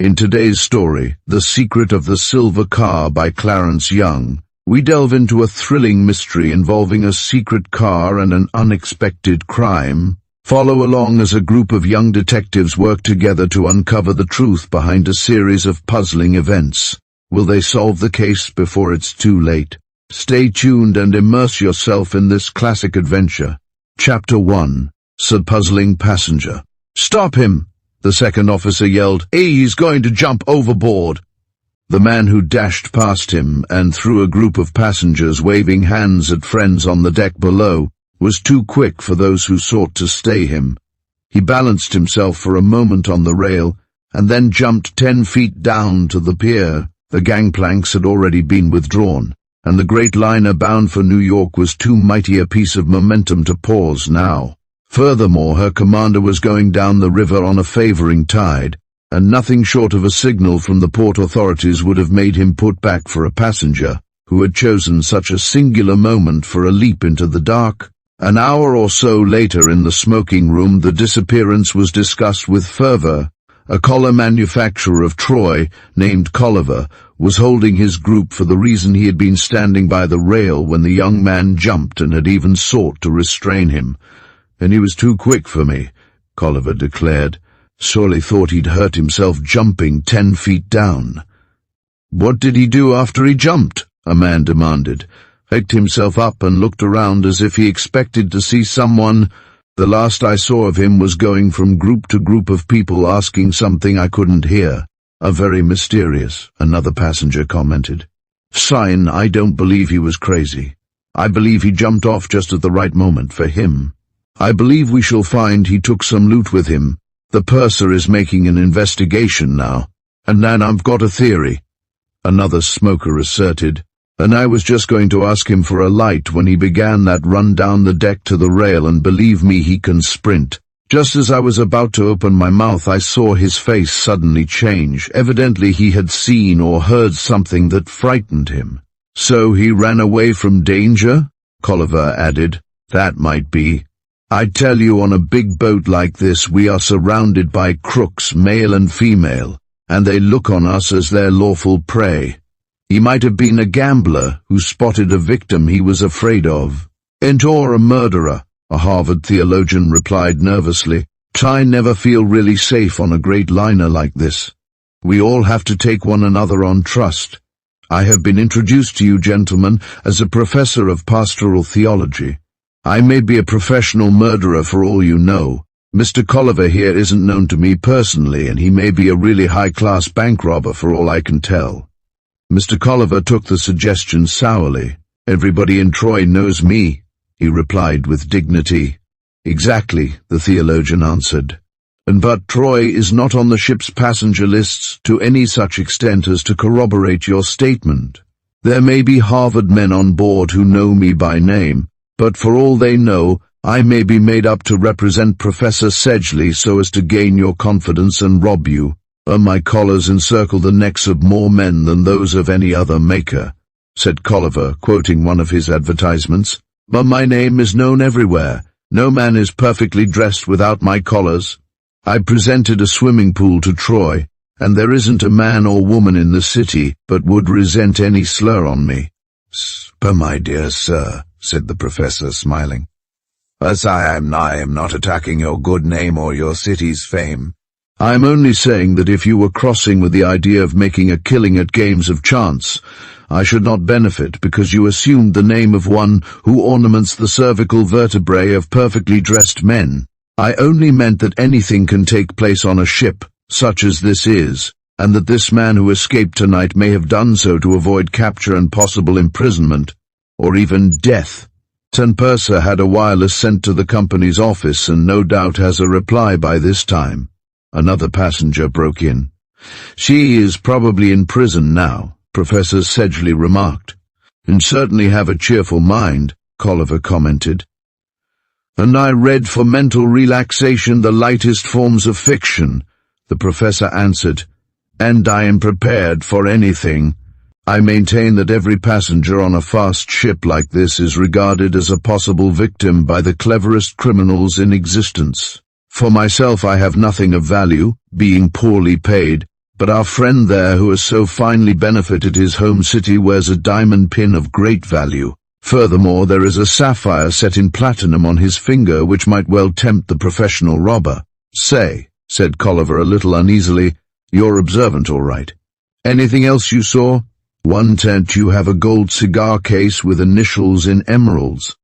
In today's story, The Secret of the Silver Car by Clarence Young, we delve into a thrilling mystery involving a secret car and an unexpected crime. Follow along as a group of young detectives work together to uncover the truth behind a series of puzzling events. Will they solve the case before it's too late? Stay tuned and immerse yourself in this classic adventure. Chapter 1. The Puzzling Passenger. "Stop him!" the second officer yelled. "He's going to jump overboard." The man who dashed past him and through a group of passengers waving hands at friends on the deck below was too quick for those who sought to stay him. He balanced himself for a moment on the rail and then jumped 10 feet down to the pier. The gangplanks had already been withdrawn, and the great liner bound for New York was too mighty a piece of momentum to pause now. Furthermore, her commander was going down the river on a favoring tide, and nothing short of a signal from the port authorities would have made him put back for a passenger who had chosen such a singular moment for a leap into the dark. An hour or so later in the smoking room, the disappearance was discussed with fervor. A collar manufacturer of Troy, named Colliver, was holding his group for the reason he had been standing by the rail when the young man jumped and had even sought to restrain him. "And he was too quick for me," Colliver declared. "Surely thought he'd hurt himself jumping 10 feet down." "What did he do after he jumped?" a man demanded. Picked himself up and looked around as if he expected to see someone. "The last I saw of him was going from group to group of people asking something I couldn't hear." "A very mysterious," another passenger commented. "Sign, I don't believe he was crazy. I believe he jumped off just at the right moment for him. I believe we shall find he took some loot with him. The purser is making an investigation now. And then I've got a theory," another smoker asserted. "And I was just going to ask him for a light when he began that run down the deck to the rail, and believe me, he can sprint. Just as I was about to open my mouth, I saw his face suddenly change. Evidently he had seen or heard something that frightened him." "So he ran away from danger?" Colliver added. "That might be. I tell you, on a big boat like this we are surrounded by crooks, male and female, and they look on us as their lawful prey. He might have been a gambler who spotted a victim he was afraid of." "Or a murderer," a Harvard theologian replied nervously. "I never feel really safe on a great liner like this. We all have to take one another on trust. I have been introduced to you, gentlemen, as a professor of pastoral theology. I may be a professional murderer for all you know. Mr. Colliver here isn't known to me personally, and he may be a really high-class bank robber for all I can tell." Mr. Colliver took the suggestion sourly. "Everybody in Troy knows me," he replied with dignity. "Exactly," the theologian answered. But Troy is not on the ship's passenger lists to any such extent as to corroborate your statement. There may be Harvard men on board who know me by name, but for all they know, I may be made up to represent Professor Sedgley so as to gain your confidence and rob you. My collars encircle the necks of more men than those of any other maker," said Colliver, quoting one of his advertisements. "But my name is known everywhere. No man is perfectly dressed without my collars. I presented a swimming pool to Troy, and there isn't a man or woman in the city but would resent any slur on me." "But my dear sir," said the professor, smiling, "as I am not attacking your good name or your city's fame. I am only saying that if you were crossing with the idea of making a killing at games of chance, I should not benefit because you assumed the name of one who ornaments the cervical vertebrae of perfectly dressed men. I only meant that anything can take place on a ship, such as this is, and that this man who escaped tonight may have done so to avoid capture and possible imprisonment, or even death. Purser had a wireless sent to the company's office and no doubt has a reply by this time." Another passenger broke in. "She is probably in prison now," Professor Sedgley remarked. "And certainly have a cheerful mind," Colliver commented. "And I read for mental relaxation the lightest forms of fiction," the professor answered. "And I am prepared for anything. I maintain that every passenger on a fast ship like this is regarded as a possible victim by the cleverest criminals in existence. For myself, I have nothing of value, being poorly paid, But our friend there who has so finely benefited his home city wears a diamond pin of great value. Furthermore, there is a sapphire set in platinum on his finger which might well tempt the professional robber. Say, said Colliver a little uneasily, you're observant all right. Anything else you saw? One tent you have a gold cigar case with initials in emeralds.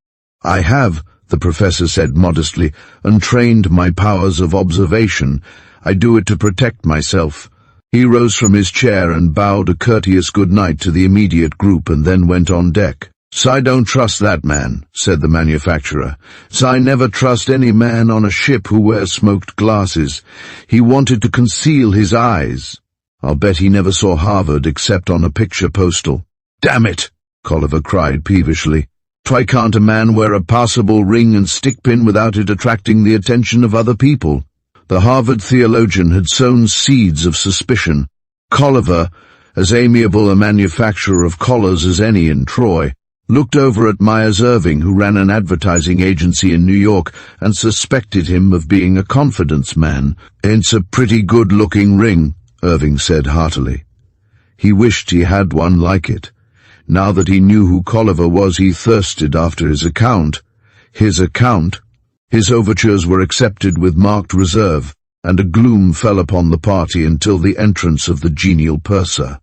I have, the professor said modestly, and trained my powers of observation. I do it to protect myself. He rose from his chair and bowed a courteous good night to the immediate group and then went on deck. "I don't trust that man," said the manufacturer. "I never trust any man on a ship who wears smoked glasses. He wanted to conceal his eyes. I'll bet he never saw Harvard except on a picture postal." "Damn it!" Colliver cried peevishly. "Why can't a man wear a passable ring and stickpin without it attracting the attention of other people?" The Harvard theologian had sown seeds of suspicion. Colliver, as amiable a manufacturer of collars as any in Troy, looked over at Myers Irving, who ran an advertising agency in New York, and suspected him of being a confidence man. "It's a pretty good-looking ring," Irving said heartily. He wished he had one like it. Now that he knew who Colliver was, he thirsted after his account. His account? His overtures were accepted with marked reserve, and a gloom fell upon the party until the entrance of the genial purser.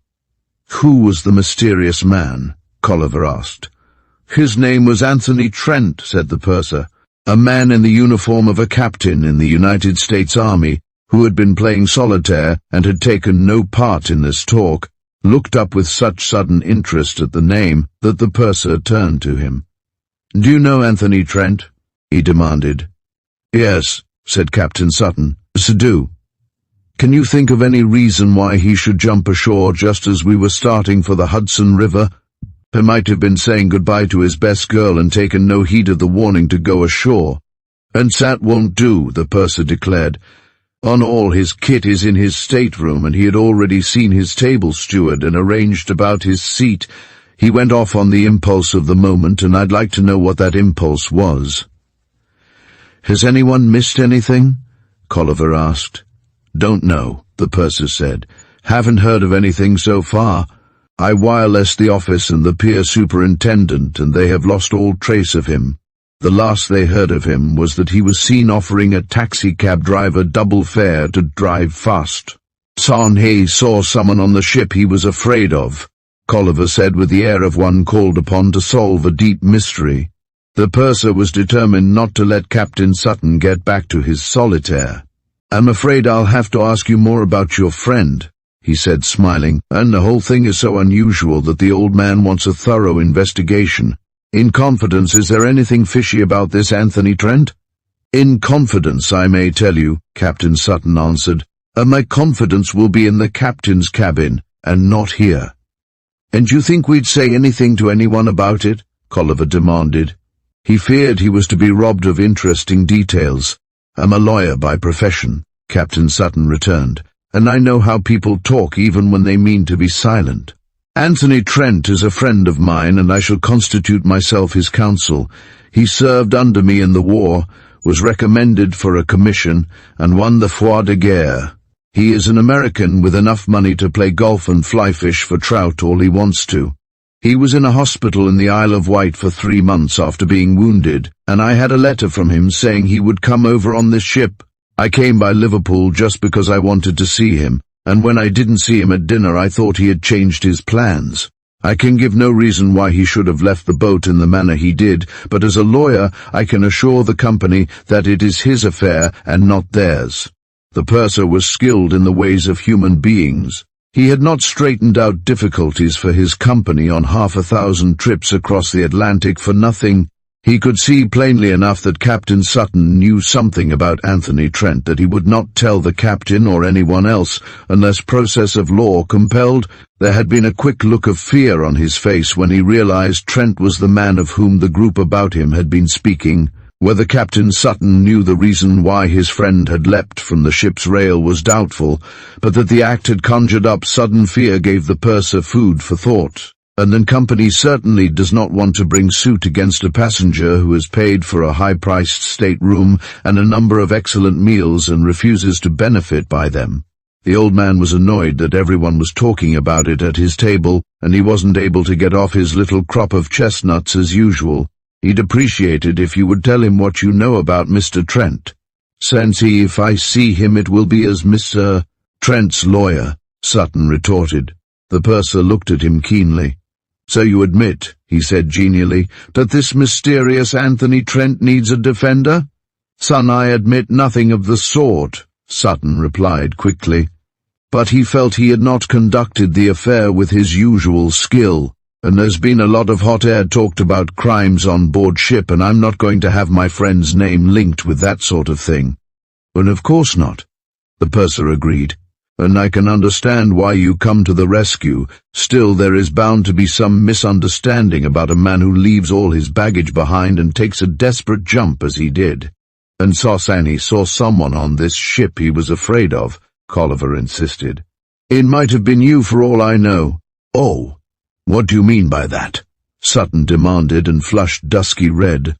"Who was the mysterious man?" Colliver asked. "His name was Anthony Trent," said the purser, "a man in the uniform of a captain in the United States Army, who had been playing solitaire and had taken no part in this talk, looked up with such sudden interest at the name that the purser turned to him. "Do you know Anthony Trent?" he demanded. "Yes," said Captain Sutton. "So do. Can you think of any reason why he should jump ashore just as we were starting for the Hudson River? He might have been saying goodbye to his best girl and taken no heed of the warning to go ashore." "And that won't do," the purser declared. "On all his kit is in his stateroom, and he had already seen his table steward and arranged about his seat. He went off on the impulse of the moment, and I'd like to know what that impulse was." "Has anyone missed anything?" Colliver asked. "Don't know," the purser said. "Haven't heard of anything so far. I wirelessed the office and the pier superintendent, and they have lost all trace of him. The last they heard of him was that he was seen offering a taxicab driver double fare to drive fast. Son he saw someone on the ship he was afraid of," Colliver said with the air of one called upon to solve a deep mystery. The purser was determined not to let Captain Sutton get back to his solitaire. "I'm afraid I'll have to ask you more about your friend," he said, smiling, "and the whole thing is so unusual that the old man wants a thorough investigation. In confidence, is there anything fishy about this Anthony Trent?" "In confidence, I may tell you," Captain Sutton answered, "and my confidence will be in the captain's cabin, and not here." "And you think we'd say anything to anyone about it?" Colliver demanded. He feared he was to be robbed of interesting details. "I'm a lawyer by profession," Captain Sutton returned, "and I know how people talk even when they mean to be silent. Anthony Trent is a friend of mine, and I shall constitute myself his counsel. He served under me in the war, was recommended for a commission, and won the Croix de Guerre. He is an American with enough money to play golf and fly fish for trout all he wants to. He was in a hospital in the Isle of Wight for 3 months after being wounded, and I had a letter from him saying he would come over on this ship. I came by Liverpool just because I wanted to see him, and when I didn't see him at dinner I thought he had changed his plans. I can give no reason why he should have left the boat in the manner he did, but as a lawyer I can assure the company that it is his affair and not theirs." The purser was skilled in the ways of human beings. He had not straightened out difficulties for his company on 1,000 trips across the Atlantic for nothing. He could see plainly enough that Captain Sutton knew something about Anthony Trent that he would not tell the captain or anyone else unless process of law compelled. There had been a quick look of fear on his face when he realized Trent was the man of whom the group about him had been speaking. Whether Captain Sutton knew the reason why his friend had leapt from the ship's rail was doubtful, but that the act had conjured up sudden fear gave the purser food for thought. And the company certainly does not want to bring suit against a passenger who has paid for a high-priced stateroom and a number of excellent meals and refuses to benefit by them. The old man was annoyed that everyone was talking about it at his table, and he wasn't able to get off his little crop of chestnuts as usual. He'd appreciate it if you would tell him what you know about Mr. Trent. Since if I see him it will be as Mr. Trent's lawyer, Sutton retorted. The purser looked at him keenly. So you admit, he said genially, that this mysterious Anthony Trent needs a defender? Son, I admit nothing of the sort, Sutton replied quickly. But he felt he had not conducted the affair with his usual skill, and there's been a lot of hot air talked about crimes on board ship, and I'm not going to have my friend's name linked with that sort of thing. And of course not, the purser agreed. And I can understand why you come to the rescue. Still, there is bound to be some misunderstanding about a man who leaves all his baggage behind and takes a desperate jump as he did. And Sosani saw someone on this ship he was afraid of, Colliver insisted. It might have been you for all I know. Oh, what do you mean by that? Sutton demanded and flushed dusky red.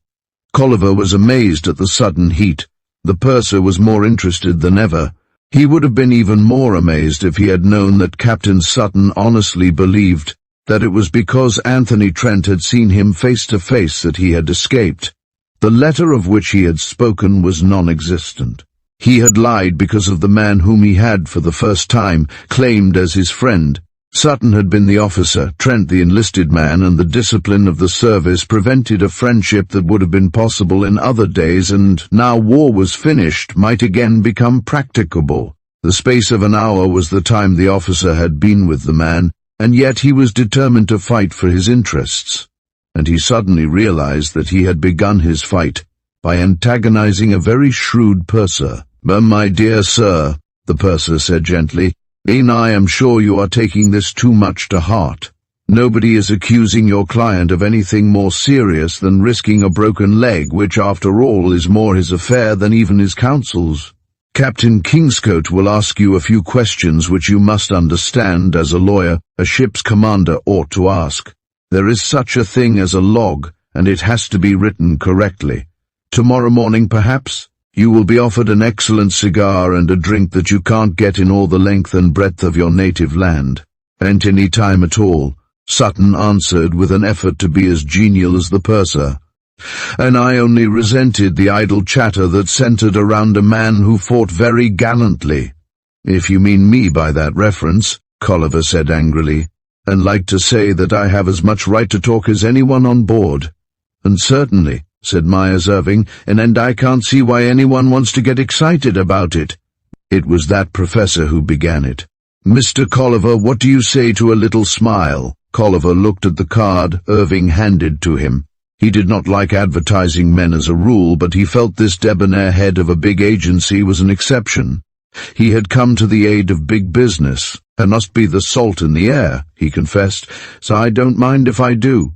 Colliver was amazed at the sudden heat. The purser was more interested than ever. He would have been even more amazed if he had known that Captain Sutton honestly believed that it was because Anthony Trent had seen him face to face that he had escaped. The letter of which he had spoken was non-existent. He had lied because of the man whom he had, for the first time, claimed as his friend. Sutton had been the officer, Trent the enlisted man, and the discipline of the service prevented a friendship that would have been possible in other days, and now war was finished, might again become practicable. The space of an hour was the time the officer had been with the man, and yet he was determined to fight for his interests. And he suddenly realized that he had begun his fight by antagonizing a very shrewd purser. "But my dear sir," the purser said gently, "I am sure you are taking this too much to heart. Nobody is accusing your client of anything more serious than risking a broken leg, which after all is more his affair than even his counsel's. Captain Kingscote will ask you a few questions which you must understand as a lawyer, a ship's commander ought to ask. There is such a thing as a log, and it has to be written correctly. Tomorrow morning, perhaps, you will be offered an excellent cigar and a drink that you can't get in all the length and breadth of your native land." "And any time at all," Sutton answered with an effort to be as genial as the purser. "And I only resented the idle chatter that centered around a man who fought very gallantly." "If you mean me by that reference," Colliver said angrily, "and like to say that I have as much right to talk as anyone on board." "And certainly," said Myers Irving, and I can't see why anyone wants to get excited about it." It was that professor who began it. "Mr. Colliver, what do you say to a little smile?" Colliver looked at the card Irving handed to him. He did not like advertising men as a rule, but he felt this debonair head of a big agency was an exception. He had come to the aid of big business. "There must be the salt in the air," he confessed, "so I don't mind if I do."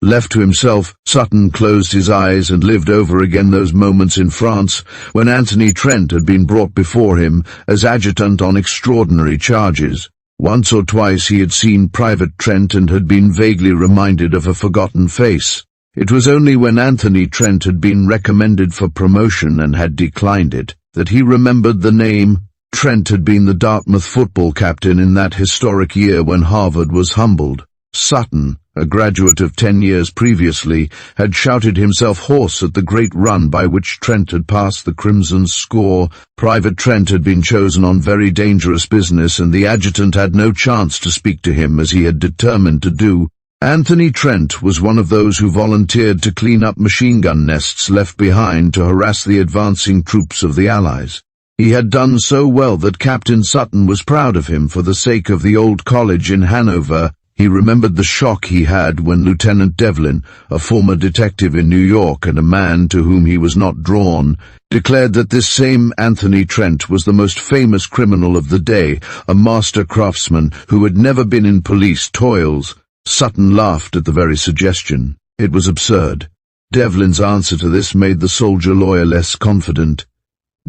Left to himself, Sutton closed his eyes and lived over again those moments in France when Anthony Trent had been brought before him as adjutant on extraordinary charges. Once or twice he had seen Private Trent and had been vaguely reminded of a forgotten face. It was only when Anthony Trent had been recommended for promotion and had declined it that he remembered the name. Trent had been the Dartmouth football captain in that historic year when Harvard was humbled. Sutton, a graduate of 10 years previously, had shouted himself hoarse at the great run by which Trent had passed the Crimson's score. Private Trent had been chosen on very dangerous business, and the adjutant had no chance to speak to him as he had determined to do. Anthony Trent was one of those who volunteered to clean up machine-gun nests left behind to harass the advancing troops of the Allies. He had done so well that Captain Sutton was proud of him for the sake of the old college in Hanover. He remembered the shock he had when Lieutenant Devlin, a former detective in New York and a man to whom he was not drawn, declared that this same Anthony Trent was the most famous criminal of the day, a master craftsman who had never been in police toils. Sutton laughed at the very suggestion. It was absurd. Devlin's answer to this made the soldier lawyer less confident.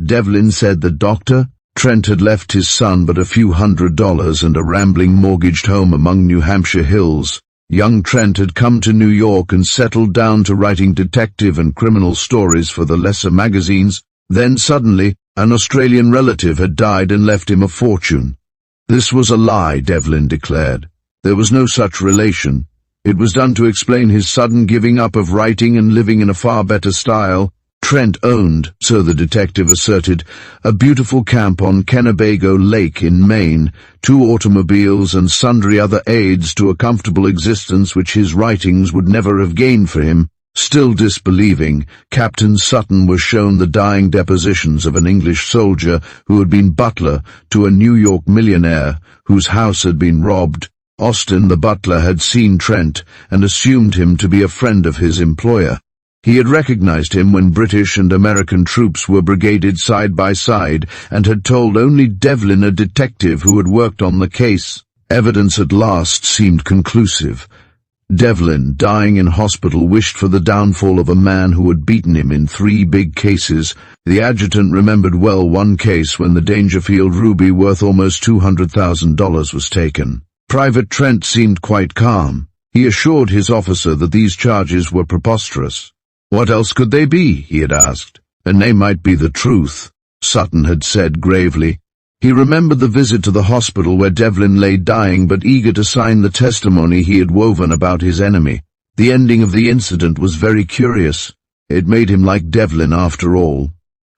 Devlin said that Dr. Trent had left his son but a few $100s and a rambling mortgaged home among New Hampshire hills. Young Trent had come to New York and settled down to writing detective and criminal stories for the lesser magazines. Then suddenly, an Australian relative had died and left him a fortune. This was a lie, Devlin declared. There was no such relation. It was done to explain his sudden giving up of writing and living in a far better style. Trent owned, so the detective asserted, a beautiful camp on Kennebago Lake in Maine, 2 automobiles and sundry other aids to a comfortable existence which his writings would never have gained for him. Still disbelieving, Captain Sutton was shown the dying depositions of an English soldier who had been butler to a New York millionaire whose house had been robbed. Austin, the butler, had seen Trent and assumed him to be a friend of his employer. He had recognized him when British and American troops were brigaded side by side and had told only Devlin, a detective who had worked on the case. Evidence at last seemed conclusive. Devlin, dying in hospital, wished for the downfall of a man who had beaten him in 3 big cases. The adjutant remembered well one case when the Dangerfield ruby worth almost $200,000 was taken. Private Trent seemed quite calm. He assured his officer that these charges were preposterous. What else could they be, he had asked. And they might be the truth, Sutton had said gravely. He remembered the visit to the hospital where Devlin lay dying but eager to sign the testimony he had woven about his enemy. The ending of the incident was very curious. It made him like Devlin after all.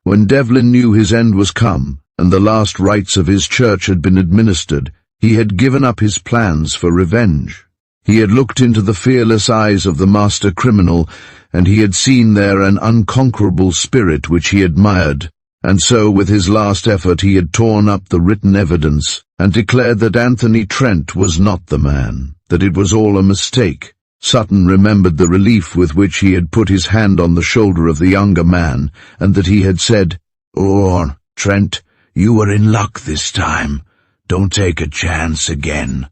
When Devlin knew his end was come, and the last rites of his church had been administered, he had given up his plans for revenge. He had looked into the fearless eyes of the master criminal, and he had seen there an unconquerable spirit which he admired. And so, with his last effort, he had torn up the written evidence and declared that Anthony Trent was not the man, that it was all a mistake. Sutton remembered the relief with which he had put his hand on the shoulder of the younger man, and that he had said, "Oh, Trent, you were in luck this time. Don't take a chance again."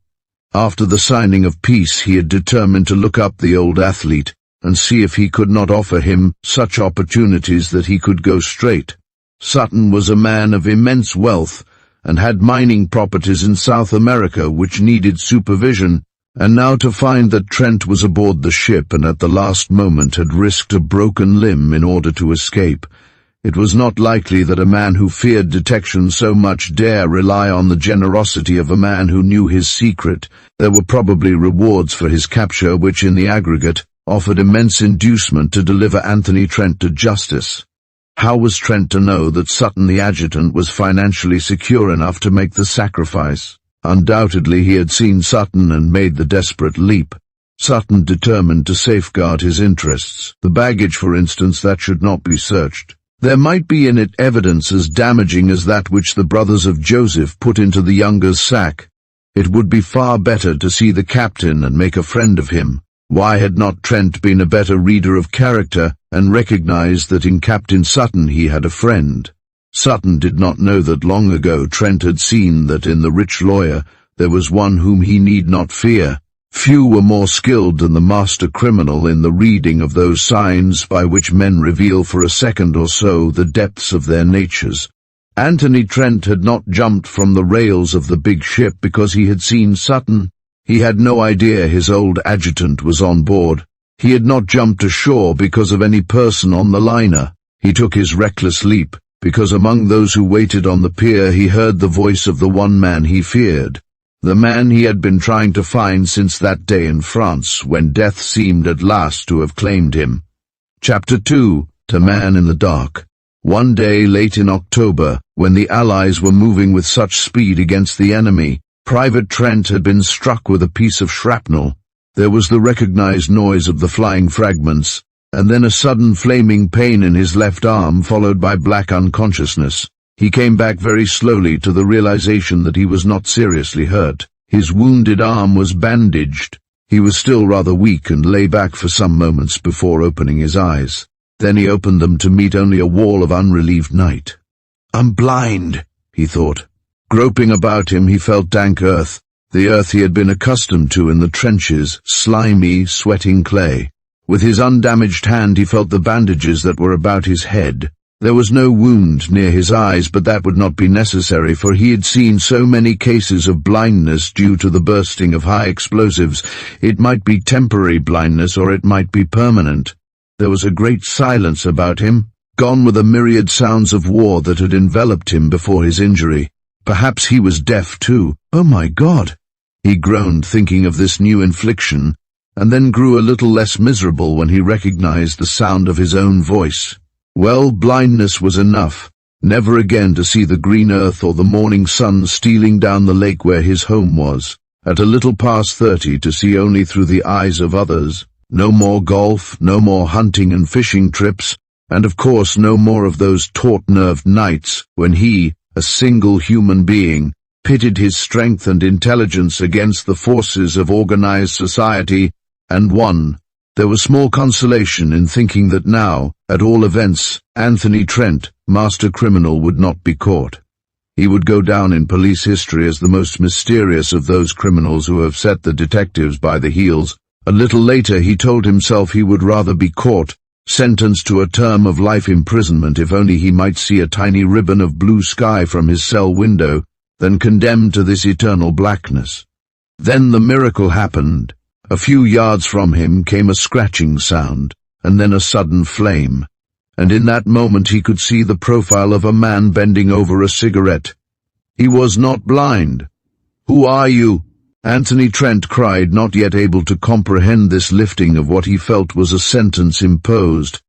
After the signing of peace, he had determined to look up the old athlete and see if he could not offer him such opportunities that he could go straight. Sutton was a man of immense wealth and had mining properties in South America which needed supervision, and now to find that Trent was aboard the ship and at the last moment had risked a broken limb in order to escape. It was not likely that a man who feared detection so much dare rely on the generosity of a man who knew his secret. There were probably rewards for his capture which, in the aggregate, offered immense inducement to deliver Anthony Trent to justice. How was Trent to know that Sutton the adjutant was financially secure enough to make the sacrifice? Undoubtedly he had seen Sutton and made the desperate leap. Sutton determined to safeguard his interests. The baggage, for instance, that should not be searched. There might be in it evidence as damaging as that which the brothers of Joseph put into the younger's sack. It would be far better to see the captain and make a friend of him. Why had not Trent been a better reader of character and recognized that in Captain Sutton he had a friend? Sutton did not know that long ago Trent had seen that in the rich lawyer there was one whom he need not fear. Few were more skilled than the master criminal in the reading of those signs by which men reveal for a second or so the depths of their natures. Anthony Trent had not jumped from the rails of the big ship because he had seen Sutton. He had no idea his old adjutant was on board. He had not jumped ashore because of any person on the liner. He took his reckless leap because among those who waited on the pier he heard the voice of the one man he feared, the man he had been trying to find since that day in France when death seemed at last to have claimed him. Chapter 2. To Man in the Dark. One day late in October, when the Allies were moving with such speed against the enemy, Private Trent had been struck with a piece of shrapnel. There was the recognized noise of the flying fragments, and then a sudden flaming pain in his left arm followed by black unconsciousness. He came back very slowly to the realization that he was not seriously hurt. His wounded arm was bandaged. He was still rather weak and lay back for some moments before opening his eyes. Then he opened them to meet only a wall of unrelieved night. "I'm blind," he thought. Groping about him, he felt dank earth, the earth he had been accustomed to in the trenches, slimy, sweating clay. With his undamaged hand he felt the bandages that were about his head. There was no wound near his eyes, but that would not be necessary, for he had seen so many cases of blindness due to the bursting of high explosives. It might be temporary blindness or it might be permanent. There was a great silence about him. gone with the myriad sounds of war that had enveloped him before his injury. Perhaps he was deaf too. Oh my God! He groaned, thinking of this new infliction, and then grew a little less miserable when he recognized the sound of his own voice. Well, blindness was enough, never again to see the green earth or the morning sun stealing down the lake where his home was. At a little past 30, to see only through the eyes of others. No more golf, no more hunting and fishing trips, and of course no more of those taut-nerved nights when he, a single human being, pitted his strength and intelligence against the forces of organized society, and won. There was small consolation in thinking that now, at all events, Anthony Trent, master criminal, would not be caught. He would go down in police history as the most mysterious of those criminals who have set the detectives by the heels. A little later he told himself he would rather be caught, sentenced to a term of life imprisonment if only he might see a tiny ribbon of blue sky from his cell window, than condemned to this eternal blackness. Then the miracle happened. A few yards from him came a scratching sound, and then a sudden flame, and in that moment he could see the profile of a man bending over a cigarette. He was not blind. "Who are you?" Anthony Trent cried, not yet able to comprehend this lifting of what he felt was a sentence imposed.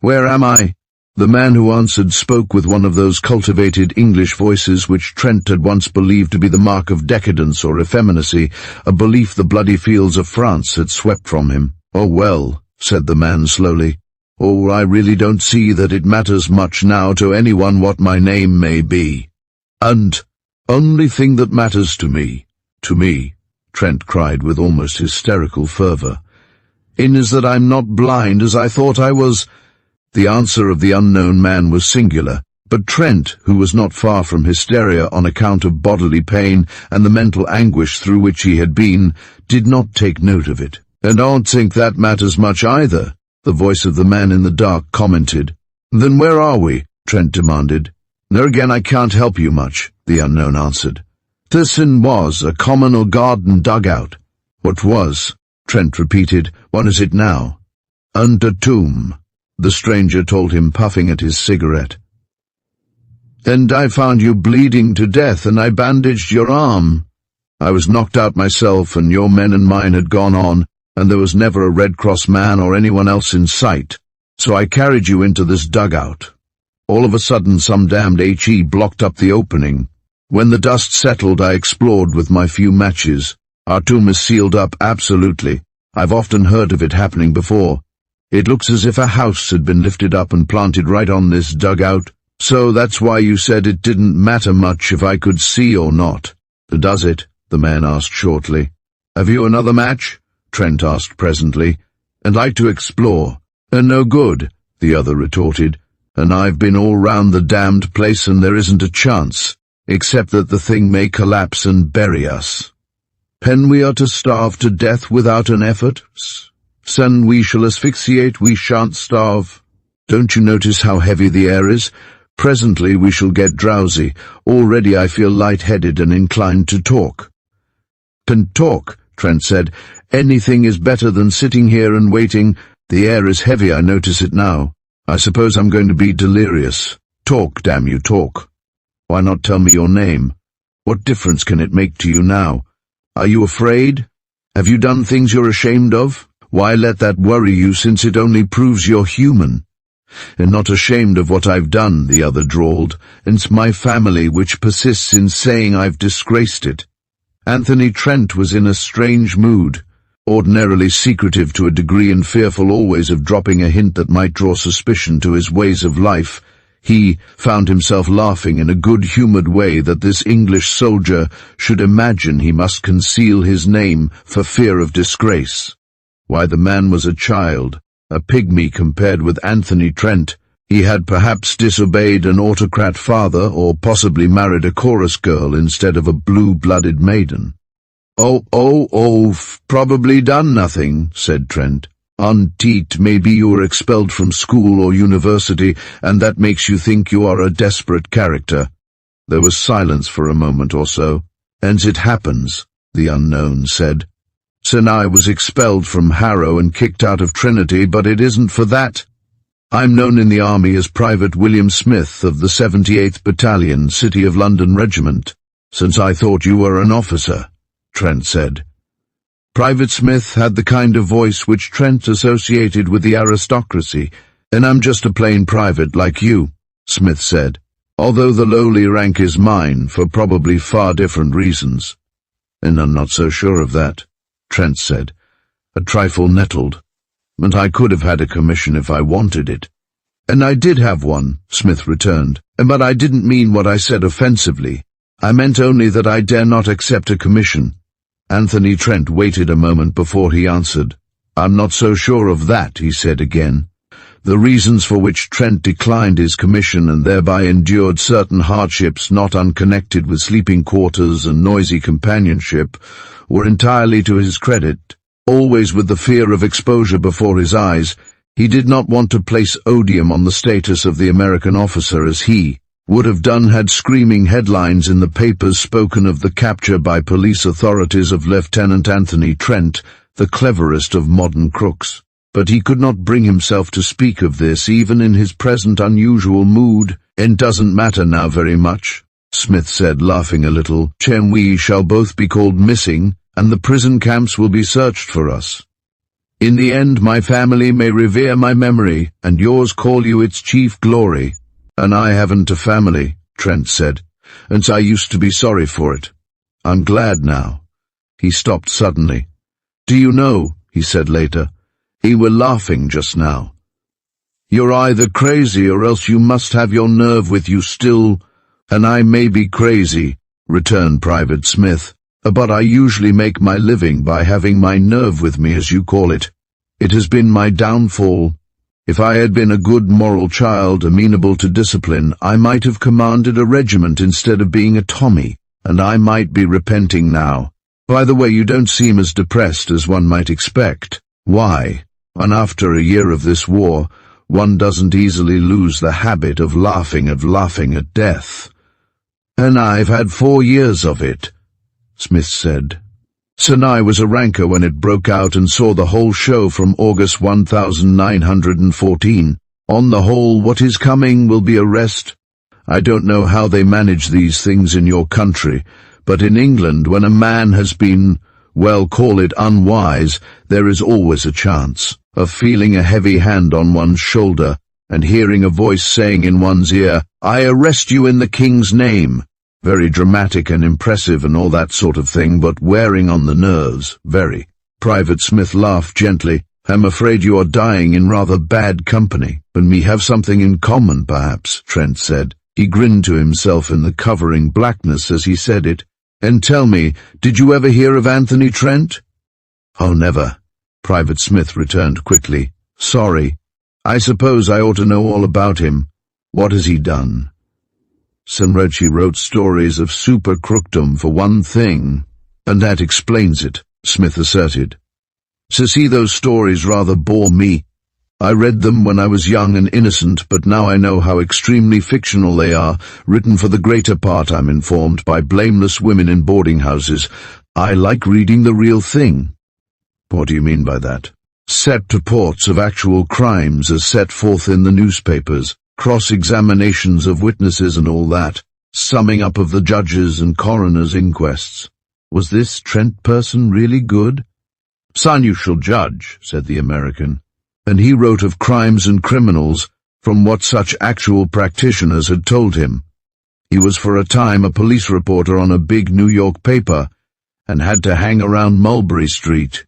"Where am I?" The man who answered spoke with one of those cultivated English voices which Trent had once believed to be the mark of decadence or effeminacy, a belief the bloody fields of France had swept from him. "Oh well," said the man slowly. "Oh, I really don't see that it matters much now to anyone what my name may be. And only thing that matters to me, Trent cried with almost hysterical fervor, is that I'm not blind as I thought I was." The answer of the unknown man was singular, but Trent, who was not far from hysteria on account of bodily pain and the mental anguish through which he had been, did not take note of it. "And I don't think that matters much either," the voice of the man in the dark commented. "Then where are we?" Trent demanded. "There again I can't help you much," the unknown answered. "This was a common or garden dugout." "What was?" Trent repeated. "What is it now?" "And a tomb," the stranger told him, puffing at his cigarette. "And I found you bleeding to death, and I bandaged your arm. I was knocked out myself, and your men and mine had gone on, and there was never a Red Cross man or anyone else in sight, so I carried you into this dugout. All of a sudden some damned HE blocked up the opening. When the dust settled I explored with my few matches. Our tomb is sealed up, absolutely. I've often heard of it happening before. It looks as if a house had been lifted up and planted right on this dugout. So that's why you said it didn't matter much if I could see or not. Does it?" the man asked shortly. "Have you another match?" Trent asked presently. "I'd like to explore." "No good," the other retorted. "And I've been all round the damned place and there isn't a chance, except that the thing may collapse and bury us. Pen we are to starve to death without an effort. Sen we shall asphyxiate, we shan't starve. Don't you notice how heavy the air is? Presently we shall get drowsy. Already I feel light-headed and inclined to talk." "Can talk," Trent said. "Anything is better than sitting here and waiting. The air is heavy, I notice it now. I suppose I'm going to be delirious. Talk, damn you, talk. Why not tell me your name? What difference can it make to you now? Are you afraid? Have you done things you're ashamed of? Why let that worry you, since it only proves you're human?" "And not ashamed of what I've done," the other drawled. "It's my family which persists in saying I've disgraced it." Anthony Trent was in a strange mood, ordinarily secretive to a degree and fearful always of dropping a hint that might draw suspicion to his ways of life. He found himself laughing in a good-humoured way that this English soldier should imagine he must conceal his name for fear of disgrace. Why, the man was a child, a pygmy compared with Anthony Trent. He had perhaps disobeyed an autocrat father, or possibly married a chorus girl instead of a blue-blooded maiden. Probably done nothing," said Trent. "Unteat, maybe you were expelled from school or university, and that makes you think you are a desperate character." There was silence for a moment or so. "And it happens," the unknown said. "So now I was expelled from Harrow and kicked out of Trinity, but it isn't for that." I'm known in the army as Private William Smith of the 78th Battalion, City of London Regiment, since I thought you were an officer," Trent said. Private Smith had the kind of voice which Trent associated with the aristocracy. "And I'm just a plain private like you," Smith said, "although the lowly rank is mine for probably far different reasons." "And I'm not so sure of that," Trent said, a trifle nettled. "And I could have had a commission if I wanted it." "And I did have one," Smith returned, "but I didn't mean what I said offensively. I meant only that I dare not accept a commission." Anthony Trent waited a moment before he answered. "I'm not so sure of that," he said again. The reasons for which Trent declined his commission and thereby endured certain hardships not unconnected with sleeping quarters and noisy companionship were entirely to his credit. Always with the fear of exposure before his eyes, he did not want to place odium on the status of the American officer as he would have done had screaming headlines in the papers spoken of the capture by police authorities of Lieutenant Anthony Trent, the cleverest of modern crooks. But he could not bring himself to speak of this even in his present unusual mood. "It doesn't matter now very much," Smith said, laughing a little. "We shall both be called missing, and the prison camps will be searched for us. In the end my family may revere my memory, and yours call you its chief glory." "And I haven't a family," Trent said, "and I used to be sorry for it. I'm glad now." He stopped suddenly. "Do you know," he said later, "he were laughing just now. You're either crazy or else you must have your nerve with you still." "And I may be crazy," returned Private Smith, "but I usually make my living by having my nerve with me, as you call it. It has been my downfall. If I had been a good moral child, amenable to discipline, I might have commanded a regiment instead of being a Tommy, and I might be repenting now. By the way, you don't seem as depressed as one might expect. Why? And after a year of this war, one doesn't easily lose the habit of laughing at death." "And I've had 4 years of it," Smith said. "Sinai was a ranker when it broke out and saw the whole show from August 1914. On the whole, what is coming will be arrest. I don't know how they manage these things in your country, but in England, when a man has been, well, call it unwise, there is always a chance of feeling a heavy hand on one's shoulder and hearing a voice saying in one's ear, 'I arrest you in the King's name.' Very dramatic and impressive and all that sort of thing, but wearing on the nerves, very." Private Smith laughed gently. "I'm afraid you are dying in rather bad company, and we have something in common, perhaps," Trent said. He grinned to himself in the covering blackness as he said it. "And tell me, did you ever hear of Anthony Trent?" "Oh, never," Private Smith returned quickly. "Sorry. I suppose I ought to know all about him. What has he done?" "He wrote stories of super crookdom for one thing, and that explains it," Smith asserted. "See, those stories rather bore me. I read them when I was young and innocent, but now I know how extremely fictional they are, written for the greater part, I'm informed, by blameless women in boarding houses. I like reading the real thing." "What do you mean by that?" "Set reports of actual crimes as set forth in the newspapers, cross-examinations of witnesses and all that, summing up of the judges' and coroners' inquests." "Was this Trent person really good?" "Son, you shall judge," said the American. "And he wrote of crimes and criminals from what such actual practitioners had told him. He was for a time a police reporter on a big New York paper and had to hang around Mulberry Street.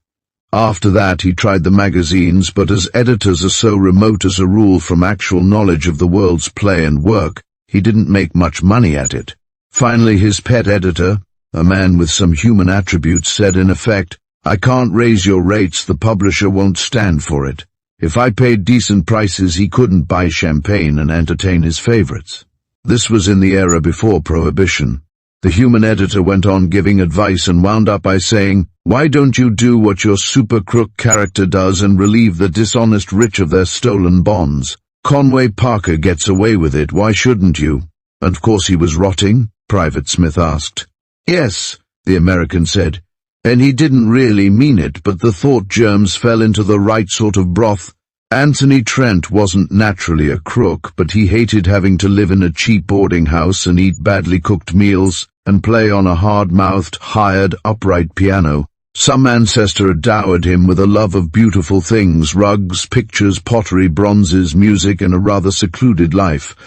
After that he tried the magazines, but as editors are so remote as a rule from actual knowledge of the world's play and work, he didn't make much money at it. Finally his pet editor, a man with some human attributes, said in effect, 'I can't raise your rates, the publisher won't stand for it.' If I paid decent prices he couldn't buy champagne and entertain his favorites." This was in the era before Prohibition. The human editor went on giving advice and wound up by saying, "Why don't you do what your super crook character does and relieve the dishonest rich of their stolen bonds? Conway Parker gets away with it, why shouldn't you?" "And of course he was rotting?" Private Smith asked. "Yes," the American said, "and he didn't really mean it, but the thought germs fell into the right sort of broth, Anthony Trent wasn't naturally a crook, but he hated having to live in a cheap boarding house and eat badly cooked meals and play on a hard-mouthed, hired, upright piano. Some ancestor had dowered him with a love of beautiful things, rugs, pictures, pottery, bronzes, music, and a rather secluded life.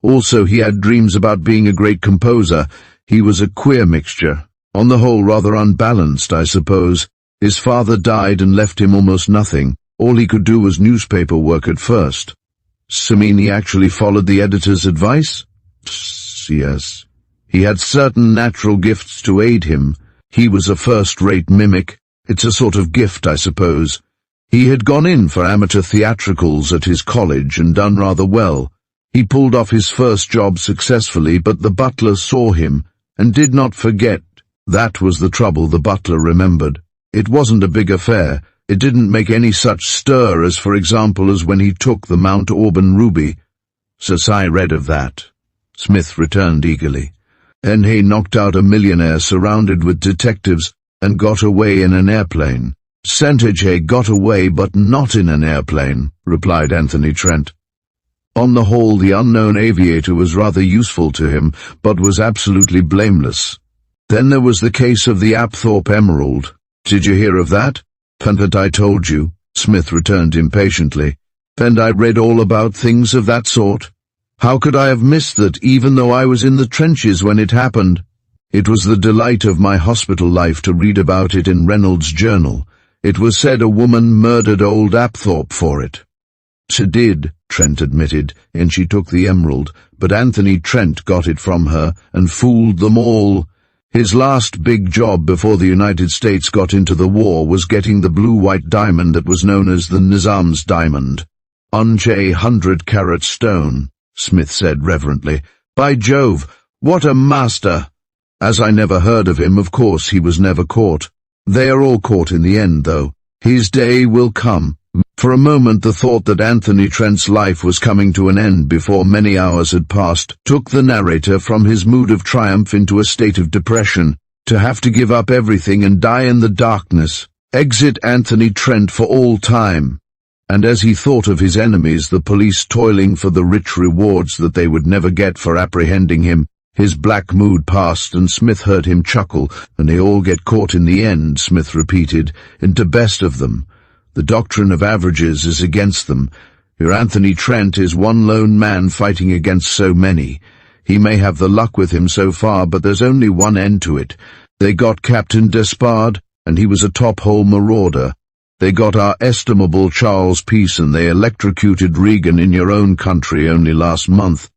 Also, he had dreams about being a great composer. He was a queer mixture. On the whole, rather unbalanced, I suppose. His father died and left him almost nothing. All he could do was newspaper work at first. So mean he actually followed the editor's advice? Yes. He had certain natural gifts to aid him. He was a first-rate mimic. It's a sort of gift, I suppose. He had gone in for amateur theatricals at his college and done rather well. He pulled off his first job successfully, but the butler saw him and did not forget. That was the trouble, the butler remembered. It wasn't a big affair. It didn't make any such stir as, for example, as when he took the Mount Auburn ruby. So I read of that. Smith returned eagerly. And he knocked out a millionaire surrounded with detectives and got away in an airplane. Santage got away but not in an airplane, replied Anthony Trent. On the whole, the unknown aviator was rather useful to him, but was absolutely blameless. Then there was the case of the Apthorpe Emerald. Did you hear of that? And I told you, Smith returned impatiently. And I read all about things of that sort. How could I have missed that, even though I was in the trenches when it happened? It was the delight of my hospital life to read about it in Reynolds' journal. It was said a woman murdered old Apthorpe for it. She did, Trent admitted, and she took the emerald, but Anthony Trent got it from her and fooled them all. His last big job before the United States got into the war was getting the blue-white diamond that was known as the Nizam's diamond. Unche 100-carat stone, Smith said reverently. By Jove, what a master! As I never heard of him, of course he was never caught. They are all caught in the end, though. His day will come. For a moment the thought that Anthony Trent's life was coming to an end before many hours had passed took the narrator from his mood of triumph into a state of depression. To have to give up everything and die in the darkness. Exit Anthony Trent for all time. And as he thought of his enemies, the police toiling for the rich rewards that they would never get for apprehending him, his black mood passed and Smith heard him chuckle. And they all get caught in the end, Smith repeated, and to best of them. The doctrine of averages is against them. Your Anthony Trent is one lone man fighting against so many. He may have the luck with him so far, but there's only one end to it. They got Captain Despard, and he was a top-hole marauder. They got our estimable Charles Peace, and they electrocuted Regan in your own country only last month.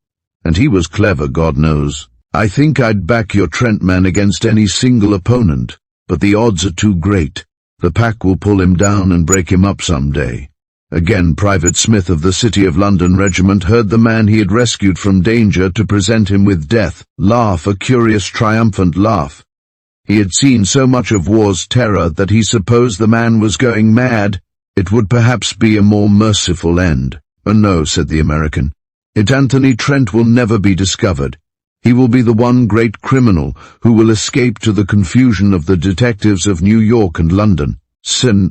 And he was clever, God knows. I think I'd back your Trent man against any single opponent, but the odds are too great. The pack will pull him down and break him up some day. Again, Private Smith of the City of London Regiment heard the man he had rescued from danger to present him with death laugh a curious triumphant laugh. He had seen so much of war's terror that he supposed the man was going mad. It would perhaps be a more merciful end. Oh no, said the American. Anthony Trent will never be discovered. He will be the one great criminal who will escape to the confusion of the detectives of New York and London.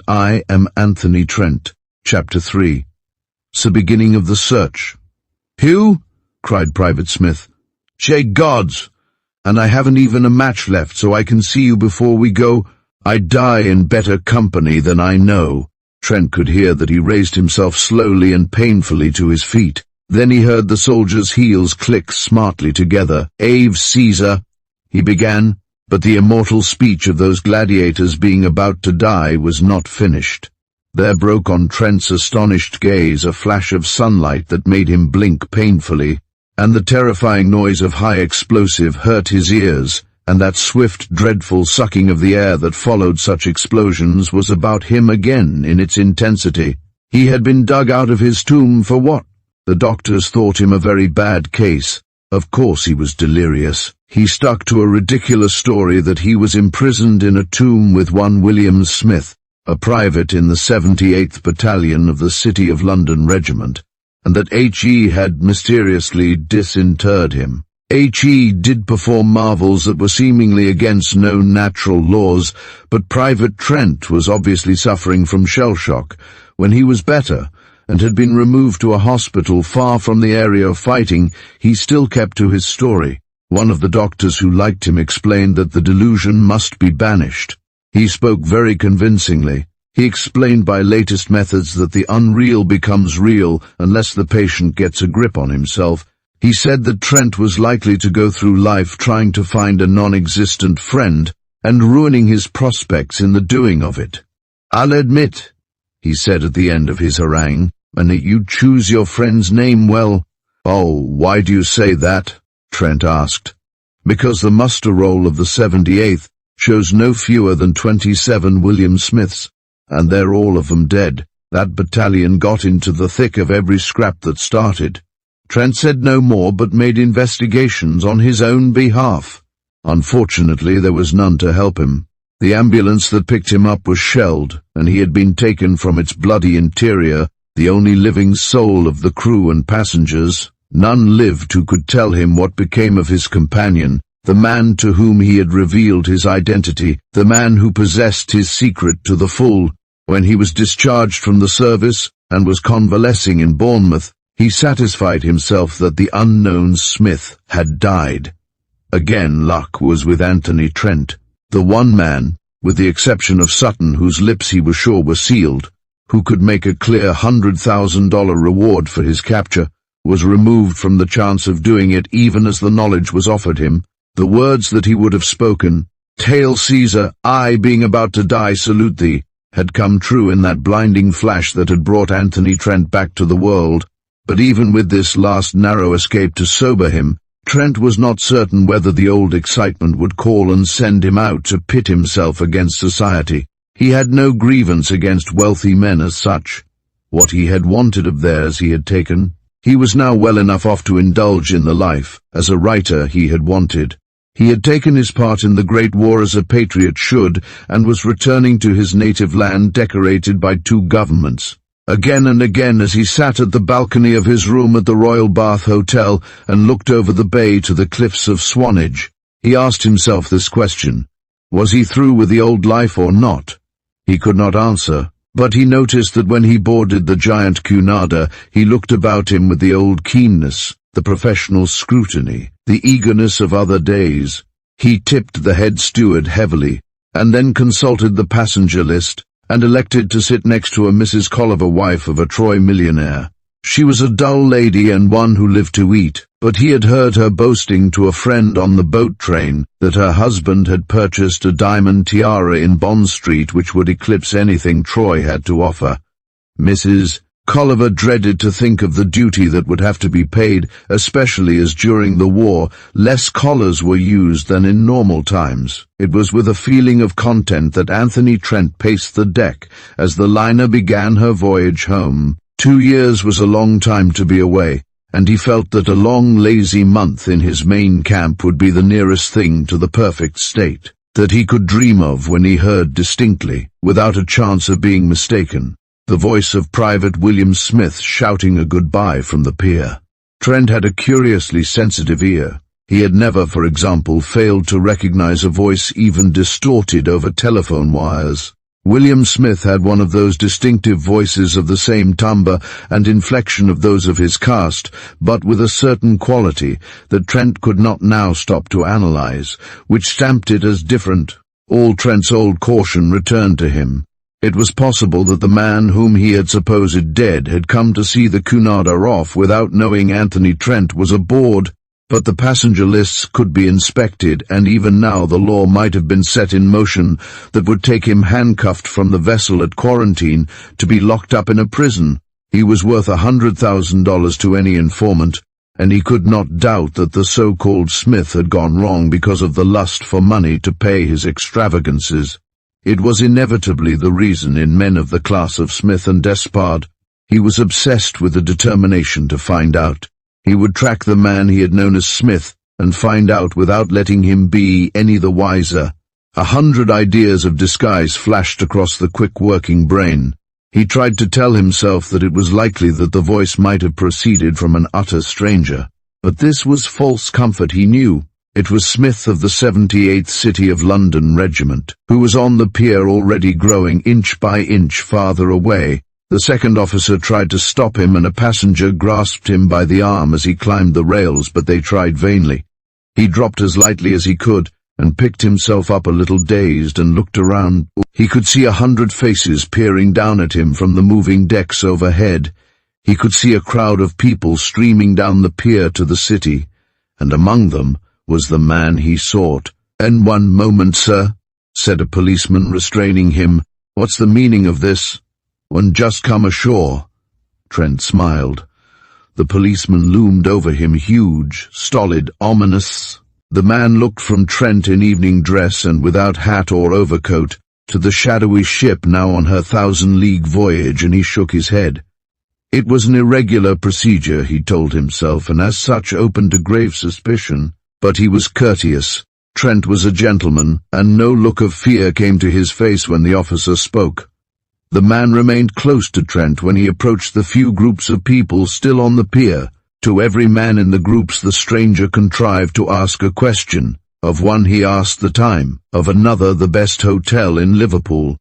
I am Anthony Trent. Chapter 3. The beginning of the search. Hugh, cried Private Smith. Che gods! And I haven't even a match left so I can see you before we go. I die in better company than I know. Trent could hear that he raised himself slowly and painfully to his feet. Then he heard the soldiers' heels click smartly together. Ave Caesar, he began, but the immortal speech of those gladiators being about to die was not finished. There broke on Trent's astonished gaze a flash of sunlight that made him blink painfully, and the terrifying noise of high explosive hurt his ears, and that swift, dreadful sucking of the air that followed such explosions was about him again in its intensity. He had been dug out of his tomb for what? The doctors thought him a very bad case. Of course he was delirious. He stuck to a ridiculous story that he was imprisoned in a tomb with one William Smith, a private in the 78th Battalion of the City of London Regiment, and that H.E. had mysteriously disinterred him. H.E. did perform marvels that were seemingly against known natural laws, but Private Trent was obviously suffering from shell shock. When he was better, and had been removed to a hospital far from the area of fighting, he still kept to his story. One of the doctors who liked him explained that the delusion must be banished. He spoke very convincingly. He explained by latest methods that the unreal becomes real unless the patient gets a grip on himself. He said that Trent was likely to go through life trying to find a non-existent friend and ruining his prospects in the doing of it. "I'll admit," he said at the end of his harangue, "and that you choose your friend's name well." "Oh, why do you say that?" Trent asked. "Because the muster roll of the 78th shows no fewer than 27 William Smiths, and they're all of them dead. That battalion got into the thick of every scrap that started." Trent said no more but made investigations on his own behalf. Unfortunately, there was none to help him. The ambulance that picked him up was shelled, and he had been taken from its bloody interior, the only living soul of the crew and passengers. None lived who could tell him what became of his companion, the man to whom he had revealed his identity, the man who possessed his secret to the full. When he was discharged from the service and was convalescing in Bournemouth, he satisfied himself that the unknown Smith had died. Again luck was with Anthony Trent. The one man, with the exception of Sutton, whose lips he was sure were sealed, who could make a clear $100,000 reward for his capture, was removed from the chance of doing it even as the knowledge was offered him. The words that he would have spoken, "Hail Caesar, I being about to die salute thee," had come true in that blinding flash that had brought Anthony Trent back to the world. But even with this last narrow escape to sober him, Trent was not certain whether the old excitement would call and send him out to pit himself against society. He had no grievance against wealthy men as such. What he had wanted of theirs he had taken. He was now well enough off to indulge in the life, as a writer, he had wanted. He had taken his part in the Great War as a patriot should, and was returning to his native land decorated by 2 governments. Again and again, as he sat at the balcony of his room at the Royal Bath Hotel and looked over the bay to the cliffs of Swanage, he asked himself this question: was he through with the old life or not? He could not answer, but he noticed that when he boarded the giant Cunarder, he looked about him with the old keenness, the professional scrutiny, the eagerness of other days. He tipped the head steward heavily, and then consulted the passenger list, and elected to sit next to a Mrs. Colliver, wife of a Troy millionaire. She was a dull lady and one who lived to eat, but he had heard her boasting to a friend on the boat train that her husband had purchased a diamond tiara in Bond Street which would eclipse anything Troy had to offer. Mrs. Colliver dreaded to think of the duty that would have to be paid, especially as during the war less collars were used than in normal times. It was with a feeling of content that Anthony Trent paced the deck as the liner began her voyage home. 2 years was a long time to be away, and he felt that a long, lazy month in his main camp would be the nearest thing to the perfect state that he could dream of when he heard distinctly, without a chance of being mistaken, the voice of Private William Smith shouting a goodbye from the pier. Trent had a curiously sensitive ear. He had never, for example, failed to recognize a voice even distorted over telephone wires. William Smith had one of those distinctive voices of the same timbre and inflection of those of his caste, but with a certain quality that Trent could not now stop to analyze, which stamped it as different. All Trent's old caution returned to him. It was possible that the man whom he had supposed dead had come to see the Cunarder off without knowing Anthony Trent was aboard, but the passenger lists could be inspected, and even now the law might have been set in motion that would take him handcuffed from the vessel at quarantine to be locked up in a prison. He was worth $100,000 to any informant, and he could not doubt that the so-called Smith had gone wrong because of the lust for money to pay his extravagances. It was inevitably the reason in men of the class of Smith and Despard. He was obsessed with the determination to find out. He would track the man he had known as Smith and find out without letting him be any the wiser. 100 ideas of disguise flashed across the quick-working brain. He tried to tell himself that it was likely that the voice might have proceeded from an utter stranger. But this was false comfort, he knew. It was Smith of the 78th City of London Regiment, who was on the pier already growing inch by inch farther away. The second officer tried to stop him, and a passenger grasped him by the arm as he climbed the rails, but they tried vainly. He dropped as lightly as he could, and picked himself up a little dazed and looked around. He could see 100 faces peering down at him from the moving decks overhead. He could see a crowd of people streaming down the pier to the city, and among them was the man he sought. "And one moment, sir," said a policeman, restraining him. "What's the meaning of this? One just come ashore." Trent smiled. The policeman loomed over him, huge, stolid, ominous. The man looked from Trent in evening dress and without hat or overcoat to the shadowy ship now on her 1,000-league voyage, and he shook his head. It was an irregular procedure, he told himself, and as such open to grave suspicion, but he was courteous. Trent was a gentleman, and no look of fear came to his face when the officer spoke. The man remained close to Trent when he approached the few groups of people still on the pier. To every man in the groups the stranger contrived to ask a question. Of one he asked the time, of another the best hotel in Liverpool.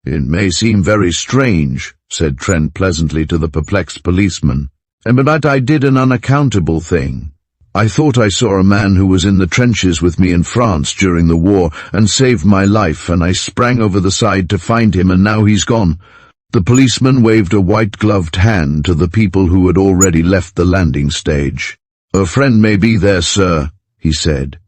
"It may seem very strange," said Trent pleasantly to the perplexed policeman, "but I did an unaccountable thing. I thought I saw a man who was in the trenches with me in France during the war and saved my life, and I sprang over the side to find him, and now he's gone." The policeman waved a white-gloved hand to the people who had already left the landing stage. "A friend may be there, sir," he said.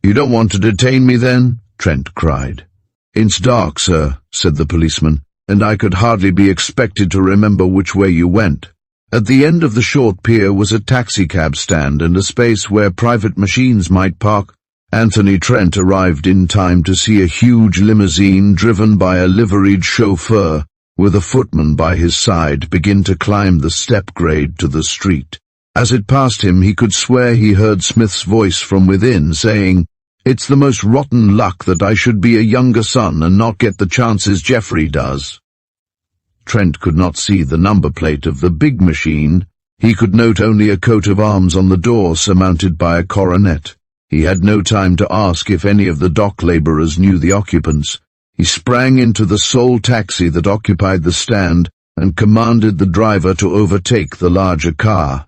"You don't want to detain me, then?" Trent cried. "It's dark, sir," said the policeman, "and I could hardly be expected to remember which way you went." At the end of the short pier was a taxicab stand and a space where private machines might park. Anthony Trent arrived in time to see a huge limousine driven by a liveried chauffeur, with a footman by his side, begin to climb the step grade to the street. As it passed him, he could swear he heard Smith's voice from within saying, "It's the most rotten luck that I should be a younger son and not get the chances Geoffrey does." Trent could not see the number plate of the big machine. He could note only a coat of arms on the door surmounted by a coronet. He had no time to ask if any of the dock labourers knew the occupants. He sprang into the sole taxi that occupied the stand and commanded the driver to overtake the larger car.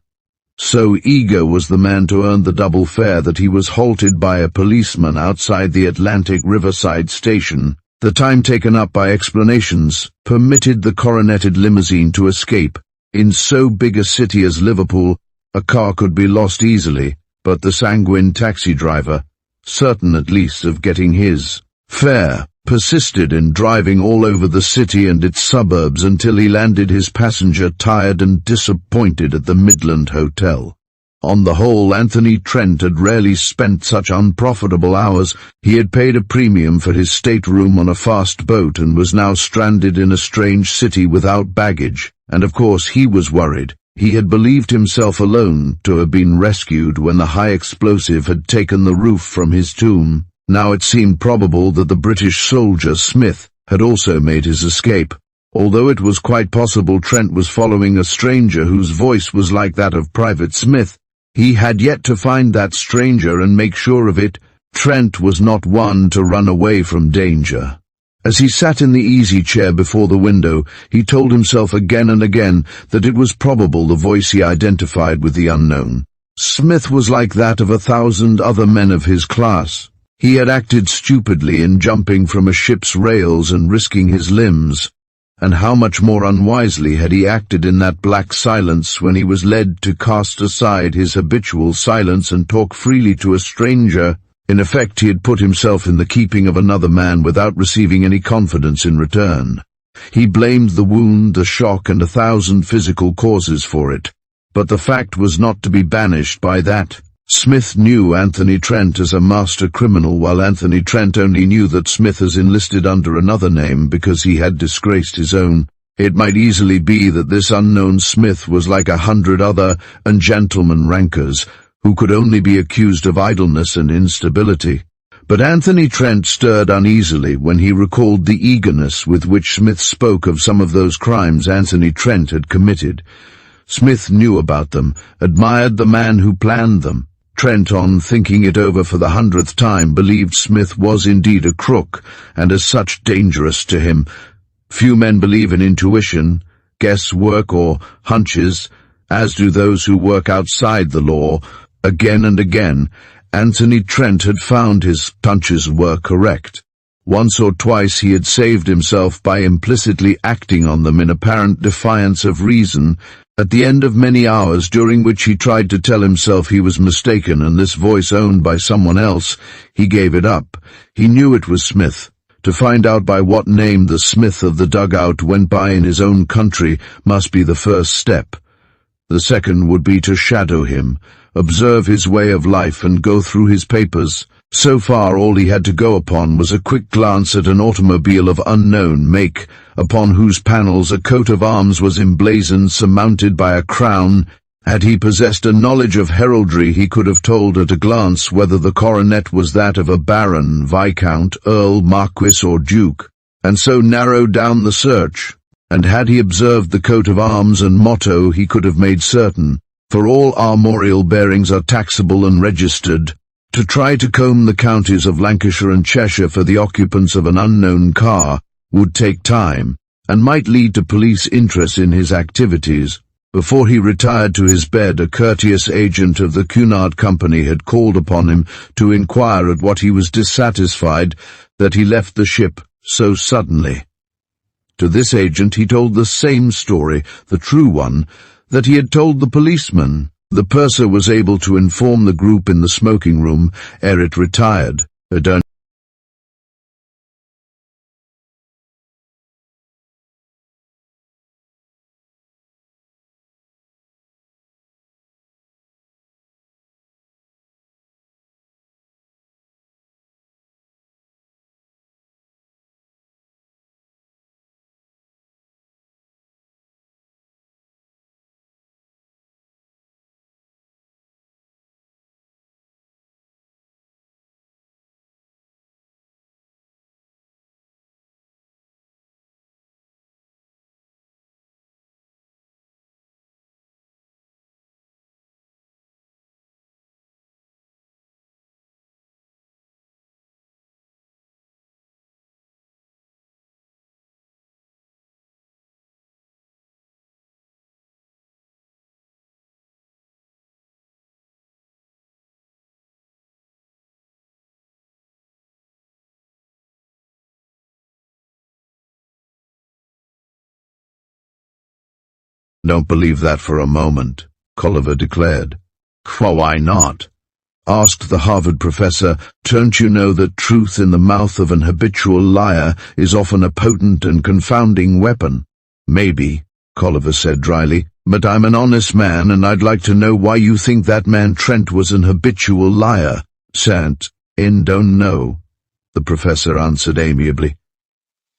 So eager was the man to earn the double fare that he was halted by a policeman outside the Atlantic Riverside station. The time taken up by explanations permitted the coroneted limousine to escape. In so big a city as Liverpool, a car could be lost easily, but the sanguine taxi driver, certain at least of getting his fare, persisted in driving all over the city and its suburbs until he landed his passenger tired and disappointed at the Midland Hotel. On the whole, Anthony Trent had rarely spent such unprofitable hours. He had paid a premium for his stateroom on a fast boat and was now stranded in a strange city without baggage, and of course he was worried. He had believed himself alone to have been rescued when the high explosive had taken the roof from his tomb. Now it seemed probable that the British soldier Smith had also made his escape. Although it was quite possible Trent was following a stranger whose voice was like that of Private Smith, he had yet to find that stranger and make sure of it. Trent was not one to run away from danger. As he sat in the easy chair before the window, he told himself again and again that it was probable the voice he identified with the unknown. Smith was like that of 1,000 other men of his class. He had acted stupidly in jumping from a ship's rails and risking his limbs. And how much more unwisely had he acted in that black silence when he was led to cast aside his habitual silence and talk freely to a stranger. In effect, he had put himself in the keeping of another man without receiving any confidence in return. He blamed the wound, the shock, and 1,000 physical causes for it. But the fact was not to be banished by that. Smith knew Anthony Trent as a master criminal, while Anthony Trent only knew that Smith has enlisted under another name because he had disgraced his own. It might easily be that this unknown Smith was like 100 other and gentleman rankers, who could only be accused of idleness and instability. But Anthony Trent stirred uneasily when he recalled the eagerness with which Smith spoke of some of those crimes Anthony Trent had committed. Smith knew about them, admired the man who planned them. Trent, on thinking it over for the 100th time, believed Smith was indeed a crook, and as such dangerous to him. Few men believe in intuition. guesswork or hunches, as do those who work outside the law. Again and again, Anthony Trent had found his hunches were correct. Once or twice he had saved himself by implicitly acting on them in apparent defiance of reason. At the end of many hours during which he tried to tell himself he was mistaken and this voice owned by someone else, he gave it up. He knew it was Smith. To find out by what name the Smith of the dugout went by in his own country must be the first step. The second would be to shadow him, observe his way of life and go through his papers. So far all he had to go upon was a quick glance at an automobile of unknown make, upon whose panels a coat of arms was emblazoned, surmounted by a crown. Had he possessed a knowledge of heraldry, he could have told at a glance whether the coronet was that of a baron, viscount, earl, marquis, or duke, and so narrowed down the search. And had he observed the coat of arms and motto, he could have made certain, for all armorial bearings are taxable and registered. To try to comb the counties of Lancashire and Cheshire for the occupants of an unknown car would take time, and might lead to police interest in his activities. Before he retired to his bed, a courteous agent of the Cunard Company had called upon him to inquire at what he was dissatisfied that he left the ship so suddenly. To this agent he told the same story, the true one, that he had told the policeman. The purser was able to inform the group in the smoking room ere it retired. "Don't believe that for a moment," Colliver declared. "Why not?" asked the Harvard professor. "Don't you know that truth in the mouth of an habitual liar is often a potent and confounding weapon?" "Maybe," Colliver said dryly, "but I'm an honest man, and I'd like to know why you think that man Trent was an habitual liar." "Don't know," the professor answered amiably.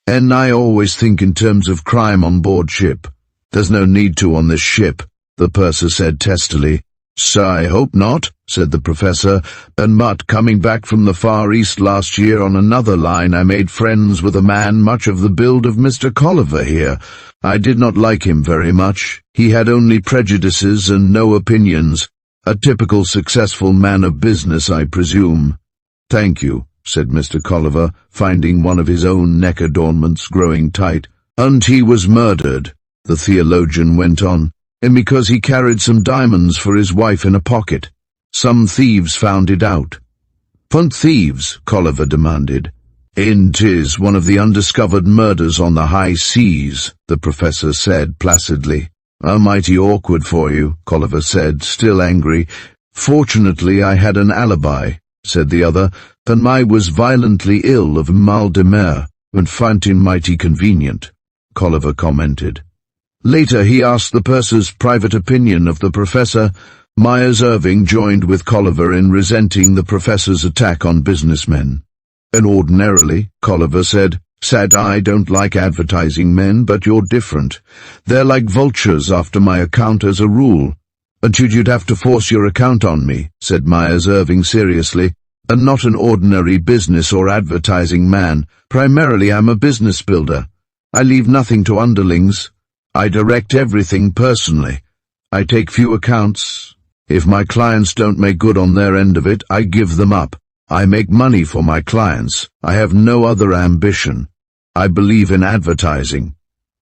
"And I always think in terms of crime on board ship." "There's no need to on this ship," the purser said testily. "So I hope not," said the professor. "But coming back from the Far East last year on another line, I made friends with a man much of the build of Mr. Colliver here. I did not like him very much. He had only prejudices and no opinions. A typical successful man of business, I presume." "Thank you," said Mr. Colliver, finding one of his own neck adornments growing tight. "And he was murdered," the theologian went on, "and because he carried some diamonds for his wife in a pocket. Some thieves found it out." "What thieves?" Colliver demanded. "'Tis one of the undiscovered murders on the high seas," the professor said placidly. "Mighty awkward for you," Colliver said, still angry. "Fortunately I had an alibi," said the other, "and I was violently ill of mal de mer, and found it mighty convenient," Colliver commented. Later he asked the purser's private opinion of the professor. Myers Irving joined with Colliver in resenting the professor's attack on businessmen. "And ordinarily," Colliver said, "I don't like advertising men, but you're different. They're like vultures after my account as a rule." "And you'd have to force your account on me," said Myers Irving seriously, "and not an ordinary business or advertising man. Primarily I'm a business builder. I leave nothing to underlings. I direct everything personally. I take few accounts. If my clients don't make good on their end of it, I give them up. I make money for my clients. I have no other ambition. I believe in advertising."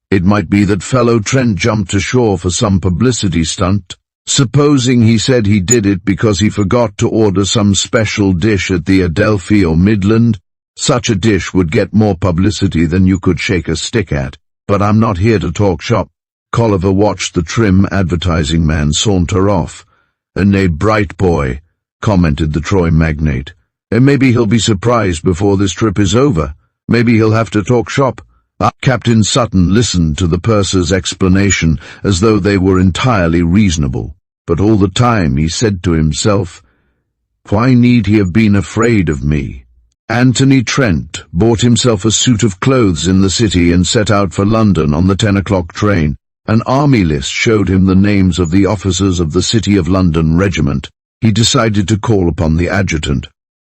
It might be that fellow Trent jumped ashore for some publicity stunt. Supposing he said he did it because he forgot to order some special dish at the Adelphi or Midland. Such a dish would get more publicity than you could shake a stick at. But I'm not here to talk shop. Colliver watched the trim advertising man saunter off. "A bright boy," commented the Troy magnate. "And maybe he'll be surprised before this trip is over. Maybe he'll have to talk shop." Captain Sutton listened to the purser's explanation as though they were entirely reasonable, but all the time he said to himself, "Why need he have been afraid of me?" Anthony Trent bought himself a suit of clothes in the city and set out for London on the 10 o'clock train. An army list showed him the names of the officers of the City of London regiment. He decided to call upon the adjutant,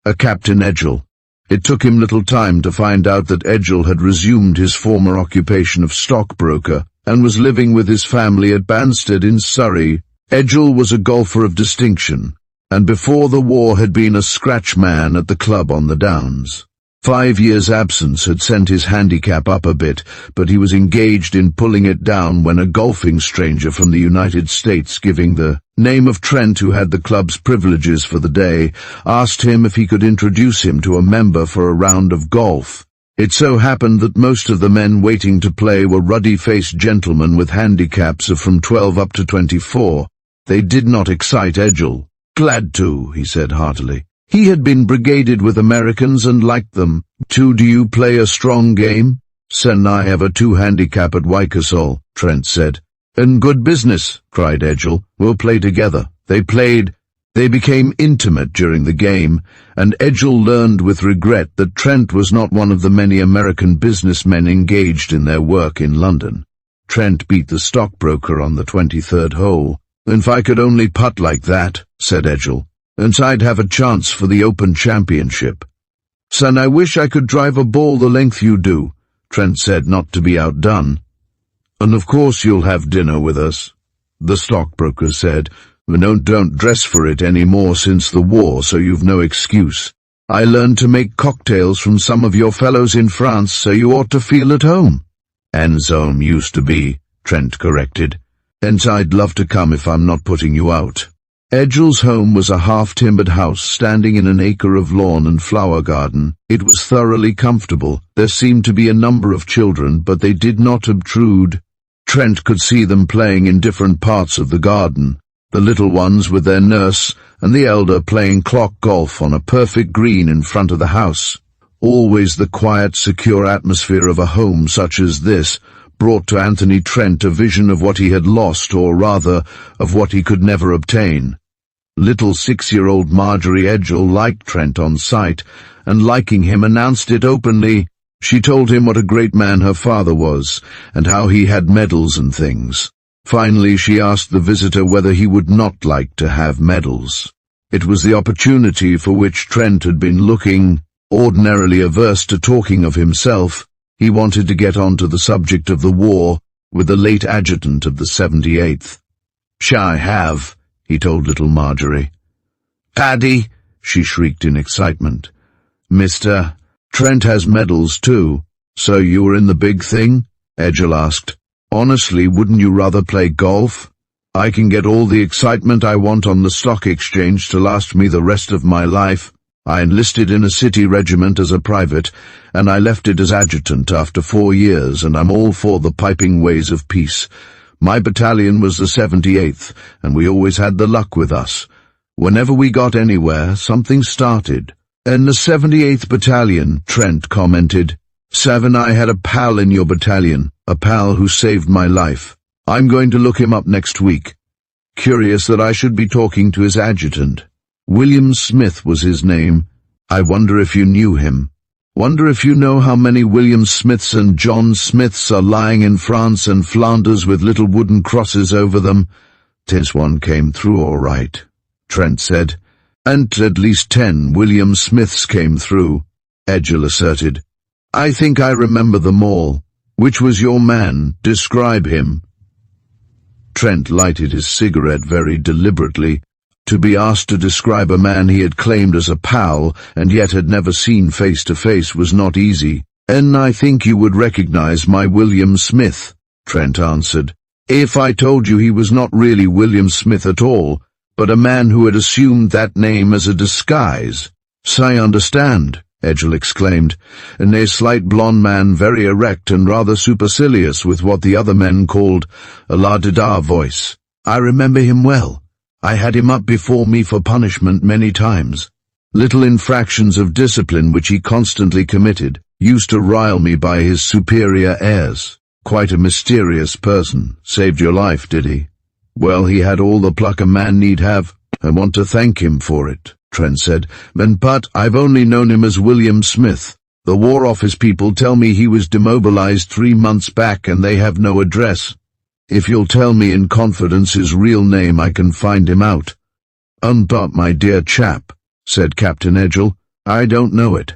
a Captain Edgell. It took him little time to find out that Edgell had resumed his former occupation of stockbroker and was living with his family at Banstead in Surrey. Edgell was a golfer of distinction, and before the war had been a scratch man at the club on the Downs. 5 years' absence had sent his handicap up a bit, but he was engaged in pulling it down when a golfing stranger from the United States, giving the name of Trent, who had the club's privileges for the day, asked him if he could introduce him to a member for a round of golf. It so happened that most of the men waiting to play were ruddy-faced gentlemen with handicaps of from 12 up to 24. They did not excite Edgell. "Glad to," he said heartily. He had been brigaded with Americans and liked them. "Do you play a strong game?" "Sen I have a 2 handicap at Wykesall," Trent said. "And good business," cried Edgell. "We'll play together." They played. They became intimate during the game, and Edgell learned with regret that Trent was not one of the many American businessmen engaged in their work in London. Trent beat the stockbroker on the 23rd hole. "If I could only putt like that," said Edgell, "and I'd have a chance for the Open Championship." "Son, I wish I could drive a ball the length you do," Trent said, not to be outdone. "And of course you'll have dinner with us," the stockbroker said. "We don't dress for it any more since the war, so you've no excuse. I learned to make cocktails from some of your fellows in France, so you ought to feel at home." "Enzome used to be," Trent corrected. "And I'd love to come if I'm not putting you out." Edgell's home was a half-timbered house standing in an acre of lawn and flower garden. It was thoroughly comfortable. There seemed to be a number of children, but they did not obtrude. Trent could see them playing in different parts of the garden, the little ones with their nurse, and the elder playing clock golf on a perfect green in front of the house. Always the quiet, secure atmosphere of a home such as this brought to Anthony Trent a vision of what he had lost, or rather, of what he could never obtain. Little 6-year-old Marjorie Edgell liked Trent on sight, and liking him announced it openly. She told him what a great man her father was, and how he had medals and things. Finally she asked the visitor whether he would not like to have medals. It was the opportunity for which Trent had been looking. Ordinarily averse to talking of himself, he wanted to get on to the subject of the war with the late adjutant of the 78th. "Shall I have?" he told little Marjorie. "Paddy!" she shrieked in excitement. "Mr. Trent has medals too." "So you were in the big thing?" Edgell asked. "Honestly, wouldn't you rather play golf? I can get all the excitement I want on the stock exchange to last me the rest of my life. I enlisted in a city regiment as a private, and I left it as adjutant after 4 years, and I'm all for the piping ways of peace. My battalion was the 78th, and we always had the luck with us. Whenever we got anywhere, something started." "And the 78th Battalion," Trent commented. "Savin, I had a pal in your battalion, a pal who saved my life. I'm going to look him up next week. Curious that I should be talking to his adjutant. William Smith was his name. I wonder if you knew him. Wonder if you know how many William Smiths and John Smiths are lying in France and Flanders with little wooden crosses over them." "'Tis one came through all right," Trent said. "And at least 10 William Smiths came through," Edgell asserted. "I think I remember them all. Which was your man? Describe him." Trent lighted his cigarette very deliberately. To be asked to describe a man he had claimed as a pal and yet had never seen face to face was not easy. "And I think you would recognize my William Smith," Trent answered. "If I told you he was not really William Smith at all, but a man who had assumed that name as a disguise." "I understand," Edgell exclaimed, a slight blond man, very erect and rather supercilious, with what the other men called a la-di-da voice. "I remember him well. I had him up before me for punishment many times. Little infractions of discipline which he constantly committed used to rile me by his superior airs. Quite a mysterious person. Saved your life, did he?" "Well, he had all the pluck a man need have. I want to thank him for it," Trent said. "But I've only known him as William Smith. The War Office people tell me he was demobilized 3 months back and they have no address. If you'll tell me in confidence his real name, I can find him out." "But my dear chap," said Captain Edgell, "I don't know it.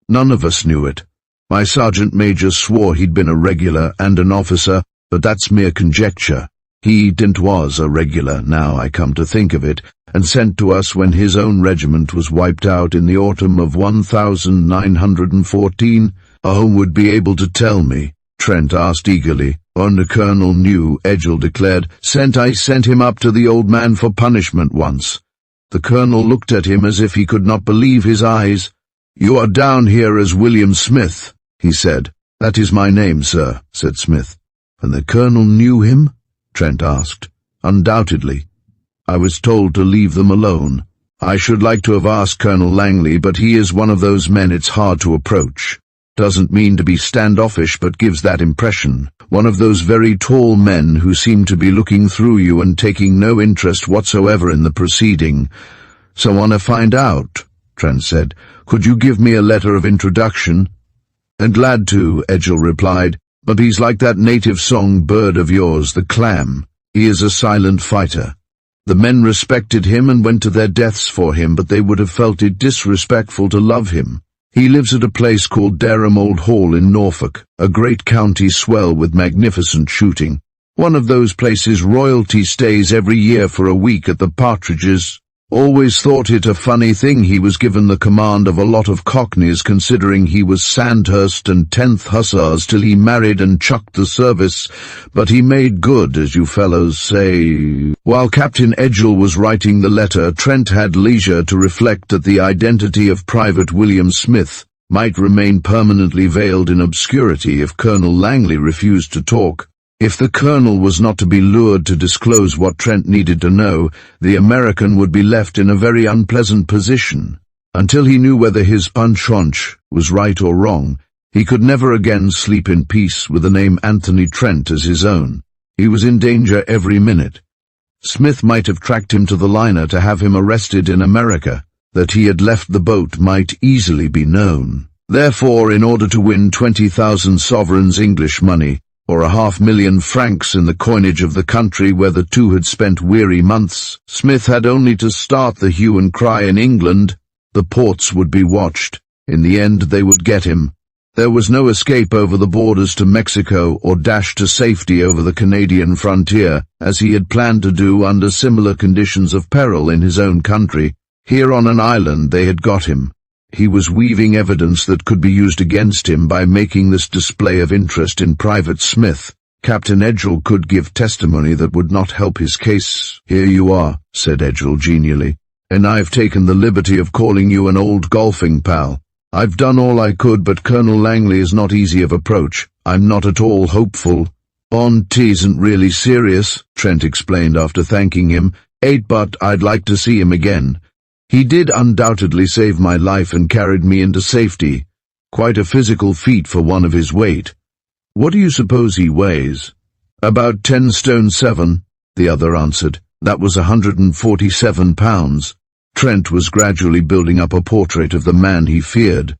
None of us knew it. My sergeant major swore he'd been a regular and an officer, but that's mere conjecture. He was a regular, now I come to think of it, and sent to us when his own regiment was wiped out in the autumn of 1914. "Oh, would be able to tell me?" Trent asked eagerly. "And the colonel knew," Edgell declared. I sent him up to the old man for punishment once." The colonel looked at him as if he could not believe his eyes. "You are down here as William Smith," he said. "That is my name, sir," said Smith. "And the colonel knew him?" Trent asked. "Undoubtedly. I was told to leave them alone. I should like to have asked Colonel Langley, but he is one of those men it's hard to approach. Doesn't mean to be standoffish, but gives that impression. One of those very tall men who seem to be looking through you and taking no interest whatsoever in the proceeding. So I want to find out," Trent said. "Could you give me a letter of introduction?" "And glad to," Edgell replied, "but he's like that native song bird of yours, the clam. He is a silent fighter. The men respected him and went to their deaths for him, but they would have felt it disrespectful to love him. He lives at a place called Dereham Old Hall in Norfolk, a great county swell with magnificent shooting. One of those places royalty stays every year for a week at the Partridges. Always thought it a funny thing he was given the command of a lot of cockneys, considering he was Sandhurst and 10th Hussars till he married and chucked the service, but he made good, as you fellows say." While Captain Edgell was writing the letter, Trent had leisure to reflect that the identity of Private William Smith might remain permanently veiled in obscurity if Colonel Langley refused to talk. If the colonel was not to be lured to disclose what Trent needed to know, the American would be left in a very unpleasant position. Until he knew whether his punch-hunch was right or wrong, he could never again sleep in peace with the name Anthony Trent as his own. He was in danger every minute. Smith might have tracked him to the liner to have him arrested in America. That he had left the boat might easily be known. Therefore, in order to win 20,000 sovereigns English money, or 500,000 francs in the coinage of the country where the two had spent weary months, Smith had only to start the hue and cry in England. The ports would be watched. In the end they would get him. There was no escape over the borders to Mexico or dash to safety over the Canadian frontier, as he had planned to do under similar conditions of peril in his own country. Here on an island they had got him. He was weaving evidence that could be used against him by making this display of interest in Private Smith. Captain Edgell could give testimony that would not help his case. "Here you are," said Edgell genially, "and I've taken the liberty of calling you an old golfing pal. I've done all I could, but Colonel Langley is not easy of approach. I'm not at all hopeful." "Aunt isn't really serious," Trent explained after thanking him. "But I'd like to see him again. He did undoubtedly save my life and carried me into safety. Quite a physical feat for one of his weight." "What do you suppose he weighs?" "About 10 stone 7, the other answered. "That was 147 pounds. Trent was gradually building up a portrait of the man he feared.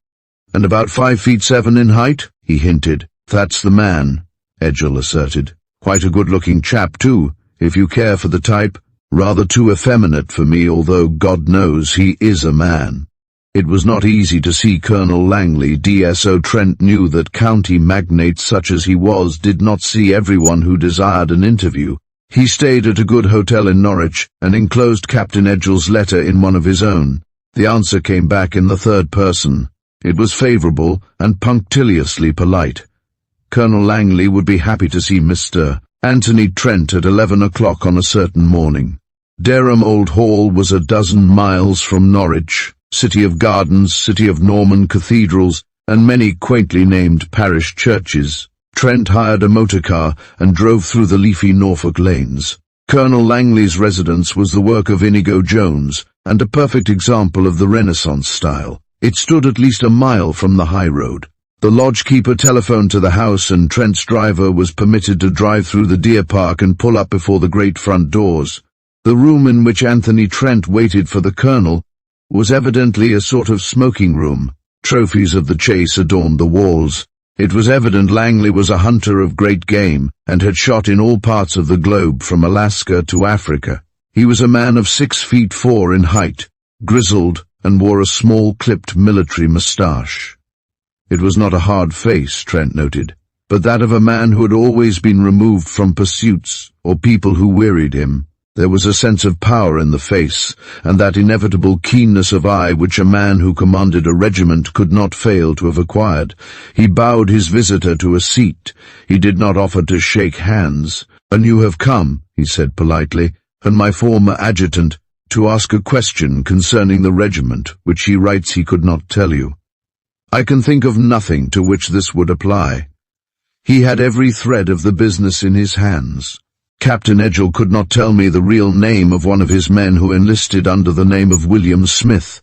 "And about 5 feet 7 in height," he hinted. "That's the man," Edgell asserted. "Quite a good-looking chap, too, if you care for the type. Rather too effeminate for me, although God knows he is a man." It was not easy to see Colonel Langley. DSO Trent knew that county magnate such as he was did not see everyone who desired an interview. He stayed at a good hotel in Norwich, and enclosed Captain Edgell's letter in one of his own. The answer came back in the third person. It was favourable and punctiliously polite. Colonel Langley would be happy to see Mr. Anthony Trent at 11 o'clock on a certain morning. Dereham Old Hall was a dozen miles from Norwich, city of gardens, city of Norman cathedrals, and many quaintly named parish churches. Trent hired a motor car and drove through the leafy Norfolk lanes. Colonel Langley's residence was the work of Inigo Jones, and a perfect example of the Renaissance style. It stood at least a mile from the high road. The lodgekeeper telephoned to the house, and Trent's driver was permitted to drive through the deer park and pull up before the great front doors. The room in which Anthony Trent waited for the colonel was evidently a sort of smoking room. Trophies of the chase adorned the walls. It was evident Langley was a hunter of great game, and had shot in all parts of the globe from Alaska to Africa. He was a man of 6'4" in height, grizzled, and wore a small clipped military moustache. It was not a hard face, Trent noted, but that of a man who had always been removed from pursuits or people who wearied him. There was a sense of power in the face, and that inevitable keenness of eye which a man who commanded a regiment could not fail to have acquired. He bowed his visitor to a seat. He did not offer to shake hands. "And you have come," he said politely, "and my former adjutant, to ask a question concerning the regiment, which he writes he could not tell you. I can think of nothing to which this would apply." He had every thread of the business in his hands. "Captain Edgell could not tell me the real name of one of his men who enlisted under the name of William Smith."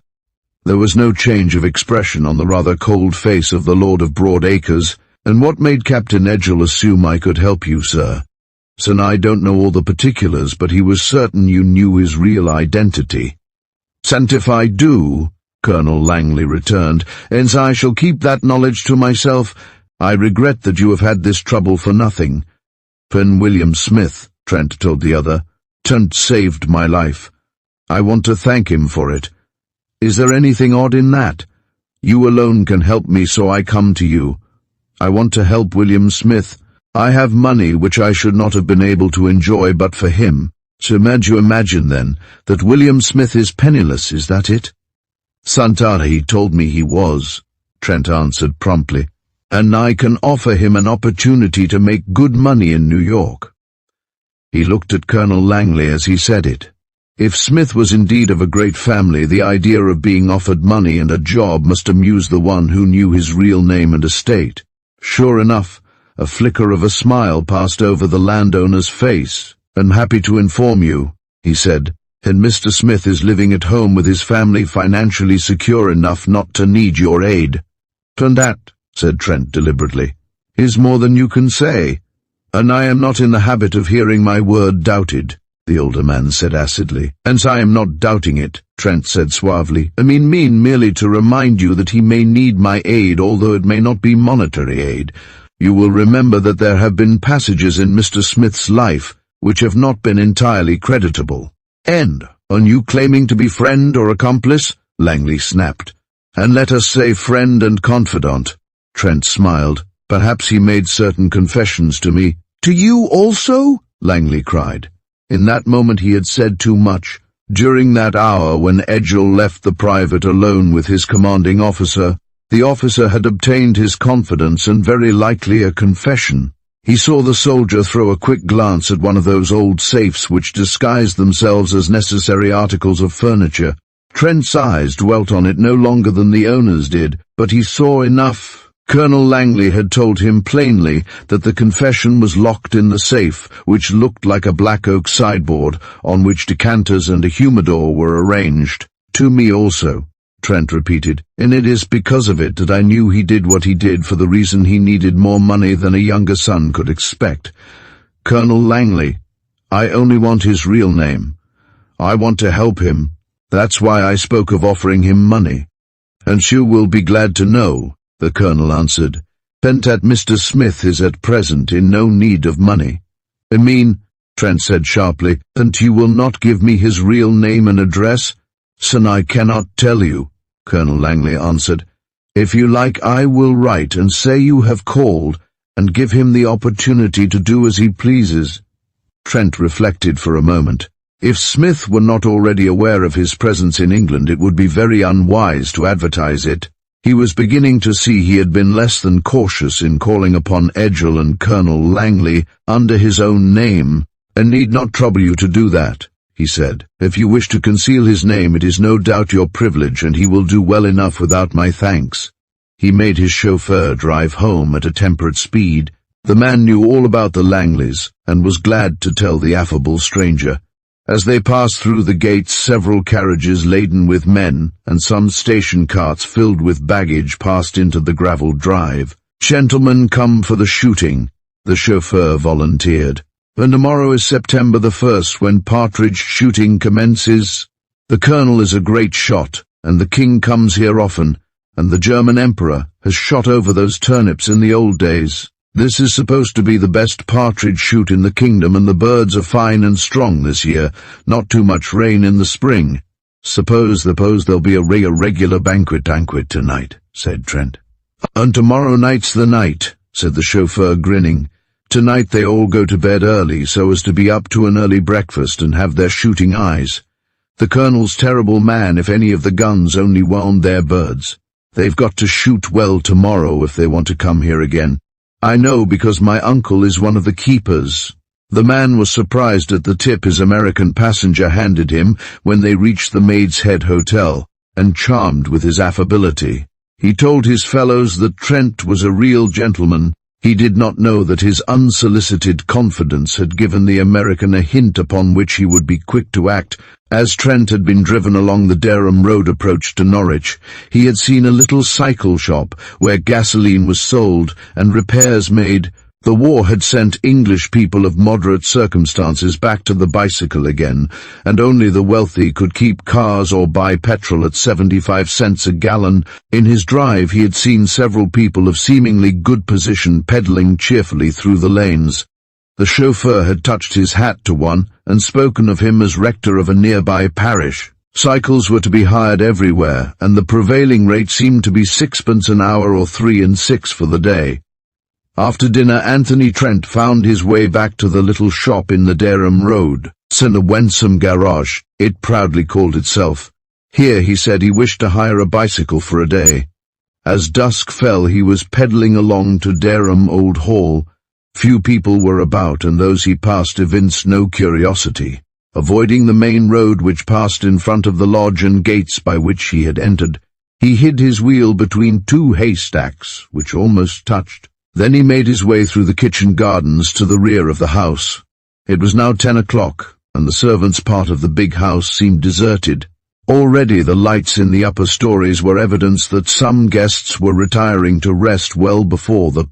There was no change of expression on the rather cold face of the Lord of Broad Acres. "And what made Captain Edgell assume I could help you, sir?" "Son, I don't know all the particulars, but he was certain you knew his real identity." "And if I do," Colonel Langley returned, "and I shall keep that knowledge to myself. I regret that you have had this trouble for nothing." "Pen William Smith," Trent told the other. "Trent saved my life. I want to thank him for it. Is there anything odd in that? You alone can help me, so I come to you. I want to help William Smith. I have money which I should not have been able to enjoy but for him. So you imagine, then, that William Smith is penniless, is that it?" "He told me he was," Trent answered promptly. "And I can offer him an opportunity to make good money in New York." He looked at Colonel Langley as he said it. If Smith was indeed of a great family, the idea of being offered money and a job must amuse the one who knew his real name and estate. Sure enough, a flicker of a smile passed over the landowner's face. "I'm happy to inform you," he said, "and Mr. Smith is living at home with his family, financially secure enough not to need your aid." "And that," said Trent deliberately, "is more than you can say. And I am not in the habit of hearing my word doubted," the older man said acidly. "And I am not doubting it," Trent said suavely. "I mean merely to remind you that he may need my aid, although it may not be monetary aid. You will remember that there have been passages in Mr. Smith's life which have not been entirely creditable." "And are you claiming to be friend or accomplice?" Langley snapped. "And let us say friend and confidant." Trent smiled. "Perhaps he made certain confessions to me." "To you also?" Langley cried. In that moment he had said too much. During that hour when Edgell left the private alone with his commanding officer, the officer had obtained his confidence and very likely a confession. He saw the soldier throw a quick glance at one of those old safes which disguised themselves as necessary articles of furniture. Trent's eyes dwelt on it no longer than the owner's did, but he saw enough. Colonel Langley had told him plainly that the confession was locked in the safe, which looked like a black oak sideboard, on which decanters and a humidor were arranged. "To me also," Trent repeated, "and it is because of it that I knew he did what he did for the reason he needed more money than a younger son could expect. Colonel Langley, I only want his real name. I want to help him. That's why I spoke of offering him money." "And you will be glad to know," the colonel answered, "that Mr. Smith is at present in no need of money." "I mean," Trent said sharply, "and you will not give me his real name and address?" "Son, I cannot tell you," Colonel Langley answered. "If you like, I will write and say you have called, and give him the opportunity to do as he pleases." Trent reflected for a moment. If Smith were not already aware of his presence in England, it would be very unwise to advertise it. He was beginning to see he had been less than cautious in calling upon Edgell and Colonel Langley under his own name, and need not trouble you to do that, he said. If you wish to conceal his name, it is no doubt your privilege, and he will do well enough without my thanks. He made his chauffeur drive home at a temperate speed. The man knew all about the Langleys, and was glad to tell the affable stranger. As they passed through the gates, several carriages laden with men, and some station carts filled with baggage passed into the gravelled drive. "Gentlemen, come for the shooting," the chauffeur volunteered. "And tomorrow is September the 1st, when partridge shooting commences. The colonel is a great shot, and the king comes here often, and the German emperor has shot over those turnips in the old days. This is supposed to be the best partridge shoot in the kingdom, and the birds are fine and strong this year, not too much rain in the spring. Suppose there'll be a regular banquet tonight," said Trent. "And tomorrow night's the night," said the chauffeur, grinning. "Tonight they all go to bed early so as to be up to an early breakfast and have their shooting eyes. The colonel's terrible man if any of the guns only wound their birds. They've got to shoot well tomorrow if they want to come here again. I know because my uncle is one of the keepers." The man was surprised at the tip his American passenger handed him when they reached the Maid's Head Hotel, and charmed with his affability. He told his fellows that Trent was a real gentleman. He did not know that his unsolicited confidence had given the American a hint upon which he would be quick to act. As Trent had been driven along the Dereham Road approach to Norwich, he had seen a little cycle shop where gasoline was sold and repairs made. The war had sent English people of moderate circumstances back to the bicycle again, and only the wealthy could keep cars or buy petrol at 75 cents a gallon. In his drive he had seen several people of seemingly good position pedaling cheerfully through the lanes. The chauffeur had touched his hat to one, and spoken of him as rector of a nearby parish. Cycles were to be hired everywhere, and the prevailing rate seemed to be 6pence an hour or 3 and 6 for the day. After dinner, Anthony Trent found his way back to the little shop in the Dereham Road. "St. Wensum Garage," it proudly called itself. Here he said he wished to hire a bicycle for a day. As dusk fell, he was pedalling along to Dereham Old Hall. Few people were about, and those he passed evinced no curiosity. Avoiding the main road which passed in front of the lodge and gates by which he had entered, he hid his wheel between two haystacks, which almost touched. Then he made his way through the kitchen gardens to the rear of the house. It was now 10 o'clock, and the servants' part of the big house seemed deserted. Already the lights in the upper stories were evidence that some guests were retiring to rest well before the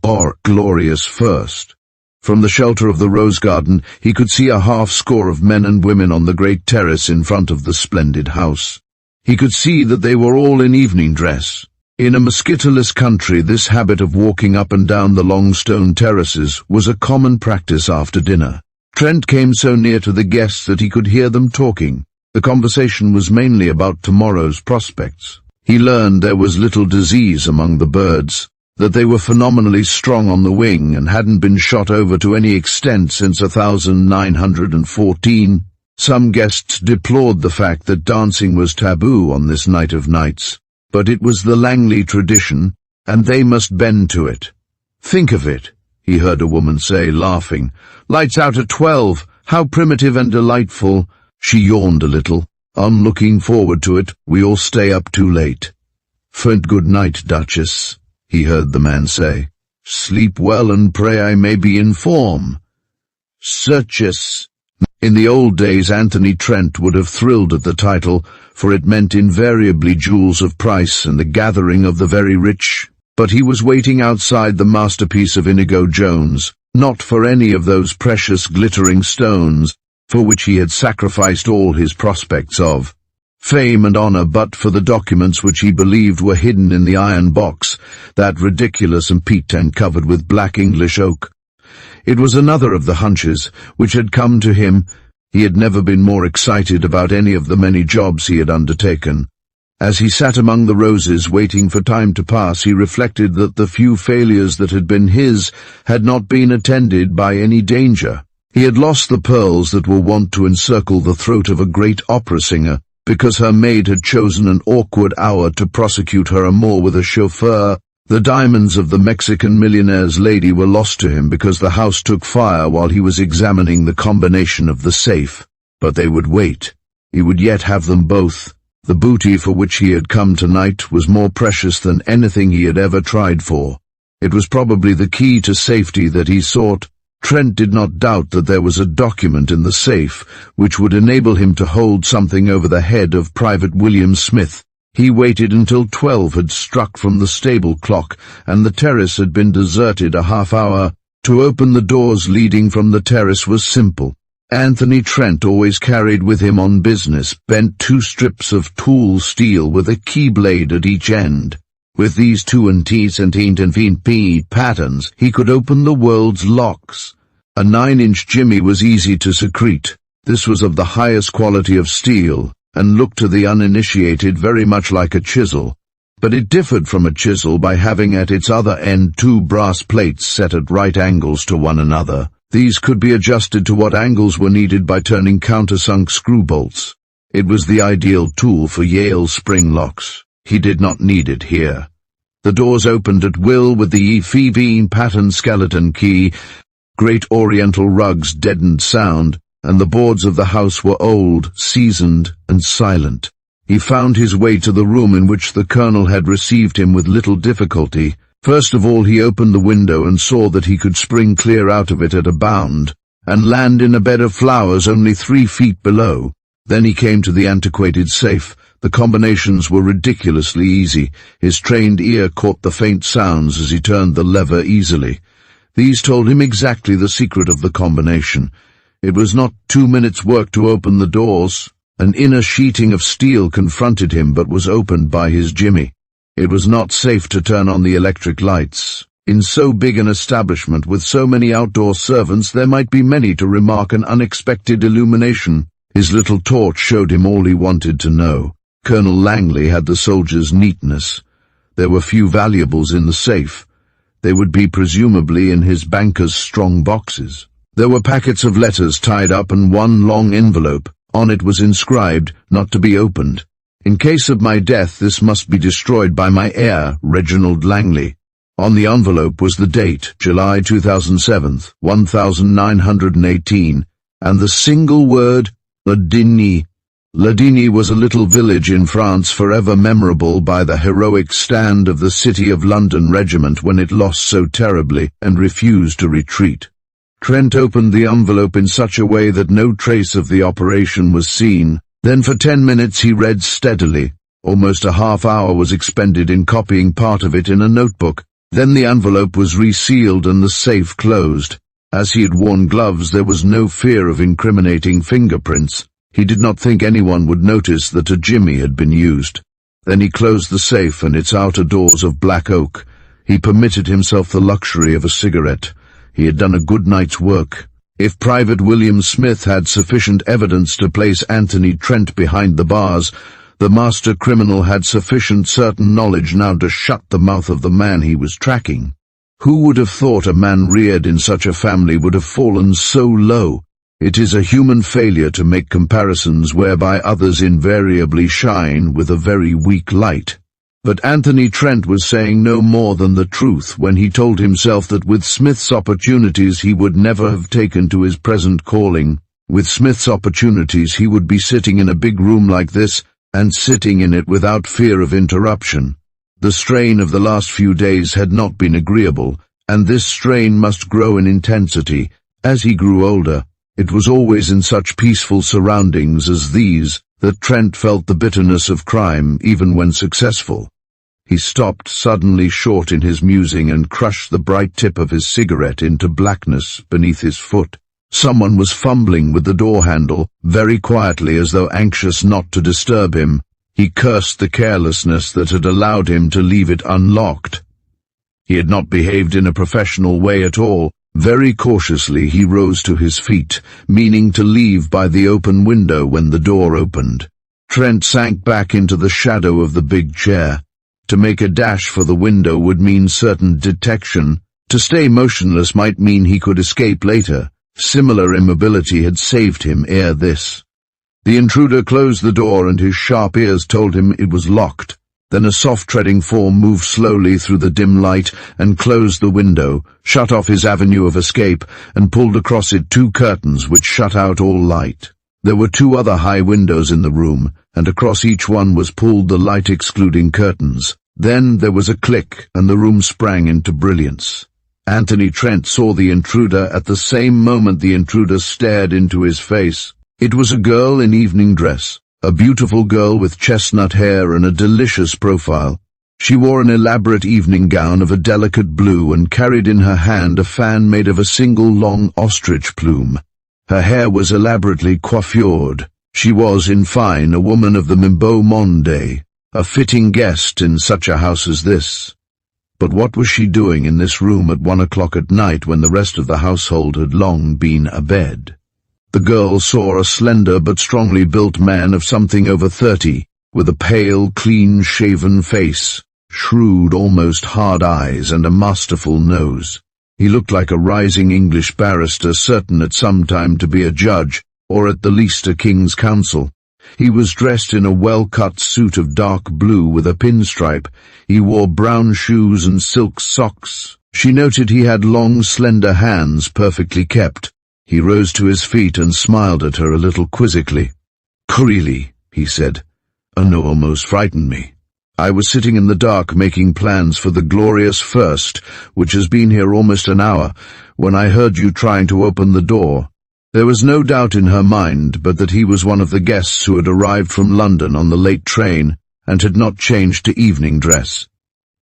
glorious first. From the shelter of the rose garden he could see a half-score of men and women on the great terrace in front of the splendid house. He could see that they were all in evening dress. In a mosquitoless country, this habit of walking up and down the long stone terraces was a common practice after dinner. Trent came so near to the guests that he could hear them talking. The conversation was mainly about tomorrow's prospects. He learned there was little disease among the birds, that they were phenomenally strong on the wing and hadn't been shot over to any extent since 1914. Some guests deplored the fact that dancing was taboo on this night of nights, but it was the Langley tradition, and they must bend to it. "Think of it," he heard a woman say, laughing. "Lights out at 12. How primitive and delightful." She yawned a little. "I'm looking forward to it. We all stay up too late." "And good night, Duchess," he heard the man say. "Sleep well and pray I may be in form." Searches. In the old days Anthony Trent would have thrilled at the title, for it meant invariably jewels of price and the gathering of the very rich. But he was waiting outside the masterpiece of Inigo Jones, not for any of those precious glittering stones, for which he had sacrificed all his prospects of fame and honor, but for the documents which he believed were hidden in the iron box, that ridiculous and peat tank covered with black English oak. It was another of the hunches which had come to him. He had never been more excited about any of the many jobs he had undertaken. As he sat among the roses waiting for time to pass, he reflected that the few failures that had been his had not been attended by any danger. He had lost the pearls that were wont to encircle the throat of a great opera singer, because her maid had chosen an awkward hour to prosecute her amour with a chauffeur. The diamonds of the Mexican millionaire's lady were lost to him because the house took fire while he was examining the combination of the safe. But they would wait. He would yet have them both. The booty for which he had come tonight was more precious than anything he had ever tried for. It was probably the key to safety that he sought. Trent did not doubt that there was a document in the safe which would enable him to hold something over the head of Private William Smith. He waited until 12 had struck from the stable clock, and the terrace had been deserted a half hour. To open the doors leading from the terrace was simple. Anthony Trent always carried with him on business bent 2 strips of tool steel with a key blade at each end. With these 2 and T patterns, he could open the world's locks. A 9-inch jimmy was easy to secrete. This was of the highest quality of steel, and looked to the uninitiated very much like a chisel. But it differed from a chisel by having at its other end 2 brass plates set at right angles to one another. These could be adjusted to what angles were needed by turning countersunk screw bolts. It was the ideal tool for Yale spring locks. He did not need it here. The doors opened at will with the E15 pattern skeleton key. Great oriental rugs deadened sound, and the boards of the house were old, seasoned, and silent. He found his way to the room in which the colonel had received him with little difficulty. First of all he opened the window and saw that he could spring clear out of it at a bound, and land in a bed of flowers only 3 feet below. Then he came to the antiquated safe. The combinations were ridiculously easy. His trained ear caught the faint sounds as he turned the lever easily. These told him exactly the secret of the combination. It was not 2 minutes' work to open the doors. An inner sheeting of steel confronted him but was opened by his jimmy. It was not safe to turn on the electric lights. In so big an establishment with so many outdoor servants there might be many to remark an unexpected illumination. His little torch showed him all he wanted to know. Colonel Langley had the soldier's neatness. There were few valuables in the safe. They would be presumably in his banker's strong boxes. There were packets of letters tied up and 1 long envelope. On it was inscribed, "Not to be opened. In case of my death this must be destroyed by my heir, Reginald Langley." On the envelope was the date, July 2007, 1918, and the single word, Ladini. Ladini was a little village in France forever memorable by the heroic stand of the City of London regiment when it lost so terribly and refused to retreat. Trent opened the envelope in such a way that no trace of the operation was seen. Then for 10 minutes he read steadily. Almost a half hour was expended in copying part of it in a notebook. Then the envelope was resealed and the safe closed. As he had worn gloves, there was no fear of incriminating fingerprints. He did not think anyone would notice that a jimmy had been used. Then he closed the safe and its outer doors of black oak. He permitted himself the luxury of a cigarette. He had done a good night's work. If Private William Smith had sufficient evidence to place Anthony Trent behind the bars, the master criminal had sufficient certain knowledge now to shut the mouth of the man he was tracking. Who would have thought a man reared in such a family would have fallen so low? It is a human failure to make comparisons whereby others invariably shine with a very weak light. But Anthony Trent was saying no more than the truth when he told himself that with Smith's opportunities he would never have taken to his present calling. With Smith's opportunities he would be sitting in a big room like this, and sitting in it without fear of interruption. The strain of the last few days had not been agreeable, and this strain must grow in intensity. As he grew older, it was always in such peaceful surroundings as these that Trent felt the bitterness of crime even when successful. He stopped suddenly short in his musing and crushed the bright tip of his cigarette into blackness beneath his foot. Someone was fumbling with the door handle, very quietly as though anxious not to disturb him. He cursed the carelessness that had allowed him to leave it unlocked. He had not behaved in a professional way at all. Very cautiously he rose to his feet, meaning to leave by the open window when the door opened. Trent sank back into the shadow of the big chair. To make a dash for the window would mean certain detection. To stay motionless might mean he could escape later. Similar immobility had saved him ere this. The intruder closed the door and his sharp ears told him it was locked. Then a soft-treading form moved slowly through the dim light and closed the window, shut off his avenue of escape, and pulled across it 2 curtains which shut out all light. There were 2 other high windows in the room, and across each one was pulled the light-excluding curtains. Then there was a click, and the room sprang into brilliance. Anthony Trent saw the intruder at the same moment the intruder stared into his face. It was a girl in evening dress, a beautiful girl with chestnut hair and a delicious profile. She wore an elaborate evening gown of a delicate blue and carried in her hand a fan made of a single long ostrich plume. Her hair was elaborately coiffured. She was, in fine, a woman of the beau monde, a fitting guest in such a house as this. But what was she doing in this room at 1 o'clock at night when the rest of the household had long been abed? The girl saw a slender but strongly built man of something over 30, with a pale, clean-shaven face, shrewd, almost hard eyes, and a masterful nose. He looked like a rising English barrister certain at some time to be a judge, or at the least a king's counsel. He was dressed in a well-cut suit of dark blue with a pinstripe. He wore brown shoes and silk socks. She noted he had long, slender hands, perfectly kept. He rose to his feet and smiled at her a little quizzically. "Really," he said. "No, almost frightened me. I was sitting in the dark making plans for the glorious first, which has been here almost an hour, when I heard you trying to open the door." There was no doubt in her mind but that he was one of the guests who had arrived from London on the late train and had not changed to evening dress.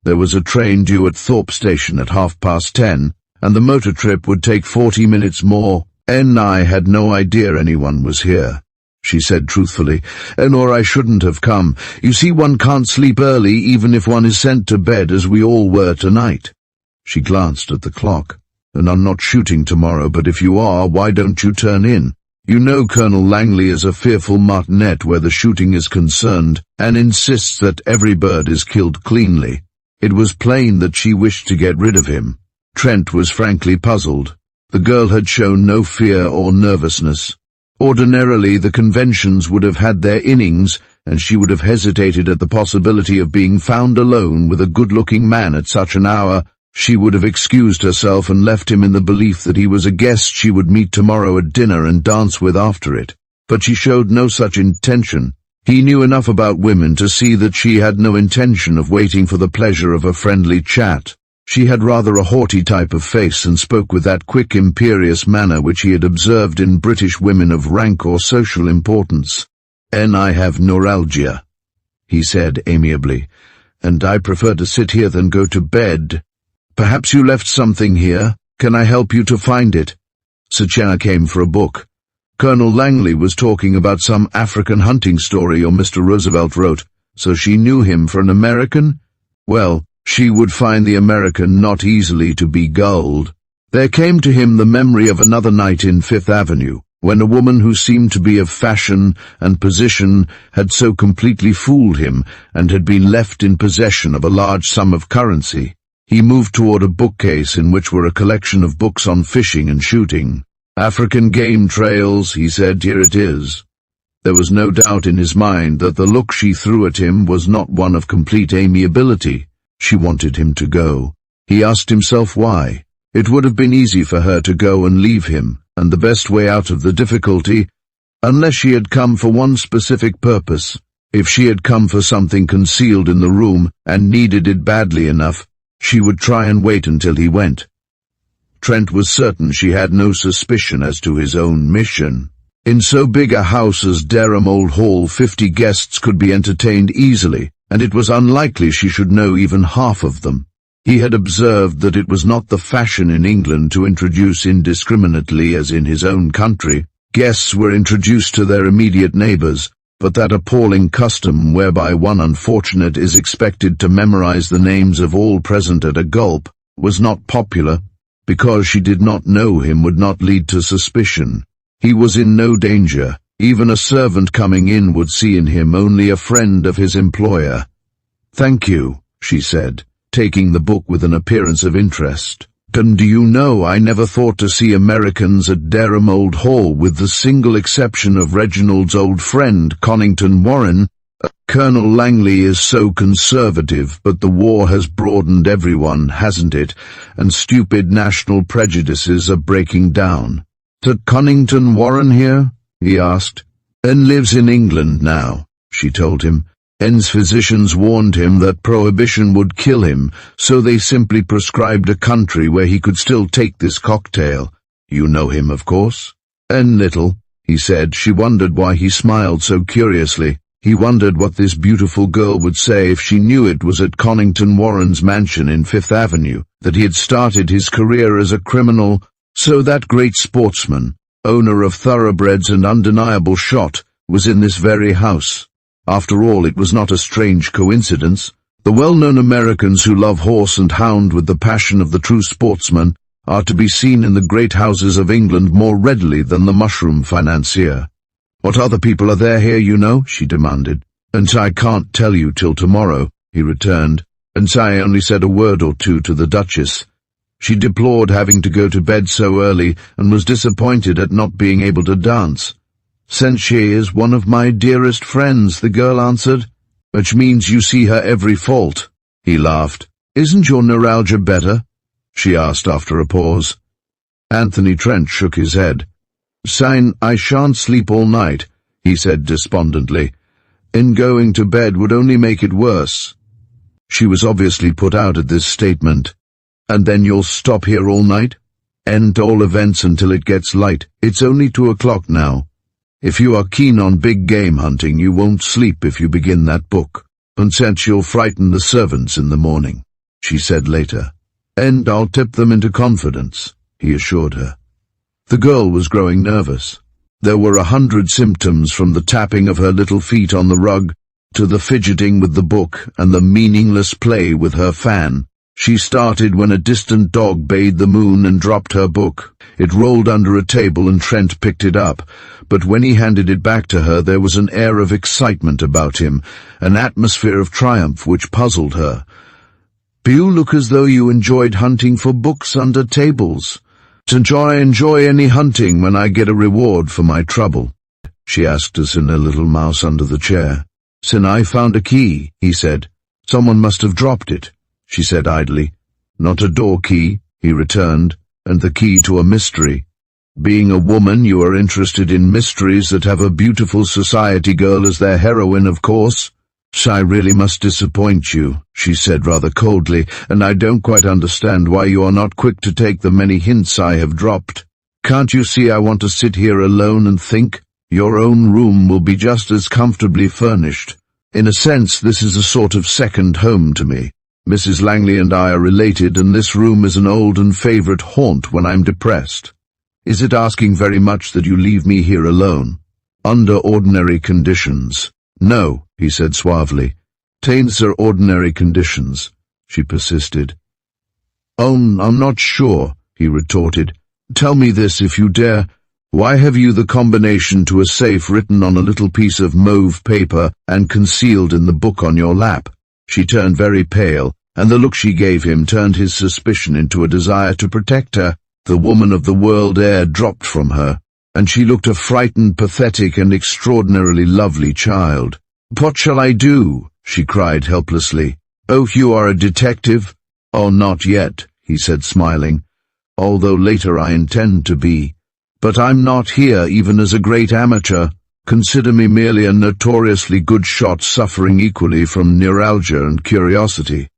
There was a train due at Thorpe Station at 10:30, and the motor trip would take 40 minutes more. "I had no idea anyone was here," she said truthfully, "or I shouldn't have come. You see, one can't sleep early even if one is sent to bed as we all were tonight." She glanced at the clock. "And I'm not shooting tomorrow, but if you are, why don't you turn in? You know Colonel Langley is a fearful martinet where the shooting is concerned, and insists that every bird is killed cleanly." It was plain that she wished to get rid of him. Trent was frankly puzzled. The girl had shown no fear or nervousness. Ordinarily, the conventions would have had their innings, and she would have hesitated at the possibility of being found alone with a good-looking man at such an hour. She would have excused herself and left him in the belief that he was a guest she would meet tomorrow at dinner and dance with after it. But she showed no such intention. He knew enough about women to see that she had no intention of waiting for the pleasure of a friendly chat. She had rather a haughty type of face and spoke with that quick, imperious manner which he had observed in British women of rank or social importance. "I have neuralgia," he said amiably, "and I prefer to sit here than go to bed. Perhaps you left something here. Can I help you to find it?" Sachena came for a book. Colonel Langley was talking about some African hunting story or Mr. Roosevelt wrote, so she knew him for an American? Well, she would find the American not easily to be gulled. There came to him the memory of another night in Fifth Avenue, when a woman who seemed to be of fashion and position had so completely fooled him and had been left in possession of a large sum of currency. He moved toward a bookcase in which were a collection of books on fishing and shooting. "African game trails," he said, "here it is." There was no doubt in his mind that the look she threw at him was not one of complete amiability. She wanted him to go. He asked himself why. It would have been easy for her to go and leave him, and the best way out of the difficulty, unless she had come for one specific purpose. If she had come for something concealed in the room and needed it badly enough, she would try and wait until he went. Trent was certain she had no suspicion as to his own mission. In so big a house as Dereham Old Hall 50 guests could be entertained easily, and it was unlikely she should know even half of them. He had observed that it was not the fashion in England to introduce indiscriminately as in his own country. Guests were introduced to their immediate neighbours, but that appalling custom whereby one unfortunate is expected to memorize the names of all present at a gulp was not popular. Because she did not know him would not lead to suspicion. He was in no danger. Even a servant coming in would see in him only a friend of his employer. "Thank you," she said, taking the book with an appearance of interest. And do you know, I never thought to see Americans at Dereham Old Hall, with the single exception of Reginald's old friend, Conington Warren. Colonel Langley is so conservative, but the war has broadened everyone, hasn't it? And stupid national prejudices are breaking down. Did Conington Warren here? He asked. N lives in England now, she told him. N's physicians warned him that prohibition would kill him, so they simply prescribed a country where he could still take this cocktail. You know him, of course? N little, he said. She wondered why he smiled so curiously. He wondered what this beautiful girl would say if she knew it was at Conington Warren's mansion in Fifth Avenue that he had started his career as a criminal. So that great sportsman, owner of thoroughbreds and undeniable shot, was in this very house. After all, it was not a strange coincidence. The well-known Americans who love horse and hound with the passion of the true sportsman are to be seen in the great houses of England more readily than the mushroom financier. What other people are there here, you know? She demanded. And I can't tell you till tomorrow, he returned, and I only said a word or two to the Duchess. She deplored having to go to bed so early and was disappointed at not being able to dance. Since she is one of my dearest friends, the girl answered. Which means you see her every fault, he laughed. Isn't your neuralgia better? She asked after a pause. Anthony Trent shook his head. Sign, I shan't sleep all night, he said despondently. And going to bed would only make it worse. She was obviously put out at this statement. And then you'll stop here all night? At all events until it gets light. It's only 2 o'clock now. If you are keen on big game hunting, you won't sleep if you begin that book. And since you'll frighten the servants in the morning, she said later. And I'll tip them into confidence, he assured her. The girl was growing nervous. There were 100 symptoms, from the tapping of her little feet on the rug, to the fidgeting with the book and the meaningless play with her fan. She started when a distant dog bayed the moon and dropped her book. It rolled under a table and Trent picked it up, but when he handed it back to her there was an air of excitement about him, an atmosphere of triumph which puzzled her. You look as though you enjoyed hunting for books under tables. Don't I enjoy any hunting when I get a reward for my trouble? She asked us in a little mouse under the chair. Sin, I found a key, he said. Someone must have dropped it, she said idly. Not a door key, he returned, and the key to a mystery. Being a woman, you are interested in mysteries that have a beautiful society girl as their heroine, of course. I really must disappoint you, she said rather coldly, and I don't quite understand why you are not quick to take the many hints I have dropped. Can't you see I want to sit here alone and think? Your own room will be just as comfortably furnished. In a sense, this is a sort of second home to me. Mrs. Langley and I are related, and this room is an old and favourite haunt when I'm depressed. Is it asking very much that you leave me here alone? Under ordinary conditions. No, he said suavely. Taints are ordinary conditions, she persisted. Oh, I'm not sure, he retorted. Tell me this if you dare. Why have you the combination to a safe written on a little piece of mauve paper and concealed in the book on your lap? She turned very pale, and the look she gave him turned his suspicion into a desire to protect her. The woman of the world air dropped from her, and she looked a frightened, pathetic, and extraordinarily lovely child. What shall I do? She cried helplessly. Oh, you are a detective? Oh, not yet, he said smiling, although later I intend to be. But I'm not here even as a great amateur. Consider me merely a notoriously good shot suffering equally from neuralgia and curiosity.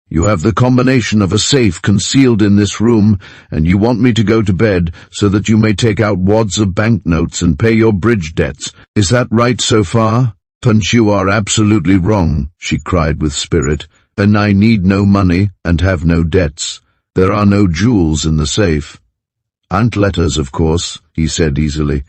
You have the combination of a safe concealed in this room, and you want me to go to bed so that you may take out wads of banknotes and pay your bridge debts. Is that right so far? Punch, you are absolutely wrong, she cried with spirit, and I need no money and have no debts. There are no jewels in the safe. And letters, of course, he said easily.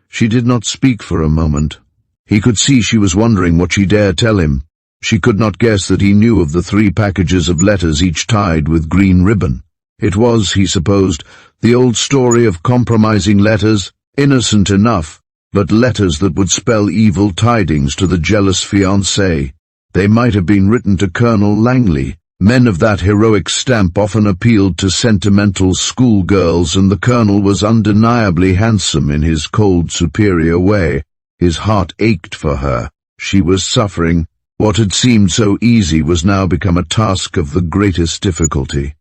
She did not speak for a moment. He could see she was wondering what she dare tell him. She could not guess that he knew of the 3 packages of letters, each tied with green ribbon. It was, he supposed, the old story of compromising letters, innocent enough, but letters that would spell evil tidings to the jealous fiancé. They might have been written to Colonel Langley, Men of that heroic stamp often appealed to sentimental schoolgirls, and the colonel was undeniably handsome in his cold, superior way. His heart ached for her. She was suffering. What had seemed so easy was now become a task of the greatest difficulty.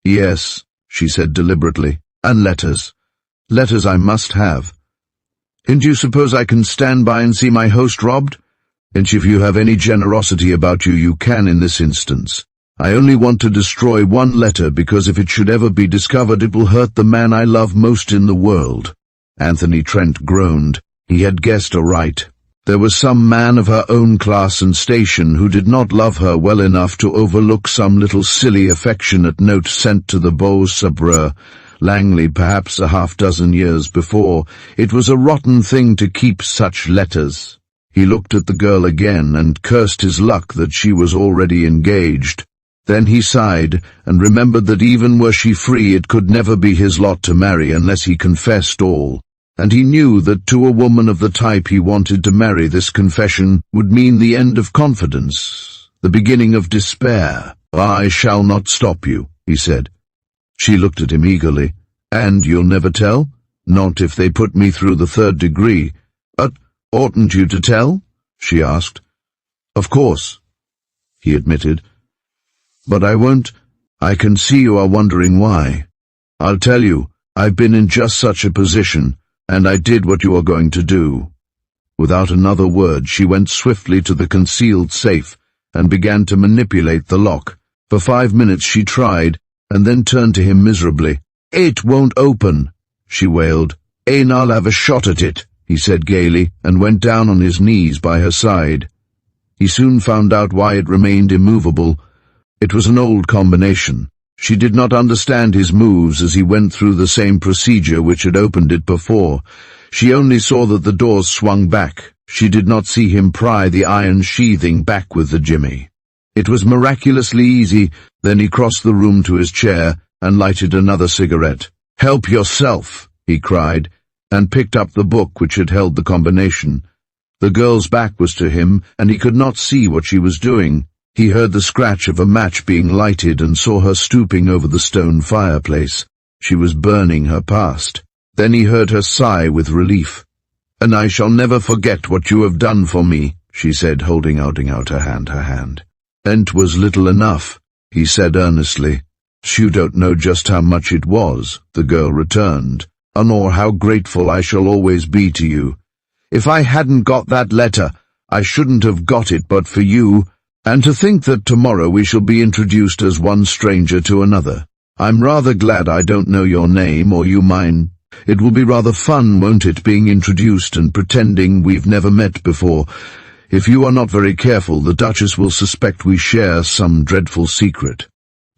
"Yes," she said deliberately, "and letters. Letters I must have. And do you suppose I can stand by and see my host robbed? And if you have any generosity about you, you can in this instance. I only want to destroy one letter, because if it should ever be discovered, it will hurt the man I love most in the world." Anthony Trent groaned. He had guessed aright. There was some man of her own class and station who did not love her well enough to overlook some little silly affectionate note sent to the Beau Sabreur, Langley, perhaps a half-dozen years before. It was a rotten thing to keep such letters. He looked at the girl again and cursed his luck that she was already engaged. Then he sighed, and remembered that even were she free, it could never be his lot to marry unless he confessed all. And he knew that to a woman of the type he wanted to marry, this confession would mean the end of confidence, the beginning of despair. "I shall not stop you," he said. She looked at him eagerly. "And you'll never tell?" "Not if they put me through the 3rd degree." "But oughtn't you to tell?" she asked. "Of course," he admitted. "But I won't. I can see you are wondering why. I'll tell you, I've been in just such a position, and I did what you are going to do." Without another word, she went swiftly to the concealed safe and began to manipulate the lock. For 5 minutes she tried, and then turned to him miserably. "It won't open," she wailed. "Ain, I'll have a shot at it," he said gaily, and went down on his knees by her side. He soon found out why it remained immovable. It was an old combination. She did not understand his moves as he went through the same procedure which had opened it before. She only saw that the doors swung back. She did not see him pry the iron sheathing back with the jimmy. It was miraculously easy. Then he crossed the room to his chair and lighted another cigarette. "Help yourself," he cried, and picked up the book which had held the combination. The girl's back was to him, and he could not see what she was doing. He heard the scratch of a match being lighted and saw her stooping over the stone fireplace. She was burning her past. Then he heard her sigh with relief. "And I shall never forget what you have done for me," she said, holding out her hand. "And 'twas little enough," he said earnestly. "You don't know just how much it was," the girl returned, "nor how grateful I shall always be to you. If I hadn't got that letter, I shouldn't have got it but for you. And to think that tomorrow we shall be introduced as one stranger to another. I'm rather glad I don't know your name or you mine. It will be rather fun, won't it, being introduced and pretending we've never met before. If you are not very careful, the Duchess will suspect we share some dreadful secret."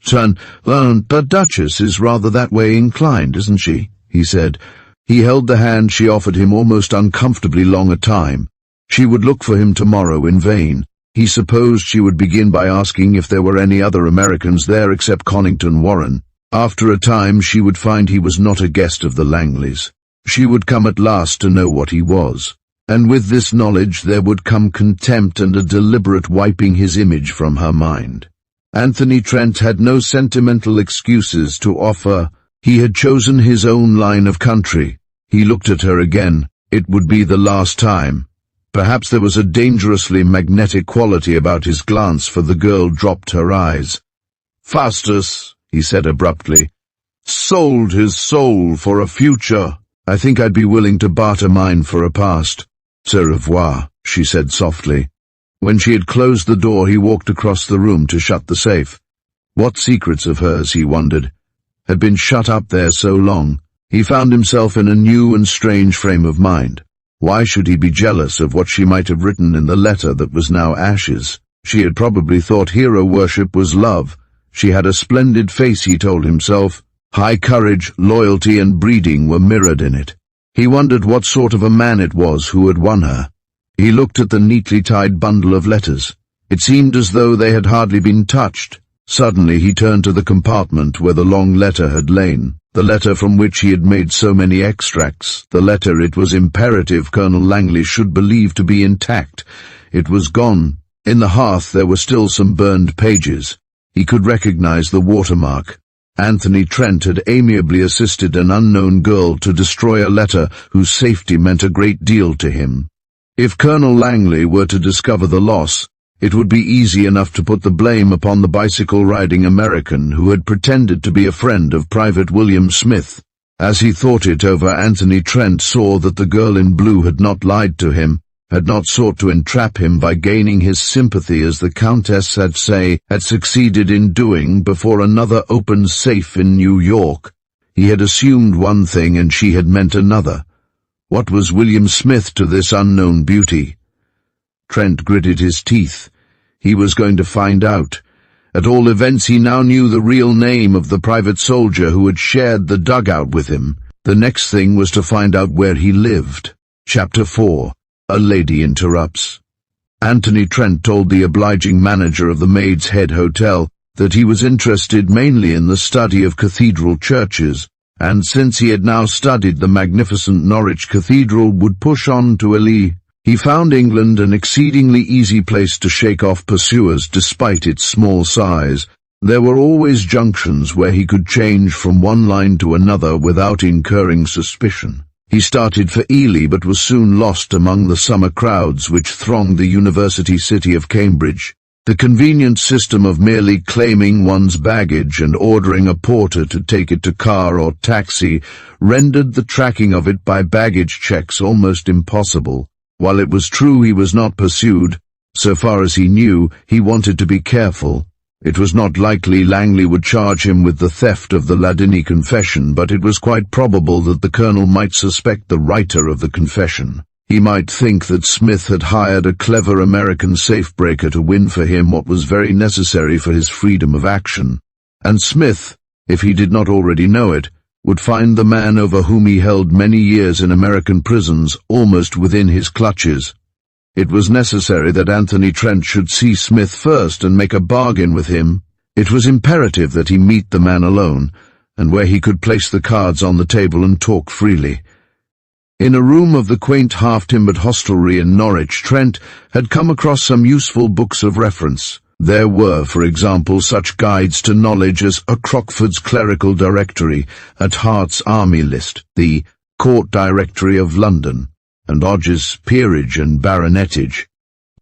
"The Duchess is rather that way inclined, isn't she?" he said. He held the hand she offered him almost uncomfortably long a time. She would look for him tomorrow in vain. He supposed she would begin by asking if there were any other Americans there except Connington Warren. After a time she would find he was not a guest of the Langleys. She would come at last to know what he was. And with this knowledge there would come contempt and a deliberate wiping his image from her mind. Anthony Trent had no sentimental excuses to offer. He had chosen his own line of country. He looked at her again. It would be the last time. Perhaps there was a dangerously magnetic quality about his glance, for the girl dropped her eyes. "Faustus," he said abruptly, "sold his soul for a future. I think I'd be willing to barter mine for a past." "Au revoir," she said softly. When she had closed the door, he walked across the room to shut the safe. What secrets of hers, he wondered, had been shut up there so long? He found himself in a new and strange frame of mind. Why should he be jealous of what she might have written in the letter that was now ashes? She had probably thought hero worship was love. She had a splendid face, he told himself. High courage, loyalty, and breeding were mirrored in it. He wondered what sort of a man it was who had won her. He looked at the neatly tied bundle of letters. It seemed as though they had hardly been touched. Suddenly he turned to the compartment where the long letter had lain, the letter from which he had made so many extracts, the letter it was imperative Colonel Langley should believe to be intact. It was gone. In the hearth there were still some burned pages. He could recognize the watermark. Anthony Trent had amiably assisted an unknown girl to destroy a letter whose safety meant a great deal to him. If Colonel Langley were to discover the loss, it would be easy enough to put the blame upon the bicycle-riding American who had pretended to be a friend of Private William Smith. As he thought it over, Anthony Trent saw that the girl in blue had not lied to him, had not sought to entrap him by gaining his sympathy as the Countess had succeeded in doing before another opened safe in New York. He had assumed one thing and she had meant another. What was William Smith to this unknown beauty? Trent gritted his teeth. He was going to find out. At all events, he now knew the real name of the private soldier who had shared the dugout with him. The next thing was to find out where he lived. Chapter 4. A lady interrupts. Anthony Trent told the obliging manager of the Maid's Head Hotel that he was interested mainly in the study of cathedral churches, and since he had now studied the magnificent Norwich Cathedral, would push on to Ely. He found England an exceedingly easy place to shake off pursuers despite its small size. There were always junctions where he could change from one line to another without incurring suspicion. He started for Ely but was soon lost among the summer crowds which thronged the university city of Cambridge. The convenient system of merely claiming one's baggage and ordering a porter to take it to car or taxi rendered the tracking of it by baggage checks almost impossible. While it was true he was not pursued, so far as he knew, he wanted to be careful. It was not likely Langley would charge him with the theft of the Ladini confession, but it was quite probable that the colonel might suspect the writer of the confession. He might think that Smith had hired a clever American safebreaker to win for him what was very necessary for his freedom of action. And Smith, if he did not already know it, would find the man over whom he held many years in American prisons almost within his clutches. It was necessary that Anthony Trent should see Smith first and make a bargain with him. It was imperative that he meet the man alone, and where he could place the cards on the table and talk freely. In a room of the quaint half-timbered hostelry in Norwich, Trent had come across some useful books of reference. There were, for example, such guides to knowledge as A Crockford's Clerical Directory, At Hart's Army List, the Court Directory of London, and Odge's Peerage and Baronetage.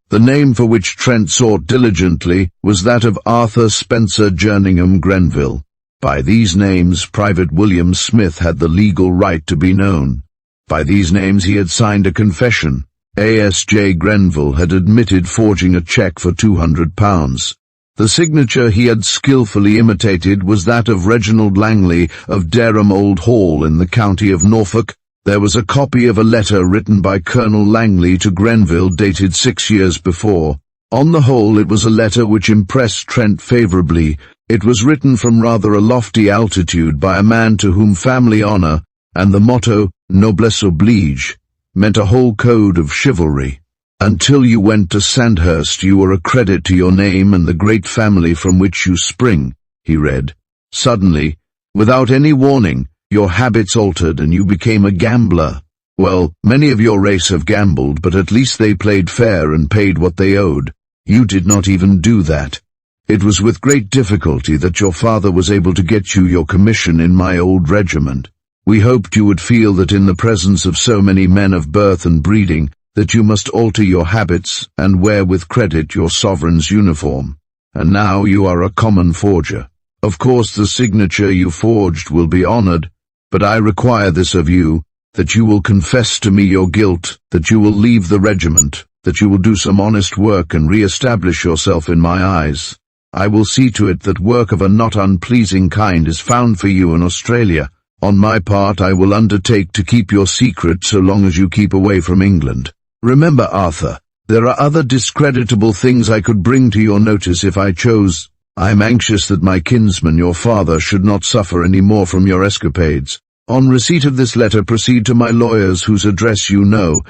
The name for which Trent sought diligently was that of Arthur Spencer Jerningham Grenville. By these names, Private William Smith had the legal right to be known. By these names he had signed a confession. A.S.J. Grenville had admitted forging a cheque for £200. The signature he had skillfully imitated was that of Reginald Langley of Dereham Old Hall in the county of Norfolk. There was a copy of a letter written by Colonel Langley to Grenville dated 6 years before. On the whole, it was a letter which impressed Trent favourably. It was written from rather a lofty altitude by a man to whom family honour and the motto, noblesse oblige, meant a whole code of chivalry. Until you went to Sandhurst you were a credit to your name and the great family from which you spring, he read. Suddenly, without any warning, your habits altered and you became a gambler. Well, many of your race have gambled, but at least they played fair and paid what they owed. You did not even do that. It was with great difficulty that your father was able to get you your commission in my old regiment. We hoped you would feel that in the presence of so many men of birth and breeding, that you must alter your habits and wear with credit your sovereign's uniform. And now you are a common forger. Of course the signature you forged will be honoured, but I require this of you, that you will confess to me your guilt, that you will leave the regiment, that you will do some honest work and re-establish yourself in my eyes. I will see to it that work of a not unpleasing kind is found for you in Australia. On my part, I will undertake to keep your secret so long as you keep away from England. Remember, Arthur, there are other discreditable things I could bring to your notice if I chose. I am anxious that my kinsman, your father, should not suffer any more from your escapades. On receipt of this letter, proceed to my lawyers whose address you know.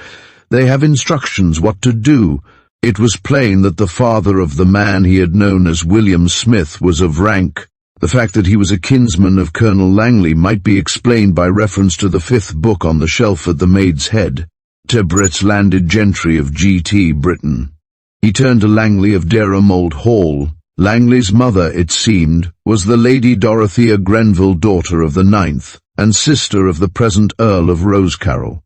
They have instructions what to do. It was plain that the father of the man he had known as William Smith was of rank. The fact that he was a kinsman of Colonel Langley might be explained by reference to the 5th book on the shelf at the Maid's Head, Tebret's Landed Gentry of G.T. Britain. He turned to Langley of Dereham Old Hall. Langley's mother, it seemed, was the Lady Dorothea Grenville, daughter of the 9th, and sister of the present Earl of Rosecarroll.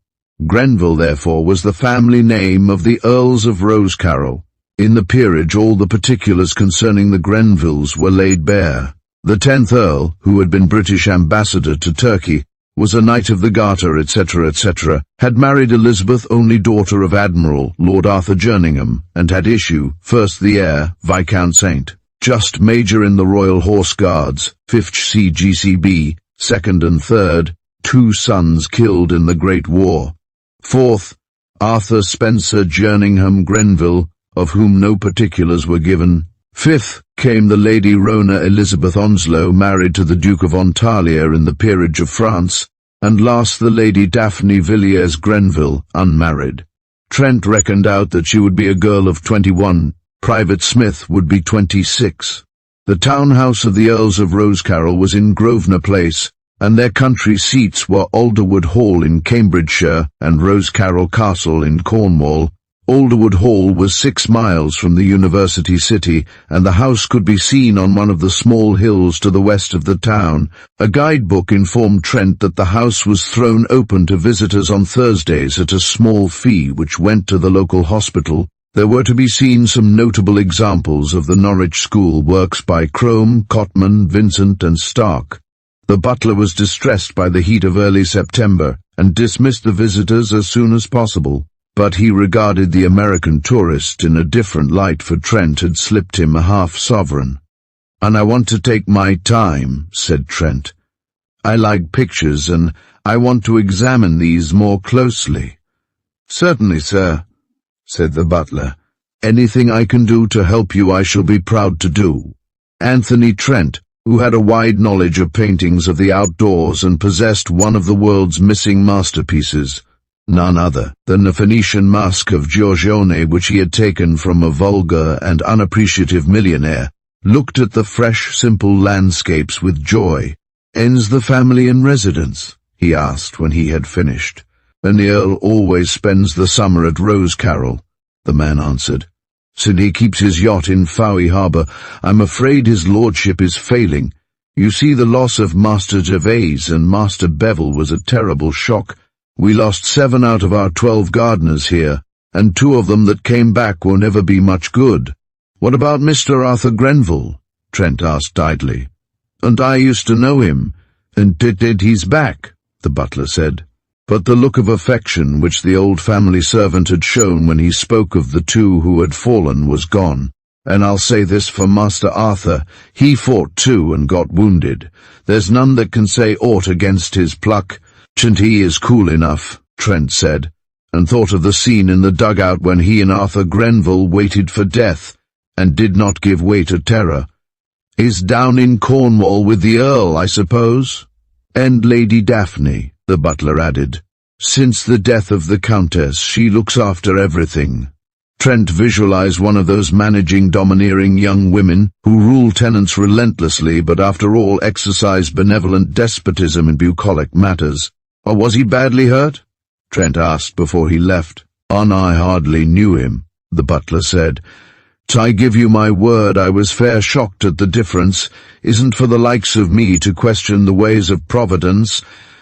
Grenville, therefore, was the family name of the Earls of Rosecarroll. In the peerage all the particulars concerning the Grenvilles were laid bare. The 10th Earl, who had been British ambassador to Turkey, was a Knight of the Garter, etc., etc., had married Elizabeth, only daughter of Admiral Lord Arthur Jerningham, and had issue, first the heir, Viscount St. Just Major in the Royal Horse Guards, 5th CGCB, 2nd and 3rd, 2 sons killed in the Great War. 4th, Arthur Spencer Jerningham Grenville, of whom no particulars were given. 5th, came the Lady Rona Elizabeth Onslow, married to the Duke of Ontario in the peerage of France, and last the Lady Daphne Villiers Grenville, unmarried. Trent reckoned out that she would be a girl of 21, Private Smith would be 26. The townhouse of the Earls of Rosecarroll was in Grosvenor Place, and their country seats were Alderwood Hall in Cambridgeshire and Rosecarroll Castle in Cornwall. Alderwood Hall was 6 miles from the university city, and the house could be seen on one of the small hills to the west of the town. A guidebook informed Trent that the house was thrown open to visitors on Thursdays at a small fee which went to the local hospital. There were to be seen some notable examples of the Norwich School works by Crome, Cotman, Vincent and Stark. The butler was distressed by the heat of early September, and dismissed the visitors as soon as possible. But he regarded the American tourist in a different light, for Trent had slipped him a half-sovereign. "And I want to take my time," said Trent. "I like pictures, and I want to examine these more closely." "Certainly, sir," said the butler. "Anything I can do to help you I shall be proud to do." Anthony Trent, who had a wide knowledge of paintings of the outdoors and possessed one of the world's missing masterpieces, none other than the Phoenician mask of Giorgione which he had taken from a vulgar and unappreciative millionaire, looked at the fresh, simple landscapes with joy. "Ends the family in residence?" he asked when he had finished. "And the Earl always spends the summer at Rosecarroll," the man answered. "Since he keeps his yacht in Fowey Harbour, I'm afraid his lordship is failing. You see, the loss of Master Gervase and Master Bevel was a terrible shock. We lost 7 out of our 12 gardeners here, and 2 of them that came back will never be much good." "What about Mr. Arthur Grenville?" Trent asked idly. "And I used to know him, and did he's back," the butler said. But the look of affection which the old family servant had shown when he spoke of the 2 who had fallen was gone. "And I'll say this for Master Arthur, he fought too and got wounded. There's none that can say aught against his pluck, and he is cool enough," Trent said, and thought of the scene in the dugout when he and Arthur Grenville waited for death, and did not give way to terror. "Is down in Cornwall with the Earl, I suppose?" "And Lady Daphne," the butler added. "Since the death of the Countess, she looks after everything." Trent visualized one of those managing, domineering young women who rule tenants relentlessly but after all exercise benevolent despotism in bucolic matters. "Or was he badly hurt?" Trent asked before he left. "I hardly knew him," the butler said. "I give you my word I was fair shocked at the difference. Isn't for the likes of me to question the ways of Providence.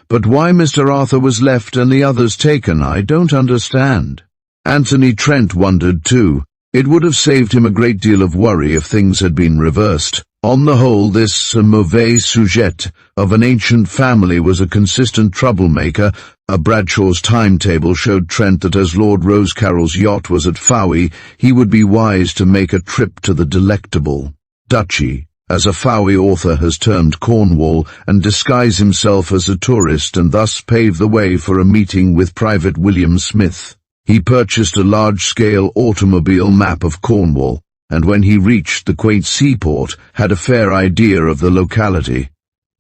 But why Mr. Arthur was left and the others taken, I don't understand." Anthony Trent wondered too. It would have saved him a great deal of worry if things had been reversed. On the whole, this mauvais sujet of an ancient family was a consistent troublemaker. A Bradshaw's timetable showed Trent that as Lord Rosecarroll's yacht was at Fowey, he would be wise to make a trip to the delectable Duchy, as a Fowey author has termed Cornwall, and disguise himself as a tourist and thus pave the way for a meeting with Private William Smith. He purchased a large-scale automobile map of Cornwall, and when he reached the quaint seaport, had a fair idea of the locality.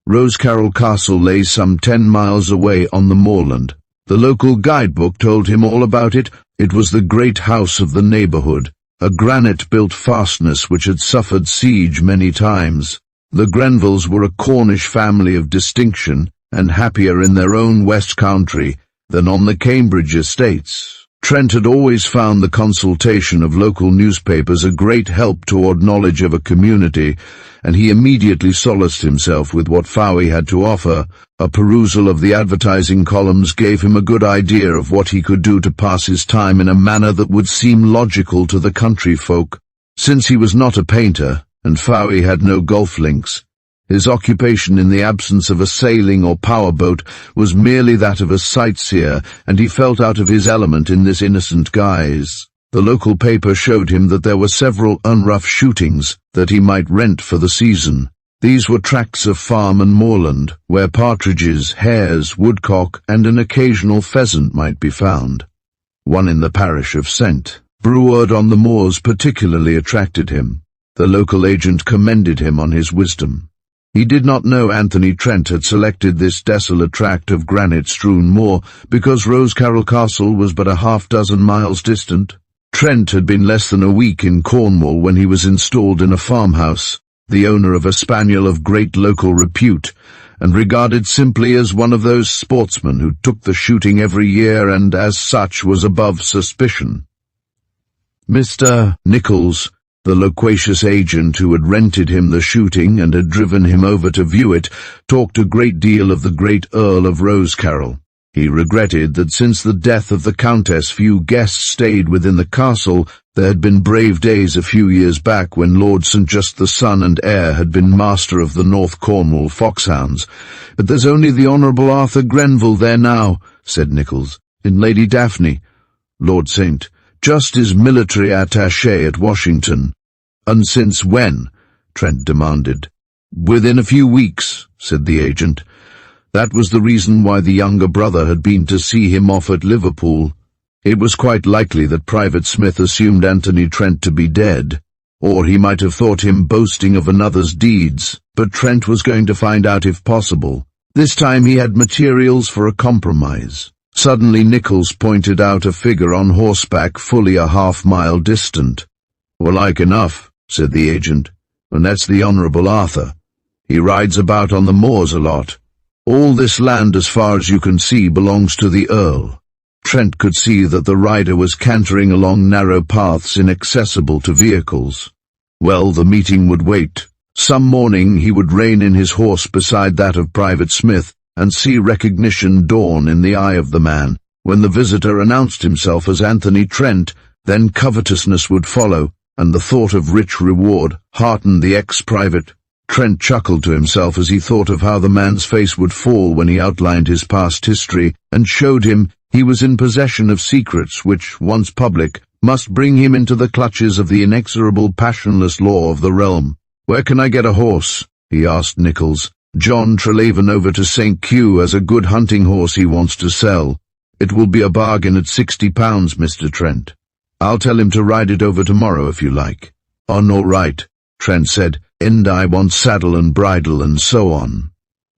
Rosecarroll Castle lay some 10 miles away on the moorland. The local guidebook told him all about it. It was the great house of the neighbourhood, a granite-built fastness which had suffered siege many times. The Grenvilles were a Cornish family of distinction, and happier in their own west country than on the Cambridge estates. Trent had always found the consultation of local newspapers a great help toward knowledge of a community, and he immediately solaced himself with what Fowey had to offer. A perusal of the advertising columns gave him a good idea of what he could do to pass his time in a manner that would seem logical to the country folk. Since he was not a painter, and Fowey had no golf links, his occupation in the absence of a sailing or powerboat was merely that of a sightseer, and he felt out of his element in this innocent guise. The local paper showed him that there were several unrough shootings that he might rent for the season. These were tracts of farm and moorland, where partridges, hares, woodcock, and an occasional pheasant might be found. One in the parish of St. Breward on the moors particularly attracted him. The local agent commended him on his wisdom. He did not know Anthony Trent had selected this desolate tract of granite-strewn moor because Rosecarroll Castle was but a half-dozen miles distant. Trent had been less than a week in Cornwall when he was installed in a farmhouse, the owner of a spaniel of great local repute, and regarded simply as one of those sportsmen who took the shooting every year and as such was above suspicion. Mr. Nichols, the loquacious agent who had rented him the shooting and had driven him over to view it, talked a great deal of the great Earl of Rosecarroll. He regretted that since the death of the Countess few guests stayed within the castle. There had been brave days a few years back when Lord St. Just the son and heir had been master of the North Cornwall foxhounds. "But there's only the Honourable Arthur Grenville there now," said Nichols, "in Lady Daphne. Lord St. Just is military attaché at Washington." "And since when?" Trent demanded. "Within a few weeks," said the agent. That was the reason why the younger brother had been to see him off at Liverpool. It was quite likely that Private Smith assumed Anthony Trent to be dead, or he might have thought him boasting of another's deeds, but Trent was going to find out if possible. This time he had materials for a compromise. Suddenly Nichols pointed out a figure on horseback fully a half-mile distant. "Well, like enough," said the agent, "and that's the Honourable Arthur. He rides about on the moors a lot. All this land, as far as you can see, belongs to the Earl." Trent could see that the rider was cantering along narrow paths inaccessible to vehicles. Well, the meeting would wait. Some morning he would rein in his horse beside that of Private Smith, and see recognition dawn in the eye of the man. When the visitor announced himself as Anthony Trent, then covetousness would follow, and the thought of rich reward heartened the ex-private. Trent chuckled to himself as he thought of how the man's face would fall when he outlined his past history, and showed him he was in possession of secrets which, once public, must bring him into the clutches of the inexorable passionless law of the realm. "Where can I get a horse?" he asked Nichols. "John Treleaven over to St. Q has a good hunting horse he wants to sell. It will be a bargain at £60, Mr. Trent. I'll tell him to ride it over tomorrow if you like." "On, all right," Trent said, "and I want saddle and bridle and so on."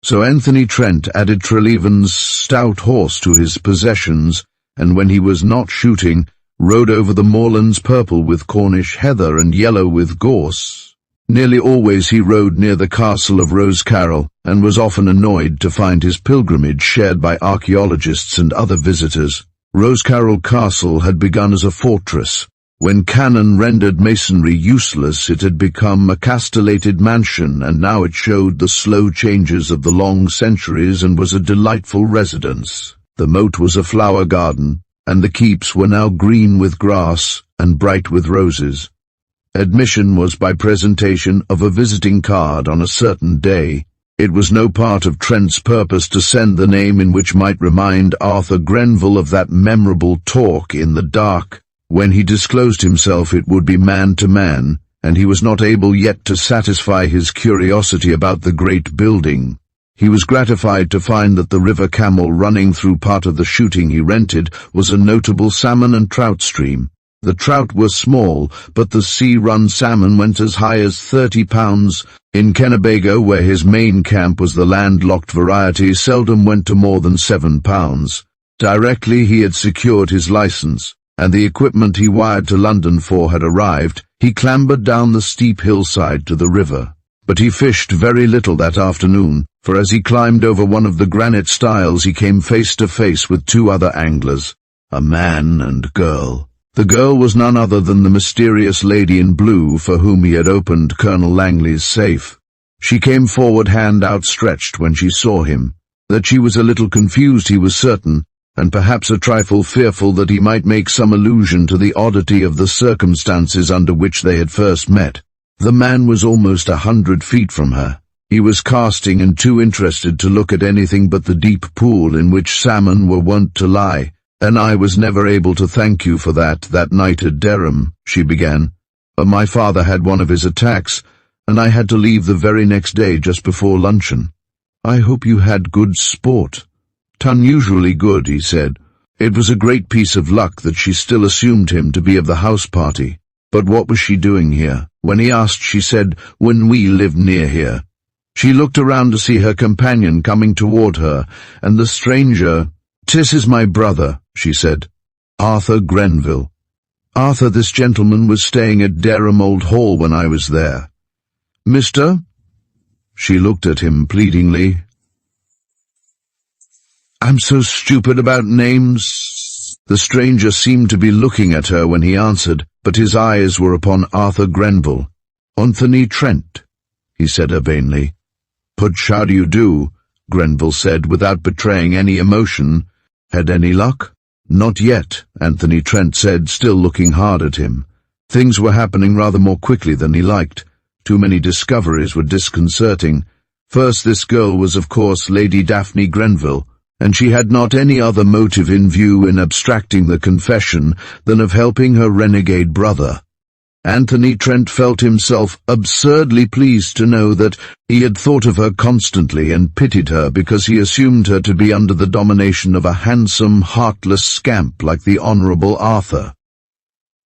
So Anthony Trent added Treleaven's stout horse to his possessions, and when he was not shooting, rode over the moorlands purple with Cornish heather and yellow with gorse. Nearly always he rode near the castle of Rosecarroll, and was often annoyed to find his pilgrimage shared by archaeologists and other visitors. Rosecarroll Castle had begun as a fortress. When cannon rendered masonry useless, it had become a castellated mansion, and now it showed the slow changes of the long centuries and was a delightful residence. The moat was a flower garden, and the keeps were now green with grass and bright with roses. Admission was by presentation of a visiting card on a certain day. It was no part of Trent's purpose to send the name in which might remind Arthur Grenville of that memorable talk in the dark. When he disclosed himself, it would be man to man, and he was not able yet to satisfy his curiosity about the great building. He was gratified to find that the river Camel running through part of the shooting he rented was a notable salmon and trout stream. The trout were small, but the sea-run salmon went as high as £30. In Kennebago, where his main camp was the landlocked variety, seldom went to more than £7. Directly he had secured his license, and the equipment he wired to London for had arrived, he clambered down the steep hillside to the river. But he fished very little that afternoon, for as he climbed over one of the granite stiles he came face to face with two other anglers. A man and girl. The girl was none other than the mysterious lady in blue for whom he had opened Colonel Langley's safe. She came forward, hand outstretched, when she saw him. That she was a little confused he was certain, and perhaps a trifle fearful that he might make some allusion to the oddity of the circumstances under which they had first met. The man was almost 100 feet from her. He was casting and too interested to look at anything but the deep pool in which salmon were wont to lie. "And I was never able to thank you for that night at Dereham," she began. "My father had one of his attacks, and I had to leave the very next day just before luncheon. I hope you had good sport." "Unusually good," he said. It was a great piece of luck that she still assumed him to be of the house party. But what was she doing here? When he asked, she said, "When we lived near here." She looked around to see her companion coming toward her, and the stranger. "'Tis is my brother," she said. "Arthur Grenville. Arthur, this gentleman was staying at Dereham Old Hall when I was there." "Mister?" She looked at him pleadingly. "I'm so stupid about names." The stranger seemed to be looking at her when he answered, but his eyes were upon Arthur Grenville. "Anthony Trent," he said urbanely. "But how do you do?" Grenville said without betraying any emotion. "Had any luck?" "Not yet," Anthony Trent said, still looking hard at him. Things were happening rather more quickly than he liked. Too many discoveries were disconcerting. First, this girl was of course Lady Daphne Grenville, and she had not any other motive in view in abstracting the confession than of helping her renegade brother. Anthony Trent felt himself absurdly pleased to know that he had thought of her constantly and pitied her because he assumed her to be under the domination of a handsome, heartless scamp like the Honourable Arthur.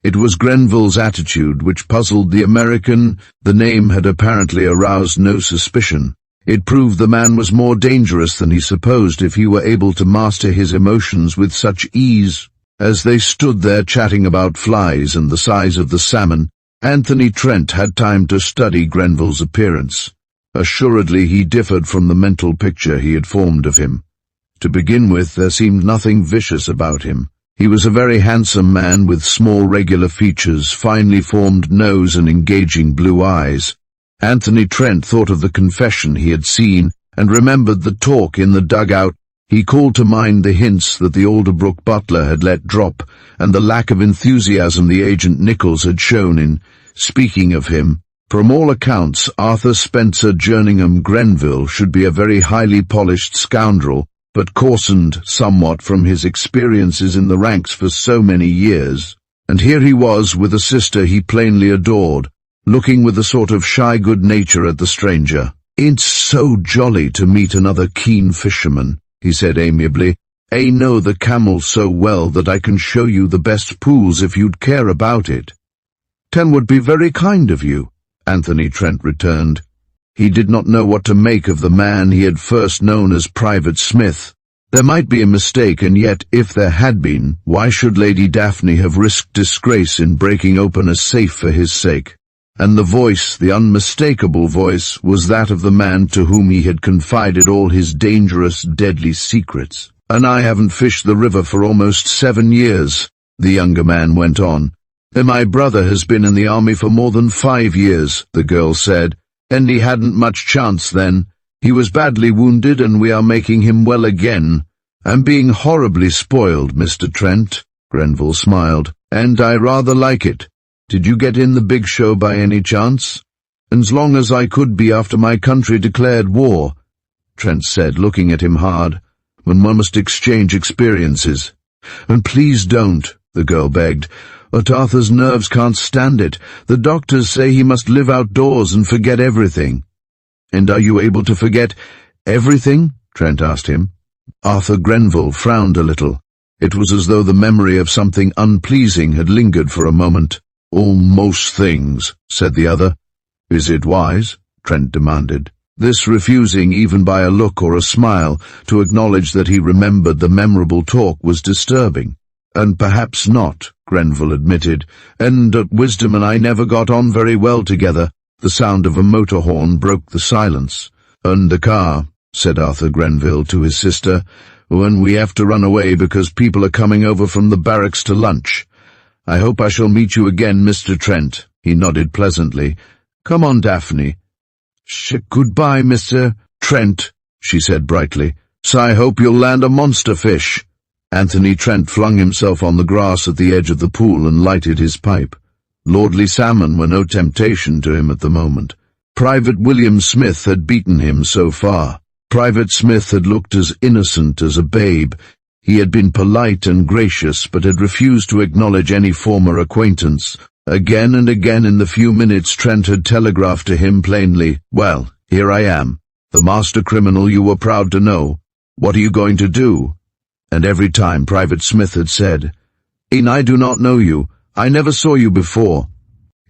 It was Grenville's attitude which puzzled the American. The name had apparently aroused no suspicion. It proved the man was more dangerous than he supposed if he were able to master his emotions with such ease. As they stood there chatting about flies and the size of the salmon, Anthony Trent had time to study Grenville's appearance. Assuredly he differed from the mental picture he had formed of him. To begin with, there seemed nothing vicious about him. He was a very handsome man with small regular features, finely formed nose and engaging blue eyes. Anthony Trent thought of the confession he had seen and remembered the talk in the dugout. He called to mind the hints that the Audiobook butler had let drop, and the lack of enthusiasm the agent Nichols had shown in speaking of him. From all accounts, Arthur Spencer Jerningham Grenville should be a very highly polished scoundrel, but coarsened somewhat from his experiences in the ranks for so many years. And here he was with a sister he plainly adored, looking with a sort of shy good nature at the stranger. "It's so jolly to meet another keen fisherman," he said amiably. "I know the Camel so well that I can show you the best pools if you'd care about it." "'Ten would be very kind of you," Anthony Trent returned. He did not know what to make of the man he had first known as Private Smith. There might be a mistake, and yet, if there had been, why should Lady Daphne have risked disgrace in breaking open a safe for his sake? And the voice, the unmistakable voice, was that of the man to whom he had confided all his dangerous, deadly secrets. "And I haven't fished the river for almost 7 years, the younger man went on. "And my brother has been in the army for more than 5 years, the girl said, "and he hadn't much chance then. He was badly wounded, and we are making him well again. I'm being horribly spoiled, Mr. Trent," Grenville smiled, "and I rather like it. Did you get in the big show by any chance?" "As long as I could be after my country declared war," Trent said, looking at him hard. "When one must exchange experiences." "And please don't," the girl begged. "But Arthur's nerves can't stand it. The doctors say he must live outdoors and forget everything." "And are you able to forget everything?" Trent asked him. Arthur Grenville frowned a little. It was as though the memory of something unpleasing had lingered for a moment. "Almost things," said the other. "Is it wise?" Trent demanded, this refusing even by a look or a smile to acknowledge that he remembered the memorable talk was disturbing. "And perhaps not," Grenville admitted, "and Wisdom and I never got on very well together." The sound of a motor horn broke the silence. "And the car," said Arthur Grenville to his sister. when we have to run away because people are coming over from the barracks to lunch. I hope I shall meet you again, Mr. Trent." He nodded pleasantly. "Come on, Daphne." Goodbye, Mr. Trent," she said brightly. "So I hope you'll land a monster fish." Anthony Trent flung himself on the grass at the edge of the pool and lighted his pipe. Lordly salmon were no temptation to him at the moment. Private William Smith had beaten him so far. Private Smith had looked as innocent as a babe. He had been polite and gracious, but had refused to acknowledge any former acquaintance. Again and again in the few minutes Trent had telegraphed to him plainly, "Well, here I am, the master criminal you were proud to know. What are you going to do?" And every time Private Smith had said, "I do not know you. I never saw you before."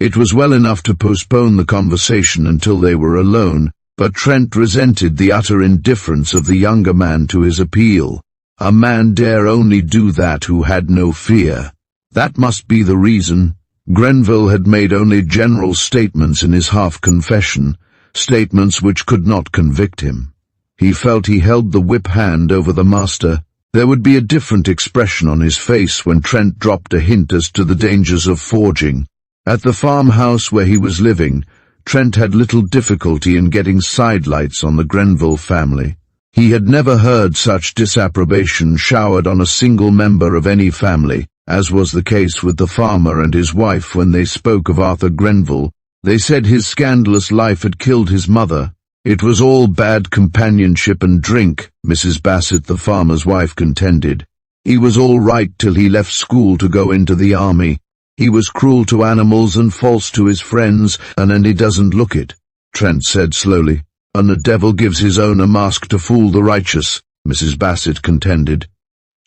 It was well enough to postpone the conversation until they were alone, but Trent resented the utter indifference of the younger man to his appeal. A man dare only do that who had no fear. That must be the reason. Grenville had made only general statements in his half-confession, statements which could not convict him. He felt he held the whip hand over the master. There would be a different expression on his face when Trent dropped a hint as to the dangers of forging. At the farmhouse where he was living, Trent had little difficulty in getting sidelights on the Grenville family. He had never heard such disapprobation showered on a single member of any family, as was the case with the farmer and his wife when they spoke of Arthur Grenville. They said his scandalous life had killed his mother. It was all bad companionship and drink, Mrs. Bassett, the farmer's wife, contended. He was all right till he left school to go into the army. He was cruel to animals and false to his friends, and then he doesn't look it, Trent said slowly. And the devil gives his own a mask to fool the righteous, Mrs. Bassett contended.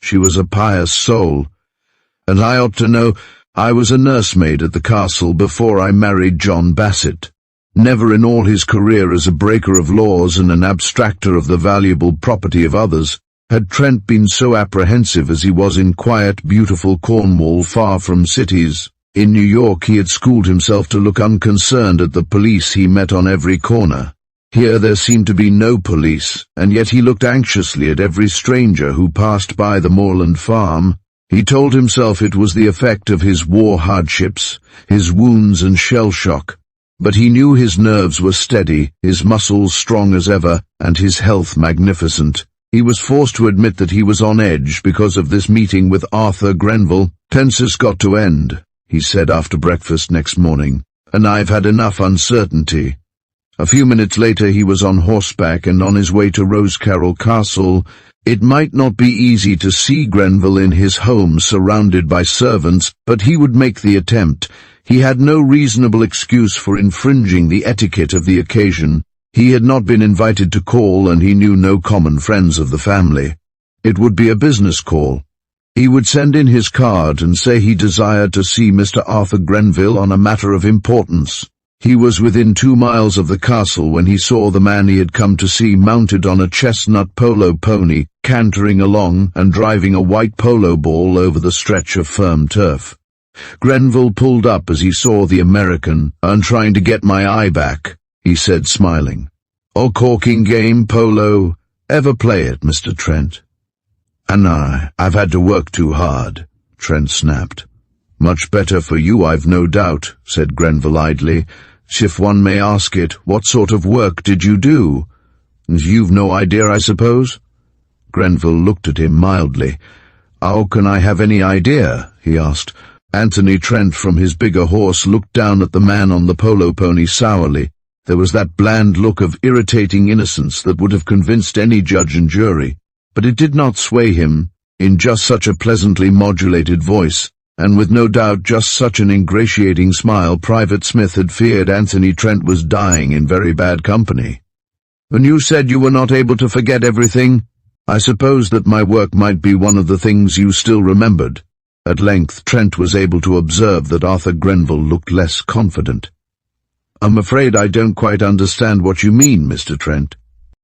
She was a pious soul. And I ought to know. I was a nursemaid at the castle before I married John Bassett. Never in all his career as a breaker of laws and an abstractor of the valuable property of others had Trent been so apprehensive as he was in quiet, beautiful Cornwall, far from cities. In New York he had schooled himself to look unconcerned at the police he met on every corner. Here there seemed to be no police, and yet he looked anxiously at every stranger who passed by the moorland farm. He told himself it was the effect of his war hardships, his wounds and shell shock. But he knew his nerves were steady, his muscles strong as ever, and his health magnificent. He was forced to admit that he was on edge because of this meeting with Arthur Grenville. "Tense got to end," he said after breakfast next morning, "and I've had enough uncertainty." A few minutes later he was on horseback and on his way to Rosecarroll Castle. It might not be easy to see Grenville in his home surrounded by servants, but he would make the attempt. He had no reasonable excuse for infringing the etiquette of the occasion. He had not been invited to call, and he knew no common friends of the family. It would be a business call. He would send in his card and say he desired to see Mr. Arthur Grenville on a matter of importance. He was within 2 miles of the castle when he saw the man he had come to see mounted on a chestnut polo pony, cantering along and driving a white polo ball over the stretch of firm turf. Grenville pulled up as he saw the American. "I'm trying to get my eye back," he said, smiling. "Oh, corking game, polo. Ever play it, Mr. Trent?" "And I've had to work too hard," Trent snapped. "Much better for you, I've no doubt," said Grenville idly. "If one may ask it, what sort of work did you do?" "You've no idea, I suppose?" Grenville looked at him mildly. "How can I have any idea?" he asked. Anthony Trent from his bigger horse looked down at the man on the polo pony sourly. There was that bland look of irritating innocence that would have convinced any judge and jury, but it did not sway him. In just such a pleasantly modulated voice, and with no doubt just such an ingratiating smile, Private Smith had feared Anthony Trent was dying in very bad company. "And you said you were not able to forget everything? I suppose that my work might be one of the things you still remembered." At length Trent was able to observe that Arthur Grenville looked less confident. "I'm afraid I don't quite understand what you mean, Mr. Trent."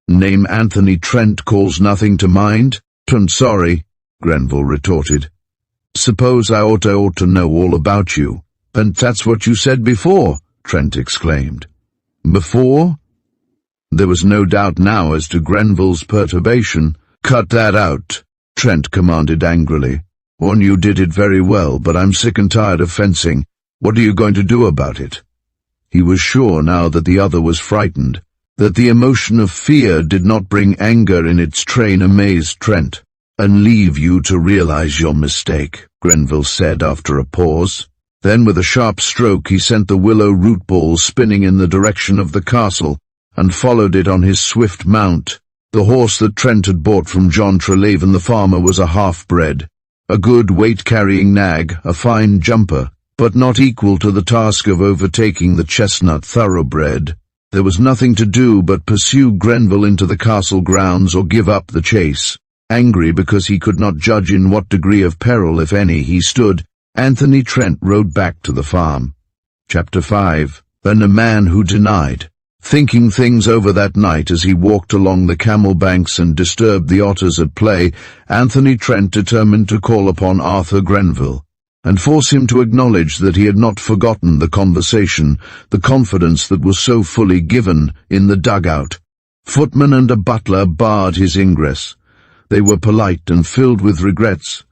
"Name Anthony Trent calls nothing to mind?" "I'm sorry," Grenville retorted. "Suppose I ought to know all about you." "And that's what you said before," Trent exclaimed. "Before?" There was no doubt now as to Grenville's perturbation. "Cut that out," Trent commanded angrily. "One, you did it very well, but I'm sick and tired of fencing. What are you going to do about it?" He was sure now that the other was frightened. That the emotion of fear did not bring anger in its train amazed Trent. "And leave you to realize your mistake," Grenville said after a pause. Then with a sharp stroke he sent the willow root ball spinning in the direction of the castle, and followed it on his swift mount. The horse that Trent had bought from John Treleaven the farmer was a half-bred, a good weight-carrying nag, a fine jumper, but not equal to the task of overtaking the chestnut thoroughbred. There was nothing to do but pursue Grenville into the castle grounds or give up the chase. Angry because he could not judge in what degree of peril, if any, he stood, Anthony Trent rode back to the farm. Chapter 5. Then the Man Who Denied. Thinking things over that night as he walked along the camel banks and disturbed the otters at play, Anthony Trent determined to call upon Arthur Grenville, and force him to acknowledge that he had not forgotten the conversation, the confidence that was so fully given in the dugout. Footman and a butler barred his ingress. They were polite and filled with regrets,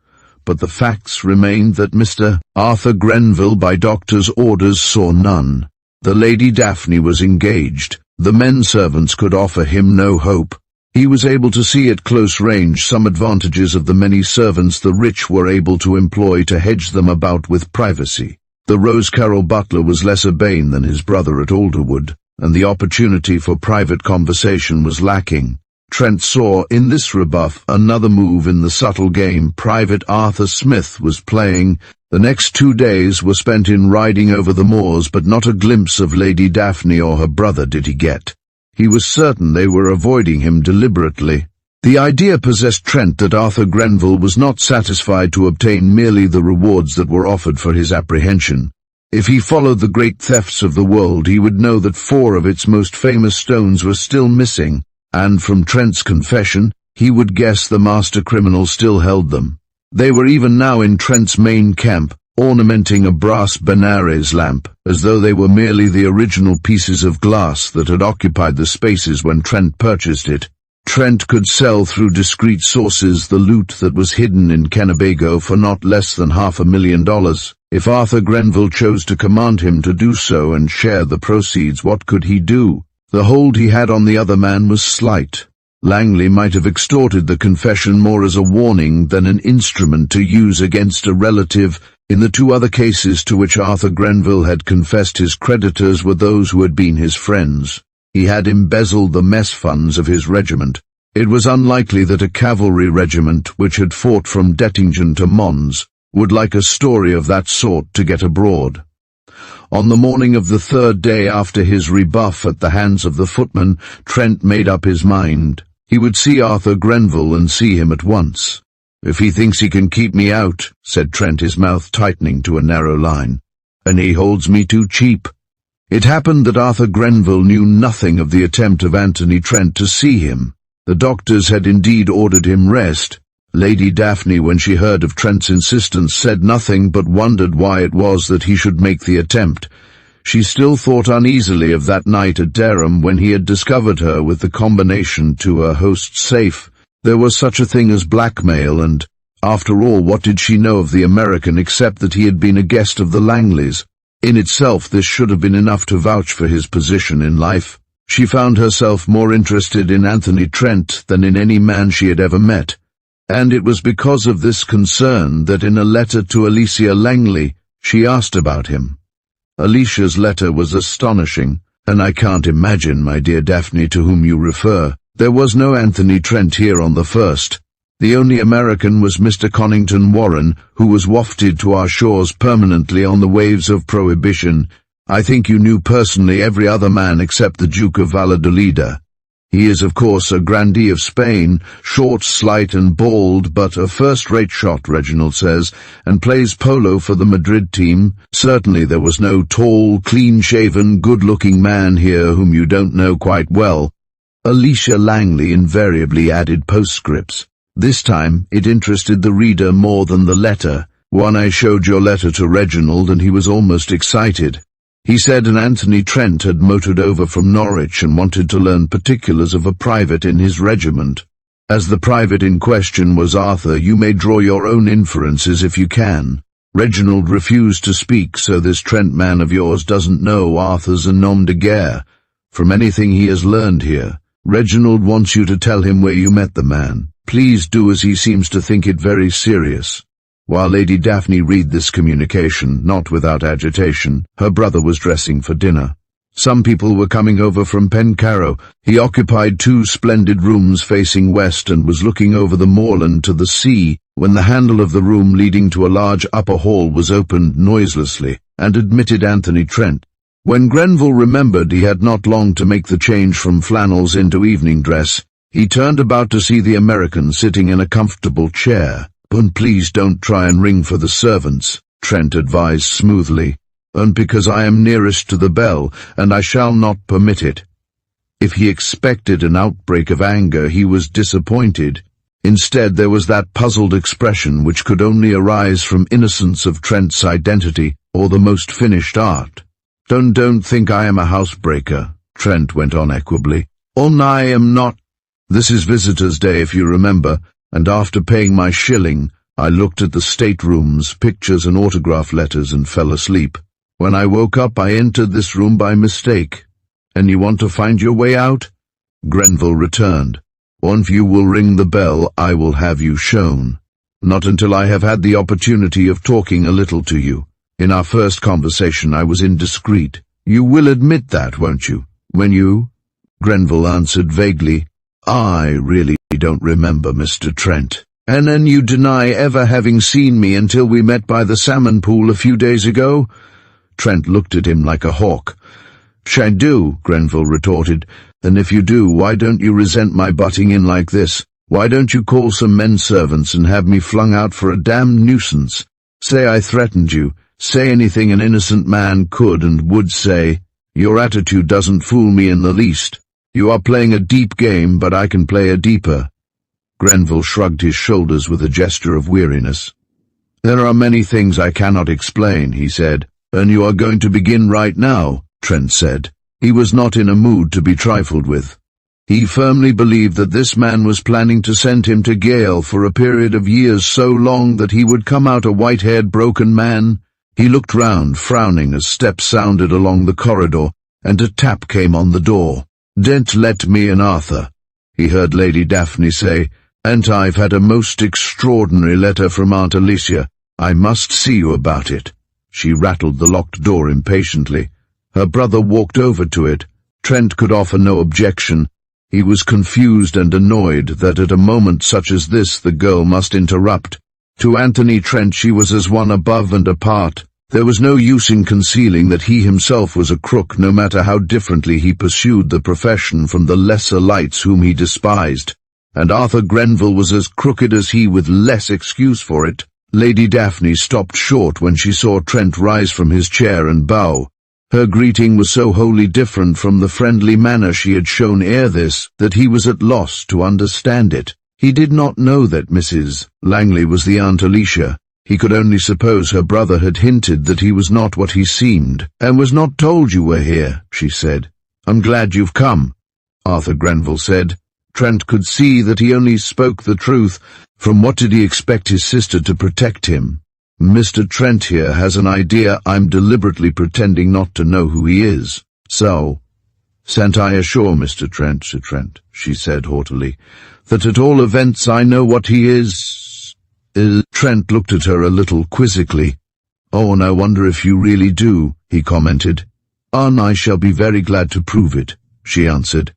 but the facts remained that Mr. Arthur Grenville by doctor's orders saw none. The Lady Daphne was engaged. The men servants could offer him no hope. He was able to see at close range some advantages of the many servants the rich were able to employ to hedge them about with privacy. The Rose-Carroll butler was less urbane than his brother at Alderwood, and the opportunity for private conversation was lacking. Trent saw in this rebuff another move in the subtle game Private Arthur Smith was playing. The next 2 days were spent in riding over the moors, but not a glimpse of Lady Daphne or her brother did he get. He was certain they were avoiding him deliberately. The idea possessed Trent that Arthur Grenville was not satisfied to obtain merely the rewards that were offered for his apprehension. If he followed the great thefts of the world, he would know that 4 of its most famous stones were still missing, and from Trent's confession, he would guess the master criminal still held them. They were even now in Trent's main camp, ornamenting a brass Benares lamp, as though they were merely the original pieces of glass that had occupied the spaces when Trent purchased it. Trent could sell through discreet sources the loot that was hidden in Kennebago for not less than $500,000. If Arthur Grenville chose to command him to do so and share the proceeds, what could he do? The hold he had on the other man was slight. Langley might have extorted the confession more as a warning than an instrument to use against a relative. In the 2 other cases to which Arthur Grenville had confessed, his creditors were those who had been his friends. He had embezzled the mess funds of his regiment. It was unlikely that a cavalry regiment, which had fought from Dettingen to Mons, would like a story of that sort to get abroad. On the morning of the 3rd day after his rebuff at the hands of the footman, Trent made up his mind. He would see Arthur Grenville and see him at once. "If he thinks he can keep me out," said Trent, his mouth tightening to a narrow line, "and he holds me too cheap." It happened that Arthur Grenville knew nothing of the attempt of Anthony Trent to see him. The doctors had indeed ordered him rest. Lady Daphne, when she heard of Trent's insistence, said nothing but wondered why it was that he should make the attempt. She still thought uneasily of that night at Dereham when he had discovered her with the combination to her host's safe. There was such a thing as blackmail, and, after all, what did she know of the American except that he had been a guest of the Langleys? In itself, this should have been enough to vouch for his position in life. She found herself more interested in Anthony Trent than in any man she had ever met, and it was because of this concern that in a letter to Alicia Langley she asked about him. Alicia's letter was astonishing, and I can't imagine, my dear Daphne, to whom you refer. There was no Anthony Trent here on the 1st. The only American was Mr. Connington Warren, who was wafted to our shores permanently on the waves of Prohibition. I think you knew personally every other man except the Duke of Valladolid. He is, of course, a grandee of Spain, short, slight, and bald, but a first-rate shot, Reginald says, and plays polo for the Madrid team. Certainly there was no tall, clean-shaven, good-looking man here whom you don't know quite well. Alicia Langley invariably added postscripts. This time it interested the reader more than the letter. "One, I showed your letter to Reginald, and he was almost excited. He said an Anthony Trent had motored over from Norwich and wanted to learn particulars of a private in his regiment. As the private in question was Arthur, you may draw your own inferences if you can. Reginald refused to speak, so this Trent man of yours doesn't know Arthur's a nom de guerre. From anything he has learned here, Reginald wants you to tell him where you met the man. Please do, as he seems to think it very serious." While Lady Daphne read this communication, not without agitation, her brother was dressing for dinner. Some people were coming over from Pencarrow. He occupied 2 splendid rooms facing west and was looking over the moorland to the sea when the handle of the room leading to a large upper hall was opened noiselessly and admitted Anthony Trent. When Grenville remembered he had not long to make the change from flannels into evening dress, he turned about to see the American sitting in a comfortable chair. "And please don't try and ring for the servants," Trent advised smoothly. "And because I am nearest to the bell, and I shall not permit it." If he expected an outbreak of anger, he was disappointed. Instead, there was that puzzled expression which could only arise from innocence of Trent's identity or the most finished art. Don't think I am a housebreaker," Trent went on equably. "I am not. This is Visitors' Day, if you remember, and after paying my shilling, I looked at the staterooms, pictures and autograph letters and fell asleep. When I woke up, I entered this room by mistake. And you want to find your way out?" Grenville returned. "If you will ring the bell, I will have you shown. Not until I have had the opportunity of talking a little to you. In our first conversation I was indiscreet. You will admit that, won't you? When you—" Grenville answered vaguely, "I really don't remember, Mr. Trent. And then you deny ever having seen me until we met by the salmon pool a few days ago?" Trent looked at him like a hawk. "I do," Grenville retorted. "And if you do, why don't you resent my butting in like this? Why don't you call some men servants and have me flung out for a damned nuisance? Say I threatened you. Say anything an innocent man could and would say. Your attitude doesn't fool me in the least. You are playing a deep game, but I can play a deeper." Grenville shrugged his shoulders with a gesture of weariness. "There are many things I cannot explain," he said. "And you are going to begin right now," Trent said. He was not in a mood to be trifled with. He firmly believed that this man was planning to send him to Gale for a period of years so long that he would come out a white-haired broken man. He looked round, frowning, as steps sounded along the corridor, and a tap came on the door. "Don't let me in, Arthur," he heard Lady Daphne say. "And I've had a most extraordinary letter from Aunt Alicia. I must see you about it." She rattled the locked door impatiently. Her brother walked over to it. Trent could offer no objection. He was confused and annoyed that at a moment such as this the girl must interrupt. To Anthony Trent she was as one above and apart. There was no use in concealing that he himself was a crook, no matter how differently he pursued the profession from the lesser lights whom he despised. And Arthur Grenville was as crooked as he, with less excuse for it. Lady Daphne stopped short when she saw Trent rise from his chair and bow. Her greeting was so wholly different from the friendly manner she had shown ere this that he was at loss to understand it. He did not know that Mrs. Langley was the Aunt Alicia. He could only suppose her brother had hinted that he was not what he seemed. "And was not told you were here," she said. "I'm glad you've come," Arthur Grenville said. Trent could see that he only spoke the truth. From what did he expect his sister to protect him? "Mr. Trent here has an idea I'm deliberately pretending not to know who he is. So, "Sent I assure Mr. Trent, Sir Trent," she said haughtily, "that at all events I know what he is." Trent looked at her a little quizzically. "Oh, and I wonder if you really do," he commented. "I shall be very glad to prove it," she answered.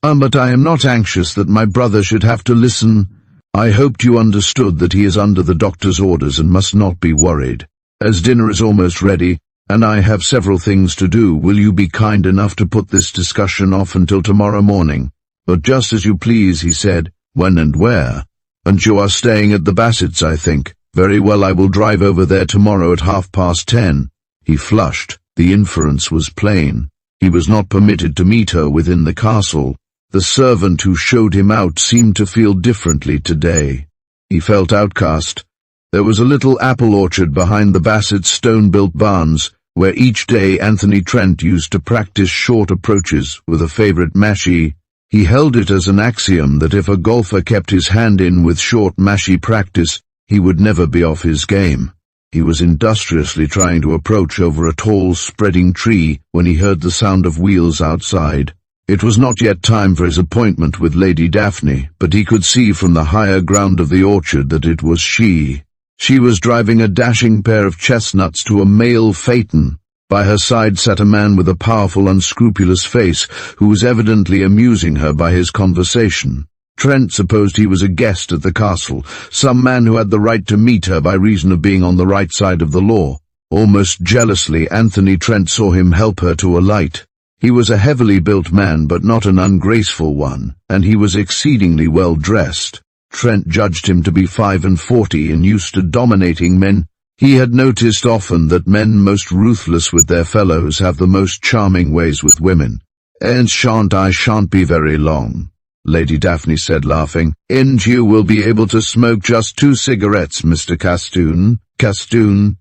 But I am not anxious that my brother should have to listen. I hoped you understood that he is under the doctor's orders and must not be worried. As dinner is almost ready, and I have several things to do, will you be kind enough to put this discussion off until tomorrow morning?" "But just as you please," he said. "When and where?" "And you are staying at the Bassetts, I think. Very well, I will drive over there tomorrow at 10:30. He flushed. The inference was plain. He was not permitted to meet her within the castle. The servant who showed him out seemed to feel differently today. He felt outcast. There was a little apple orchard behind the Bassett's stone-built barns, where each day Anthony Trent used to practice short approaches with a favorite mashie. He held it as an axiom that if a golfer kept his hand in with short mashy practice, he would never be off his game. He was industriously trying to approach over a tall, spreading tree when he heard the sound of wheels outside. It was not yet time for his appointment with Lady Daphne, but he could see from the higher ground of the orchard that it was she. She was driving a dashing pair of chestnuts to a male phaeton. By her side sat a man with a powerful, unscrupulous face, who was evidently amusing her by his conversation. Trent supposed he was a guest at the castle, some man who had the right to meet her by reason of being on the right side of the law. Almost jealously, Anthony Trent saw him help her to alight. He was a heavily built man, but not an ungraceful one, and he was exceedingly well dressed. Trent judged him to be 45 and used to dominating men. He had noticed often that men most ruthless with their fellows have the most charming ways with women. "And I shan't be very long," Lady Daphne said, laughing. "And you will be able to smoke just 2 cigarettes, Mr. Castoon." Castoon?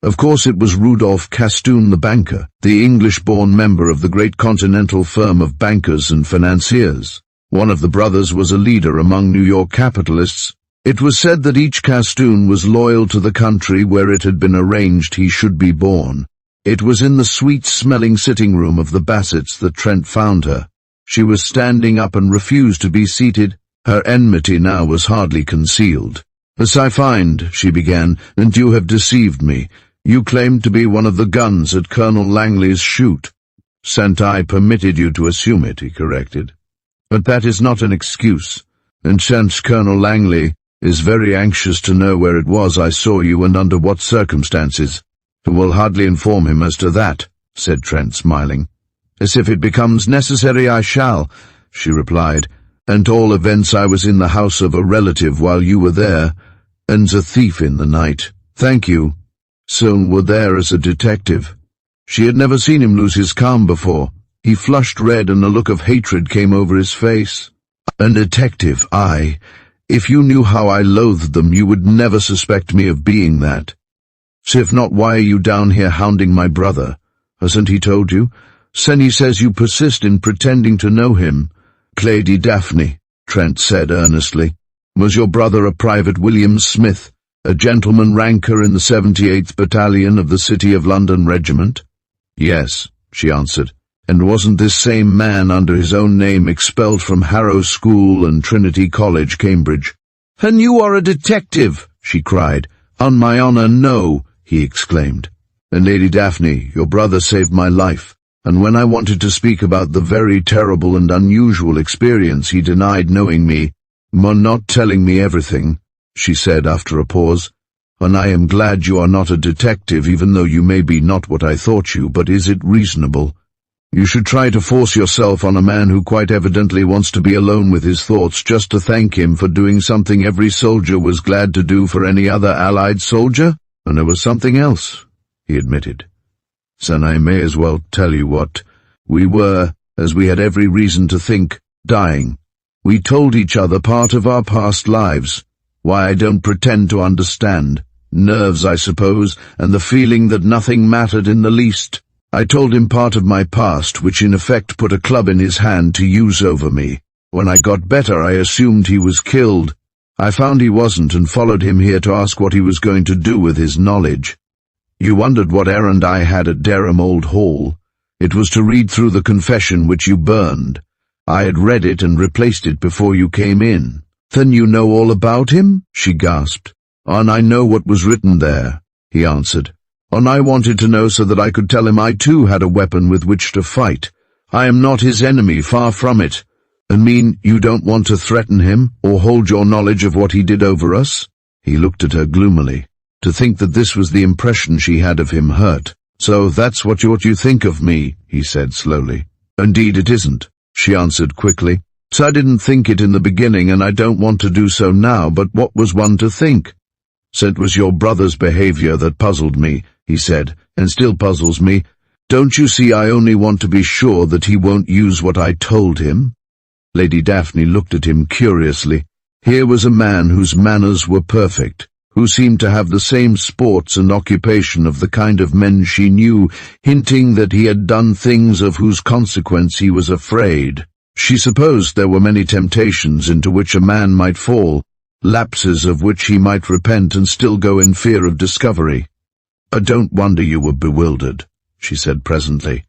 Of course it was Rudolph Castoon the banker, the English-born member of the great continental firm of bankers and financiers. One of the brothers was a leader among New York capitalists. It was said that each Castoon was loyal to the country where it had been arranged he should be born. It was in the sweet-smelling sitting room of the Bassets that Trent found her. She was standing up and refused to be seated. Her enmity now was hardly concealed. "As I find," she began, "and you have deceived me. You claimed to be one of the guns at Colonel Langley's shoot." "I permitted you to assume it," he corrected. "But that is not an excuse. And since Colonel Langley is very anxious to know where it was I saw you and under what circumstances, I will hardly inform him as to that," said Trent, smiling. "As if it becomes necessary I shall," she replied. "At all events I was in the house of a relative while you were there, and a thief in the night." "Thank you. So were there as a detective." She had never seen him lose his calm before. He flushed red and a look of hatred came over his face. "A detective, I. If you knew how I loathed them, you would never suspect me of being that. So if not, why are you down here hounding my brother? Hasn't he told you? Then he says you persist in pretending to know him." "Lady Daphne," Trent said earnestly, "was your brother a Private William Smith, a gentleman ranker in the 78th Battalion of the City of London Regiment?" "Yes," she answered. "And wasn't this same man under his own name expelled from Harrow School and Trinity College, Cambridge?" "And you are a detective!" she cried. "On my honor, no," he exclaimed. "And Lady Daphne, your brother saved my life, and when I wanted to speak about the very terrible and unusual experience he denied knowing me, not telling me everything," she said after a pause. "And I am glad you are not a detective, even though you may be not what I thought you, but is it reasonable? You should try to force yourself on a man who quite evidently wants to be alone with his thoughts just to thank him for doing something every soldier was glad to do for any other Allied soldier? And there was something else," he admitted. "Then I may as well tell you what. We were, as we had every reason to think, dying. We told each other part of our past lives. Why, I don't pretend to understand. Nerves, I suppose, and the feeling that nothing mattered in the least. I told him part of my past, which in effect put a club in his hand to use over me. When I got better, I assumed he was killed. I found he wasn't and followed him here to ask what he was going to do with his knowledge. You wondered what errand I had at Dereham Old Hall. It was to read through the confession which you burned. I had read it and replaced it before you came in." "Then you know all about him?" she gasped. "And I know what was written there," he answered. "And I wanted to know so that I could tell him I too had a weapon with which to fight. I am not his enemy, far from it." "I mean, you don't want to threaten him, or hold your knowledge of what he did over us?" He looked at her gloomily. To think that this was the impression she had of him hurt. "So that's what you think of me," he said slowly. "Indeed it isn't," she answered quickly. "So I didn't think it in the beginning, and I don't want to do so now, but what was one to think?" "So it was your brother's behavior that puzzled me," he said, "and still puzzles me. Don't you see I only want to be sure that he won't use what I told him?" Lady Daphne looked at him curiously. Here was a man whose manners were perfect, who seemed to have the same sports and occupation of the kind of men she knew, hinting that he had done things of whose consequence he was afraid. She supposed there were many temptations into which a man might fall, lapses of which he might repent and still go in fear of discovery. "I don't wonder you were bewildered," she said presently.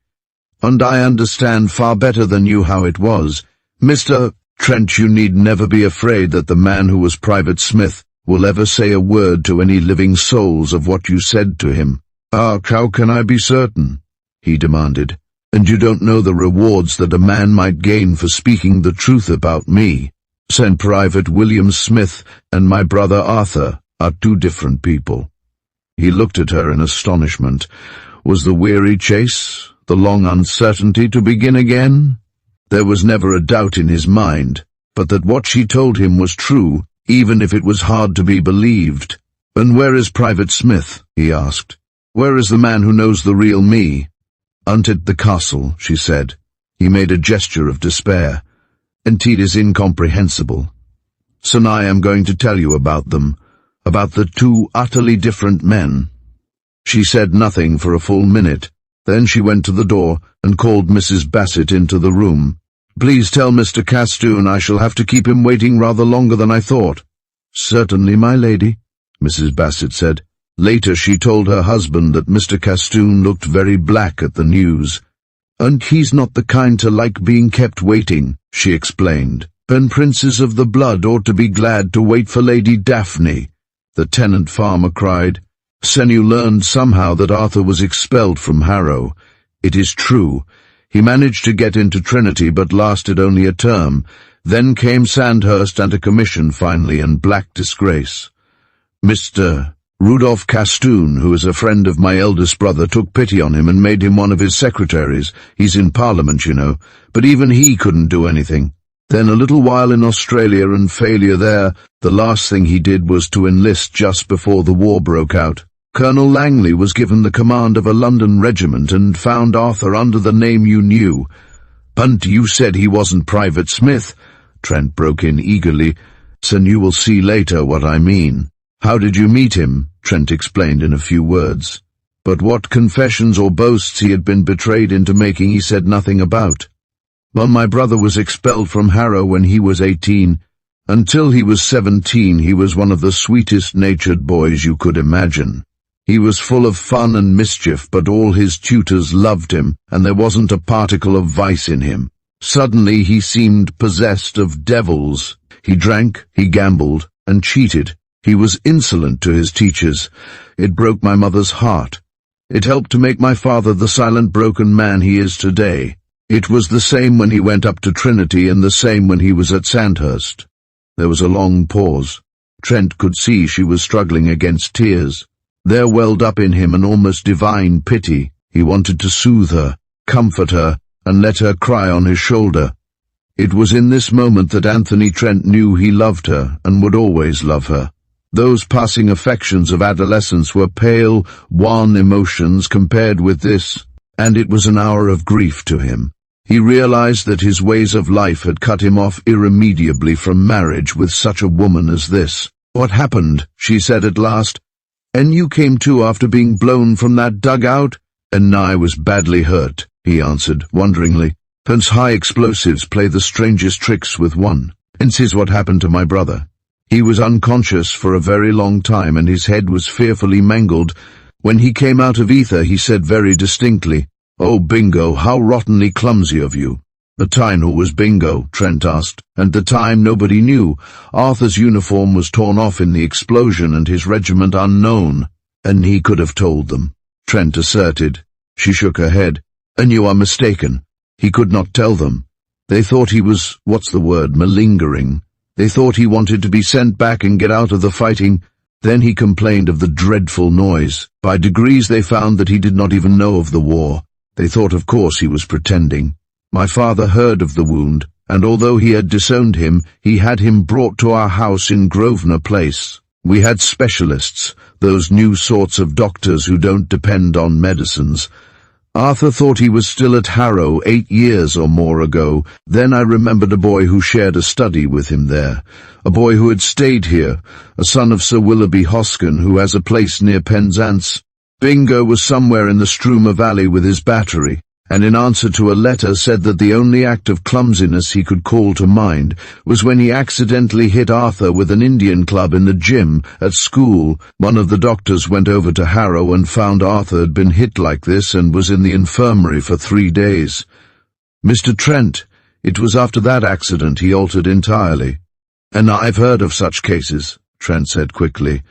"And I understand far better than you how it was. Mr. Trent, you need never be afraid that the man who was Private Smith will ever say a word to any living souls of what you said to him." "Ah, how can I be certain?" he demanded. "And you don't know the rewards that a man might gain for speaking the truth about me. Saint Private William Smith and my brother Arthur are two different people." He looked at her in astonishment. Was the weary chase, the long uncertainty to begin again? There was never a doubt in his mind, but that what she told him was true, even if it was hard to be believed. "And where is Private Smith?" he asked. "Where is the man who knows the real me?" "Unt at the castle," she said. He made a gesture of despair. "Indeed is incomprehensible. So now I am going to tell you about them, about the two utterly different men." She said nothing for a full minute. Then she went to the door and called Mrs. Bassett into the room. "Please tell Mr. Castoon I shall have to keep him waiting rather longer than I thought." "Certainly, my lady," Mrs. Bassett said. Later she told her husband that Mr. Castoon looked very black at the news. "And he's not the kind to like being kept waiting," she explained. "And princes of the blood ought to be glad to wait for Lady Daphne," the tenant farmer cried. "Sen you learned somehow that Arthur was expelled from Harrow. It is true. He managed to get into Trinity but lasted only a term. Then came Sandhurst and a commission finally, and black disgrace. Mr. Rudolph Castoon, who is a friend of my eldest brother, took pity on him and made him one of his secretaries. He's in Parliament, you know, but even he couldn't do anything. Then a little while in Australia and failure there. The last thing he did was to enlist just before the war broke out. Colonel Langley was given the command of a London regiment and found Arthur under the name you knew." "But you said he wasn't Private Smith," Trent broke in eagerly. "So you will see later what I mean." "How did you meet him?" Trent explained in a few words. But what confessions or boasts he had been betrayed into making he said nothing about. "Well, my brother was expelled from Harrow when he was 18. Until he was 17 he was one of the sweetest-natured boys you could imagine. He was full of fun and mischief, but all his tutors loved him, and there wasn't a particle of vice in him. Suddenly he seemed possessed of devils. He drank, he gambled, and cheated. He was insolent to his teachers. It broke my mother's heart. It helped to make my father the silent, broken man he is today. It was the same when he went up to Trinity and the same when he was at Sandhurst." There was a long pause. Trent could see she was struggling against tears. There welled up in him an almost divine pity. He wanted to soothe her, comfort her, and let her cry on his shoulder. It was in this moment that Anthony Trent knew he loved her and would always love her. Those passing affections of adolescence were pale, wan emotions compared with this, and it was an hour of grief to him. He realized that his ways of life had cut him off irremediably from marriage with such a woman as this. "What happened?" she said at last. "And you came too after being blown from that dugout?" "And I was badly hurt," he answered, wonderingly. "Hence high explosives play the strangest tricks with one. And here's what happened to my brother. He was unconscious for a very long time, and his head was fearfully mangled. When he came out of ether, he said very distinctly, 'Oh, Bingo, how rottenly clumsy of you.'" "The time who was Bingo?" Trent asked. "And the time nobody knew. Arthur's uniform was torn off in the explosion and his regiment unknown." "And he could have told them," Trent asserted. She shook her head. "And you are mistaken. He could not tell them. They thought he was, malingering. They thought he wanted to be sent back and get out of the fighting. Then he complained of the dreadful noise. By degrees they found that he did not even know of the war. They thought of course he was pretending. My father heard of the wound, and although he had disowned him, he had him brought to our house in Grosvenor Place. We had specialists, those new sorts of doctors who don't depend on medicines. Arthur thought he was still at Harrow 8 years or more ago. Then I remembered a boy who shared a study with him there, a boy who had stayed here, a son of Sir Willoughby Hoskin, who has a place near Penzance. Bingo was somewhere in the Struma Valley with his battery, and in answer to a letter said that the only act of clumsiness he could call to mind was when he accidentally hit Arthur with an Indian club in the gym at school. One of the doctors went over to Harrow and found Arthur had been hit like this and was in the infirmary for 3 days. Mr. Trent, it was after that accident he altered entirely. And I've heard of such cases, Trent said quickly.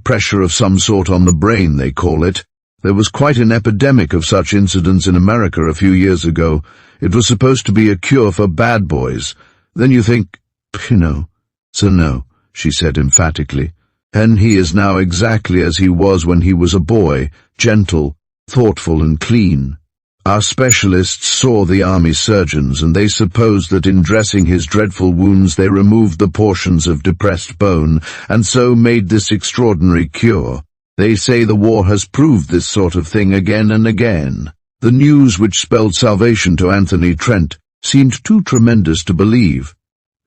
Pressure of some sort on the brain, they call it. There was quite an epidemic of such incidents in America a few years ago. It was supposed to be a cure for bad boys. Then you think, So no, she said emphatically. And he is now exactly as he was when he was a boy, gentle, thoughtful and clean. Our specialists saw the army surgeons, and they supposed that in dressing his dreadful wounds they removed the portions of depressed bone, and so made this extraordinary cure. They say the war has proved this sort of thing again and again. The news which spelled salvation to Anthony Trent seemed too tremendous to believe.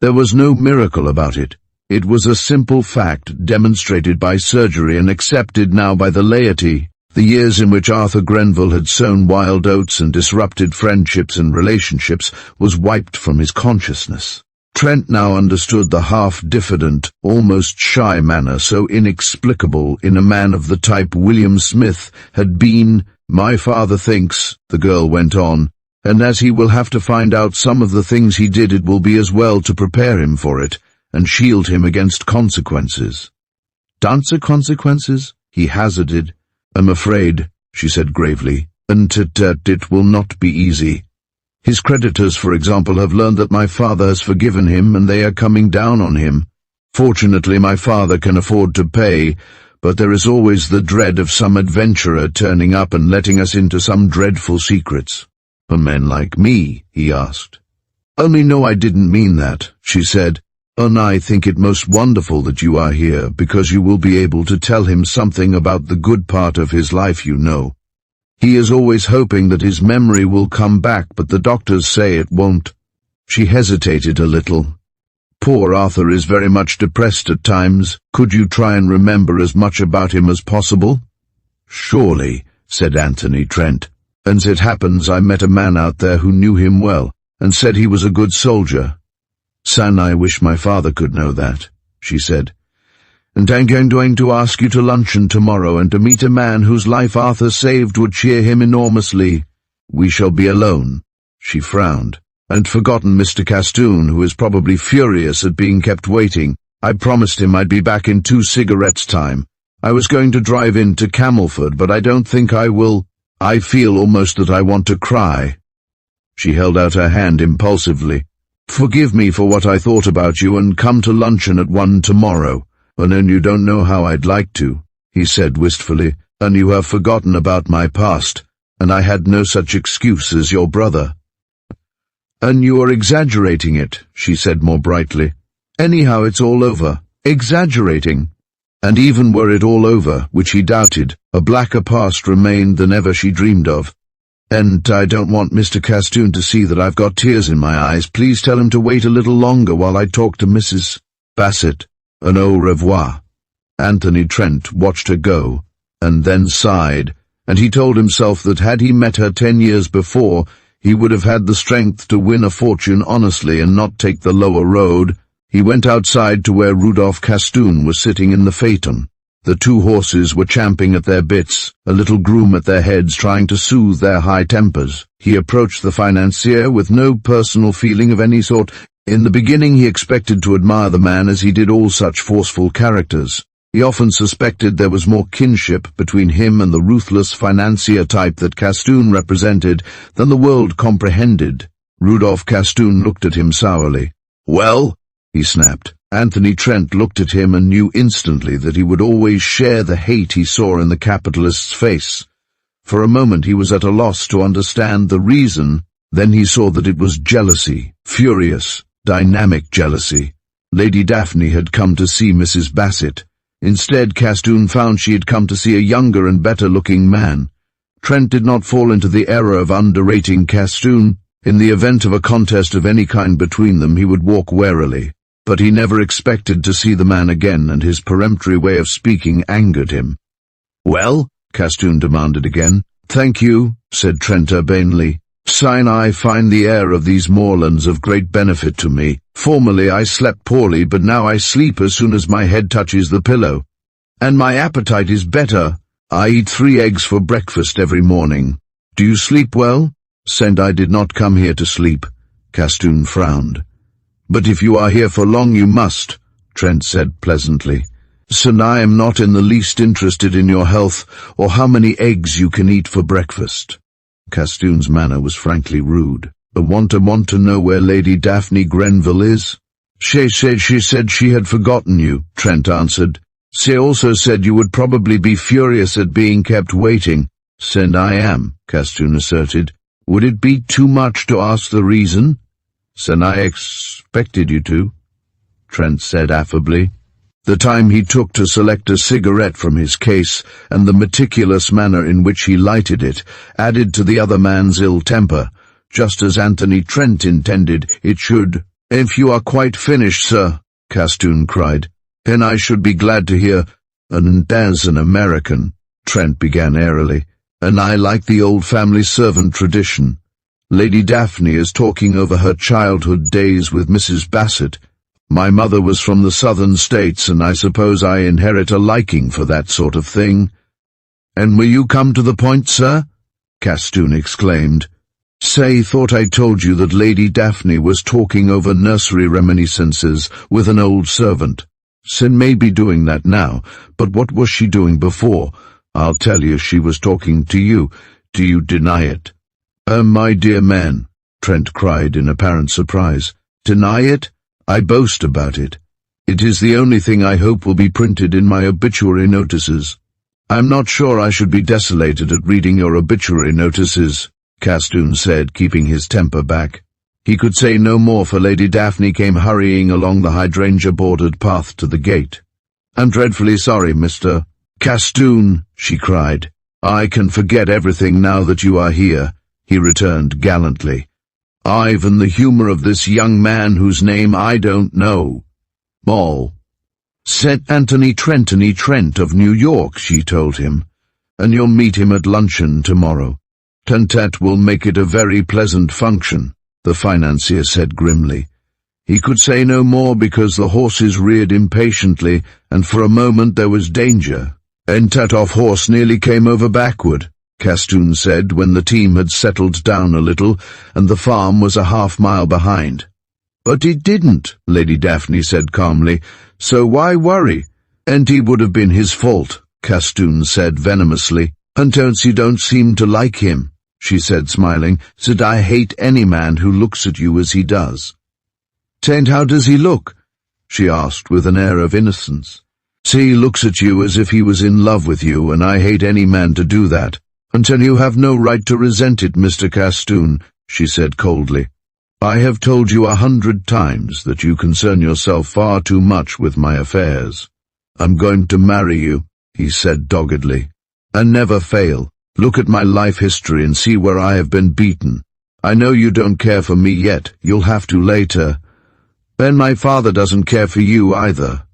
There was no miracle about it. It was a simple fact demonstrated by surgery and accepted now by the laity. The years in which Arthur Grenville had sown wild oats and disrupted friendships and relationships was wiped from his consciousness. Trent now understood the half-diffident, almost shy manner so inexplicable in a man of the type William Smith had been. My father thinks, the girl went on, and as he will have to find out some of the things he did, it will be as well to prepare him for it, and shield him against consequences. Consequences? He hazarded. I'm afraid, she said gravely, and it will not be easy. His creditors, for example, have learned that my father has forgiven him, and they are coming down on him. Fortunately, my father can afford to pay, but there is always the dread of some adventurer turning up and letting us into some dreadful secrets. For men like me, he asked. Only no, I didn't mean that, she said. And I think it most wonderful that you are here, because you will be able to tell him something about the good part of his life, He is always hoping that his memory will come back, but the doctors say it won't. She hesitated a little. Poor Arthur is very much depressed at times. Could you try and remember as much about him as possible? Surely, said Anthony Trent. As it happens, I met a man out there who knew him well, and said he was a good soldier. Son, I wish my father could know that, she said. And I'm going to ask you to luncheon tomorrow and to meet a man whose life Arthur saved would cheer him enormously. We shall be alone. She frowned, and forgotten Mr. Castoon, who is probably furious at being kept waiting. I promised him I'd be back in 2 cigarettes' time. I was going to drive in to Camelford, but I don't think I will. I feel almost that I want to cry. She held out her hand impulsively. Forgive me for what I thought about you, and come to luncheon at 1 tomorrow. And you don't know how I'd like to, he said wistfully, and you have forgotten about my past, and I had no such excuse as your brother. And you are exaggerating it, she said more brightly. Anyhow, it's all over. Exaggerating. And even were it all over, which he doubted, a blacker past remained than ever she dreamed of. And I don't want Mr. Castoon to see that I've got tears in my eyes. Please tell him to wait a little longer while I talk to Mrs. Bassett. An au revoir. Anthony Trent watched her go, and then sighed, and he told himself that had he met her 10 years before, he would have had the strength to win a fortune honestly and not take the lower road. He went outside to where Rudolph Castoon was sitting in the phaeton. The 2 horses were champing at their bits, a little groom at their heads trying to soothe their high tempers. He approached the financier with no personal feeling of any sort. In the beginning he expected to admire the man as he did all such forceful characters. He often suspected there was more kinship between him and the ruthless financier type that Castoon represented than the world comprehended. Rudolph Castoon looked at him sourly. Well, he snapped. Anthony Trent looked at him and knew instantly that he would always share the hate he saw in the capitalist's face. For a moment he was at a loss to understand the reason. Then he saw that it was jealousy, furious, dynamic jealousy. Lady Daphne had come to see Mrs. Bassett. Instead, Castoon found she had come to see a younger and better-looking man. Trent did not fall into the error of underrating Castoon. In the event of a contest of any kind between them, he would walk warily. But he never expected to see the man again, and his peremptory way of speaking angered him. Well? Castoon demanded again. Thank you, said Trent urbanely. Sign, I find the air of these moorlands of great benefit to me. Formerly I slept poorly, but now I sleep as soon as my head touches the pillow. And my appetite is better. I eat 3 eggs for breakfast every morning. Do you sleep well? Send, I did not come here to sleep. Castoon frowned. But if you are here for long, you must, Trent said pleasantly. Send, I am not in the least interested in your health or how many eggs you can eat for breakfast. Castoon's manner was frankly rude. I want to know where Lady Daphne Grenville is. She said she had forgotten you, Trent answered. She also said you would probably be furious at being kept waiting. Send, I am, Castoon asserted. Would it be too much to ask the reason? Send, I expected you to, Trent said affably. The time he took to select a cigarette from his case and the meticulous manner in which he lighted it added to the other man's ill temper, just as Anthony Trent intended it should. If you are quite finished, sir, Castoon cried, then I should be glad to hear. And as an American, Trent began airily, and I like the old family servant tradition. Lady Daphne is talking over her childhood days with Mrs. Bassett. My mother was from the southern states, and I suppose I inherit a liking for that sort of thing. And will you come to the point, sir? Castoon exclaimed. Say, thought I told you that Lady Daphne was talking over nursery reminiscences with an old servant. Sin may be doing that now, but what was she doing before? I'll tell you, she was talking to you. Do you deny it? My dear man, Trent cried in apparent surprise. Deny it? I boast about it. It is the only thing I hope will be printed in my obituary notices. I'm not sure I should be desolated at reading your obituary notices, Castoon said, keeping his temper back. He could say no more, for Lady Daphne came hurrying along the hydrangea-bordered path to the gate. I'm dreadfully sorry, Mr. Castoon, she cried. I can forget everything now that you are here, he returned gallantly. I've the humor of this young man whose name I don't know. Moll. Said Anthony Trent of New York, she told him, and you'll meet him at luncheon tomorrow. Tentet will make it a very pleasant function, the financier said grimly. He could say no more because the horses reared impatiently, and for a moment there was danger. Entet's horse nearly came over backward, Castoon said when the team had settled down a little and the farm was a half-mile behind. But it didn't, Lady Daphne said calmly, so why worry? And it would have been his fault, Castoon said venomously. And you don't seem to like him, she said smiling. Said, I hate any man who looks at you as he does. And how does he look? She asked with an air of innocence. He looks at you as if he was in love with you, and I hate any man to do that. Until you have no right to resent it, Mr. Castoon, she said coldly. I have told you 100 times that you concern yourself far too much with my affairs. I'm going to marry you, he said doggedly, and never fail. Look at my life history and see where I have been beaten. I know you don't care for me yet, you'll have to later. Then my father doesn't care for you either.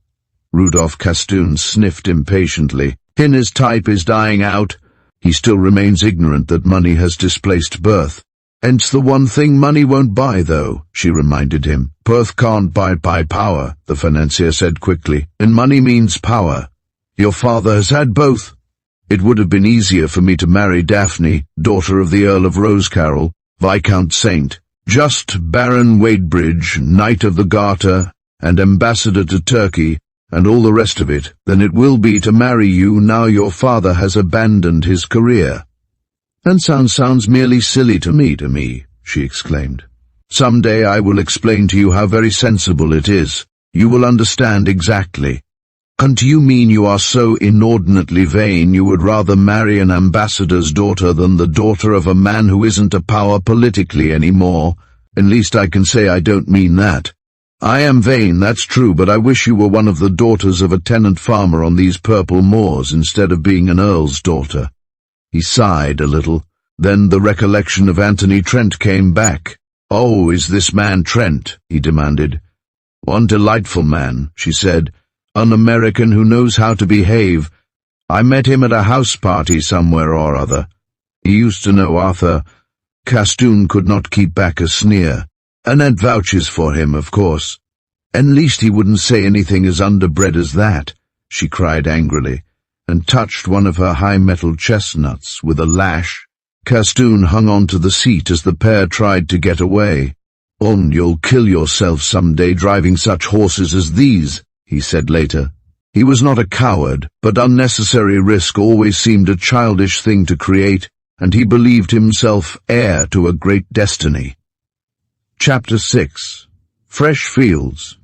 Rudolph Castoon sniffed impatiently. His type is dying out. He still remains ignorant that money has displaced birth. It's the one thing money won't buy, though, she reminded him. Birth can't buy power, the financier said quickly, and money means power. Your father has had both. It would have been easier for me to marry Daphne, daughter of the Earl of Rosecarroll, Viscount Saint, just Baron Wadebridge, Knight of the Garter, and Ambassador to Turkey, and all the rest of it, than it will be to marry you now your father has abandoned his career. And sounds merely silly to me, she exclaimed. Some day I will explain to you how very sensible it is. You will understand exactly. And do you mean you are so inordinately vain you would rather marry an ambassador's daughter than the daughter of a man who isn't a power politically anymore? At least I can say I don't mean that. I am vain, that's true, but I wish you were one of the daughters of a tenant farmer on these purple moors instead of being an earl's daughter. He sighed a little. Then the recollection of Anthony Trent came back. Oh, is this man Trent? He demanded. One delightful man, she said. An American who knows how to behave. I met him at a house party somewhere or other. He used to know Arthur. Castoon could not keep back a sneer. "Annette vouches for him, of course." "At least he wouldn't say anything as underbred as that," she cried angrily, and touched one of her high-mettle chestnuts with a lash. Castoon hung on to the seat as the pair tried to get away. "You'll kill yourself someday driving such horses as these," he said later. He was not a coward, but unnecessary risk always seemed a childish thing to create, and he believed himself heir to a great destiny. Chapter 6. Fresh Fields.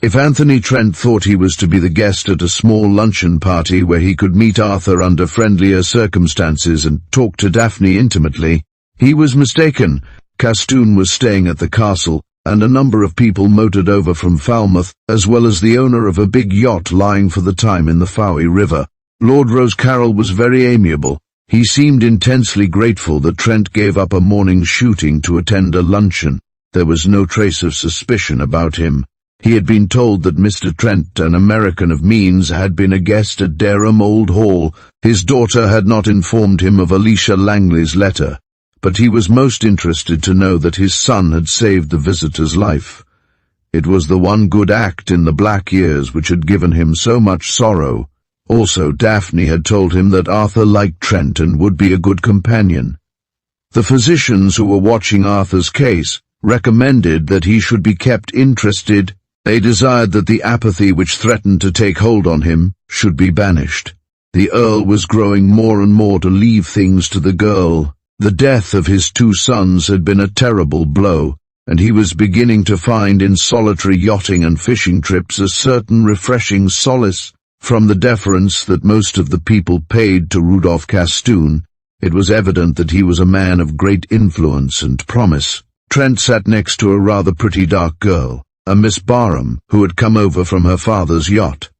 If Anthony Trent thought he was to be the guest at a small luncheon party where he could meet Arthur under friendlier circumstances and talk to Daphne intimately, he was mistaken. Castoon was staying at the castle, and a number of people motored over from Falmouth, as well as the owner of a big yacht lying for the time in the Fowey River. Lord Rosecarroll was very amiable. He seemed intensely grateful that Trent gave up a morning's shooting to attend a luncheon. There was no trace of suspicion about him. He had been told that Mr. Trent, an American of means, had been a guest at Dereham Old Hall. His daughter had not informed him of Alicia Langley's letter, but he was most interested to know that his son had saved the visitor's life. It was the one good act in the black years which had given him so much sorrow. Also, Daphne had told him that Arthur liked Trent and would be a good companion. The physicians who were watching Arthur's case recommended that he should be kept interested. They desired that the apathy which threatened to take hold on him should be banished. The Earl was growing more and more to leave things to the girl. The death of his 2 sons had been a terrible blow, and he was beginning to find in solitary yachting and fishing trips a certain refreshing solace. From the deference that most of the people paid to Rudolph Castoon, it was evident that he was a man of great influence and promise. Trent sat next to a rather pretty dark girl, a Miss Barham, who had come over from her father's yacht.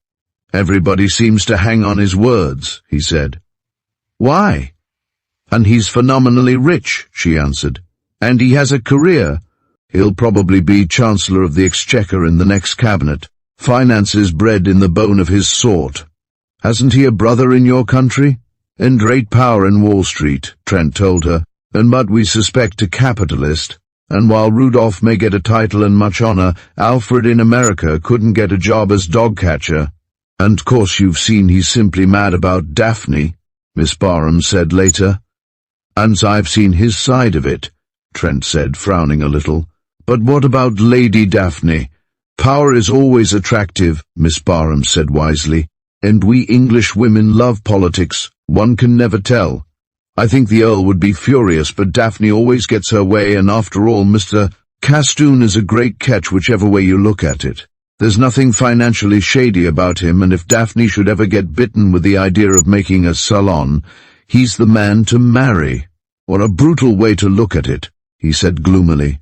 "Everybody seems to hang on his words," he said. "Why?" "And he's phenomenally rich," she answered. "And he has a career. He'll probably be Chancellor of the Exchequer in the next cabinet. Finance is bred in the bone of his sort. Hasn't he a brother in your country?" "And great power in Wall Street," Trent told her, "but we suspect a capitalist. And while Rudolph may get a title and much honor, Alfred in America couldn't get a job as dog catcher. And of course you've seen he's simply mad about Daphne," Miss Barham said later. "And I've seen his side of it," Trent said, frowning a little. "But what about Lady Daphne?" "Power is always attractive," Miss Barham said wisely, "and we English women love politics. One can never tell. I think the Earl would be furious, but Daphne always gets her way, and after all, Mr. Castoon is a great catch whichever way you look at it. There's nothing financially shady about him, and if Daphne should ever get bitten with the idea of making a salon, he's the man to marry." "What a brutal way to look at it," he said gloomily.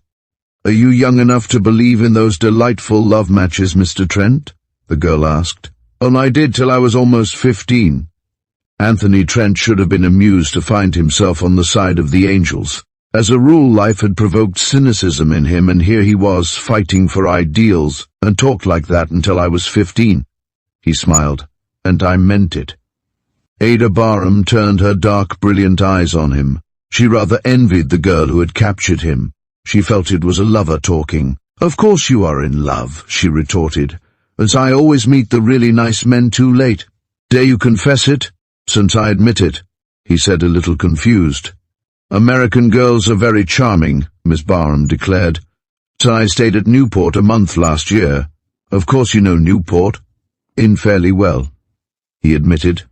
"Are you young enough to believe in those delightful love matches, Mr. Trent?" the girl asked. "I did till I was almost 15. Anthony Trent should have been amused to find himself on the side of the angels. As a rule, life had provoked cynicism in him, and here he was fighting for ideals, and talked like that until I was 15. He smiled, and I meant it. Ada Barham turned her dark, brilliant eyes on him. She rather envied the girl who had captured him. She felt it was a lover talking. "Of course you are in love," she retorted, "as I always meet the really nice men too late. Dare you confess it?" "Since I admit it," he said, a little confused. "American girls are very charming," Miss Barham declared. "So I stayed at Newport a month last year. Of course you know Newport." "In fairly well," he admitted.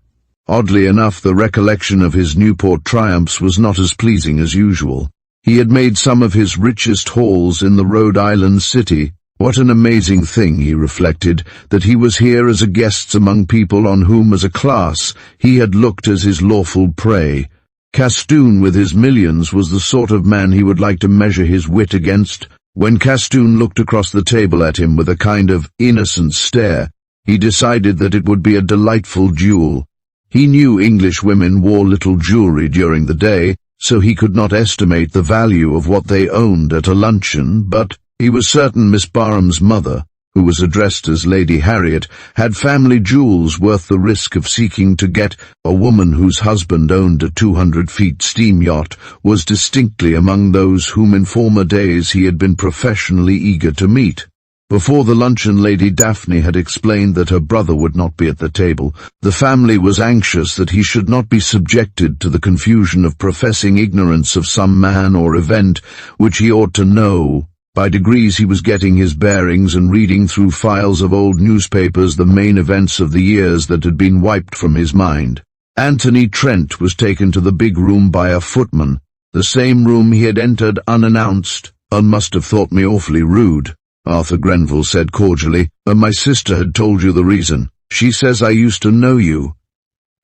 Oddly enough, the recollection of his Newport triumphs was not as pleasing as usual. He had made some of his richest hauls in the Rhode Island city. What an amazing thing, he reflected, that he was here as a guest among people on whom as a class he had looked as his lawful prey. Castoon with his millions was the sort of man he would like to measure his wit against. When Castoon looked across the table at him with a kind of innocent stare, he decided that it would be a delightful duel. He knew English women wore little jewelry during the day, so he could not estimate the value of what they owned at a luncheon, but he was certain Miss Barham's mother, who was addressed as Lady Harriet, had family jewels worth the risk of seeking to get. A woman whose husband owned a 200-feet steam yacht was distinctly among those whom in former days he had been professionally eager to meet. Before the luncheon, Lady Daphne had explained that her brother would not be at the table. The family was anxious that he should not be subjected to the confusion of professing ignorance of some man or event which he ought to know. By degrees he was getting his bearings and reading through files of old newspapers the main events of the years that had been wiped from his mind. Anthony Trent was taken to the big room by a footman, the same room he had entered unannounced. "One must have thought me awfully rude," Arthur Grenville said cordially, "and my sister had told you the reason. She says I used to know you."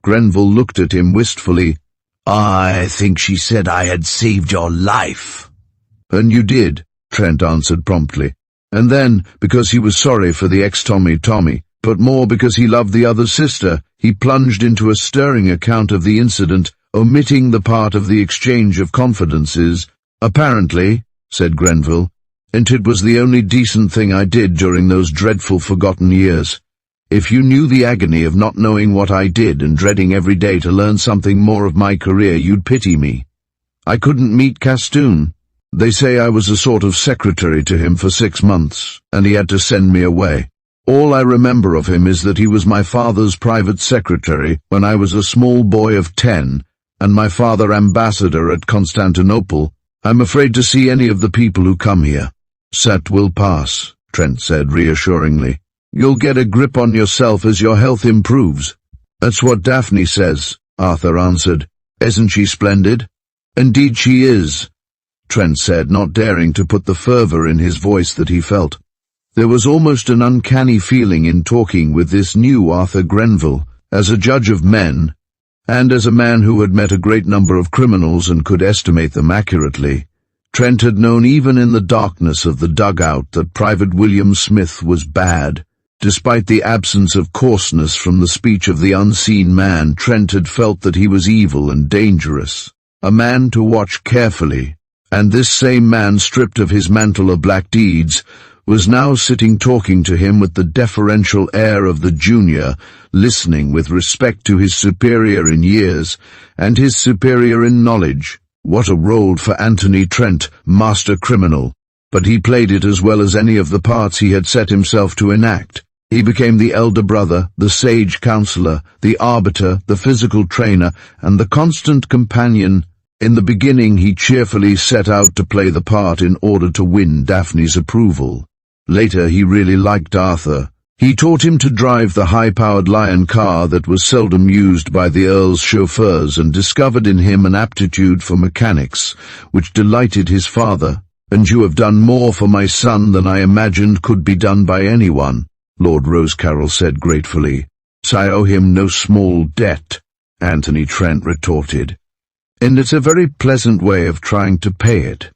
Grenville looked at him wistfully. "I think she said I had saved your life." "And you did," Trent answered promptly. And then, because he was sorry for the ex-Tommy, but more because he loved the other sister, he plunged into a stirring account of the incident, omitting the part of the exchange of confidences. "Apparently," said Grenville, "and it was the only decent thing I did during those dreadful forgotten years. If you knew the agony of not knowing what I did and dreading every day to learn something more of my career, you'd pity me. I couldn't meet Castoon. They say I was a sort of secretary to him for 6 months, and he had to send me away. All I remember of him is that he was my father's private secretary when I was a small boy of 10, and my father ambassador at Constantinople. I'm afraid to see any of the people who come here." "That will pass," Trent said reassuringly. "You'll get a grip on yourself as your health improves." "That's what Daphne says," Arthur answered. "Isn't she splendid?" "Indeed she is," Trent said, not daring to put the fervor in his voice that he felt. There was almost an uncanny feeling in talking with this new Arthur Grenville, as a judge of men, and as a man who had met a great number of criminals and could estimate them accurately. Trent had known even in the darkness of the dugout that Private William Smith was bad. Despite the absence of coarseness from the speech of the unseen man, Trent had felt that he was evil and dangerous, a man to watch carefully, and this same man, stripped of his mantle of black deeds, was now sitting talking to him with the deferential air of the junior, listening with respect to his superior in years, and his superior in knowledge. What a role for Anthony Trent, master criminal! But he played it as well as any of the parts he had set himself to enact. He became the elder brother, the sage counselor, the arbiter, the physical trainer, and the constant companion. In the beginning he cheerfully set out to play the part in order to win Daphne's approval. Later he really liked Arthur. He taught him to drive the high-powered Lion car that was seldom used by the Earl's chauffeurs, and discovered in him an aptitude for mechanics, which delighted his father. "And you have done more for my son than I imagined could be done by anyone," Lord Rosecarrel said gratefully. "I owe him no small debt," Anthony Trent retorted. "And it's a very pleasant way of trying to pay it."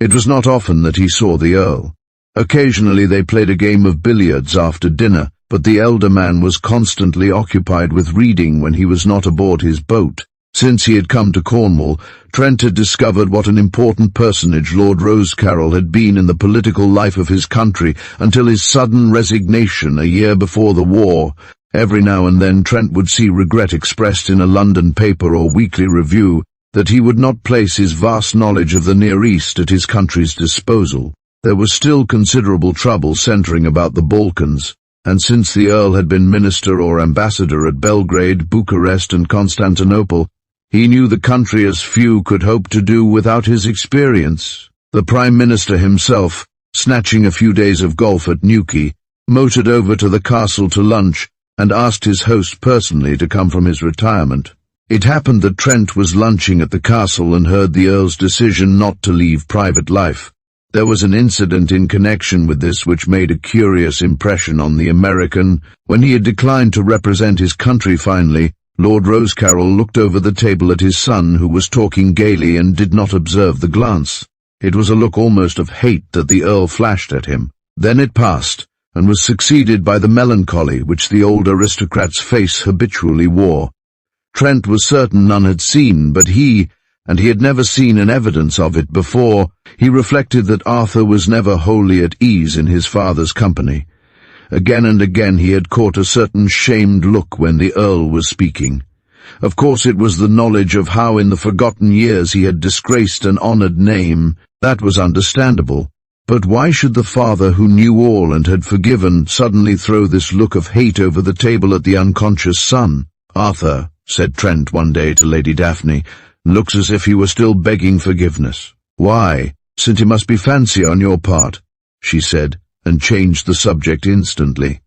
It was not often that he saw the Earl. Occasionally they played a game of billiards after dinner, but the elder man was constantly occupied with reading when he was not aboard his boat. Since he had come to Cornwall, Trent had discovered what an important personage Lord Rosecarrel had been in the political life of his country until his sudden resignation a year before the war. Every now and then Trent would see regret expressed in a London paper or weekly review that he would not place his vast knowledge of the Near East at his country's disposal. There was still considerable trouble centering about the Balkans, and since the Earl had been minister or ambassador at Belgrade, Bucharest and Constantinople, he knew the country as few could hope to do without his experience. The Prime Minister himself, snatching a few days of golf at Newquay, motored over to the castle to lunch and asked his host personally to come from his retirement. It happened that Trent was lunching at the castle and heard the Earl's decision not to leave private life. There was an incident in connection with this which made a curious impression on the American. When he had declined to represent his country finally, Lord Rosecarrel looked over the table at his son, who was talking gaily, and did not observe the glance. It was a look almost of hate that the Earl flashed at him. Then it passed, and was succeeded by the melancholy which the old aristocrat's face habitually wore. Trent was certain none had seen but he, and he had never seen an evidence of it before. He reflected that Arthur was never wholly at ease in his father's company. Again and again he had caught a certain shamed look when the Earl was speaking. Of course it was the knowledge of how in the forgotten years he had disgraced an honoured name. That was understandable. But why should the father who knew all and had forgiven suddenly throw this look of hate over the table at the unconscious son? "Arthur," said Trent one day to Lady Daphne, "looks as if he were still begging forgiveness." "Why? Since it must be fancy on your part," she said, and changed the subject instantly.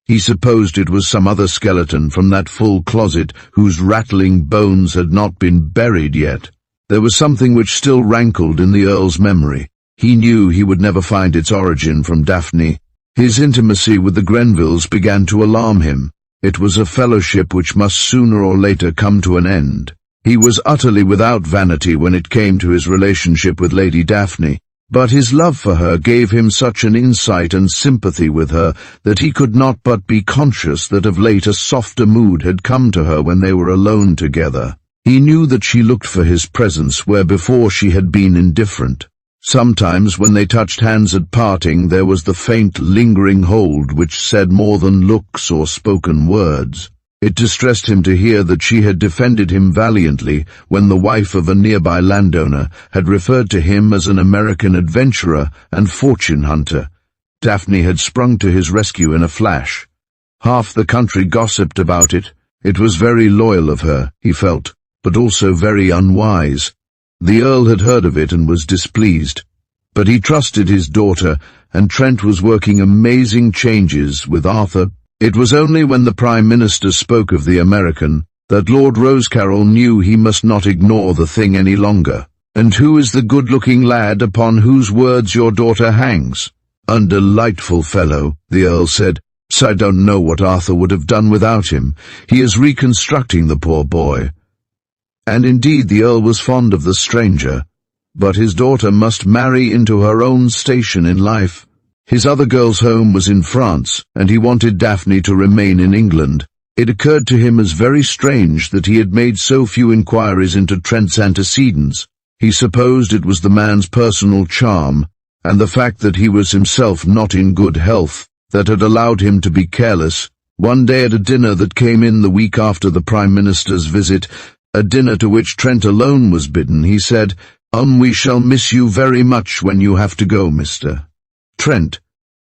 He supposed it was some other skeleton from that full closet whose rattling bones had not been buried yet. There was something which still rankled in the Earl's memory. He knew he would never find its origin from Daphne. His intimacy with the Grenvilles began to alarm him. It was a fellowship which must sooner or later come to an end. He was utterly without vanity when it came to his relationship with Lady Daphne, but his love for her gave him such an insight and sympathy with her that he could not but be conscious that of late a softer mood had come to her when they were alone together. He knew that she looked for his presence where before she had been indifferent. Sometimes when they touched hands at parting there was the faint, lingering hold which said more than looks or spoken words. It distressed him to hear that she had defended him valiantly when the wife of a nearby landowner had referred to him as an American adventurer and fortune hunter. Daphne had sprung to his rescue in a flash. Half the country gossiped about it. It was very loyal of her, he felt, but also very unwise. The Earl had heard of it and was displeased. But he trusted his daughter, and Trent was working amazing changes with Arthur. It was only when the Prime Minister spoke of the American that Lord Rosecarrel knew he must not ignore the thing any longer. "And who is the good-looking lad upon whose words your daughter hangs?" "A delightful fellow," the Earl said. "I don't know what Arthur would have done without him. He is reconstructing the poor boy." And indeed the Earl was fond of the stranger, but his daughter must marry into her own station in life. His other girl's home was in France, and he wanted Daphne to remain in England. It occurred to him as very strange that he had made so few inquiries into Trent's antecedents. He supposed it was the man's personal charm, and the fact that he was himself not in good health, that had allowed him to be careless. One day at a dinner that came in the week after the Prime Minister's visit, a dinner to which Trent alone was bidden, he said, "We shall miss you very much when you have to go, Mr. Trent.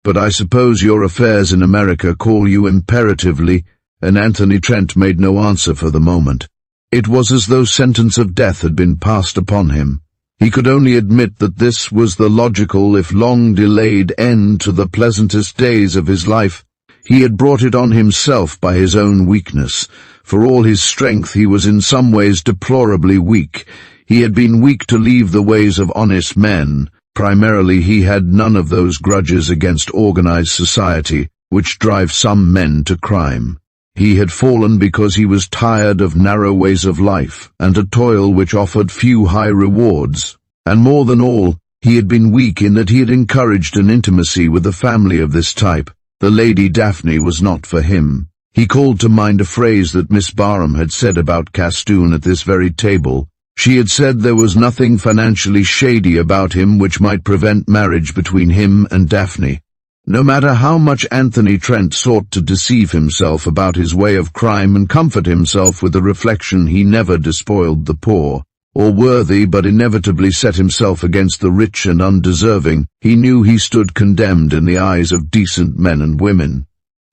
But I suppose your affairs in America call you imperatively," and Anthony Trent made no answer for the moment. It was as though sentence of death had been passed upon him. He could only admit that this was the logical, if long-delayed, end to the pleasantest days of his life. He had brought it on himself by his own weakness. For all his strength, he was in some ways deplorably weak. He had been weak to leave the ways of honest men. Primarily, he had none of those grudges against organized society which drive some men to crime. He had fallen because he was tired of narrow ways of life and a toil which offered few high rewards. And more than all, he had been weak in that he had encouraged an intimacy with a family of this type. The Lady Daphne was not for him. He called to mind a phrase that Miss Barham had said about Castoon at this very table. She had said there was nothing financially shady about him which might prevent marriage between him and Daphne. No matter how much Anthony Trent sought to deceive himself about his way of crime and comfort himself with the reflection he never despoiled the poor, or worthy but inevitably set himself against the rich and undeserving, he knew he stood condemned in the eyes of decent men and women.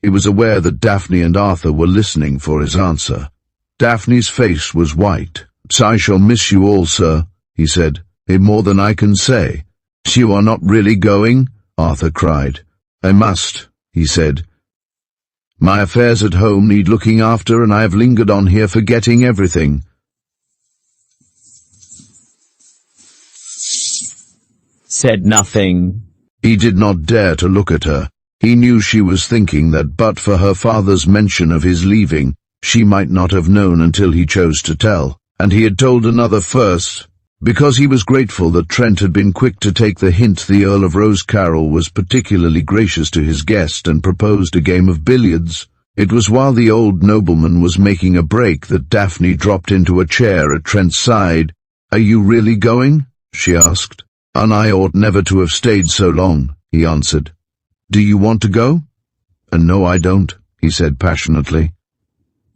He was aware that Daphne and Arthur were listening for his answer. Daphne's face was white. "I shall miss you all, sir," he said. "More than I can say." "You are not really going?" Arthur cried. "I must," he said. "My affairs at home need looking after, and I have lingered on here forgetting everything." Said nothing. He did not dare to look at her. He knew she was thinking that but for her father's mention of his leaving, she might not have known until he chose to tell, and he had told another first, because he was grateful that Trent had been quick to take the hint. The Earl of Rosecarrel was particularly gracious to his guest and proposed a game of billiards. It was while the old nobleman was making a break that Daphne dropped into a chair at Trent's side. "Are you really going?" she asked. "And I ought never to have stayed so long," he answered. "Do you want to go?" "And no, I don't," he said passionately.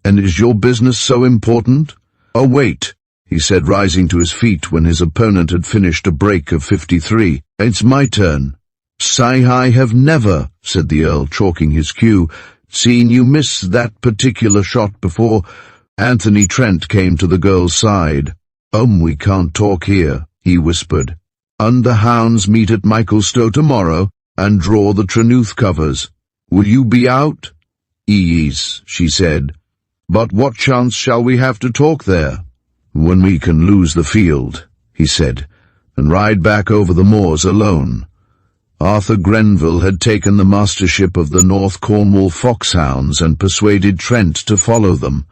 "And is your business so important?" "Oh, wait," he said, rising to his feet when his opponent had finished a break of 53. "It's my turn." "Say, I have never," said the Earl, chalking his cue, "seen you miss that particular shot before." Anthony Trent came to the girl's side. "We can't talk here," he whispered. "The hounds meet at Michaelstowe tomorrow and draw the Trenouth covers. Will you be out?" "Ease," she said. "But what chance shall we have to talk there?" "When we can lose the field," he said, "and ride back over the moors alone." Arthur Grenville had taken the mastership of the North Cornwall foxhounds and persuaded Trent to follow them.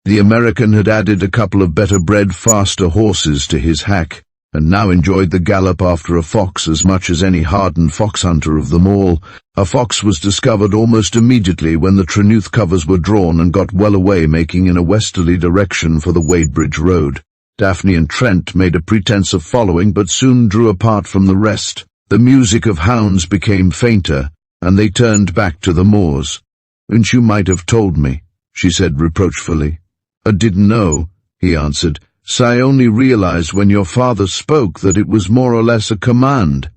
The American had added a couple of better-bred, faster horses to his hack, and now enjoyed the gallop after a fox as much as any hardened fox hunter of them all. A fox was discovered almost immediately when the Trenouth covers were drawn and got well away, making in a westerly direction for the Wadebridge Road. Daphne and Trent made a pretense of following, but soon drew apart from the rest. The music of hounds became fainter, and they turned back to the moors. "And you might have told me," she said reproachfully. "I didn't know," he answered. "So I only realized when your father spoke that it was more or less a command."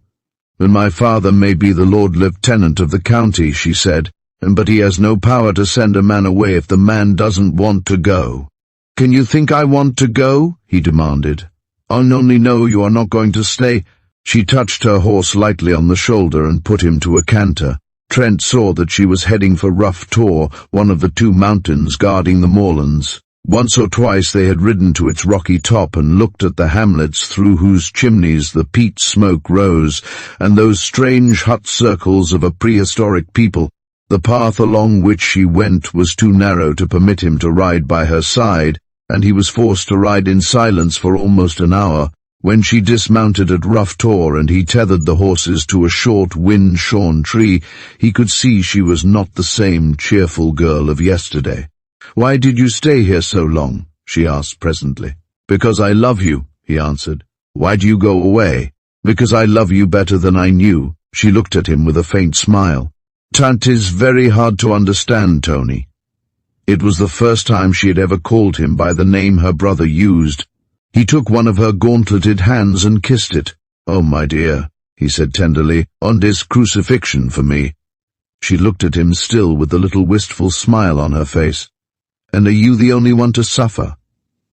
"And my father may be the Lord Lieutenant of the county," she said, "but he has no power to send a man away if the man doesn't want to go." "Can you think I want to go?" he demanded. "I only know you are not going to stay." She touched her horse lightly on the shoulder and put him to a canter. Trent saw that she was heading for Rough Tor, one of the two mountains guarding the moorlands. Once or twice they had ridden to its rocky top and looked at the hamlets through whose chimneys the peat smoke rose, and those strange hut circles of a prehistoric people. The path along which she went was too narrow to permit him to ride by her side, and he was forced to ride in silence for almost an hour. When she dismounted at Rough Tor and he tethered the horses to a short wind-shorn tree, he could see she was not the same cheerful girl of yesterday. "Why did you stay here so long?" she asked presently. "Because I love you," he answered. "Why do you go away?" "Because I love you better than I knew." She looked at him with a faint smile. "'Tis very hard to understand, Tony." It was the first time she had ever called him by the name her brother used. He took one of her gauntleted hands and kissed it. "Oh, my dear," he said tenderly, "on this crucifixion for me." She looked at him still with the little wistful smile on her face. "And are you the only one to suffer?"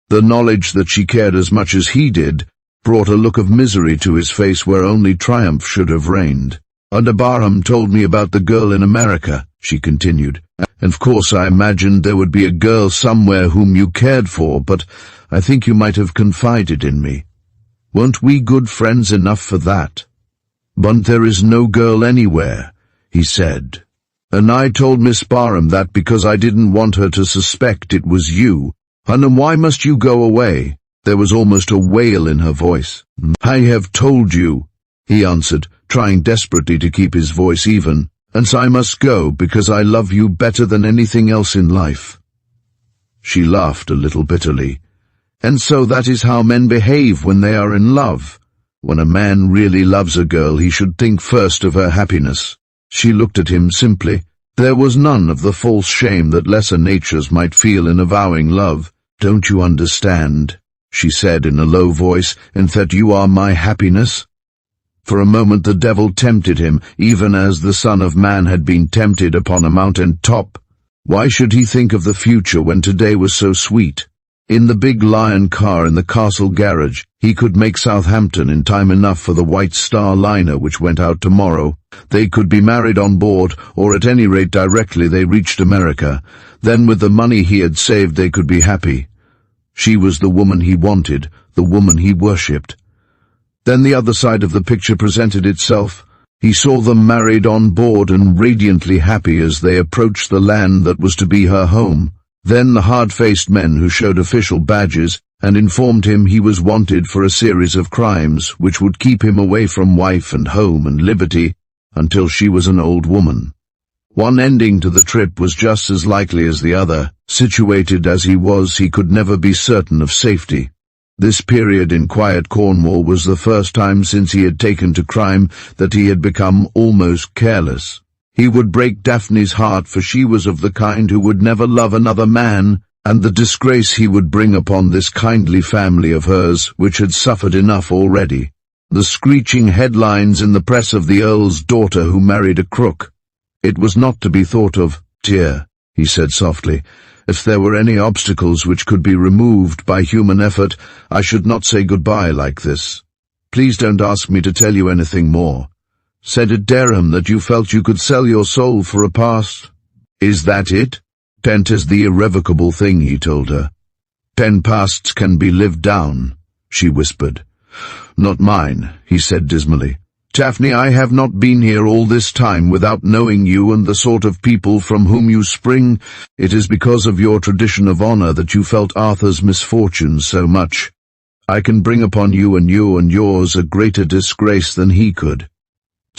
The knowledge that she cared as much as he did brought a look of misery to his face where only triumph should have reigned. "And Barham told me about the girl in America," she continued. "And of course I imagined there would be a girl somewhere whom you cared for, but I think you might have confided in me. Weren't we good friends enough for that?" "But there is no girl anywhere," he said. "And I told Miss Barham that because I didn't want her to suspect it was you. And why must you go away?" There was almost a wail in her voice. "I have told you," he answered, trying desperately to keep his voice even. "And so I must go because I love you better than anything else in life." She laughed a little bitterly. "And so that is how men behave when they are in love. When a man really loves a girl, he should think first of her happiness." She looked at him simply. There was none of the false shame that lesser natures might feel in avowing love. "Don't you understand?" she said in a low voice, "and that you are my happiness?" For a moment the devil tempted him, even as the Son of Man had been tempted upon a mountain top. Why should he think of the future when today was so sweet? In the big Lion car in the castle garage, he could make Southampton in time enough for the White Star liner which went out tomorrow. They could be married on board, or at any rate directly they reached America. Then with the money he had saved they could be happy. She was the woman he wanted, the woman he worshipped. Then the other side of the picture presented itself. He saw them married on board and radiantly happy as they approached the land that was to be her home. Then the hard-faced men who showed official badges and informed him he was wanted for a series of crimes which would keep him away from wife and home and liberty until she was an old woman. One ending to the trip was just as likely as the other. Situated as he was, he could never be certain of safety. This period in quiet Cornwall was the first time since he had taken to crime that he had become almost careless. He would break Daphne's heart, for she was of the kind who would never love another man, and the disgrace he would bring upon this kindly family of hers, which had suffered enough already. The screeching headlines in the press of the Earl's daughter who married a crook. It was not to be thought of. "Dear," he said softly, "if there were any obstacles which could be removed by human effort, I should not say goodbye like this. Please don't ask me to tell you anything more. Said at Dereham that you felt you could sell your soul for a past. Is that it? Tent is the irrevocable thing," he told her. "10 pasts can be lived down," she whispered. "Not mine," he said dismally. "Daphne, I have not been here all this time without knowing you and the sort of people from whom you spring. It is because of your tradition of honor that you felt Arthur's misfortune so much. I can bring upon you and yours a greater disgrace than he could."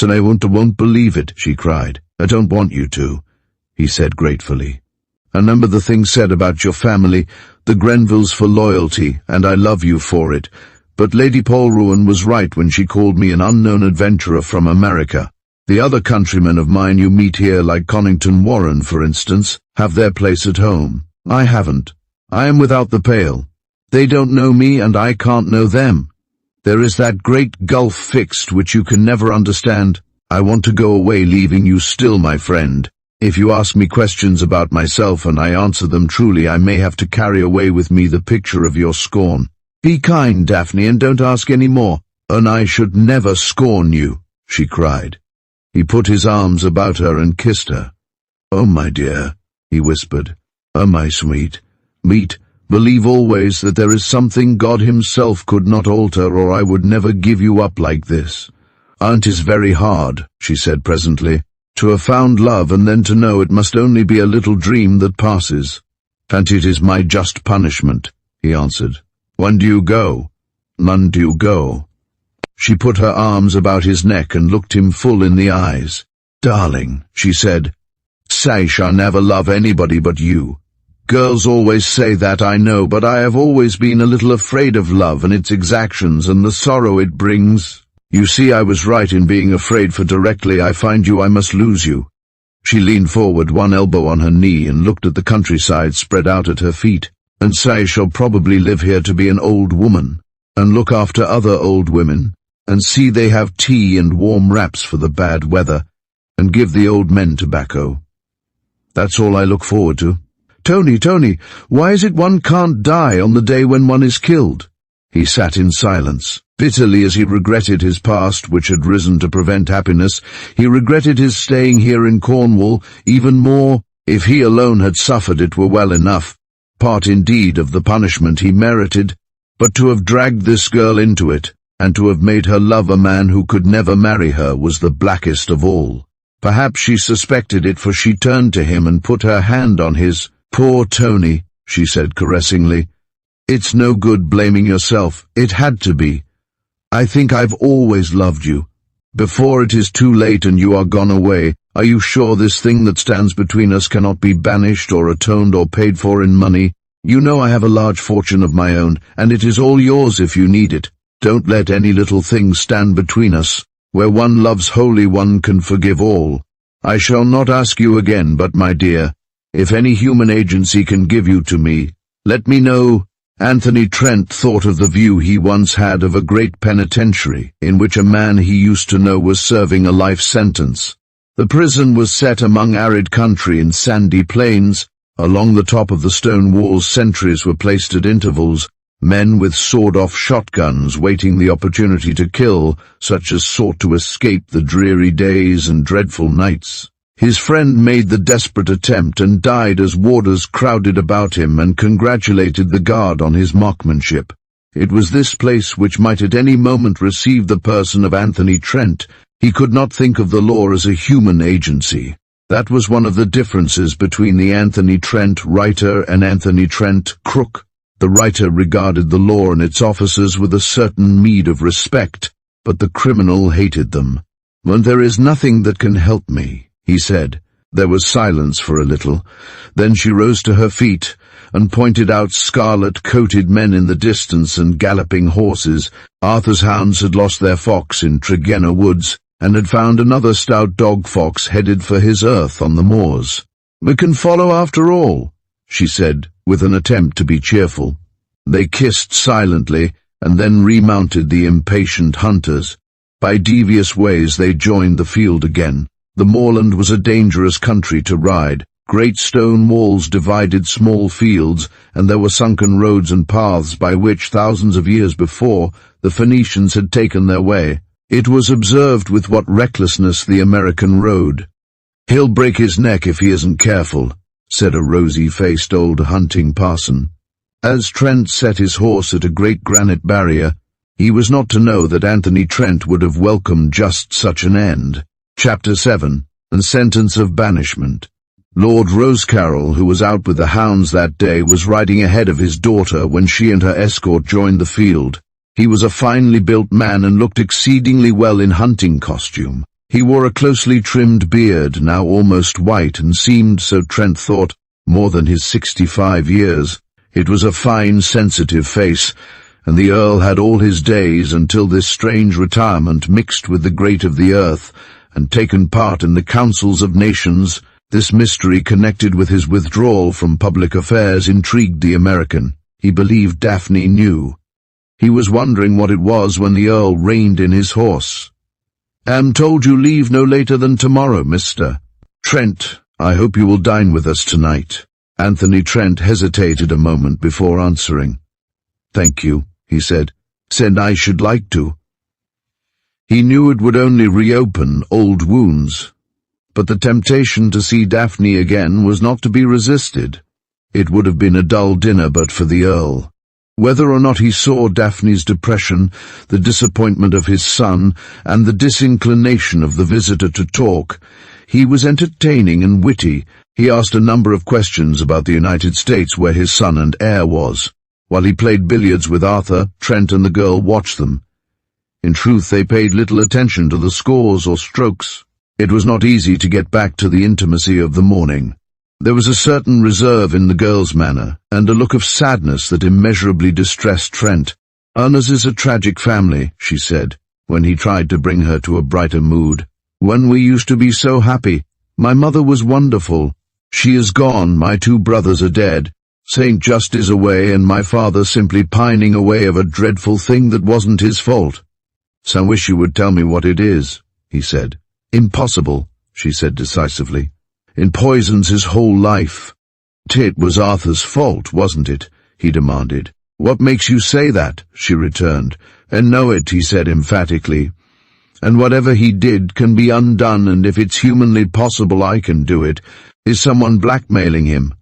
"And I won't believe it," she cried. "I don't want you to," he said gratefully. "I remember the things said about your family, the Grenvilles for loyalty, and I love you for it. But Lady Polruan was right when she called me an unknown adventurer from America. The other countrymen of mine you meet here, like Connington Warren, for instance, have their place at home. I haven't. I am without the pale. They don't know me, and I can't know them. There is that great gulf fixed which you can never understand. I want to go away, leaving you still my friend. If you ask me questions about myself and I answer them truly, I may have to carry away with me the picture of your scorn. Be kind, Daphne, and don't ask any more." "And I should never scorn you," she cried. He put his arms about her and kissed her. "Oh, my dear," he whispered. "Oh, my sweet. Believe always that there is something God himself could not alter, or I would never give you up like this. Aunt is very hard," she said presently, "to have found love and then to know it must only be a little dream that passes." "And it is my just punishment," he answered. "When do you go?" "None do you go." She put her arms about his neck and looked him full in the eyes. "Darling," she said, "I shall never love anybody but you. Girls always say that, I know, but I have always been a little afraid of love and its exactions and the sorrow it brings. You see, I was right in being afraid, for directly I find you I must lose you." She leaned forward, one elbow on her knee, and looked at the countryside spread out at her feet. "And I shall probably live here to be an old woman, and look after other old women, and see they have tea and warm wraps for the bad weather, and give the old men tobacco. That's all I look forward to." Tony, why is it one can't die on the day when one is killed?" He sat in silence. Bitterly as he regretted his past, which had risen to prevent happiness, he regretted his staying here in Cornwall even more. If he alone had suffered, it were well enough, part indeed of the punishment he merited, but to have dragged this girl into it, and to have made her love a man who could never marry her, was the blackest of all. Perhaps she suspected it, for she turned to him and put her hand on his. "Poor Tony," she said caressingly. "It's no good blaming yourself. It had to be. I think I've always loved you. Before it is too late and you are gone away, are you sure this thing that stands between us cannot be banished or atoned or paid for in money? You know I have a large fortune of my own, and it is all yours if you need it. Don't let any little thing stand between us. Where one loves wholly, one can forgive all. I shall not ask you again, but my dear, if any human agency can give you to me, let me know." Anthony Trent thought of the view he once had of a great penitentiary, in which a man he used to know was serving a life sentence. The prison was set among arid country in sandy plains. Along the top of the stone walls sentries were placed at intervals, men with sawed-off shotguns waiting the opportunity to kill such as sought to escape the dreary days and dreadful nights. His friend made the desperate attempt and died as warders crowded about him and congratulated the guard on his marksmanship. It was this place which might at any moment receive the person of Anthony Trent. He could not think of the law as a human agency. That was one of the differences between the Anthony Trent writer and Anthony Trent crook. The writer regarded the law and its officers with a certain meed of respect, but the criminal hated them. "When there is nothing that can help me," he said. There was silence for a little. Then she rose to her feet and pointed out scarlet-coated men in the distance and galloping horses. Arthur's hounds had lost their fox in Tregenna woods. and had found another stout dog-fox headed for his earth on the moors. "We can follow after all," she said, with an attempt to be cheerful. They kissed silently, and then remounted the impatient hunters. By devious ways they joined the field again. The moorland was a dangerous country to ride. Great stone walls divided small fields, and there were sunken roads and paths by which, thousands of years before, the Phoenicians had taken their way. It was observed with what recklessness the American rode. "He'll break his neck if he isn't careful," said a rosy-faced old hunting parson. As Trent set his horse at a great granite barrier, he was not to know that Anthony Trent would have welcomed just such an end. Chapter 7. And Sentence of Banishment. Lord Rosecarroll, who was out with the hounds that day, was riding ahead of his daughter when she and her escort joined the field. He was a finely built man and looked exceedingly well in hunting costume. He wore a closely trimmed beard, now almost white, and seemed, so Trent thought, more than his 65 years. It was a fine, sensitive face, and the Earl had all his days until this strange retirement mixed with the great of the earth, and taken part in the councils of nations. This mystery connected with his withdrawal from public affairs intrigued the American. He believed Daphne knew. He was wondering what it was when the Earl reined in his horse. "Am told you leave no later than tomorrow, Mr. Trent. I hope you will dine with us tonight." Anthony Trent hesitated a moment before answering. "Thank you," he said. "Said I should like to." He knew it would only reopen old wounds, but the temptation to see Daphne again was not to be resisted. It would have been a dull dinner but for the Earl. Whether or not he saw Daphne's depression, the disappointment of his son, and the disinclination of the visitor to talk, he was entertaining and witty. He asked a number of questions about the United States, where his son and heir was. While he played billiards with Arthur, Trent and the girl watched them. In truth, they paid little attention to the scores or strokes. It was not easy to get back to the intimacy of the morning. There was a certain reserve in the girl's manner, and a look of sadness that immeasurably distressed Trent. "Ours is a tragic family," she said, when he tried to bring her to a brighter mood. "When we used to be so happy. My mother was wonderful. She is gone, my 2 brothers are dead. Saint Just is away, and my father simply pining away of a dreadful thing that wasn't his fault." "So I wish you would tell me what it is," he said. "Impossible," she said decisively. "It poisons his whole life." "It was Arthur's fault, wasn't it?" he demanded. "What makes you say that?" she returned. "And know it," he said emphatically. "And whatever he did can be undone, and if it's humanly possible I can do it. Is someone blackmailing him?"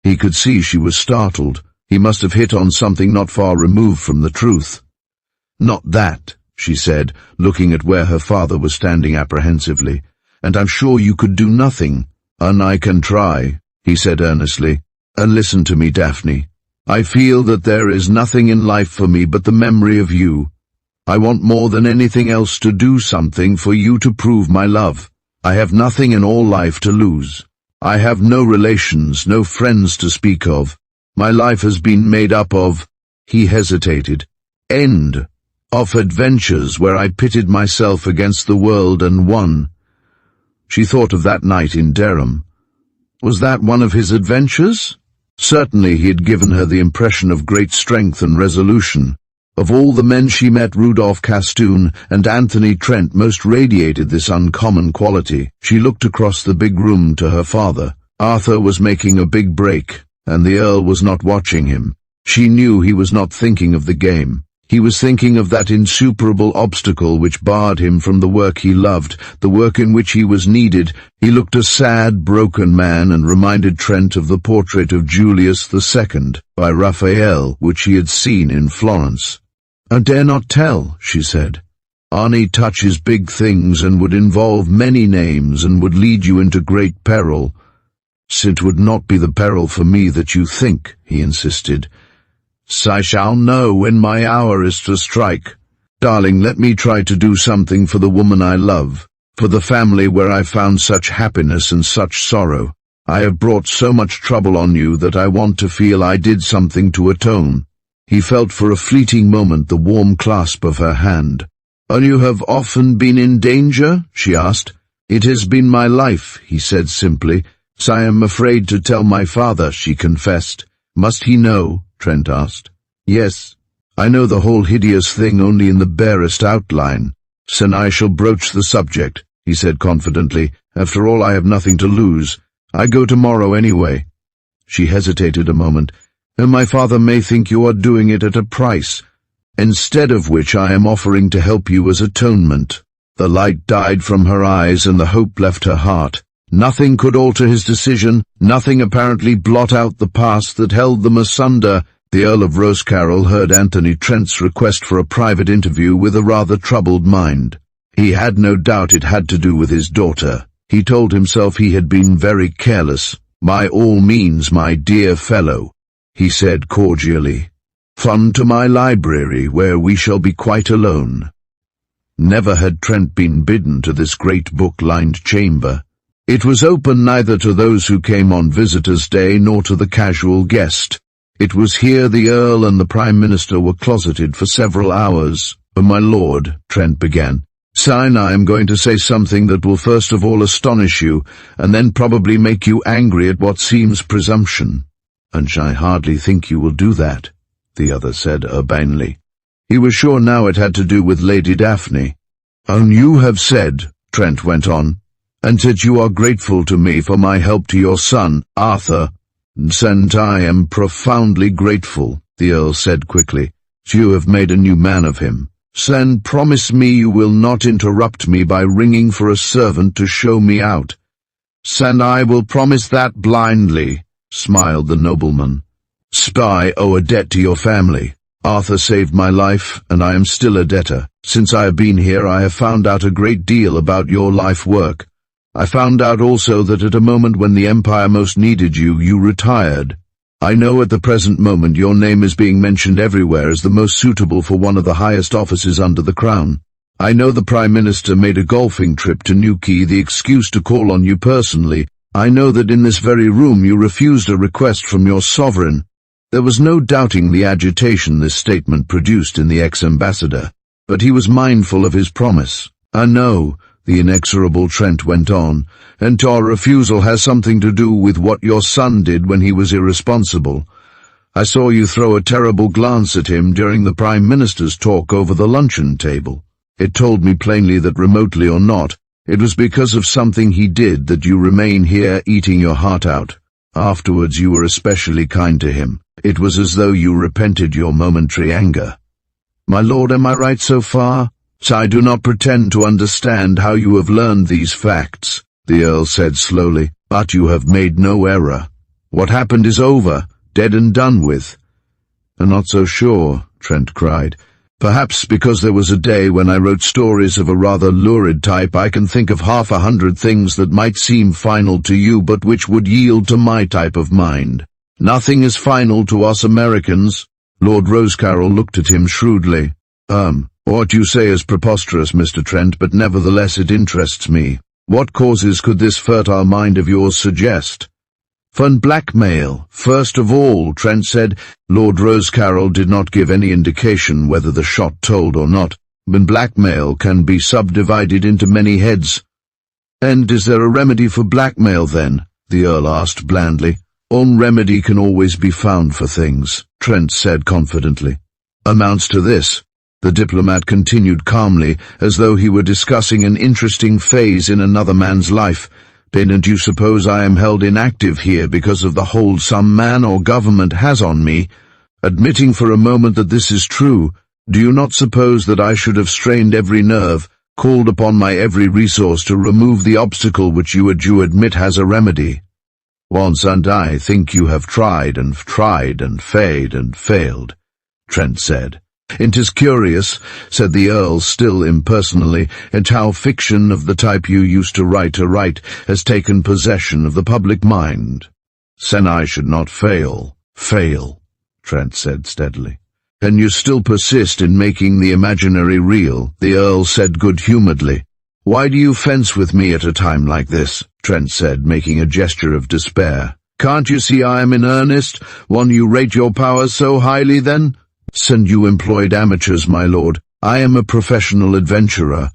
He could see she was startled. He must have hit on something not far removed from the truth. "Not that," she said, looking at where her father was standing apprehensively. "And I'm sure you could do nothing." "And I can try," he said earnestly. "And listen to me, Daphne. I feel that there is nothing in life for me but the memory of you. I want more than anything else to do something for you to prove my love. I have nothing in all life to lose. I have no relations, no friends to speak of. My life has been made up of—" he hesitated, "of adventures where I pitted myself against the world and won." She thought of that night in Dereham. Was that one of his adventures? Certainly he had given her the impression of great strength and resolution. Of all the men she met, Rudolph Castoon and Anthony Trent most radiated this uncommon quality. She looked across the big room to her father. Arthur was making a big break, and the Earl was not watching him. She knew he was not thinking of the game. He was thinking of that insuperable obstacle which barred him from the work he loved, the work in which he was needed. He looked a sad, broken man and reminded Trent of the portrait of Julius II by Raphael, which he had seen in Florence. "I dare not tell," she said. "Arnie touches big things and would involve many names and would lead you into great peril." "It would not be the peril for me that you think," he insisted. "So I shall know when my hour is to strike. Darling, let me try to do something for the woman I love, for the family where I found such happiness and such sorrow. I have brought so much trouble on you that I want to feel I did something to atone." He felt for a fleeting moment the warm clasp of her hand. "And you have often been in danger?" she asked. "It has been my life," he said simply. "So I am afraid to tell my father," she confessed. "Must he know?" Trent asked. "Yes. I know the whole hideous thing only in the barest outline. Then I shall broach the subject," he said confidently. "After all, I have nothing to lose. I go tomorrow anyway." She hesitated a moment. "And my father may think you are doing it at a price, instead of which I am offering to help you as atonement." The light died from her eyes and the hope left her heart. Nothing could alter his decision, nothing apparently blot out the past that held them asunder. The Earl of Rosecarrel heard Anthony Trent's request for a private interview with a rather troubled mind. He had no doubt it had to do with his daughter. He told himself he had been very careless. "By all means, my dear fellow," he said cordially. "Fun to my library, where we shall be quite alone." Never had Trent been bidden to this great book-lined chamber. It was open neither to those who came on Visitors' Day nor to the casual guest. It was here the Earl and the Prime Minister were closeted for several hours. "My lord," Trent began, "Sine, I am going to say something that will first of all astonish you, and then probably make you angry at what seems presumption." "And I hardly think you will do that," the other said urbanely. He was sure now it had to do with Lady Daphne. "And you have said," Trent went on, "and that you are grateful to me for my help to your son, Arthur." "And I am profoundly grateful," the Earl said quickly. "You have made a new man of him. Then promise me you will not interrupt me by ringing for a servant to show me out." "And I will promise that blindly," smiled the nobleman. "I owe a debt to your family. Arthur saved my life, and I am still a debtor. Since I have been here, I have found out a great deal about your life work. I found out also that at a moment when the Empire most needed you, you retired. I know at the present moment your name is being mentioned everywhere as the most suitable for one of the highest offices under the Crown. I know the Prime Minister made a golfing trip to Newquay the excuse to call on you personally. I know that in this very room you refused a request from your sovereign." There was no doubting the agitation this statement produced in the ex-ambassador, but he was mindful of his promise. "I know," the inexorable Trent went on, "and your refusal has something to do with what your son did when he was irresponsible. I saw you throw a terrible glance at him during the Prime Minister's talk over the luncheon table. It told me plainly that remotely or not, it was because of something he did that you remain here eating your heart out. Afterwards you were especially kind to him. It was as though you repented your momentary anger. My lord, am I right so far? I do not pretend to understand how you have learned these facts," the Earl said slowly, "but you have made no error. What happened is over, dead and done with." "I'm not so sure," Trent cried. "Perhaps because there was a day when I wrote stories of a rather lurid type, I can think of 100 things that might seem final to you but which would yield to my type of mind. Nothing is final to us Americans." Lord Rosecarrel looked at him shrewdly. What you say is preposterous, Mr. Trent, but nevertheless it interests me. What causes could this fertile mind of yours suggest?" "Fun blackmail, first of all," Trent said. Lord Rosecarrel did not give any indication whether the shot told or not, but blackmail can be subdivided into many heads. "And is there a remedy for blackmail, then?" the Earl asked blandly. "One remedy can always be found for things," Trent said confidently. "Amounts to this," the diplomat continued calmly, as though he were discussing an interesting phase in another man's life. "Don't you suppose I am held inactive here because of the hold some man or government has on me? Admitting for a moment that this is true, do you not suppose that I should have strained every nerve, called upon my every resource to remove the obstacle which you admit has a remedy? Once, and I think you have tried and failed," Trent said. "It is curious," said the Earl still impersonally, "at how fiction of the type you used to write has taken possession of the public mind." "Then I should not fail, Trent said steadily. "Can you still persist in making the imaginary real?" the Earl said good-humouredly. "Why do you fence with me at a time like this?" Trent said, making a gesture of despair. "Can't you see I am in earnest? One, you rate your powers so highly, then?" "And you employed amateurs, my lord. I am a professional adventurer.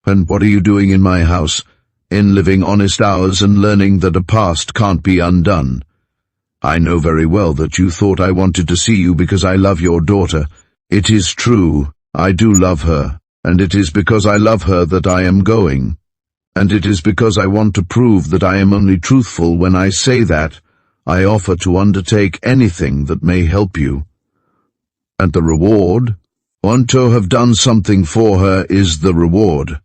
And what are you doing in my house? In living honest hours and learning that a past can't be undone. I know very well that you thought I wanted to see you because I love your daughter. It is true, I do love her, and it is because I love her that I am going. And it is because I want to prove that I am only truthful when I say that, I offer to undertake anything that may help you. And the reward? Want to have done something for her is the reward.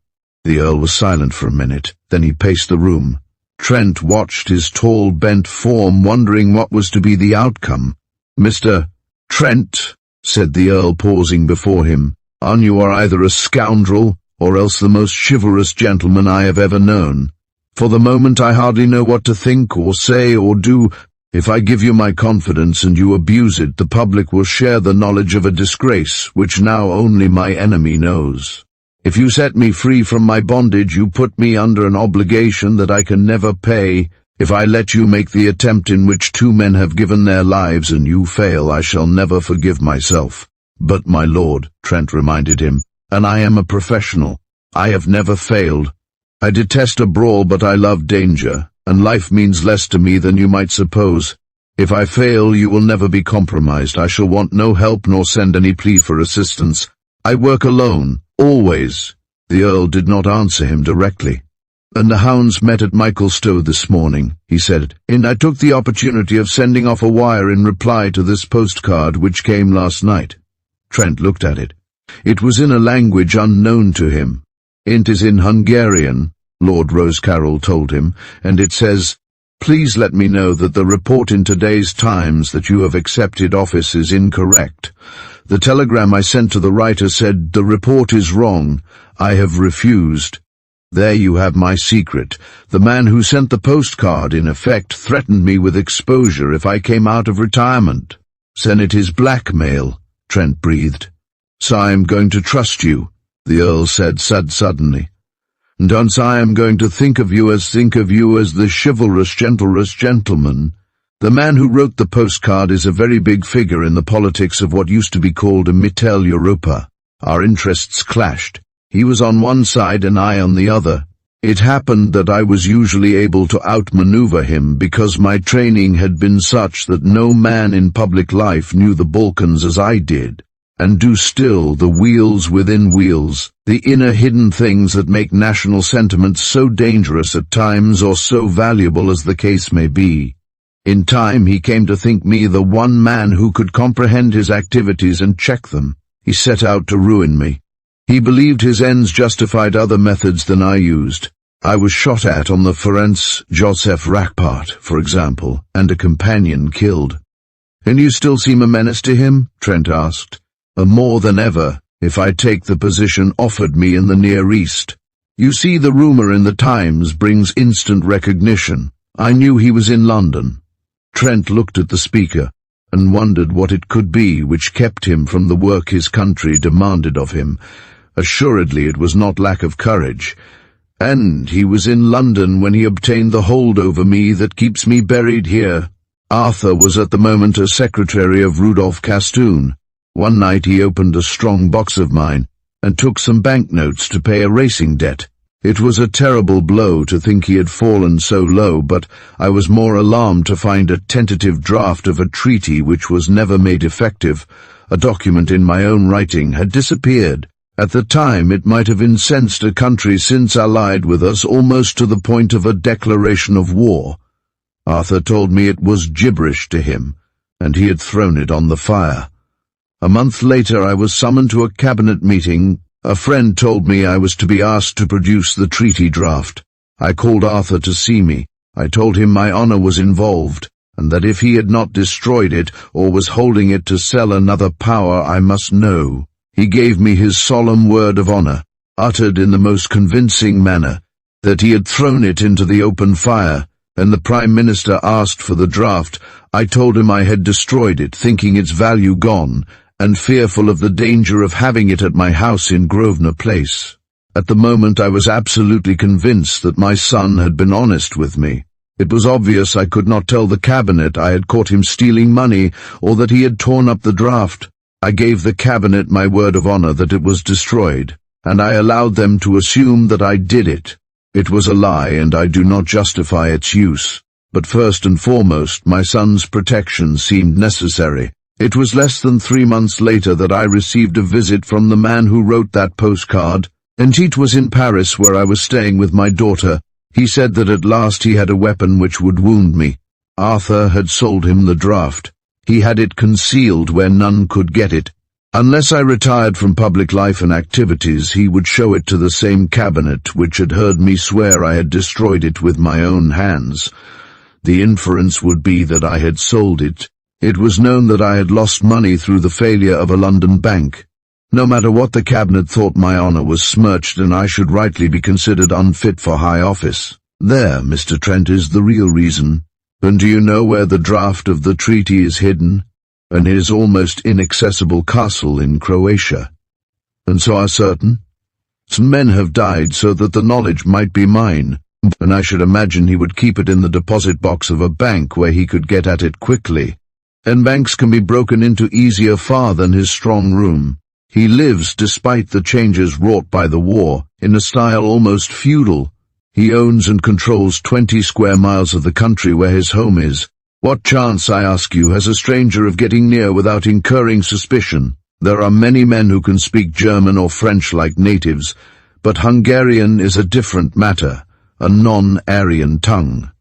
The Earl was silent for a minute, then he paced the room. Trent watched his tall, bent form, wondering what was to be the outcome. Mr. Trent, said the Earl, pausing before him, you are either a scoundrel, or else the most chivalrous gentleman I have ever known. For the moment I hardly know what to think or say or do. If I give you my confidence and you abuse it, the public will share the knowledge of a disgrace which now only my enemy knows. If you set me free from my bondage, you put me under an obligation that I can never pay. If I let you make the attempt in which 2 men have given their lives and you fail, I shall never forgive myself. But, my lord, Trent reminded him, and I am a professional. I have never failed. I detest a brawl, but I love danger, and life means less to me than you might suppose. If I fail, you will never be compromised. I shall want no help nor send any plea for assistance. I work alone, always. The Earl did not answer him directly. And the hounds met at Michaelstowe this morning, he said, and I took the opportunity of sending off a wire in reply to this postcard which came last night. Trent looked at it. It was in a language unknown to him. It is in Hungarian, Lord Rosecarroll told him, and it says, "Please let me know that the report in today's Times that you have accepted office is incorrect. The telegram I sent to the writer said, the report is wrong. I have refused." There you have my secret. The man who sent the postcard, in effect, threatened me with exposure if I came out of retirement. "Then it is blackmail," Trent breathed. "So I am going to trust you," the Earl said suddenly. "And hence I am going to think of you as the chivalrous gentleman. The man who wrote the postcard is a very big figure in the politics of what used to be called a Mittel Europa. Our interests clashed. He was on one side and I on the other. It happened that I was usually able to outmaneuver him because my training had been such that no man in public life knew the Balkans as I did, and do still, the wheels within wheels, the inner hidden things that make national sentiments so dangerous at times or so valuable as the case may be. In time he came to think me the one man who could comprehend his activities and check them. He set out to ruin me. He believed his ends justified other methods than I used. I was shot at on the Ferenc Joseph Rackpart, for example, and a companion killed. "And you still seem a menace to him?" Trent asked. "More than ever, if I take the position offered me in the Near East. You see, the rumor in the Times brings instant recognition. I knew he was in London." Trent looked at the speaker and wondered what it could be which kept him from the work his country demanded of him. Assuredly it was not lack of courage. And he was in London when he obtained the hold over me that keeps me buried here. Arthur was at the moment a secretary of Rudolph Castoon. One night he opened a strong box of mine and took some banknotes to pay a racing debt. It was a terrible blow to think he had fallen so low, but I was more alarmed to find a tentative draft of a treaty which was never made effective. A document in my own writing had disappeared. At the time it might have incensed a country since allied with us almost to the point of a declaration of war. Arthur told me it was gibberish to him, and he had thrown it on the fire. A month later I was summoned to a cabinet meeting. A friend told me I was to be asked to produce the treaty draft. I called Arthur to see me. I told him my honor was involved, and that if he had not destroyed it or was holding it to sell another power, I must know. He gave me his solemn word of honor, uttered in the most convincing manner, that he had thrown it into the open fire, and the Prime Minister asked for the draft. I told him I had destroyed it, thinking its value gone, and fearful of the danger of having it at my house in Grosvenor Place. At the moment I was absolutely convinced that my son had been honest with me. It was obvious I could not tell the cabinet I had caught him stealing money, or that he had torn up the draft. I gave the cabinet my word of honor that it was destroyed, and I allowed them to assume that I did it. It was a lie, and I do not justify its use. But first and foremost, my son's protection seemed necessary. It was less than 3 months later that I received a visit from the man who wrote that postcard, and it was in Paris where I was staying with my daughter. He said that at last he had a weapon which would wound me. Arthur had sold him the draft. He had it concealed where none could get it. Unless I retired from public life and activities, he would show it to the same cabinet which had heard me swear I had destroyed it with my own hands. The inference would be that I had sold it. It was known that I had lost money through the failure of a London bank. No matter what the cabinet thought, my honor was smirched, and I should rightly be considered unfit for high office. There, Mr. Trent, is the real reason. And do you know where the draft of the treaty is hidden? In his almost inaccessible castle in Croatia. And so are certain. Some men have died so that the knowledge might be mine, and I should imagine he would keep it in the deposit box of a bank where he could get at it quickly. And banks can be broken into easier far than his strong room. He lives, despite the changes wrought by the war, in a style almost feudal. He owns and controls 20 square miles of the country where his home is. What chance, I ask you, has a stranger of getting near without incurring suspicion? There are many men who can speak German or French like natives, but Hungarian is a different matter, a non-Aryan tongue.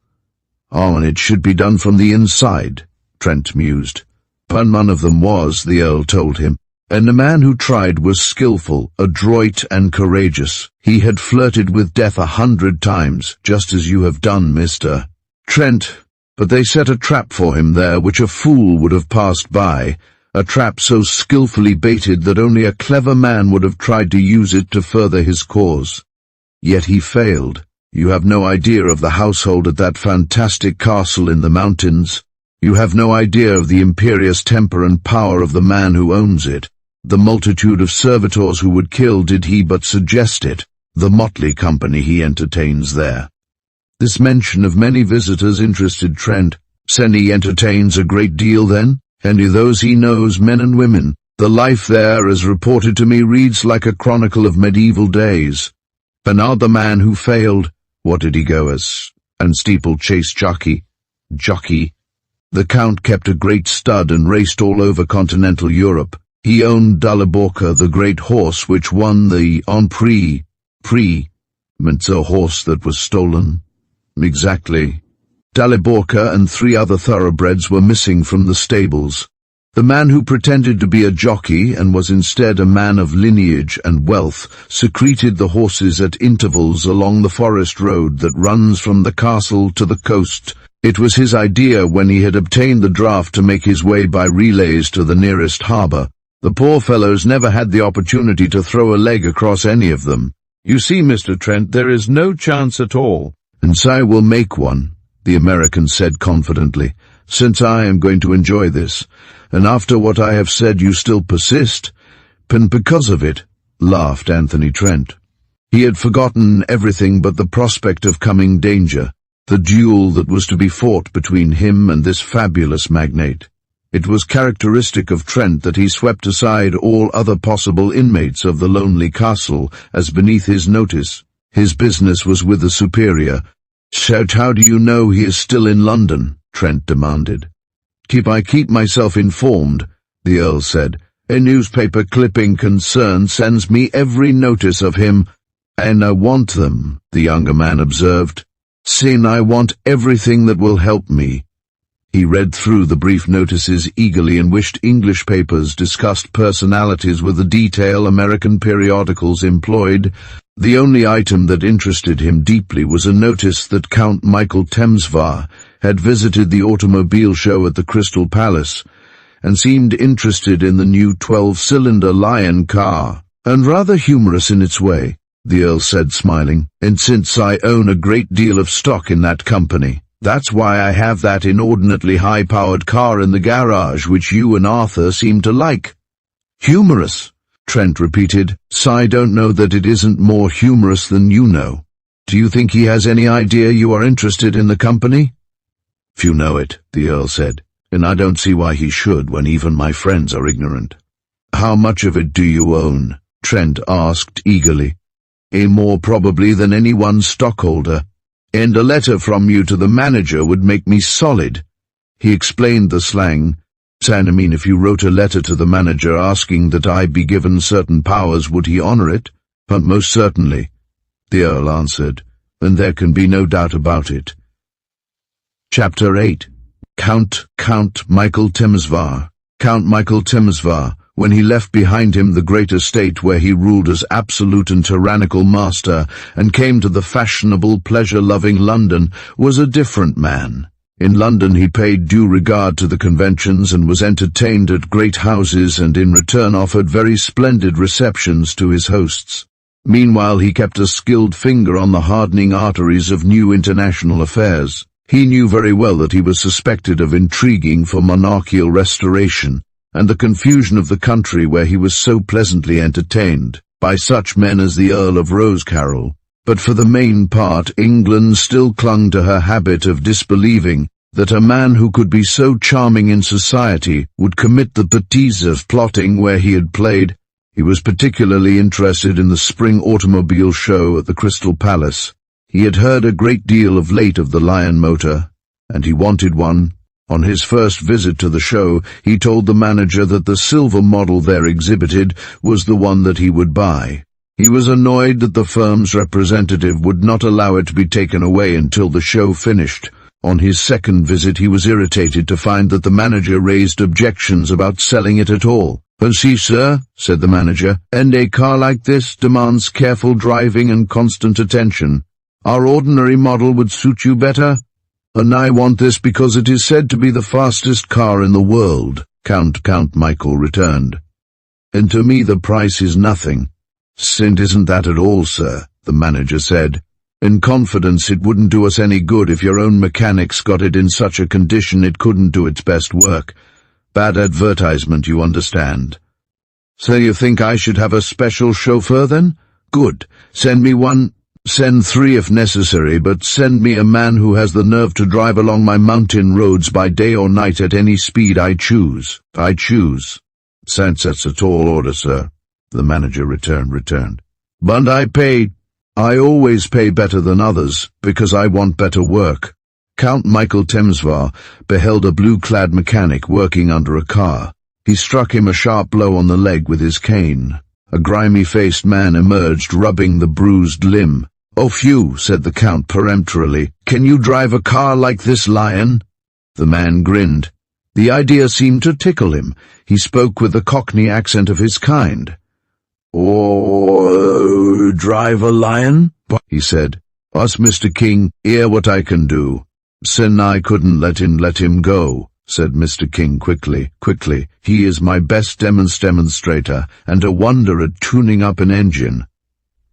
Oh, and it should be done from the inside, Trent mused. But none of them was, the Earl told him. And the man who tried was skillful, adroit, and courageous. He had flirted with death 100 times, just as you have done, Mr. Trent. But they set a trap for him there which a fool would have passed by, a trap so skillfully baited that only a clever man would have tried to use it to further his cause. Yet he failed. You have no idea of the household at that fantastic castle in the mountains. You have no idea of the imperious temper and power of the man who owns it. The multitude of servitors who would kill did he but suggest it, the motley company he entertains there. This mention of many visitors interested Trent. Then he entertains a great deal then? Any those he knows, men and women. The life there, as reported to me, reads like a chronicle of medieval days. Bernard, the man who failed, what did he go as? And steeplechase jockey. The Count kept a great stud and raced all over continental Europe. He owned Daliborka, the great horse which won the Prix meant a horse that was stolen. Exactly. Daliborka and 3 other thoroughbreds were missing from the stables. The man who pretended to be a jockey and was instead a man of lineage and wealth secreted the horses at intervals along the forest road that runs from the castle to the coast. It was his idea when he had obtained the draft to make his way by relays to the nearest harbour. The poor fellows never had the opportunity to throw a leg across any of them. You see, Mr. Trent, there is no chance at all. And so I will make one, the American said confidently, since I am going to enjoy this. And after what I have said you still persist? And because of it, laughed Anthony Trent. He had forgotten everything but the prospect of coming danger, the duel that was to be fought between him and this fabulous magnate. It was characteristic of Trent that he swept aside all other possible inmates of the lonely castle as beneath his notice. His business was with the superior. How do you know he is still in London? Trent demanded. I keep myself informed, the Earl said. A newspaper clipping concerned sends me every notice of him, and I want them, the younger man observed. I want everything that will help me. He read through the brief notices eagerly and wished English papers discussed personalities with the detail American periodicals employed. The only item that interested him deeply was a notice that Count Michael Temsvar had visited the automobile show at the Crystal Palace, and seemed interested in the new 12-cylinder Lion car, and rather humorous in its way, the Earl said, smiling. And since I own a great deal of stock in that company, that's why I have that inordinately high-powered car in the garage which you and Arthur seem to like. Humorous, Trent repeated. I don't know that it isn't more humorous than you know. Do you think he has any idea you are interested in the company? Few know it, the Earl said, and I don't see why he should when even my friends are ignorant. How much of it do you own? Trent asked eagerly. More probably than any one stockholder. And a letter from you to the manager would make me solid. He explained the slang. I mean, if you wrote a letter to the manager asking that I be given certain powers, would he honor it? But most certainly, the Earl answered, and there can be no doubt about it. Chapter 8. Count Michael Temesvar. Count Michael Temesvar, when he left behind him the great estate where he ruled as absolute and tyrannical master, and came to the fashionable, pleasure-loving London, was a different man. In London he paid due regard to the conventions and was entertained at great houses, and in return offered very splendid receptions to his hosts. Meanwhile he kept a skilled finger on the hardening arteries of new international affairs. He knew very well that he was suspected of intriguing for monarchical restoration, and the confusion of the country where he was so pleasantly entertained, by such men as the Earl of Rosecarroll. But for the main part England still clung to her habit of disbelieving that a man who could be so charming in society would commit the bêtise of plotting where he had played. He was particularly interested in the spring automobile show at the Crystal Palace. He had heard a great deal of late of the Lion motor, and he wanted one. On his first visit to the show, he told the manager that the silver model there exhibited was the one that he would buy. He was annoyed that the firm's representative would not allow it to be taken away until the show finished. On his second visit he was irritated to find that the manager raised objections about selling it at all. "See, sir," said the manager, "and a car like this demands careful driving and constant attention. Our ordinary model would suit you better, and I want this because it is said to be the fastest car in the world." Count Michael returned. "And to me the price is nothing." "It isn't that at all, sir," the manager said. "In confidence, it wouldn't do us any good if your own mechanics got it in such a condition it couldn't do its best work. Bad advertisement, you understand." "So you think I should have a special chauffeur then? Good. Send me one. Send 3 if necessary, but send me a man who has the nerve to drive along my mountain roads by day or night at any speed I choose. That's a tall order, sir," the manager returned. "But I always pay better than others, because I want better work." Count Michael Temesvar beheld a blue-clad mechanic working under a car. He struck him a sharp blow on the leg with his cane. A grimy-faced man emerged, rubbing the bruised limb. "Oh, phew," said the Count peremptorily. "Can you drive a car like this, Lion?" The man grinned. The idea seemed to tickle him. He spoke with the Cockney accent of his kind. "Oh, drive a Lion?" he said. "Us, Mr. King, hear what I can do." "Sen, I couldn't let him go," said Mr. King quickly. "He is my best demonstrator, and a wonder at tuning up an engine."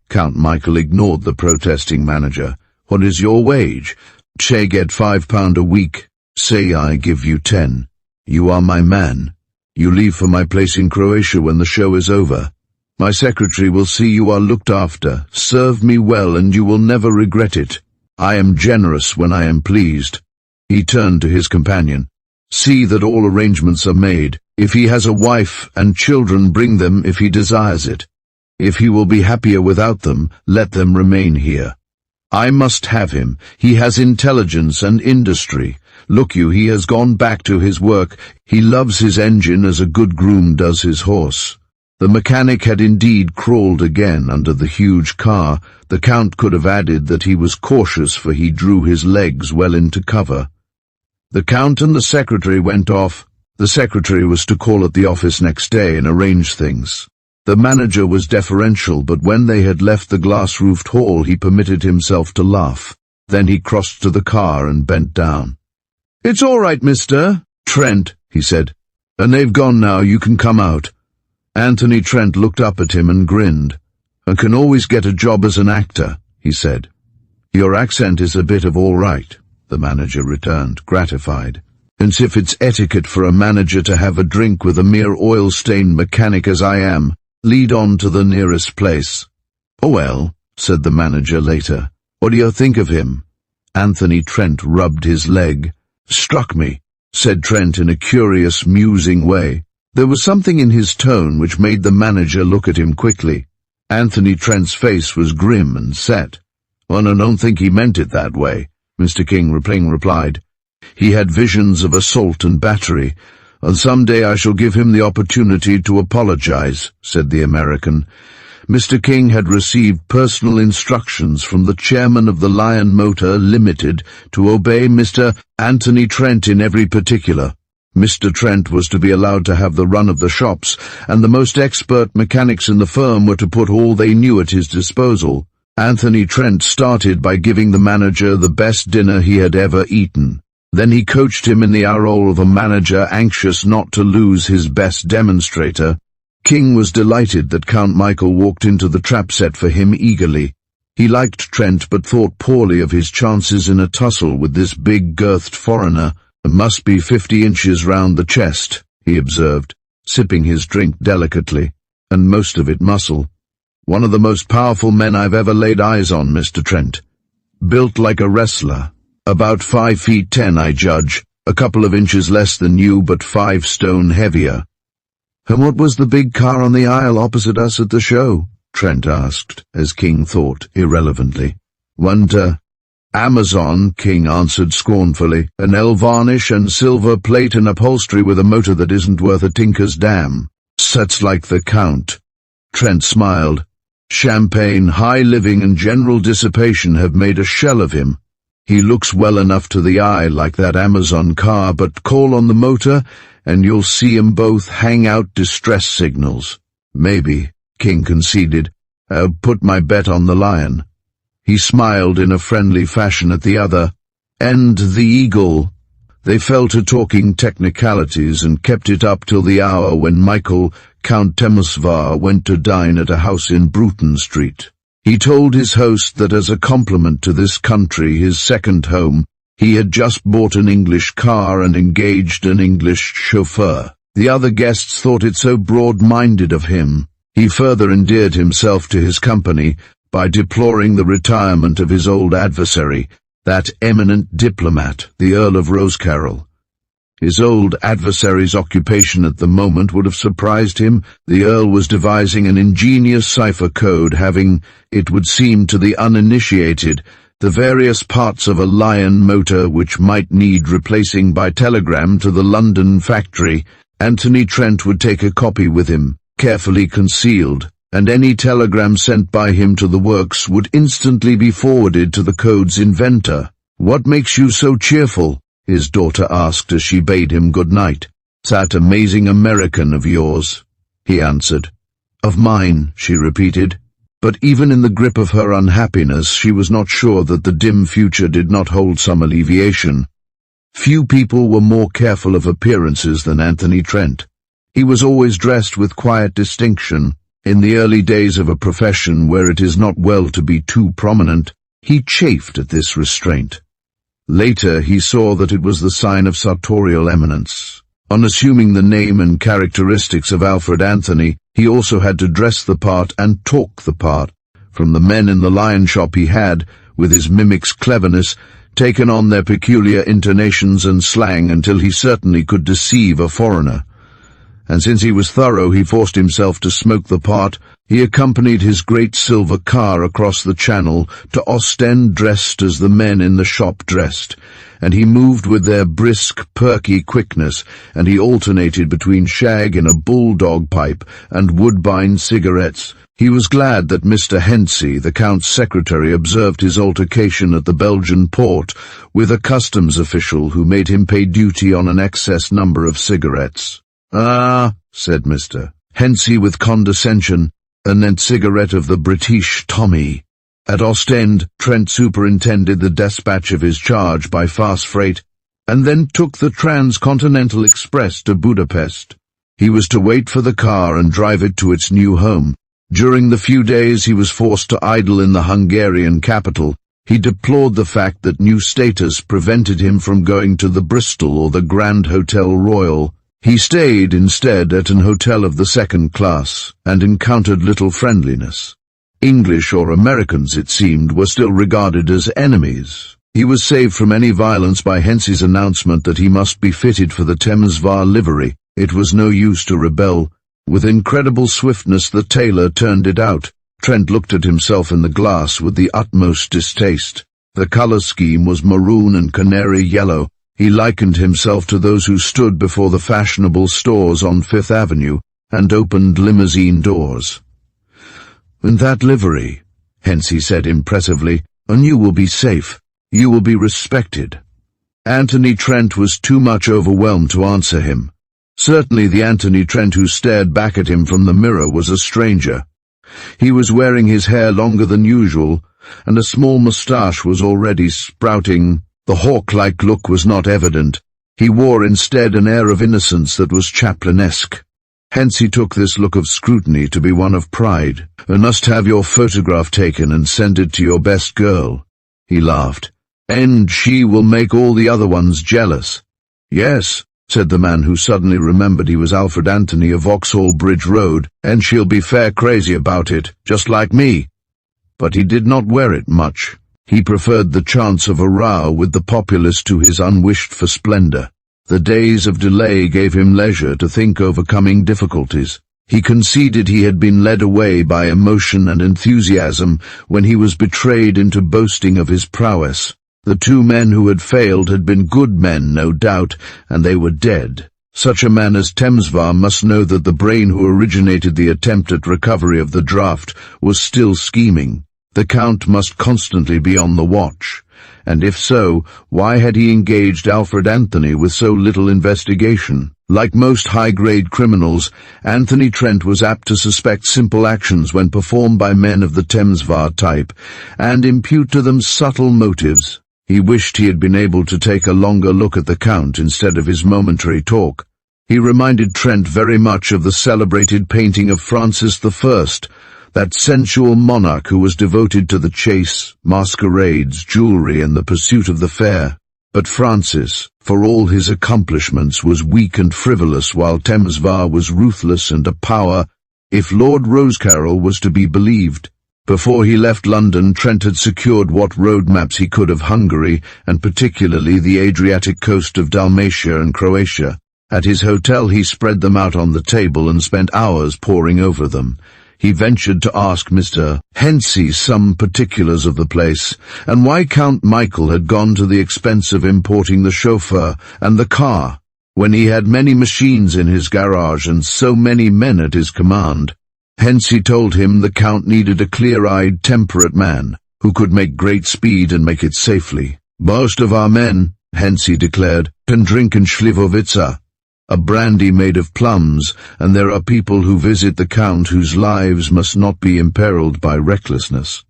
Count Michael ignored the protesting manager. "What is your wage?" "Say get £5 a week." "Say I give you 10. You are my man. You leave for my place in Croatia when the show is over. My secretary will see you are looked after. Serve me well and you will never regret it. I am generous when I am pleased." He turned to his companion. "See that all arrangements are made. If he has a wife and children, bring them if he desires it. If he will be happier without them, let them remain here. I must have him. He has intelligence and industry. Look you, he has gone back to his work. He loves his engine as a good groom does his horse." The mechanic had indeed crawled again under the huge car. The Count could have added that he was cautious, for he drew his legs well into cover. The Count and the secretary went off. The secretary was to call at the office next day and arrange things. The manager was deferential, but when they had left the glass-roofed hall he permitted himself to laugh. Then he crossed to the car and bent down. "It's all right, Mr. Trent," he said. "And they've gone now, you can come out." Anthony Trent looked up at him and grinned. "I can always get a job as an actor," he said. "Your accent is a bit of all right," the manager returned, gratified. "As if it's etiquette for a manager to have a drink with a mere oil-stained mechanic as I am. Lead on to the nearest place." "Oh well," said the manager later. "What do you think of him?" Anthony Trent rubbed his leg. "Struck me," said Trent in a curious, musing way. There was something in his tone which made the manager look at him quickly. Anthony Trent's face was grim and set. "Well, I don't think he meant it that way," Mr. King replied. "He had visions of assault and battery. And some day I shall give him the opportunity to apologize," said the American. Mr. King had received personal instructions from the chairman of the Lion Motor Limited to obey Mr. Anthony Trent in every particular. Mr. Trent was to be allowed to have the run of the shops, and the most expert mechanics in the firm were to put all they knew at his disposal. Anthony Trent started by giving the manager the best dinner he had ever eaten. Then he coached him in the role of a manager anxious not to lose his best demonstrator. King was delighted that Count Michael walked into the trap set for him eagerly. He liked Trent but thought poorly of his chances in a tussle with this big-girthed foreigner. "Must be 50 inches round the chest," he observed, sipping his drink delicately, "and most of it muscle. One of the most powerful men I've ever laid eyes on, Mr. Trent. Built like a wrestler. About 5 feet 10, I judge. A couple of inches less than you, but 5 stone heavier." "And what was the big car on the aisle opposite us at the show?" Trent asked, as King thought, irrelevantly. "One Amazon," King answered scornfully. "An varnish and silver plate and upholstery with a motor that isn't worth a tinker's dam. Such like the Count." Trent smiled. "Champagne, high living and general dissipation have made a shell of him. He looks well enough to the eye like that Amazon car, but call on the motor and you'll see 'em both hang out distress signals." "Maybe," King conceded. "I'll put my bet on the Lion." He smiled in a friendly fashion at the other. "And the Eagle." They fell to talking technicalities and kept it up till the hour when Michael, Count Temesvar, went to dine at a house in Bruton Street. He told his host that as a compliment to this country, his second home, he had just bought an English car and engaged an English chauffeur. The other guests thought it so broad-minded of him. He further endeared himself to his company by deploring the retirement of his old adversary, that eminent diplomat, the Earl of Rosecarroll. His old adversary's occupation at the moment would have surprised him. The Earl was devising an ingenious cipher code having, it would seem to the uninitiated, the various parts of a Lion motor which might need replacing by telegram to the London factory. Anthony Trent would take a copy with him, carefully concealed, and any telegram sent by him to the works would instantly be forwarded to the code's inventor. "What makes you so cheerful?" his daughter asked as she bade him good night. "That amazing American of yours," he answered. "Of mine," she repeated. But even in the grip of her unhappiness, she was not sure that the dim future did not hold some alleviation. Few people were more careful of appearances than Anthony Trent. He was always dressed with quiet distinction. In the early days of a profession where it is not well to be too prominent, he chafed at this restraint. Later he saw that it was the sign of sartorial eminence. On assuming the name and characteristics of Alfred Anthony, he also had to dress the part and talk the part. From the men in the Lion shop he had, with his mimic's cleverness, taken on their peculiar intonations and slang until he certainly could deceive a foreigner. And since he was thorough, he forced himself to smoke the part. He accompanied his great silver car across the Channel to Ostend dressed as the men in the shop dressed, and he moved with their brisk, perky quickness, and he alternated between shag in a bulldog pipe and Woodbine cigarettes. He was glad that Mr. Hensey, the Count's secretary, observed his altercation at the Belgian port with a customs official who made him pay duty on an excess number of cigarettes. "Ah," said Mr. Hensey with condescension, "a cigarette of the British Tommy." At Ostend, Trent superintended the dispatch of his charge by fast freight, and then took the Transcontinental Express to Budapest. He was to wait for the car and drive it to its new home. During the few days he was forced to idle in the Hungarian capital, he deplored the fact that new status prevented him from going to the Bristol or the Grand Hotel Royal. He stayed instead at an hotel of the second class, and encountered little friendliness. English or Americans, it seemed, were still regarded as enemies. He was saved from any violence by Hensey's announcement that he must be fitted for the Temesvar livery. It was no use to rebel. With incredible swiftness the tailor turned it out. Trent looked at himself in the glass with the utmost distaste. The color scheme was maroon and canary yellow. He likened himself to those who stood before the fashionable stores on Fifth Avenue and opened limousine doors. "In that livery," Hensey said impressively, "and you will be safe. You will be respected." Anthony Trent was too much overwhelmed to answer him. Certainly the Anthony Trent who stared back at him from the mirror was a stranger. He was wearing his hair longer than usual, and a small moustache was already sprouting. The hawk-like look was not evident. He wore instead an air of innocence that was Chaplinesque. Hensey took this look of scrutiny to be one of pride. "I must have your photograph taken and send it to your best girl," he laughed. "And she will make all the other ones jealous." "Yes," said the man who suddenly remembered he was Alfred Anthony of Vauxhall Bridge Road, "and she'll be fair crazy about it, just like me." But he did not wear it much. He preferred the chance of a row with the populace to his unwished-for splendor. The days of delay gave him leisure to think over coming difficulties. He conceded he had been led away by emotion and enthusiasm when he was betrayed into boasting of his prowess. The two men who had failed had been good men, no doubt, and they were dead. Such a man as Temsvar must know that the brain who originated the attempt at recovery of the draft was still scheming. The Count must constantly be on the watch. And if so, why had he engaged Alfred Anthony with so little investigation? Like most high-grade criminals, Anthony Trent was apt to suspect simple actions when performed by men of the Temsvar type, and impute to them subtle motives. He wished he had been able to take a longer look at the Count instead of his momentary talk. He reminded Trent very much of the celebrated painting of Francis I, that sensual monarch who was devoted to the chase, masquerades, jewelry, and the pursuit of the fair. But Francis, for all his accomplishments, was weak and frivolous, while Temsvar was ruthless and a power, if Lord Rosecarrel was to be believed. Before he left London, Trent had secured what road maps he could of Hungary, and particularly the Adriatic coast of Dalmatia and Croatia. At his hotel he spread them out on the table and spent hours poring over them. He ventured to ask Mr. Hensey some particulars of the place, and why Count Michael had gone to the expense of importing the chauffeur and the car, when he had many machines in his garage and so many men at his command. Hensey told him the Count needed a clear-eyed, temperate man, who could make great speed and make it safely. "Most of our men," Hensey declared, "can drink in Slivovica, a brandy made of plums, and there are people who visit the Count whose lives must not be imperiled by recklessness."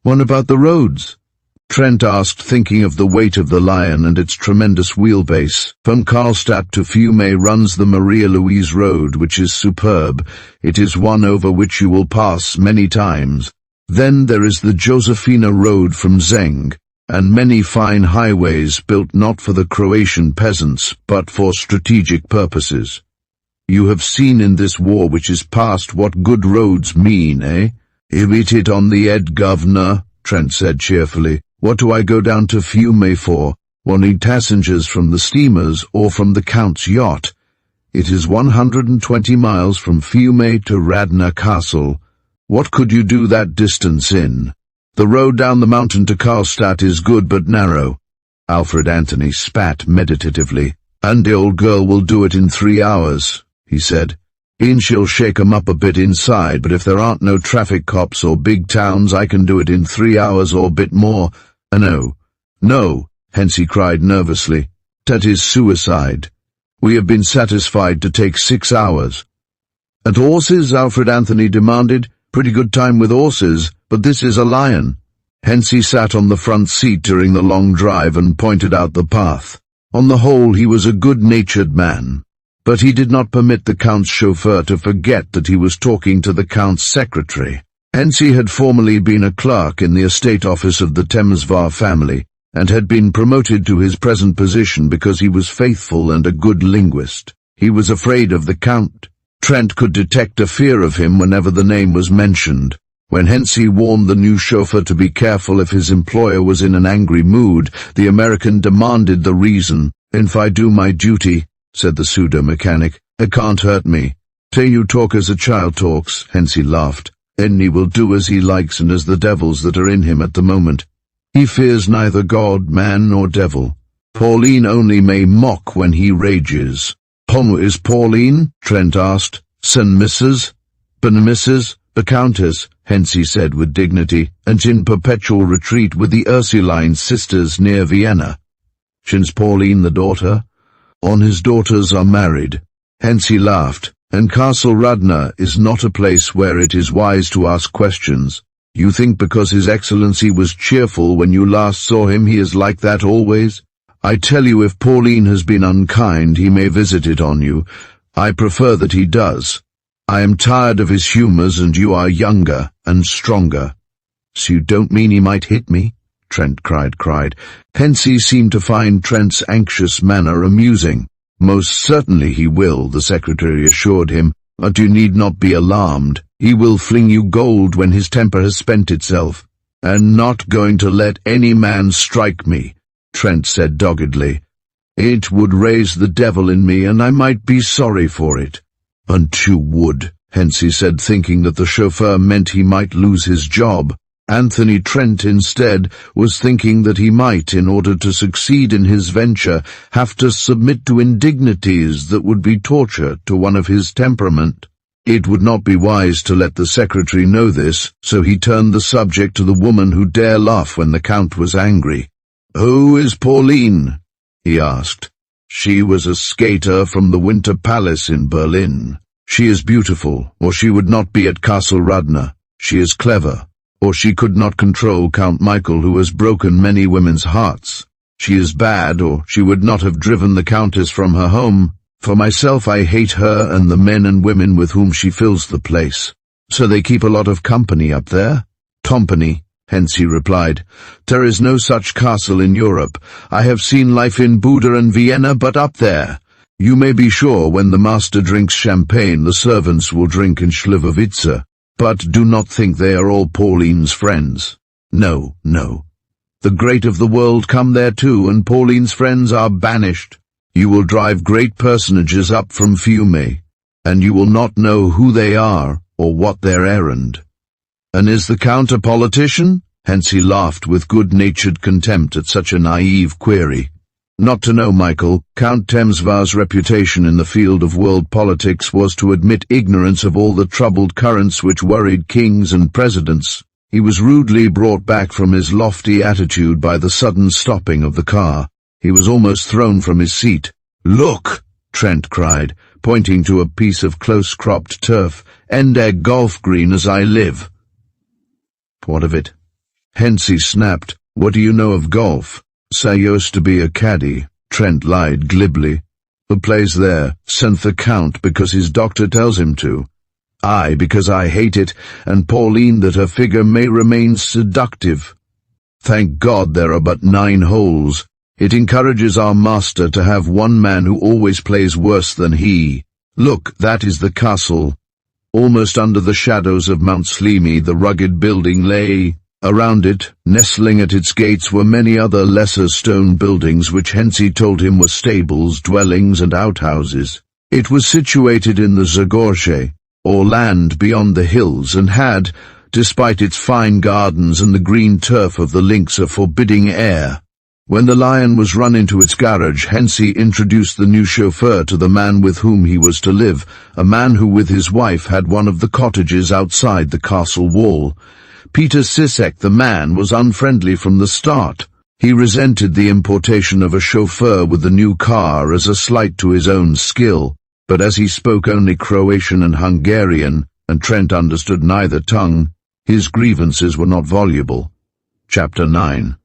"What about the roads?" Trent asked, thinking of the weight of the Lion and its tremendous wheelbase. "From Karlstadt to Fiume runs the Maria Louise Road, which is superb. It is one over which you will pass many times. Then there is the Josefina Road from Zeng, and many fine highways built not for the Croatian peasants, but for strategic purposes. You have seen in this war which is past what good roads mean, eh?" "Hit it on the head, governor," Trent said cheerfully. "What do I go down to Fiume for? Wanting passengers from the steamers or from the Count's yacht? It is 120 miles from Fiume to Radna Castle. What could you do that distance in? The road down the mountain to Karlstadt is good but narrow." Alfred Anthony spat meditatively. "And the old girl will do it in 3 hours, he said. "She'll shake 'em up a bit inside, but if there aren't no traffic cops or big towns, I can do it in 3 hours or a bit more." "No, no," Hensey cried nervously. "That is suicide. We have been satisfied to take 6 hours. "And horses?" Alfred Anthony demanded. "Pretty good time with horses, but this is a Lion." Hensey sat on the front seat during the long drive and pointed out the path. On the whole, he was a good-natured man, but he did not permit the Count's chauffeur to forget that he was talking to the Count's secretary. Hensey had formerly been a clerk in the estate office of the Temsvar family, and had been promoted to his present position because he was faithful and a good linguist. He was afraid of the Count. Trent could detect a fear of him whenever the name was mentioned. When Hensey warned the new chauffeur to be careful if his employer was in an angry mood, the American demanded the reason. "If I do my duty," said the pseudo-mechanic. "It can't hurt me. Say you talk as a child talks," Hensey laughed. "Henry will do as he likes and as the devils that are in him at the moment. He fears neither God, man, nor devil. Pauline only may mock when he rages." "Is Pauline?" Trent asked. "Sen Mrs. Ben Mrs. the Countess," Hensey said with dignity, "and in perpetual retreat with the Ursuline sisters near Vienna." "Since Pauline the daughter?" "On his daughters are married." Hensey laughed. "And Castle Radna is not a place where it is wise to ask questions. You think because His Excellency was cheerful when you last saw him he is like that always? I tell you, if Pauline has been unkind, he may visit it on you. I prefer that he does. I am tired of his humours, and you are younger and stronger." "So you don't mean he might hit me?" Trent cried. Hensey seemed to find Trent's anxious manner amusing. "Most certainly he will," the secretary assured him, "but you need not be alarmed. He will fling you gold when his temper has spent itself." "And not going to let any man strike me," Trent said doggedly. "It would raise the devil in me, and I might be sorry for it." "And you would," Hensey said, thinking that the chauffeur meant he might lose his job. Anthony Trent, instead, was thinking that he might, in order to succeed in his venture, have to submit to indignities that would be torture to one of his temperament. It would not be wise to let the secretary know this, so he turned the subject to the woman who dare laugh when the Count was angry. "Who is Pauline?" he asked. "She was a skater from the Winter Palace in Berlin. She is beautiful, or she would not be at Castle Radna. She is clever, or she could not control Count Michael, who has broken many women's hearts. She is bad, or she would not have driven the Countess from her home. For myself, I hate her and the men and women with whom she fills the place." "So they keep a lot of company up there?" "Company," Hensey replied. "There is no such castle in Europe. I have seen life in Buda and Vienna, but up there. You may be sure when the master drinks champagne, the servants will drink in Sliver. But do not think they are all Pauline's friends. No. The great of the world come there too, and Pauline's friends are banished. You will drive great personages up from Fiume, and you will not know who they are or what their errand." "And is the Count a politician?" Hensey laughed with good-natured contempt at such a naive query. "Not to know, Michael. Count Temsvar's reputation in the field of world politics was to admit ignorance of all the troubled currents which worried kings and presidents. He was rudely brought back from his lofty attitude by the sudden stopping of the car. He was almost thrown from his seat. "Look!" Trent cried, pointing to a piece of close-cropped turf. "Endegg golf green as I live." "What of it?" Hensey snapped. "What do you know of golf?" "I used to be a caddy," Trent lied glibly. "Who plays there?" "Sent the Count because his doctor tells him to." "Aye, because I hate it, and Pauline that her figure may remain seductive. Thank God there are but 9 holes. It encourages our master to have one man who always plays worse than he. Look, that is the castle." Almost under the shadows of Mount Slimy the rugged building lay. Around it, nestling at its gates, were many other lesser stone buildings which Hensey told him were stables, dwellings, and outhouses. It was situated in the Zagorje, or land beyond the hills, and had, despite its fine gardens and the green turf of the links, a forbidding air. When the Lion was run into its garage, Hensey introduced the new chauffeur to the man with whom he was to live, a man who with his wife had one of the cottages outside the castle wall. Peter Sisek, the man, was unfriendly from the start. He resented the importation of a chauffeur with the new car as a slight to his own skill, but as he spoke only Croatian and Hungarian, and Trent understood neither tongue, his grievances were not voluble. Chapter 9.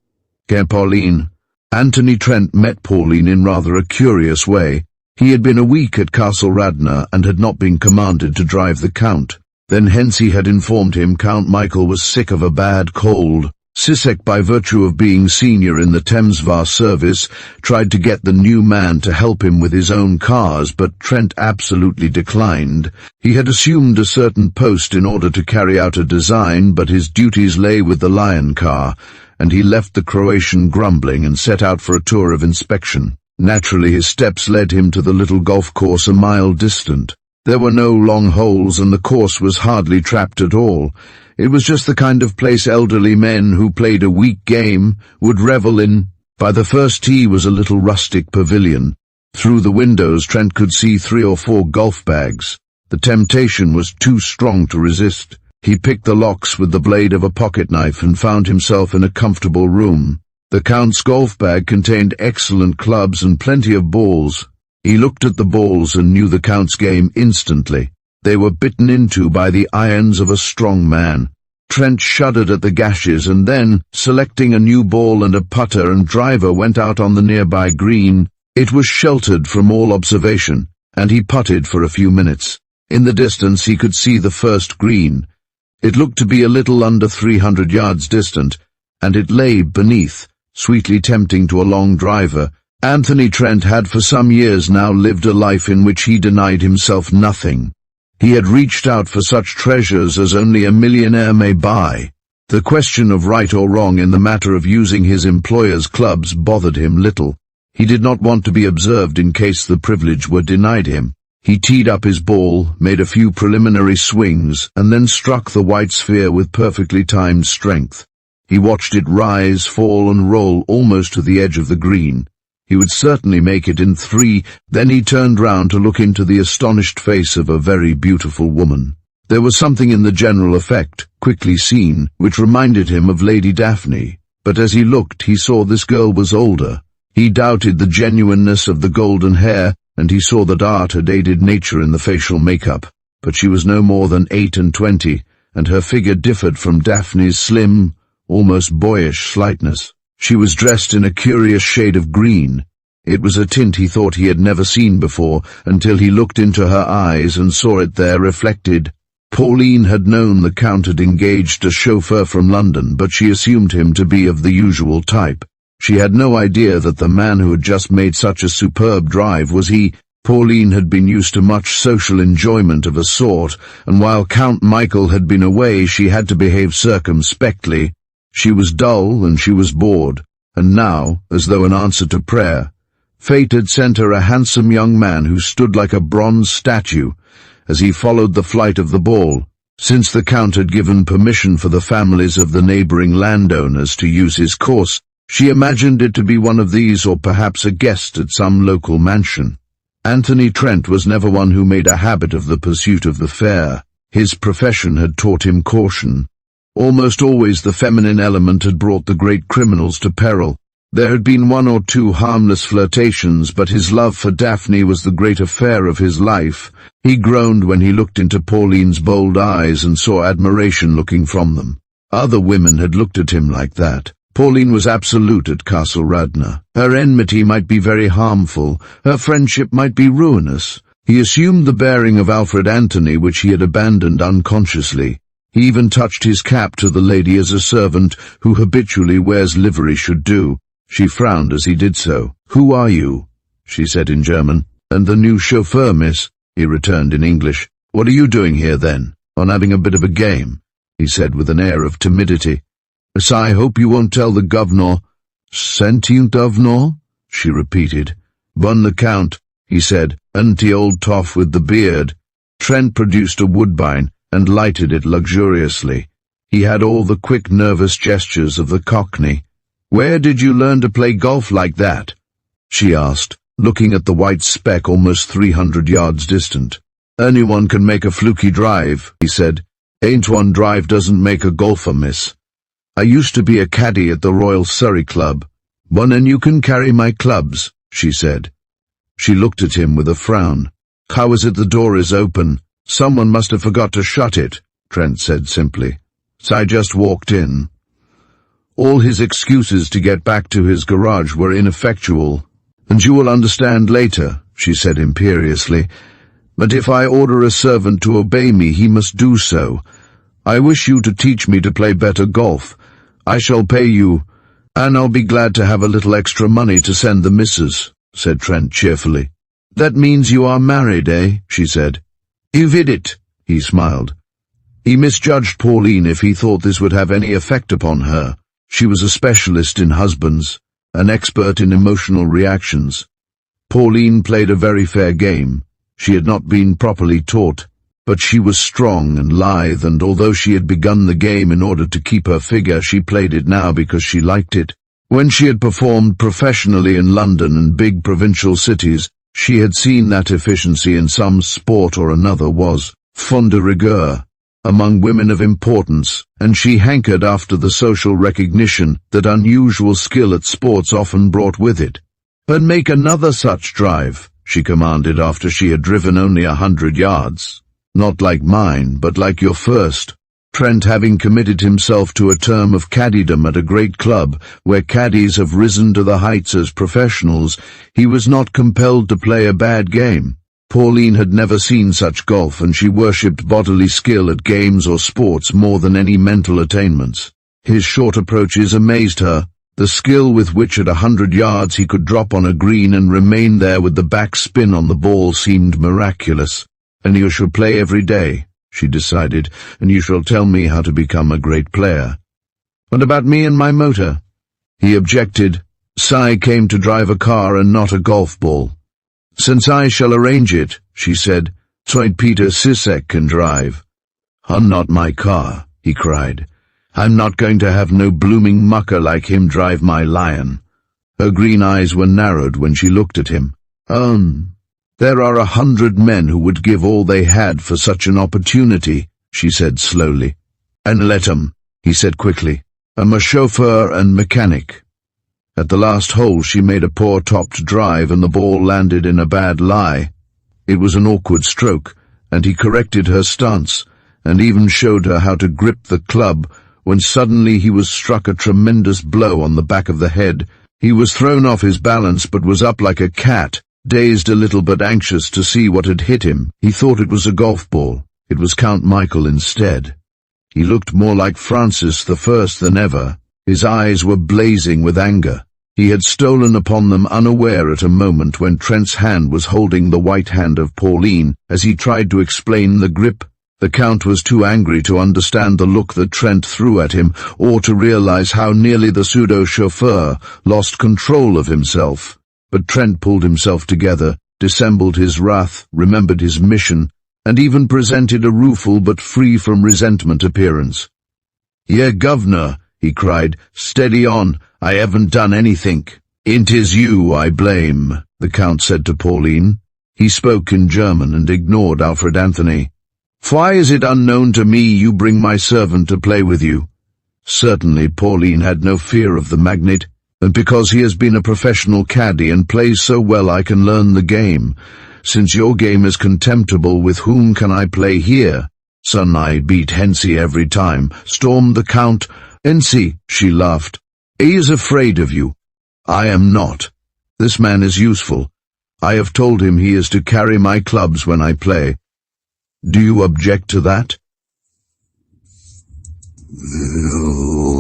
Pauline. Anthony Trent met Pauline in rather a curious way. He had been a week at Castle Radna and had not been commanded to drive the Count. Then Hensey had informed him Count Michael was sick of a bad cold. Sisek, by virtue of being senior in the Temsvar service, tried to get the new man to help him with his own cars, but Trent absolutely declined. He had assumed a certain post in order to carry out a design, but his duties lay with the Lion car, and he left the Croatian grumbling and set out for a tour of inspection. Naturally, his steps led him to the little golf course a mile distant. There were no long holes, and the course was hardly trapped at all. It was just the kind of place elderly men who played a weak game would revel in. By the first tee was a little rustic pavilion. Through the windows Trent could see 3 or 4 golf bags. The temptation was too strong to resist. He picked the locks with the blade of a pocket knife and found himself in a comfortable room. The Count's golf bag contained excellent clubs and plenty of balls. He looked at the balls and knew the Count's game instantly. They were bitten into by the irons of a strong man. Trent shuddered at the gashes and then, selecting a new ball and a putter and driver, went out on the nearby green. It was sheltered from all observation, and he putted for a few minutes. In the distance he could see the first green. It looked to be a little under 300 yards distant, and it lay beneath, sweetly tempting to a long driver. Anthony Trent had for some years now lived a life in which he denied himself nothing. He had reached out for such treasures as only a millionaire may buy. The question of right or wrong in the matter of using his employer's clubs bothered him little. He did not want to be observed in case the privilege were denied him. He teed up his ball, made a few preliminary swings, and then struck the white sphere with perfectly timed strength. He watched it rise, fall, and roll almost to the edge of the green. He would certainly make it in 3, then he turned round to look into the astonished face of a very beautiful woman. There was something in the general effect, quickly seen, which reminded him of Lady Daphne, but as he looked he saw this girl was older. He doubted the genuineness of the golden hair, and he saw that art had aided nature in the facial makeup, but she was no more than 28, and her figure differed from Daphne's slim, almost boyish slightness. She was dressed in a curious shade of green. It was a tint he thought he had never seen before, until he looked into her eyes and saw it there reflected. Pauline had known the Count had engaged a chauffeur from London, but she assumed him to be of the usual type. She had no idea that the man who had just made such a superb drive was he. Pauline had been used to much social enjoyment of a sort, and while Count Michael had been away she had to behave circumspectly. She was dull and she was bored, and now, as though in answer to prayer, fate had sent her a handsome young man who stood like a bronze statue as he followed the flight of the ball. Since the Count had given permission for the families of the neighbouring landowners to use his course, she imagined it to be one of these, or perhaps a guest at some local mansion. Anthony Trent was never one who made a habit of the pursuit of the fair. His profession had taught him caution. Almost always the feminine element had brought the great criminals to peril. There had been 1 or 2 harmless flirtations, but his love for Daphne was the great affair of his life. He groaned when he looked into Pauline's bold eyes and saw admiration looking from them. Other women had looked at him like that. Pauline was absolute at Castle Radna. Her enmity might be very harmful, her friendship might be ruinous. He assumed the bearing of Alfred Anthony, which he had abandoned unconsciously. He even touched his cap to the lady as a servant who habitually wears livery should do. She frowned as he did so. "Who are you?" she said in German. "And the new chauffeur, miss," he returned in English. "What are you doing here, then? On having a bit of a game?" he said with an air of timidity. "Yes, I hope you won't tell the governor." "Sentient governor?" she repeated. "Bon the Count," he said, "and the old toff with the beard." Trent produced a woodbine and lighted it luxuriously. He had all the quick, nervous gestures of the Cockney. "Where did you learn to play golf like that?" she asked, looking at the white speck almost 300 yards distant. "Anyone can make a fluky drive," he said. "Ain't one drive doesn't make a golfer, miss. I used to be a caddy at the Royal Surrey Club." "One and you can carry my clubs," she said. She looked at him with a frown. "How is it the door is open?" "Someone must have forgot to shut it," Trent said simply. "So I just walked in." All his excuses to get back to his garage were ineffectual. "And you will understand later," she said imperiously. "But if I order a servant to obey me, he must do so. I wish you to teach me to play better golf. I shall pay you, and I'll be glad to have a little extra money to send the missus," said Trent cheerfully. "That means you are married, eh?" she said. "You've hit it," he smiled. He misjudged Pauline if he thought this would have any effect upon her. She was a specialist in husbands, an expert in emotional reactions. Pauline played a very fair game. She had not been properly taught, but she was strong and lithe, and although she had begun the game in order to keep her figure, she played it now because she liked it. When she had performed professionally in London and big provincial cities, she had seen that efficiency in some sport or another was fond de rigueur among women of importance, and she hankered after the social recognition that unusual skill at sports often brought with it. "And make another such drive," she commanded after she had driven only 100 yards. "Not like mine, but like your first." Trent, having committed himself to a term of caddydom at a great club, where caddies have risen to the heights as professionals, he was not compelled to play a bad game. Pauline had never seen such golf, and she worshipped bodily skill at games or sports more than any mental attainments. His short approaches amazed her. The skill with which at 100 yards he could drop on a green and remain there with the back spin on the ball seemed miraculous. "And you shall play every day," she decided, "and you shall tell me how to become a great player." "What about me and my motor?" He objected. "Si came to drive a car and not a golf ball." "Since I shall arrange it," she said, "so Peter Sisek can drive." Not my car," he cried. "I'm not going to have no blooming mucker like him drive my lion." Her green eyes were narrowed when she looked at him. There are 100 men who would give all they had for such an opportunity," she said slowly. "And let 'em," he said quickly. "I'm a chauffeur and mechanic." At the last hole she made a poor topped drive and the ball landed in a bad lie. It was an awkward stroke, and he corrected her stance, and even showed her how to grip the club, when suddenly he was struck a tremendous blow on the back of the head. He was thrown off his balance but was up like a cat, dazed a little but anxious to see what had hit him. He thought it was a golf ball. It was Count Michael instead. He looked more like Francis I than ever. His eyes were blazing with anger. He had stolen upon them unaware at a moment when Trent's hand was holding the white hand of Pauline as he tried to explain the grip. The Count was too angry to understand the look that Trent threw at him, or to realize how nearly the pseudo-chauffeur lost control of himself. But Trent pulled himself together, dissembled his wrath, remembered his mission, and even presented a rueful but free from resentment appearance. "Yeah, governor," he cried, "steady on, I haven't done anythink." "It is you I blame," the Count said to Pauline. He spoke in German and ignored Alfred Anthony. "Why is it unknown to me you bring my servant to play with you?" Certainly Pauline had no fear of the magnate, and because he has been a professional caddy and plays so well I can learn the game. Since your game is contemptible, with whom can I play here? "Son, I beat Hensey every time," stormed the Count. "Hensey," she laughed. "He is afraid of you." "I am not. This man is useful. I have told him he is to carry my clubs when I play. Do you object to that?"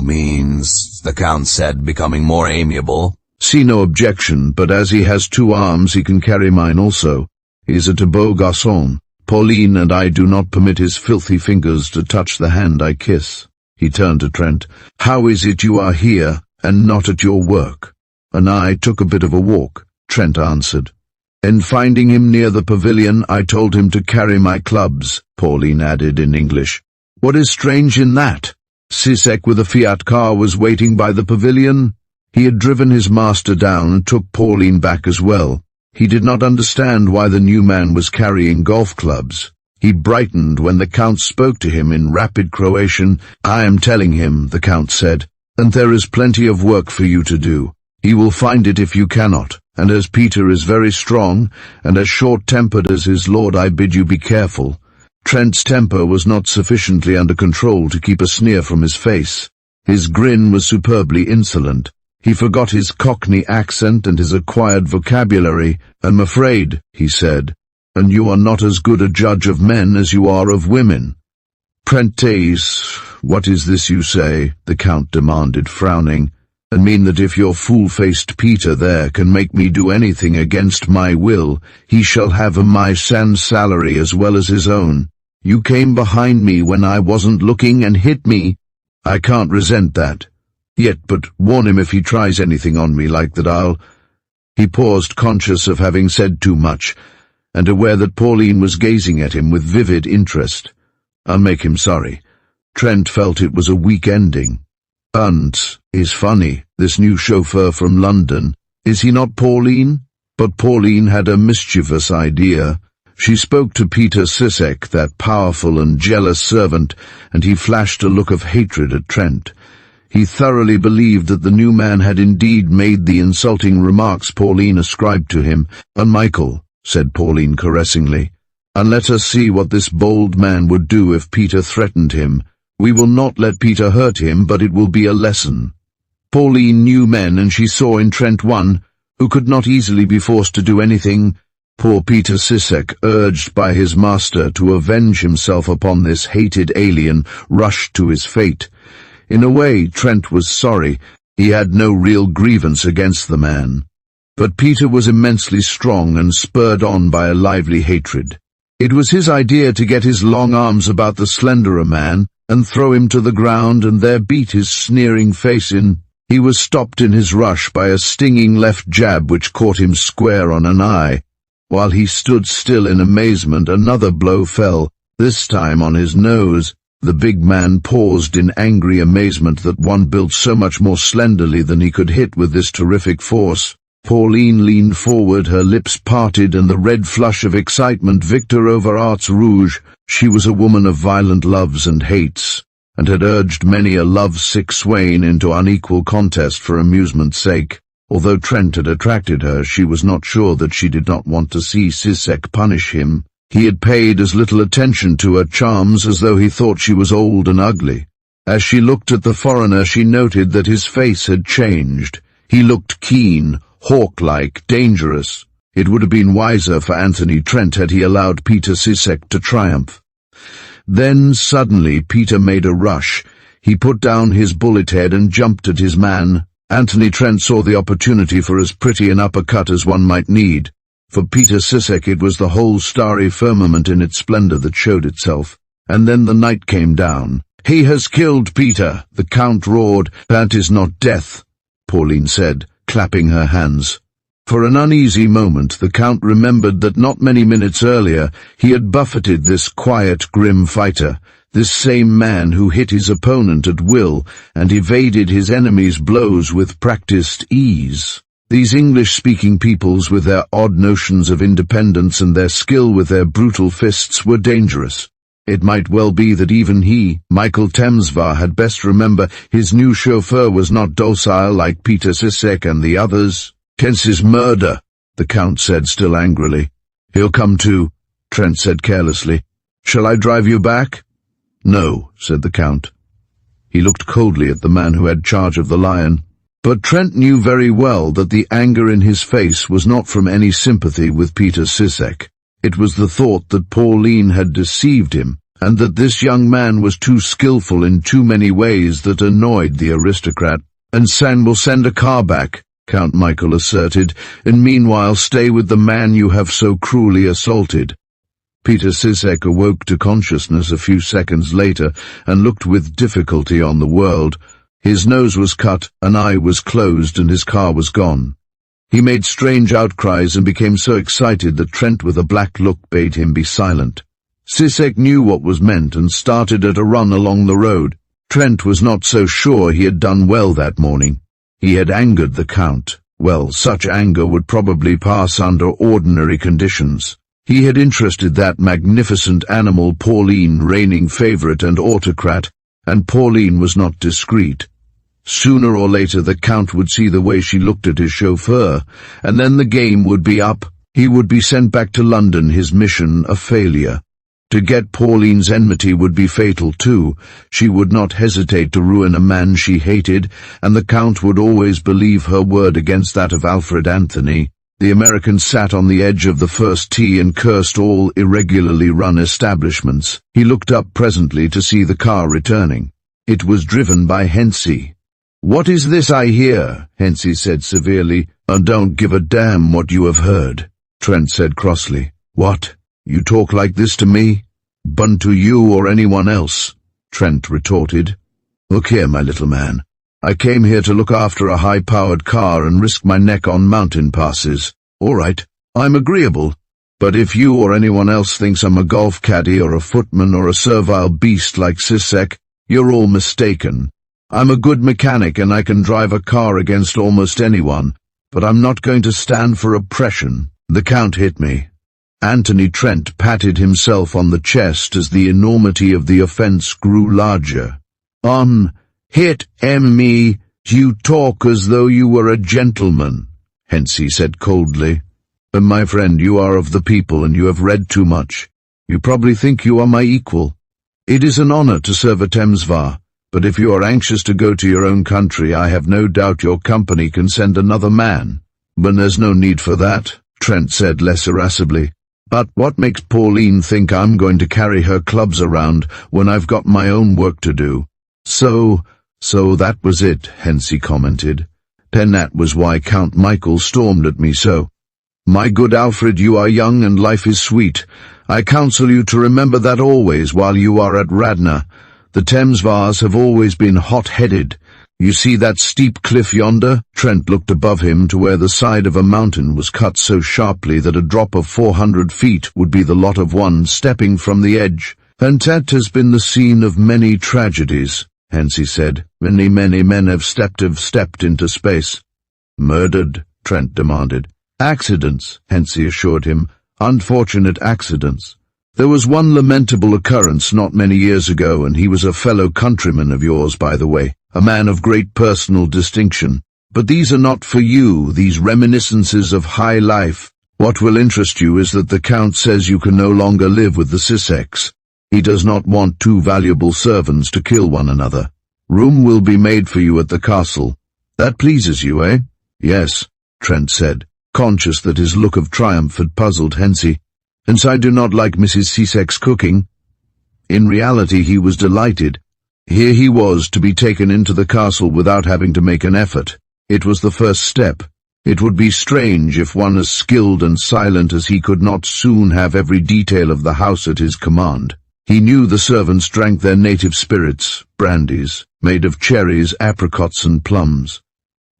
Means, the Count said, becoming more amiable. "See no objection, but as he has 2 arms he can carry mine also. He is a beau garçon. Pauline and I do not permit his filthy fingers to touch the hand I kiss." He turned to Trent. "How is it you are here and not at your work?" "And I took a bit of a walk," Trent answered. "And finding him near the pavilion, I told him to carry my clubs," Pauline added in English. "What is strange in that? Sisek with a Fiat car was waiting by the pavilion." He had driven his master down and took Pauline back as well. He did not understand why the new man was carrying golf clubs. He brightened when the Count spoke to him in rapid Croatian. "I am telling him," the Count said, "and there is plenty of work for you to do. He will find it if you cannot, and as Peter is very strong, and as short-tempered as his lord, I bid you be careful." Trent's temper was not sufficiently under control to keep a sneer from his face. His grin was superbly insolent. He forgot his Cockney accent and his acquired vocabulary. "I'm afraid," he said, "and you are not as good a judge of men as you are of women." "Prentice, what is this you say?" the Count demanded, frowning. "And mean that if your fool-faced Peter there can make me do anything against my will, he shall have my son's salary as well as his own. You came behind me when I wasn't looking and hit me. I can't resent that. Yet but warn him if he tries anything on me like that He paused, conscious of having said too much, and aware that Pauline was gazing at him with vivid interest. "I'll make him sorry." Trent felt it was a weak ending. He's funny, this new chauffeur from London. Is he not Pauline?" But Pauline had a mischievous idea. She spoke to Peter Sissek, that powerful and jealous servant, and he flashed a look of hatred at Trent. He thoroughly believed that the new man had indeed made the insulting remarks Pauline ascribed to him. "And Michael," said Pauline caressingly, "and let us see what this bold man would do if Peter threatened him. We will not let Peter hurt him, but it will be a lesson." Pauline knew men, and she saw in Trent one who could not easily be forced to do anything. Poor Peter Sissek, urged by his master to avenge himself upon this hated alien, rushed to his fate. In a way, Trent was sorry. He had no real grievance against the man. But Peter was immensely strong and spurred on by a lively hatred. It was his idea to get his long arms about the slenderer man and throw him to the ground and there beat his sneering face in. He was stopped in his rush by a stinging left jab which caught him square on an eye. While he stood still in amazement, another blow fell, this time on his nose. The big man paused in angry amazement that one built so much more slenderly than he could hit with this terrific force. Pauline leaned forward, her lips parted, and the red flush of excitement victor over Arts Rouge. She was a woman of violent loves and hates, and had urged many a love-sick swain into unequal contest for amusement's sake. Although Trent had attracted her, she was not sure that she did not want to see Sissek punish him. He had paid as little attention to her charms as though he thought she was old and ugly. As she looked at the foreigner, she noted that his face had changed. He looked keen, hawk-like, dangerous. It would have been wiser for Anthony Trent had he allowed Peter Sissek to triumph. Then suddenly Peter made a rush. He put down his bullet head and jumped at his man. Anthony Trent saw the opportunity for as pretty an uppercut as one might need. For Peter Sissek it was the whole starry firmament in its splendor that showed itself. And then the night came down. "He has killed Peter," the Count roared. "That is not death," Pauline said, clapping her hands. For an uneasy moment the Count remembered that not many minutes earlier he had buffeted this quiet, grim fighter, this same man who hit his opponent at will and evaded his enemy's blows with practiced ease. These English-speaking peoples, with their odd notions of independence and their skill with their brutal fists, were dangerous. It might well be that even he, Michael Temsvar, had best remember his new chauffeur was not docile like Peter Sissek and the others. "His murder," the Count said, still angrily. "He'll come to," Trent said carelessly. "Shall I drive you back?" "No," said the Count. He looked coldly at the man who had charge of the lion. But Trent knew very well that the anger in his face was not from any sympathy with Peter Sissek. It was the thought that Pauline had deceived him, and that this young man was too skillful in too many ways, that annoyed the aristocrat. "And San will send a car back," Count Michael asserted, "and meanwhile stay with the man you have so cruelly assaulted." Peter Sissek awoke to consciousness a few seconds later and looked with difficulty on the world. His nose was cut, an eye was closed, and his car was gone. He made strange outcries and became so excited that Trent with a black look bade him be silent. Sissek knew what was meant and started at a run along the road. Trent was not so sure he had done well that morning. He had angered the Count. Well, such anger would probably pass under ordinary conditions. He had interested that magnificent animal Pauline, reigning favorite and autocrat, and Pauline was not discreet. Sooner or later the Count would see the way she looked at his chauffeur, and then the game would be up. He would be sent back to London, his mission a failure. To get Pauline's enmity would be fatal too. She would not hesitate to ruin a man she hated, and the Count would always believe her word against that of Alfred Anthony. The American sat on the edge of the first tee and cursed all irregularly run establishments. He looked up presently to see the car returning. It was driven by Hensey. "What is this I hear?" Hensey said severely. "I don't give a damn what you have heard," Trent said crossly. "What? You talk like this to me?" "Bun to you or anyone else," Trent retorted. "Look here, my little man. I came here to look after a high-powered car and risk my neck on mountain passes. All right, I'm agreeable. But if you or anyone else thinks I'm a golf caddy or a footman or a servile beast like Sisek, you're all mistaken. I'm a good mechanic and I can drive a car against almost anyone, but I'm not going to stand for oppression. The Count hit me. Anthony Trent patted himself on the chest as the enormity of the offense grew larger. Hit me, you talk as though you were a gentleman, Hensey said coldly. My friend, you are of the people and you have read too much. You probably think you are my equal. It is an honor to serve a Temsvar, but if you are anxious to go to your own country, I have no doubt your company can send another man. But there's no need for that, Trent said less irascibly. But what makes Pauline think I'm going to carry her clubs around when I've got my own work to do? So that was it, Hensey commented. Then that was why Count Michael stormed at me so. My good Alfred, you are young and life is sweet. I counsel you to remember that always while you are at Radna. The Temsvars have always been hot-headed. You see that steep cliff yonder? Trent looked above him to where the side of a mountain was cut so sharply that a drop of 400 feet would be the lot of one stepping from the edge. And that has been the scene of many tragedies, Hensey said. Many men have stepped into space. Murdered? Trent demanded. Accidents, Hensey assured him. Unfortunate accidents. There was one lamentable occurrence not many years ago, and he was a fellow countryman of yours, by the way, a man of great personal distinction. But these are not for you, these reminiscences of high life. What will interest you is that the Count says you can no longer live with the Siseks. He does not want two valuable servants to kill one another. Room will be made for you at the castle. That pleases you, eh? Yes, Trent said, conscious that his look of triumph had puzzled Hensey. Since I do not like Mrs. Sisek's cooking. In reality he was delighted. Here he was to be taken into the castle without having to make an effort. It was the first step. It would be strange if one as skilled and silent as he could not soon have every detail of the house at his command. He knew the servants drank their native spirits, brandies, made of cherries, apricots and plums.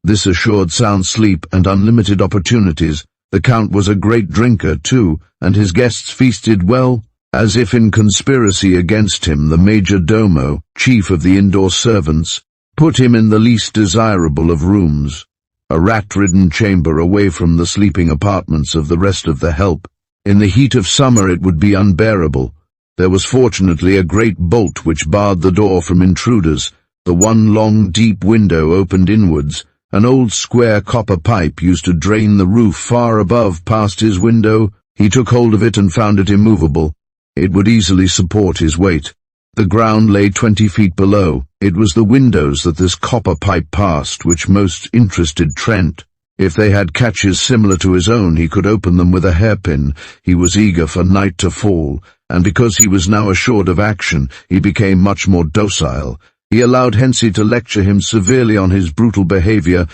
This assured sound sleep and unlimited opportunities. The Count was a great drinker, too, and his guests feasted well. As if in conspiracy against him, the major domo, chief of the indoor servants, put him in the least desirable of rooms, a rat-ridden chamber away from the sleeping apartments of the rest of the help. In the heat of summer it would be unbearable. There was fortunately a great bolt which barred the door from intruders. The one long, deep window opened inwards. An old square copper pipe used to drain the roof far above past his window. He took hold of it and found it immovable. It would easily support his weight. The ground lay 20 feet below. It was the windows that this copper pipe passed which most interested Trent. If they had catches similar to his own, he could open them with a hairpin. He was eager for night to fall, and because he was now assured of action, he became much more docile. He allowed Hensey to lecture him severely on his brutal behavior.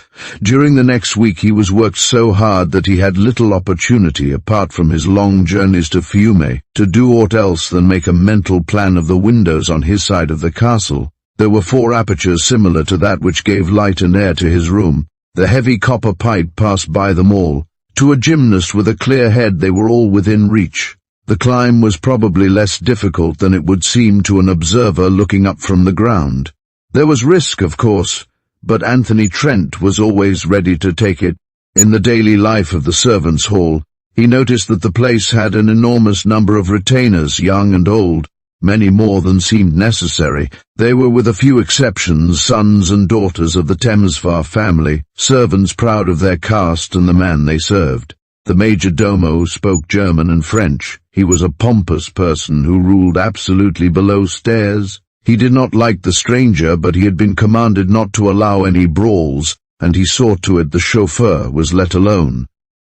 During the next week he was worked so hard that he had little opportunity, apart from his long journeys to Fiume, to do aught else than make a mental plan of the windows on his side of the castle. There were 4 apertures similar to that which gave light and air to his room. The heavy copper pipe passed by them all. To a gymnast with a clear head they were all within reach. The climb was probably less difficult than it would seem to an observer looking up from the ground. There was risk, of course, but Anthony Trent was always ready to take it. In the daily life of the servants' hall, he noticed that the place had an enormous number of retainers, young and old, many more than seemed necessary. They were, with a few exceptions, sons and daughters of the Temsvar family, servants proud of their caste and the man they served. The major domo spoke German and French. He was a pompous person who ruled absolutely below stairs. He did not like the stranger, but he had been commanded not to allow any brawls, and he saw to it the chauffeur was let alone.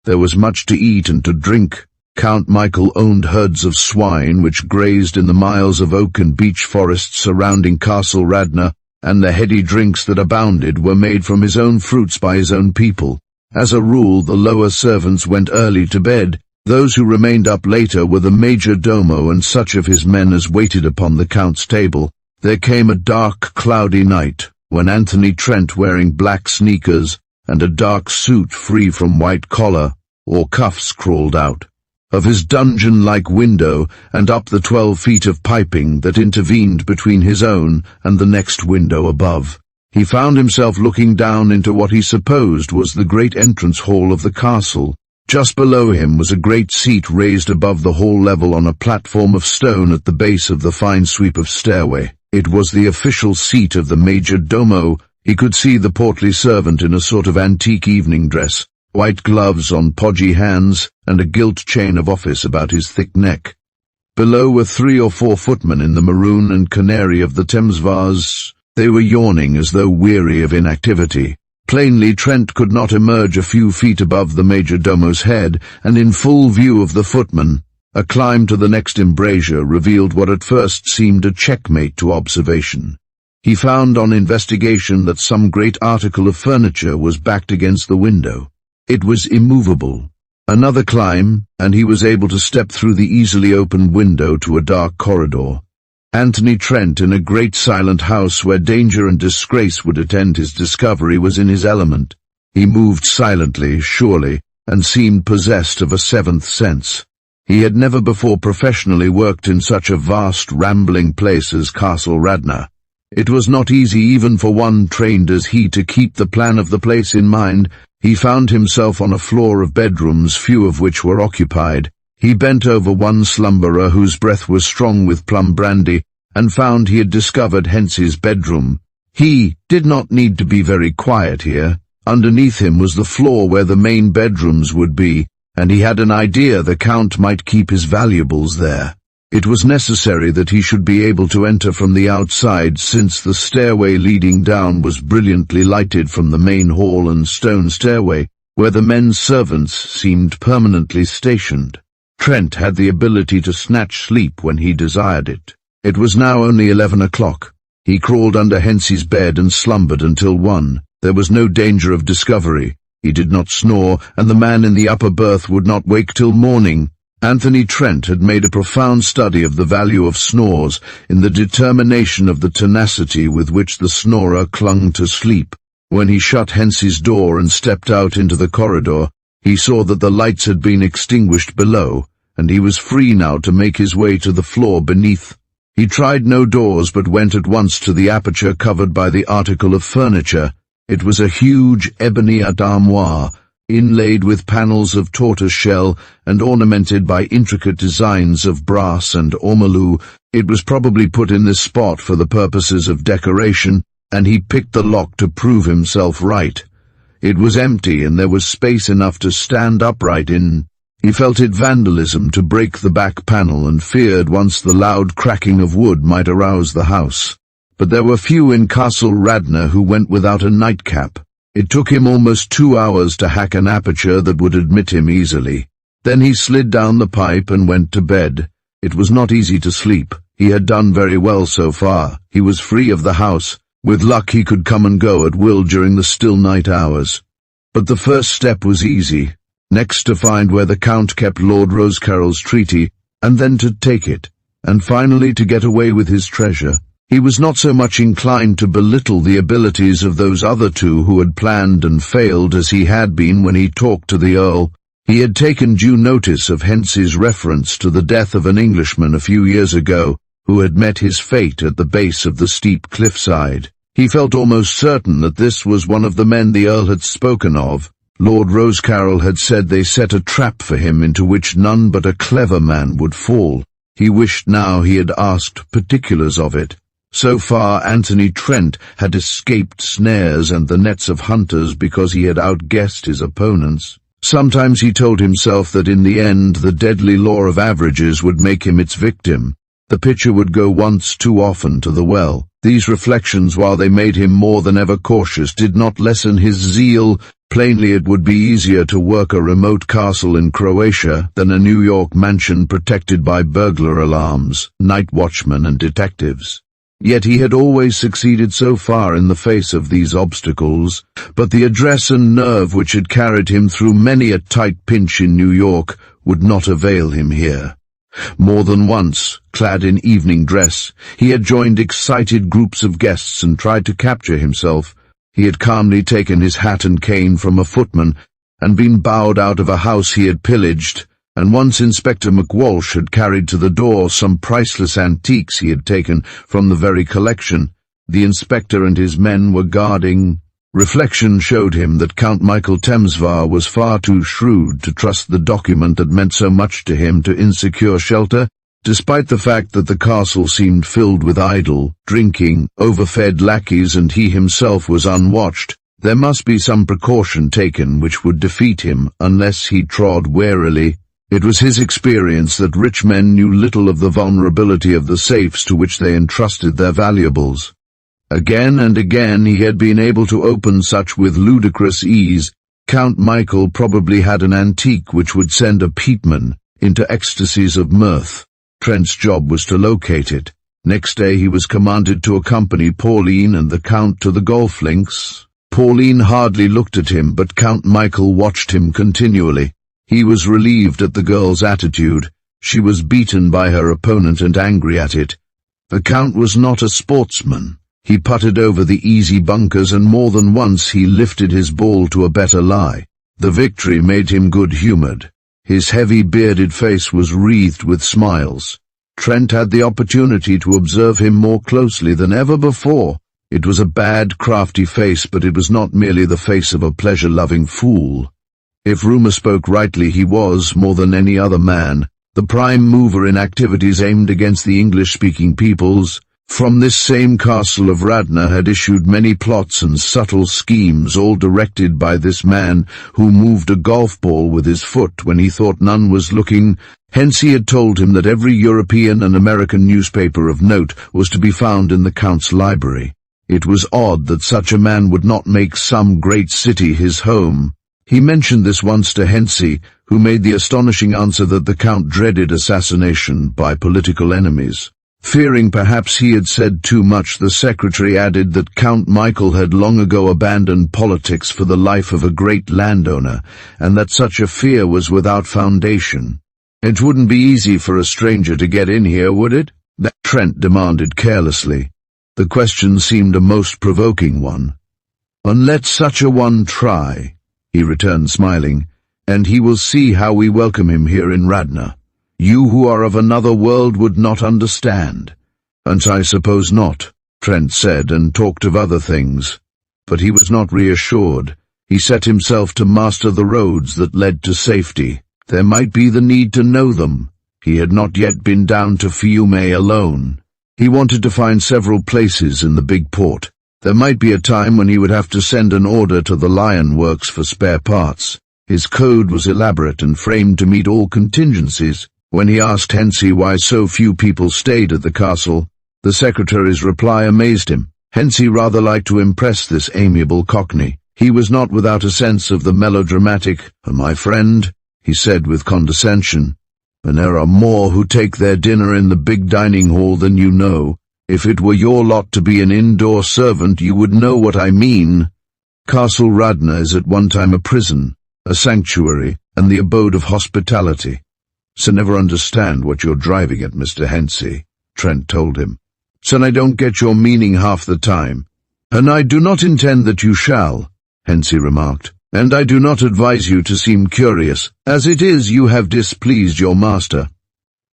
There was much to eat and to drink. Count Michael owned herds of swine which grazed in the miles of oak and beech forests surrounding Castle Radna, and the heady drinks that abounded were made from his own fruits by his own people. As a rule, the lower servants went early to bed. Those who remained up later were the major domo and such of his men as waited upon the Count's table. There came a dark, cloudy night. when Anthony Trent, wearing black sneakers and a dark suit free from white collar or cuffs, crawled out of his dungeon-like window and up the 12 feet of piping that intervened between his own and the next window above. He found himself looking down into what he supposed was the great entrance hall of the castle. Just below him was a great seat raised above the hall level on a platform of stone at the base of the fine sweep of stairway. It was the official seat of the major domo. He could see the portly servant in a sort of antique evening dress, white gloves on podgy hands, and a gilt chain of office about his thick neck. Below were 3 or 4 footmen in the maroon and canary of the Thames vase. They were yawning as though weary of inactivity. Plainly, Trent could not emerge a few feet above the major domo's head, and in full view of the footman, a climb to the next embrasure revealed what at first seemed a checkmate to observation. He found on investigation that some great article of furniture was backed against the window. It was immovable. Another climb, and he was able to step through the easily opened window to a dark corridor. Anthony Trent, in a great silent house where danger and disgrace would attend his discovery, was in his element. He moved silently, surely, and seemed possessed of a seventh sense. He had never before professionally worked in such a vast, rambling place as Castle Radna. It was not easy even for one trained as he to keep the plan of the place in mind. He found himself on a floor of bedrooms, few of which were occupied. He bent over one slumberer whose breath was strong with plum brandy, and found he had discovered Hence's bedroom. He did not need to be very quiet here. Underneath him was the floor where the main bedrooms would be, and he had an idea the Count might keep his valuables there. It was necessary that he should be able to enter from the outside, since the stairway leading down was brilliantly lighted from the main hall and stone stairway, where the men's servants seemed permanently stationed. Trent had the ability to snatch sleep when he desired it. It was now only 11 o'clock. He crawled under Hence's bed and slumbered until 1. There was no danger of discovery. He did not snore, and the man in the upper berth would not wake till morning. Anthony Trent had made a profound study of the value of snores in the determination of the tenacity with which the snorer clung to sleep. When he shut Hence's door and stepped out into the corridor, he saw that the lights had been extinguished below, and he was free now to make his way to the floor beneath. He tried no doors, but went at once to the aperture covered by the article of furniture. It was a huge ebony armoire, inlaid with panels of tortoise shell and ornamented by intricate designs of brass and ormolu. It was probably put in this spot for the purposes of decoration, and he picked the lock to prove himself right. It was empty, and there was space enough to stand upright in. He felt it vandalism to break the back panel, and feared once the loud cracking of wood might arouse the house. But there were few in Castle Radna who went without a nightcap. It took him almost 2 hours to hack an aperture that would admit him easily. Then he slid down the pipe and went to bed. It was not easy to sleep. He had done very well so far. He was free of the house. With luck he could come and go at will during the still night hours. But the first step was easy. Next to find where the Count kept Lord Rosecarrel's treaty, and then to take it, and finally to get away with his treasure. He was not so much inclined to belittle the abilities of those other two who had planned and failed as he had been when he talked to the Earl. He had taken due notice of Hence's reference to the death of an Englishman a few years ago, who had met his fate at the base of the steep cliffside. He felt almost certain that this was one of the men the Earl had spoken of. Lord Rosecarrel had said they set a trap for him into which none but a clever man would fall. He wished now he had asked particulars of it. So far Anthony Trent had escaped snares and the nets of hunters because he had outguessed his opponents. Sometimes he told himself that in the end the deadly law of averages would make him its victim. The pitcher would go once too often to the well. These reflections, while they made him more than ever cautious, did not lessen his zeal. Plainly it would be easier to work a remote castle in Croatia than a New York mansion protected by burglar alarms, night watchmen and detectives. Yet he had always succeeded so far in the face of these obstacles, but the address and nerve which had carried him through many a tight pinch in New York would not avail him here. More than once, clad in evening dress, he had joined excited groups of guests and tried to capture himself. He had calmly taken his hat and cane from a footman and been bowed out of a house he had pillaged, and once Inspector McWalsh had carried to the door some priceless antiques he had taken from the very collection. The inspector and his men were guarding. Reflection showed him that Count Michael Temsvar was far too shrewd to trust the document that meant so much to him to insecure shelter. Despite the fact that the castle seemed filled with idle, drinking, overfed lackeys and he himself was unwatched, there must be some precaution taken which would defeat him unless he trod warily. It was his experience that rich men knew little of the vulnerability of the safes to which they entrusted their valuables. Again and again he had been able to open such with ludicrous ease. Count Michael probably had an antique which would send a peatman into ecstasies of mirth. Trent's job was to locate it. Next day he was commanded to accompany Pauline and the Count to the golf links. Pauline hardly looked at him, but Count Michael watched him continually. He was relieved at the girl's attitude. She was beaten by her opponent and angry at it. The Count was not a sportsman. He putted over the easy bunkers and more than once he lifted his ball to a better lie. The victory made him good-humored. His heavy bearded face was wreathed with smiles. Trent had the opportunity to observe him more closely than ever before. It was a bad, crafty face, but it was not merely the face of a pleasure-loving fool. If rumor spoke rightly, he was, more than any other man, the prime mover in activities aimed against the English-speaking peoples. From this same castle of Radna had issued many plots and subtle schemes, all directed by this man who moved a golf ball with his foot when he thought none was looking. Hence he had told him that every European and American newspaper of note was to be found in the Count's library. It was odd that such a man would not make some great city his home. He mentioned this once to Hensey, who made the astonishing answer that the Count dreaded assassination by political enemies. Fearing perhaps he had said too much, the secretary added that Count Michael had long ago abandoned politics for the life of a great landowner, and that such a fear was without foundation. "It wouldn't be easy for a stranger to get in here, would it?" that Trent demanded carelessly. The question seemed a most provoking one. "And let such a one try," he returned smiling, "and he will see how we welcome him here in Radna. You who are of another world would not understand." "And I suppose not," Trent said, and talked of other things. But he was not reassured. He set himself to master the roads that led to safety. There might be the need to know them. He had not yet been down to Fiume alone. He wanted to find several places in the big port. There might be a time when he would have to send an order to the Lion Works for spare parts. His code was elaborate and framed to meet all contingencies. When he asked Hensey why so few people stayed at the castle, the secretary's reply amazed him. Hensey rather liked to impress this amiable cockney. He was not without a sense of the melodramatic. "My friend," he said with condescension, "and there are more who take their dinner in the big dining hall than you know. If it were your lot to be an indoor servant, you would know what I mean. Castle Radna is at one time a prison, a sanctuary, and the abode of hospitality." "So never understand what you're driving at, Mr. Hensey," Trent told him. "So I don't get your meaning half the time." "And I do not intend that you shall," Hensey remarked. "And I do not advise you to seem curious. As it is, you have displeased your master."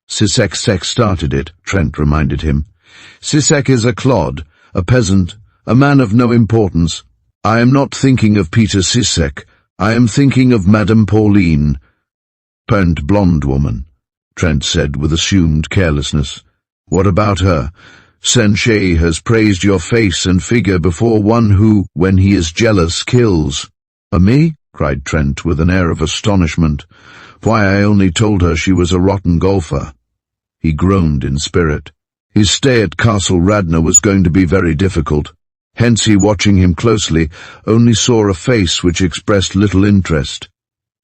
"Sisek started it," Trent reminded him. "Sisek is a clod, a peasant, a man of no importance. I am not thinking of Peter Sisek. I am thinking of Madame Pauline." "Burnt blonde woman," Trent said with assumed carelessness. "What about her? Sensei has praised your face and figure before one who, when he is jealous, kills." "Me?" cried Trent with an air of astonishment. "Why, I only told her she was a rotten golfer." He groaned in spirit. His stay at Castle Radna was going to be very difficult. Hensey, watching him closely, only saw a face which expressed little interest.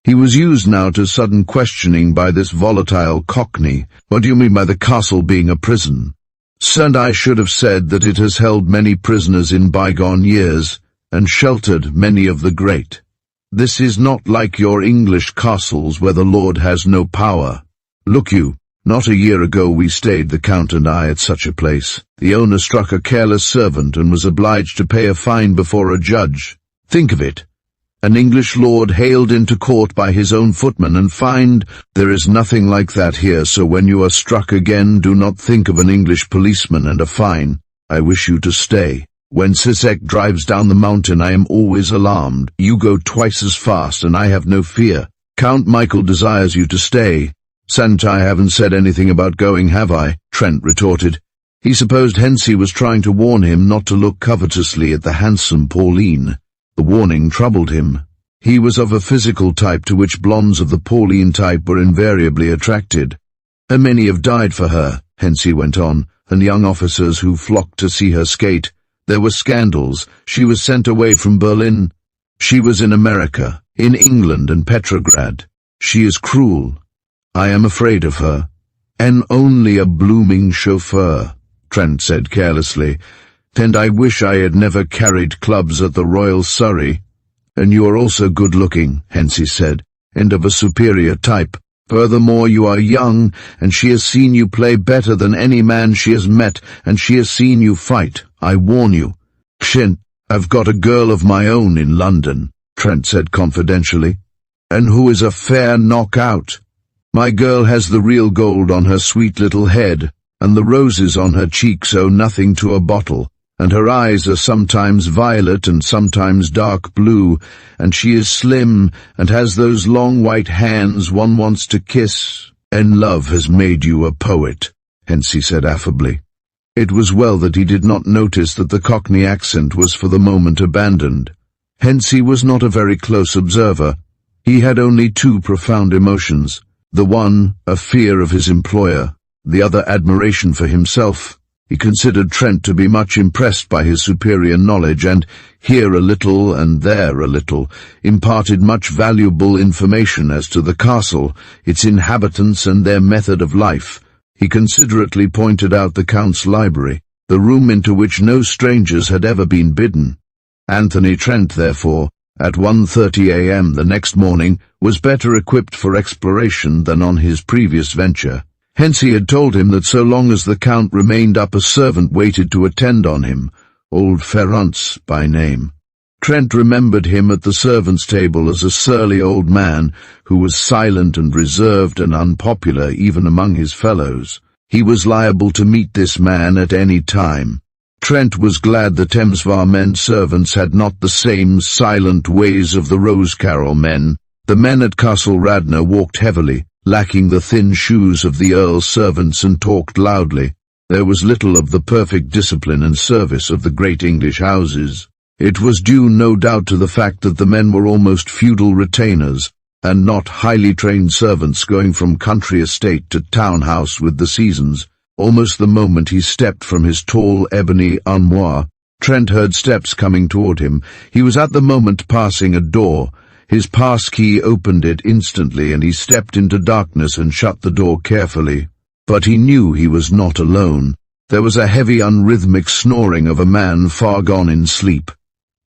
He was used now to sudden questioning by this volatile cockney. "What do you mean by the castle being a prison?" "And I should have said that it has held many prisoners in bygone years, and sheltered many of the great. This is not like your English castles where the lord has no power. Look you, Not a year ago we stayed, the Count and I, at such a place. The owner struck a careless servant and was obliged to pay a fine before a judge. Think of it. An English lord hailed into court by his own footman and fined. There is nothing like that here, so when you are struck again, do not think of an English policeman and a fine. I wish you to stay. When Sisek drives down the mountain, I am always alarmed. You go twice as fast and I have no fear. Count Michael desires you to stay. Sant, I haven't said anything about going, have I? Trent retorted. He supposed Hensey was trying to warn him not to look covetously at the handsome Pauline. The warning troubled him. He was of a physical type to which blondes of the Pauline type were invariably attracted. And many have died for her, Hensey went on, and young officers who flocked to see her skate. There were scandals. She was sent away from Berlin. She was in America, in England and Petrograd. She is cruel. I am afraid of her. And only a blooming chauffeur, Trent said carelessly. And I wish I had never carried clubs at the Royal Surrey. And you are also good-looking, Hensey said, and of a superior type. Furthermore, you are young, and she has seen you play better than any man she has met, and she has seen you fight. I warn you. Shint, I've got a girl of my own in London, Trent said confidentially. And who is a fair knockout. My girl has the real gold on her sweet little head, and the roses on her cheeks owe nothing to a bottle, and her eyes are sometimes violet and sometimes dark blue, and she is slim, and has those long white hands one wants to kiss. And love has made you a poet, Hensey said affably. It was well that he did not notice that the Cockney accent was for the moment abandoned. Hensey was not a very close observer. He had only two profound emotions. The one, a fear of his employer, the other admiration for himself. He considered Trent to be much impressed by his superior knowledge and, here a little and there a little, imparted much valuable information as to the castle, its inhabitants and their method of life. He considerately pointed out the Count's library, the room into which no strangers had ever been bidden. Anthony Trent, therefore, at 1:30 a.m. the next morning, was better equipped for exploration than on his previous venture. Hensey had told him that so long as the Count remained up, a servant waited to attend on him, old Ferrance by name. Trent remembered him at the servants' table as a surly old man who was silent and reserved and unpopular even among his fellows. He was liable to meet this man at any time. Trent was glad the Thamesvar men servants had not the same silent ways of the Rose Carroll men. The men at Castle Radnor walked heavily, lacking the thin shoes of the Earl's servants, and talked loudly. There was little of the perfect discipline and service of the great English houses. It was due no doubt to the fact that the men were almost feudal retainers, and not highly trained servants going from country estate to town house with the seasons. Almost the moment he stepped from his tall ebony armoire, Trent heard steps coming toward him. He was at the moment passing a door. His pass-key opened it instantly, and he stepped into darkness and shut the door carefully. But he knew he was not alone. There was a heavy, unrhythmic snoring of a man far gone in sleep.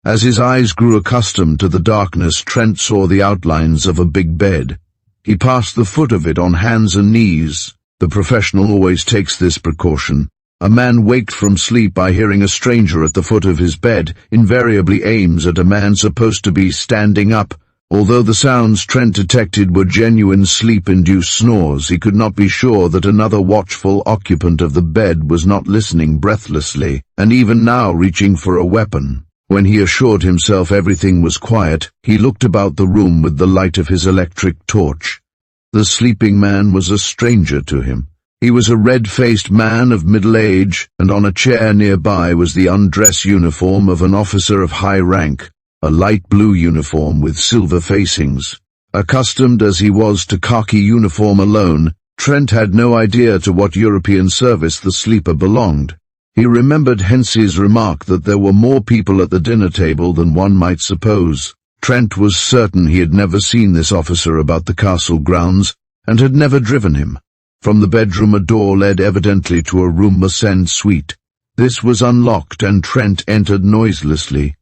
As his eyes grew accustomed to the darkness, Trent saw the outlines of a big bed. He passed the foot of it on hands and knees. The professional always takes this precaution. A man waked from sleep by hearing a stranger at the foot of his bed invariably aims at a man supposed to be standing up. Although the sounds Trent detected were genuine sleep-induced snores, he could not be sure that another watchful occupant of the bed was not listening breathlessly, and even now reaching for a weapon. When he assured himself everything was quiet, he looked about the room with the light of his electric torch. The sleeping man was a stranger to him. He was a red-faced man of middle age, and on a chair nearby was the undress uniform of an officer of high rank, a light blue uniform with silver facings. Accustomed as he was to khaki uniform alone, Trent had no idea to what European service the sleeper belonged. He remembered Hensey's remark that there were more people at the dinner table than one might suppose. Trent was certain he had never seen this officer about the castle grounds, and had never driven him. From the bedroom a door led evidently to a room en suite. This was unlocked, and Trent entered noiselessly.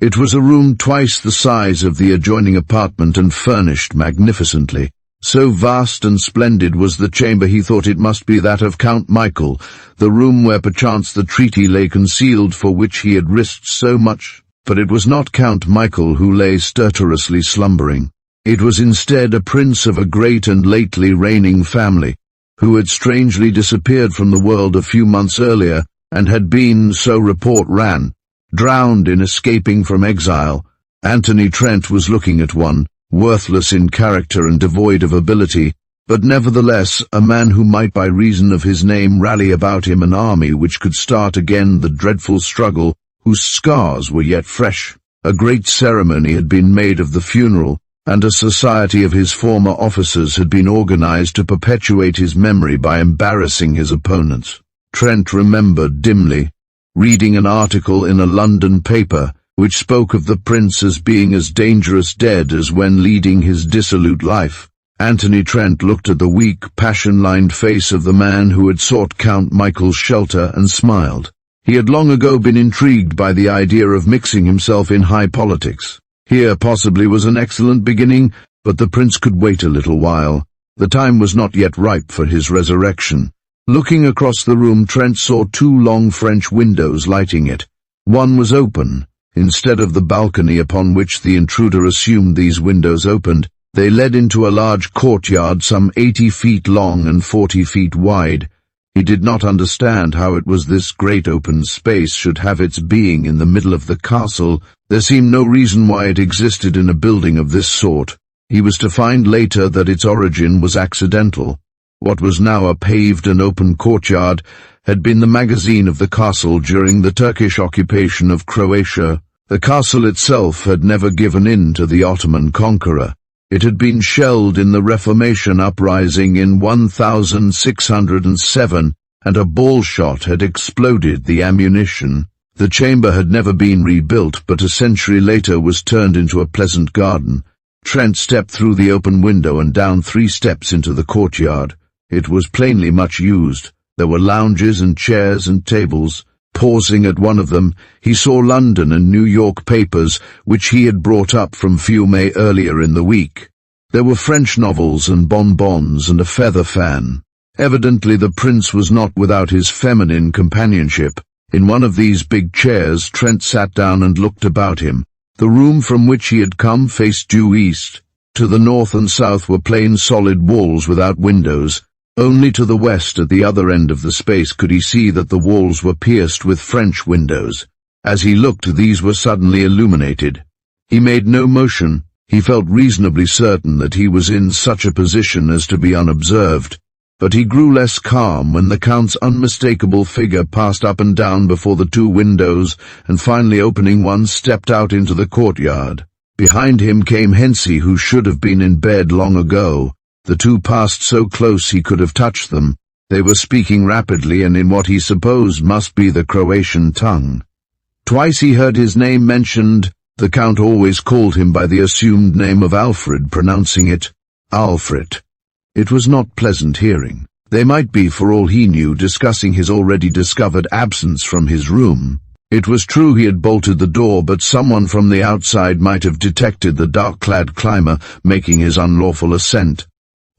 It was a room twice the size of the adjoining apartment and furnished magnificently. So vast and splendid was the chamber he thought it must be that of Count Michael, the room where perchance the treaty lay concealed for which he had risked so much. But it was not Count Michael who lay stertorously slumbering. It was instead a prince of a great and lately reigning family, who had strangely disappeared from the world a few months earlier, and had been, so report ran, drowned in escaping from exile. Anthony Trent was looking at one, worthless in character and devoid of ability, but nevertheless a man who might by reason of his name rally about him an army which could start again the dreadful struggle, whose scars were yet fresh. A great ceremony had been made of the funeral, and a society of his former officers had been organized to perpetuate his memory by embarrassing his opponents. Trent remembered dimly, reading an article in a London paper, which spoke of the prince as being as dangerous dead as when leading his dissolute life. Anthony Trent looked at the weak, passion-lined face of the man who had sought Count Michael's shelter and smiled. He had long ago been intrigued by the idea of mixing himself in high politics. Here possibly was an excellent beginning, but the prince could wait a little while. The time was not yet ripe for his resurrection. Looking across the room, Trent saw two long French windows lighting it. One was open. Instead of the balcony upon which the intruder assumed these windows opened, they led into a large courtyard some 80 feet long and 40 feet wide. He did not understand how it was this great open space should have its being in the middle of the castle. There seemed no reason why it existed in a building of this sort. He was to find later that its origin was accidental. What was now a paved and open courtyard had been the magazine of the castle during the Turkish occupation of Croatia. The castle itself had never given in to the Ottoman conqueror. It had been shelled in the Reformation uprising in 1607, and a ball shot had exploded the ammunition. The chamber had never been rebuilt, but a century later was turned into a pleasant garden. Trent stepped through the open window and down 3 steps into the courtyard. It was plainly much used. There were lounges and chairs and tables. Pausing at one of them, he saw London and New York papers, which he had brought up from Fiume earlier in the week. There were French novels and bonbons and a feather fan. Evidently the prince was not without his feminine companionship. In one of these big chairs, Trent sat down and looked about him. The room from which he had come faced due east. To the north and south were plain solid walls without windows. Only to the west at the other end of the space could he see that the walls were pierced with French windows. As he looked, these were suddenly illuminated. He made no motion. He felt reasonably certain that he was in such a position as to be unobserved. But he grew less calm when the Count's unmistakable figure passed up and down before the 2 windows, and finally opening one, stepped out into the courtyard. Behind him came Hensey, who should have been in bed long ago. The 2 passed so close he could have touched them. They were speaking rapidly and in what he supposed must be the Croatian tongue. Twice he heard his name mentioned. The Count always called him by the assumed name of Alfred, pronouncing it Alfred. It was not pleasant hearing. They might be, for all he knew, discussing his already discovered absence from his room. It was true he had bolted the door, but someone from the outside might have detected the dark-clad climber making his unlawful ascent.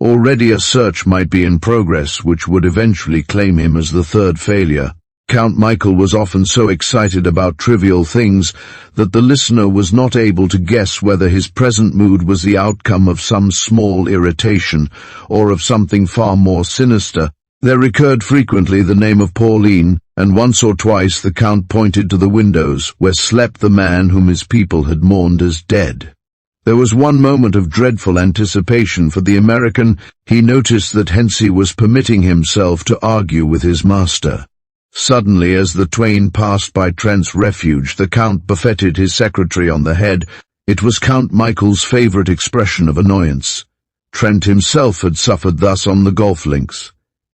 Already a search might be in progress which would eventually claim him as the 3rd failure. Count Michael was often so excited about trivial things that the listener was not able to guess whether his present mood was the outcome of some small irritation or of something far more sinister. There recurred frequently the name of Pauline, and once or twice the Count pointed to the windows where slept the man whom his people had mourned as dead. There was one moment of dreadful anticipation for the American. He noticed that Hensey was permitting himself to argue with his master. Suddenly, as the twain passed by Trent's refuge, the Count buffeted his secretary on the head. It was Count Michael's favourite expression of annoyance. Trent himself had suffered thus on the golf links.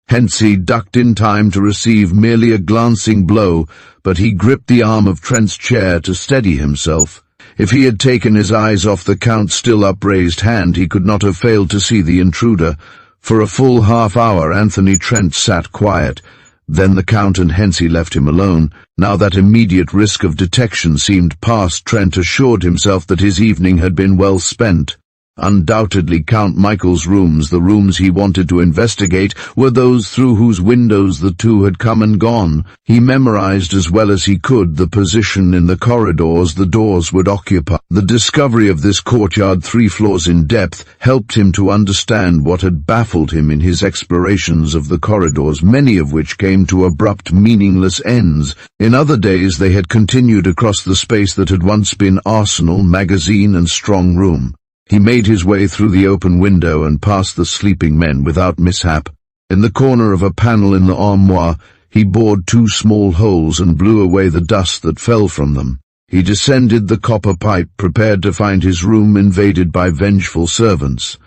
Hensey ducked in time to receive merely a glancing blow, but he gripped the arm of Trent's chair to steady himself. If he had taken his eyes off the Count's still upraised hand, he could not have failed to see the intruder. For a full half-hour Anthony Trent sat quiet. Then the Count and Hensey left him alone. Now that immediate risk of detection seemed past, Trent assured himself that his evening had been well spent. Undoubtedly Count Michael's rooms, the rooms he wanted to investigate, were those through whose windows the two had come and gone. He memorized as well as he could the position in the corridors the doors would occupy. The discovery of this courtyard 3 floors in depth helped him to understand what had baffled him in his explorations of the corridors, many of which came to abrupt, meaningless ends. In other days they had continued across the space that had once been arsenal, magazine, and strong room. He made his way through the open window and past the sleeping men without mishap. In the corner of a panel in the armoire, he bored 2 small holes and blew away the dust that fell from them. He descended the copper pipe, prepared to find his room invaded by vengeful servants.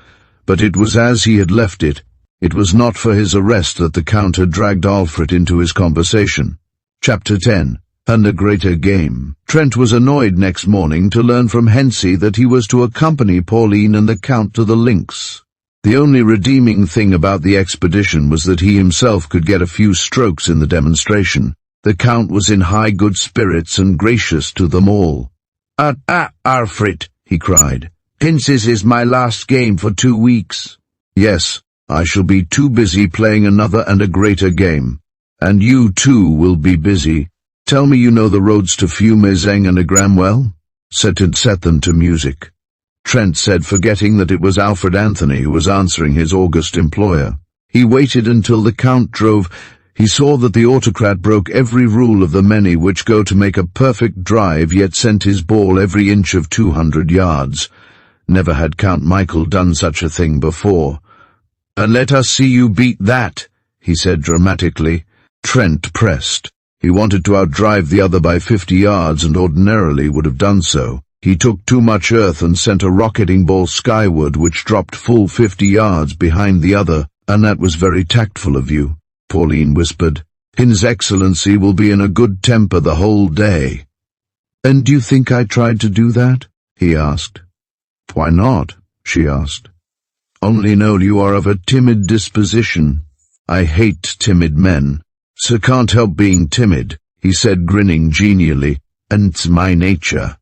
But it was as he had left it. It was not for his arrest that the Count had dragged Alfred into his conversation. Chapter 10. And a greater game. Trent was annoyed next morning to learn from Hensey that he was to accompany Pauline and the Count to the links. The only redeeming thing about the expedition was that he himself could get a few strokes in the demonstration. The Count was in high good spirits and gracious to them all. Alfred, he cried. Hensey's is my last game for 2 weeks. Yes, I shall be too busy playing another and a greater game. And you too will be busy. Tell me you know the roads to Fumezeng and Agramwell? Set them to music. Trent said, forgetting that it was Alfred Anthony who was answering his august employer. He waited until the Count drove. He saw that the autocrat broke every rule of the many which go to make a perfect drive, yet sent his ball every inch of 200 yards. Never had Count Michael done such a thing before. "And let us see you beat that," he said dramatically. Trent pressed. He wanted to outdrive the other by 50 yards and ordinarily would have done so. He took too much earth and sent a rocketing ball skyward which dropped full 50 yards behind the other. "And that was very tactful of you," Pauline whispered. "His Excellency will be in a good temper the whole day." "And do you think I tried to do that?" he asked. "Why not?" she asked. "Only know you are of a timid disposition. I hate timid men. So can't help being timid," he said, grinning genially. "And it's my nature."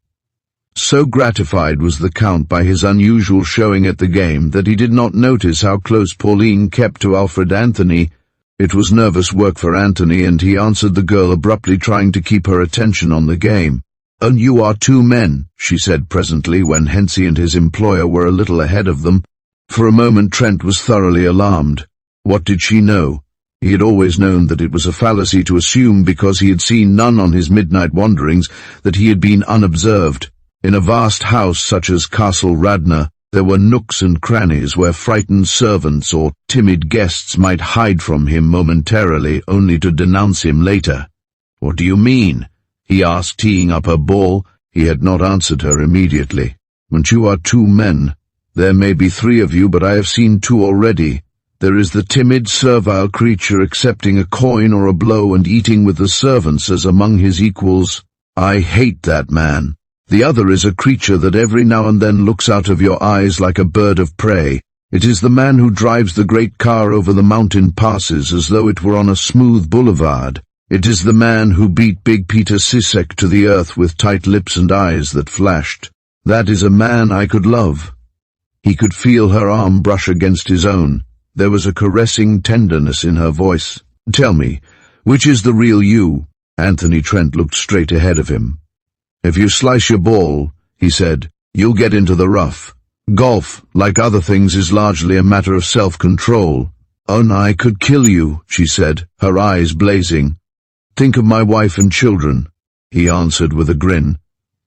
So gratified was the Count by his unusual showing at the game that he did not notice how close Pauline kept to Alfred Anthony. It was nervous work for Anthony, and he answered the girl abruptly, trying to keep her attention on the game. "And you are 2 men," she said presently, when Hensey and his employer were a little ahead of them. For a moment Trent was thoroughly alarmed. What did she know? He had always known that it was a fallacy to assume, because he had seen none on his midnight wanderings, that he had been unobserved. In a vast house such as Castle Radnor, there were nooks and crannies where frightened servants or timid guests might hide from him momentarily, only to denounce him later. "What do you mean?" he asked, teeing up a ball. He had not answered her immediately. "When you are 2 men. There may be 3 of you, but I have seen 2 already. There is the timid, servile creature accepting a coin or a blow and eating with the servants as among his equals. I hate that man. The other is a creature that every now and then looks out of your eyes like a bird of prey. It is the man who drives the great car over the mountain passes as though it were on a smooth boulevard. It is the man who beat Big Peter Sisek to the earth with tight lips and eyes that flashed. That is a man I could love." He could feel her arm brush against his own. There was a caressing tenderness in her voice. "Tell me, which is the real you?" Anthony Trent looked straight ahead of him. "If you slice your ball," he said, "you'll get into the rough. Golf, like other things, is largely a matter of self-control." "And I could kill you," she said, her eyes blazing. "Think of my wife and children," he answered with a grin.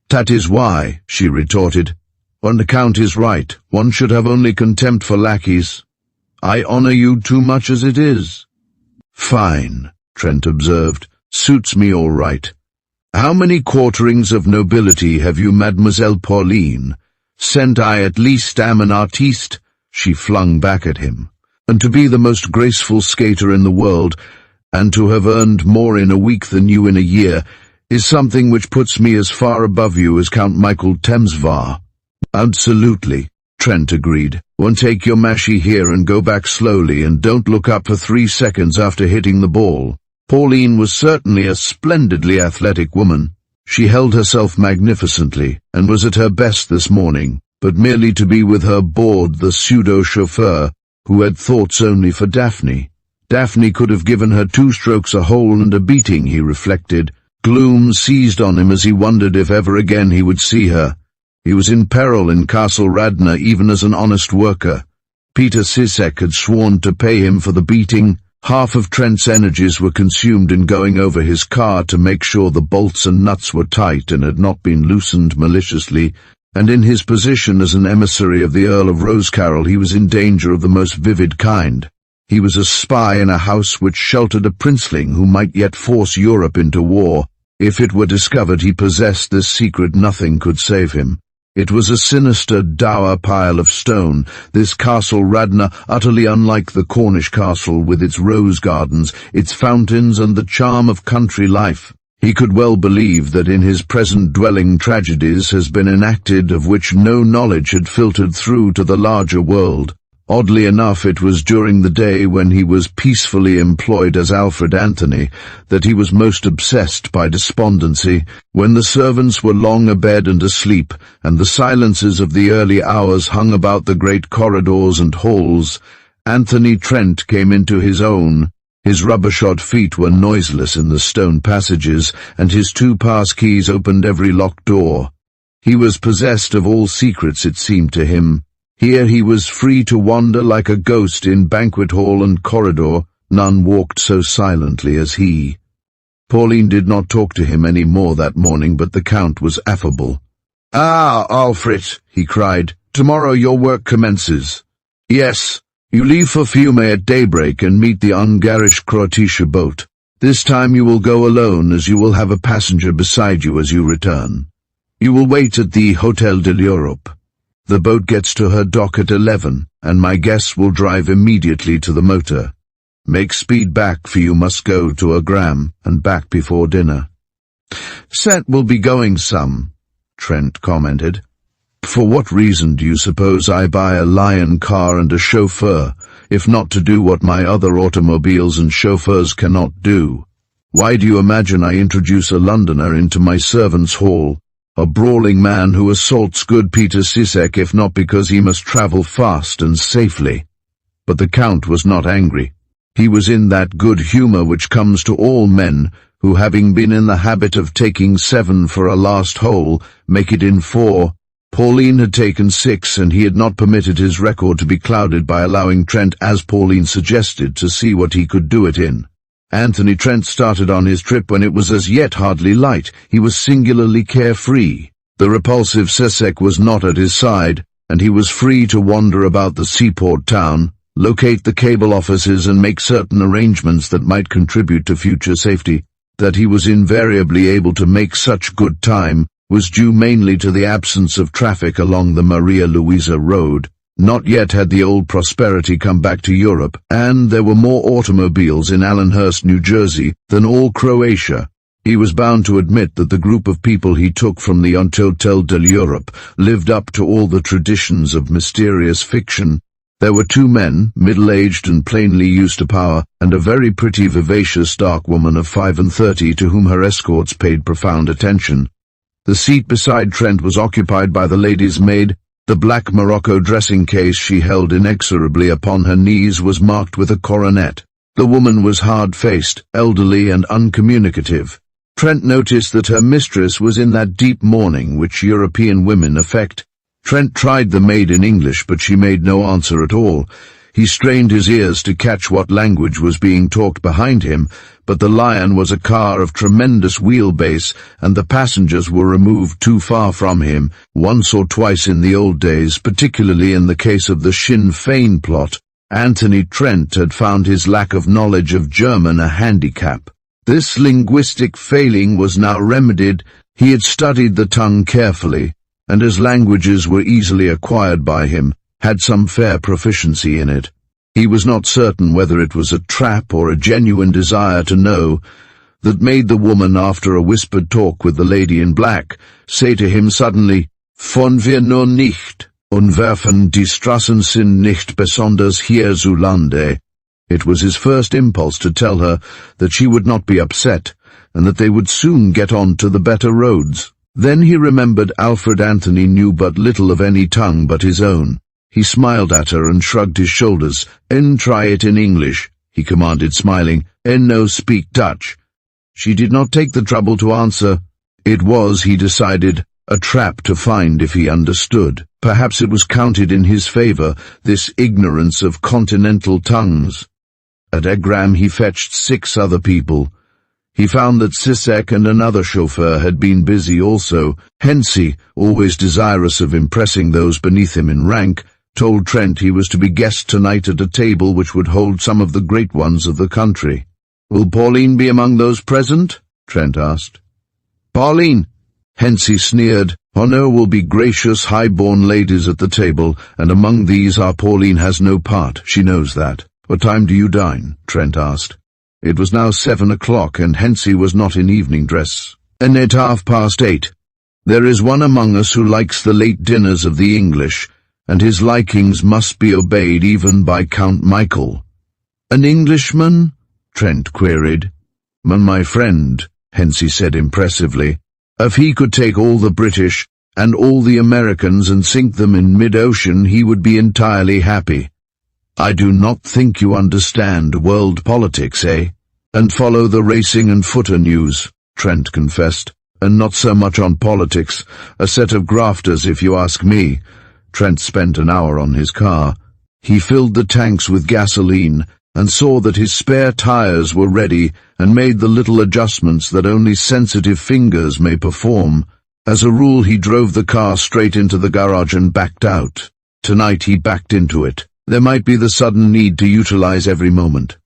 "That is why," she retorted. "And the Count is right. One should have only contempt for lackeys. I honor you too much as it is." "Fine," Trent observed. "Suits me all right. How many quarterings of nobility have you, Mademoiselle Pauline? Sent I at least am an artiste," she flung back at him. "And to be the most graceful skater in the world, and to have earned more in a week than you in a year, is something which puts me as far above you as Count Michael Temsvar." "Absolutely," Trent agreed. "One, take your mashie here and go back slowly, and don't look up for 3 seconds after hitting the ball." Pauline was certainly a splendidly athletic woman. She held herself magnificently, and was at her best this morning. but merely to be with her bored the pseudo-chauffeur, who had thoughts only for Daphne. Daphne could have given her 2 strokes a hole and a beating, he reflected. Gloom seized on him as he wondered if ever again he would see her. He was in peril in Castle Radna even as an honest worker. Peter Sisek had sworn to pay him for the beating. Half of Trent's energies were consumed in going over his car to make sure the bolts and nuts were tight and had not been loosened maliciously, and in his position as an emissary of the Earl of Rosecarroll he was in danger of the most vivid kind. He was a spy in a house which sheltered a princeling who might yet force Europe into war. If it were discovered he possessed this secret, nothing could save him. It was a sinister, dour pile of stone, this Castle Radna, utterly unlike the Cornish castle with its rose gardens, its fountains and the charm of country life. He could well believe that in his present dwelling tragedies has been enacted of which no knowledge had filtered through to the larger world. Oddly enough, it was during the day when he was peacefully employed as Alfred Anthony that he was most obsessed by despondency, when the servants were long abed and asleep, and the silences of the early hours hung about the great corridors and halls. Anthony Trent came into his own. His rubber-shod feet were noiseless in the stone passages, and his 2 pass keys opened every locked door. He was possessed of all secrets, it seemed to him. Here he was free to wander like a ghost in banquet hall and corridor. None walked so silently as he. Pauline did not talk to him any more that morning, but the Count was affable. "Ah, Alfred," he cried, "tomorrow your work commences." "Yes. You leave for Fiume at daybreak and meet the Ungarisch Kroatische boat. This time you will go alone, as you will have a passenger beside you as you return. You will wait at the Hotel de l'Europe. The boat gets to her dock at 11, and my guests will drive immediately to the motor. Make speed back, for you must go to Agram, and back before dinner." "Set will be going some," Trent commented. "For what reason do you suppose I buy a Lion car and a chauffeur, if not to do what my other automobiles and chauffeurs cannot do? Why do you imagine I introduce a Londoner into my servants' hall? A brawling man who assaults good Peter Sisek, if not because he must travel fast and safely." But the Count was not angry. He was in that good humour which comes to all men who, having been in the habit of taking 7 for a last hole, make it in 4. Pauline had taken 6, and he had not permitted his record to be clouded by allowing Trent, as Pauline suggested, to see what he could do it in. Anthony Trent started on his trip when it was as yet hardly light. He was singularly carefree. The repulsive Sisek was not at his side, and he was free to wander about the seaport town, locate the cable offices and make certain arrangements that might contribute to future safety. That he was invariably able to make such good time was due mainly to the absence of traffic along the Maria Luisa road. Not yet had the old prosperity come back to Europe, and there were more automobiles in Allenhurst, New Jersey, than all Croatia. He was bound to admit that the group of people he took from the Hotel de l'Europe lived up to all the traditions of mysterious fiction. There were 2 men, middle-aged and plainly used to power, and a very pretty, vivacious, dark woman of 35 to whom her escorts paid profound attention. The seat beside Trent was occupied by the lady's maid. The black Morocco dressing case she held inexorably upon her knees was marked with a coronet. The woman was hard-faced, elderly and uncommunicative. Trent noticed that her mistress was in that deep mourning which European women affect. Trent tried the maid in English, but she made no answer at all. He strained his ears to catch what language was being talked behind him, but the Lion was a car of tremendous wheelbase, and the passengers were removed too far from him. Once or twice in the old days, particularly in the case of the Sinn Féin plot, Anthony Trent had found his lack of knowledge of German a handicap. This linguistic failing was now remedied. He had studied the tongue carefully, and as languages were easily acquired by him, had some fair proficiency in it. He was not certain whether it was a trap or a genuine desire to know that made the woman, after a whispered talk with the lady in black, say to him suddenly, "Von wir nur nicht, und werfen die Straßen sind nicht besonders hier zu Lande." It was his first impulse to tell her that she would not be upset, and that they would soon get on to the better roads. Then he remembered Alfred Anthony knew but little of any tongue but his own. He smiled at her and shrugged his shoulders. Try it in English," he commanded, smiling. No speak Dutch." She did not take the trouble to answer. It was, he decided, a trap to find if he understood. Perhaps it was counted in his favor, this ignorance of continental tongues. At Egram he fetched 6 other people. He found that Sisek and another chauffeur had been busy also. Hensey, always desirous of impressing those beneath him in rank, told Trent he was to be guest tonight at a table which would hold some of the great ones of the country. "Will Pauline be among those present?" Trent asked. "Pauline?" Hensey sneered. "Honor will be gracious, high-born ladies at the table, and among these our Pauline has no part. She knows that." "What time do you dine?" Trent asked. It was now 7 o'clock, and Hensey was not in evening dress. "And at 8:30. There is one among us who likes the late dinners of the English, and his likings must be obeyed even by Count Michael." "An Englishman?" Trent queried. "My friend," Hensey said impressively. "If he could take all the British and all the Americans and sink them in mid-ocean, he would be entirely happy." "I do not think you understand world politics, eh?" "And follow the racing and footer news," Trent confessed. "And not so much on politics. A set of grafters, if you ask me." Trent spent an hour on his car. He filled the tanks with gasoline and saw that his spare tires were ready and made the little adjustments that only sensitive fingers may perform. As a rule, he drove the car straight into the garage and backed out. Tonight he backed into it. There might be the sudden need to utilize every moment.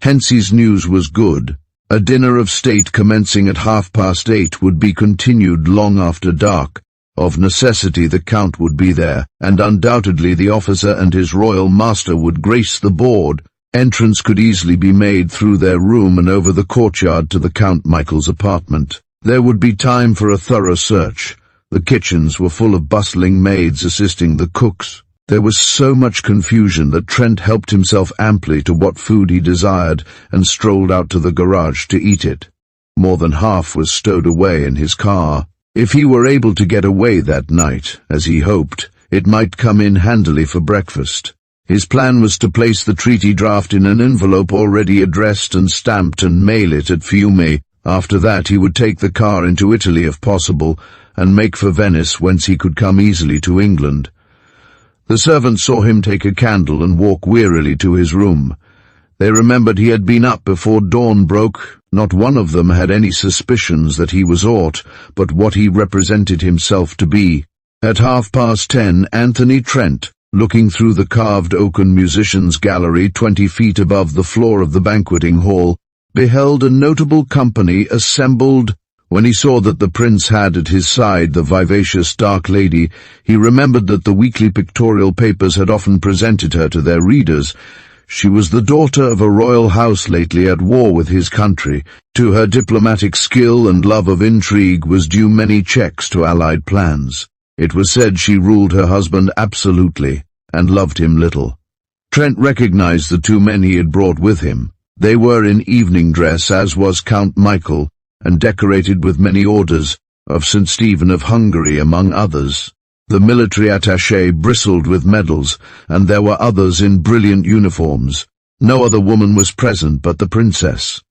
Hensey's news was good. A dinner of state commencing at 8:30 would be continued long after dark. Of necessity the Count would be there, and undoubtedly the officer and his royal master would grace the board. Entrance could easily be made through their room and over the courtyard to the Count Michael's apartment. There would be time for a thorough search. The kitchens were full of bustling maids assisting the cooks. There was so much confusion that Trent helped himself amply to what food he desired and strolled out to the garage to eat it. More than half was stowed away in his car. If he were able to get away that night, as he hoped, it might come in handily for breakfast. His plan was to place the treaty draft in an envelope already addressed and stamped and mail it at Fiume. After that he would take the car into Italy if possible, and make for Venice, whence he could come easily to England. The servants saw him take a candle and walk wearily to his room. They remembered he had been up before dawn broke. Not one of them had any suspicions that he was aught but what he represented himself to be. At 10:30, Anthony Trent, looking through the carved oaken musicians' gallery 20 feet above the floor of the banqueting hall, beheld a notable company assembled. When he saw that the prince had at his side the vivacious dark lady, he remembered that the weekly pictorial papers had often presented her to their readers. She was the daughter of a royal house lately at war with his country. To her diplomatic skill and love of intrigue was due many checks to allied plans. It was said she ruled her husband absolutely, and loved him little. Trent recognized the 2 men he had brought with him. They were in evening dress, as was Count Michael, and decorated with many orders, of St. Stephen of Hungary among others. The military attaché bristled with medals, and there were others in brilliant uniforms. No other woman was present but the princess.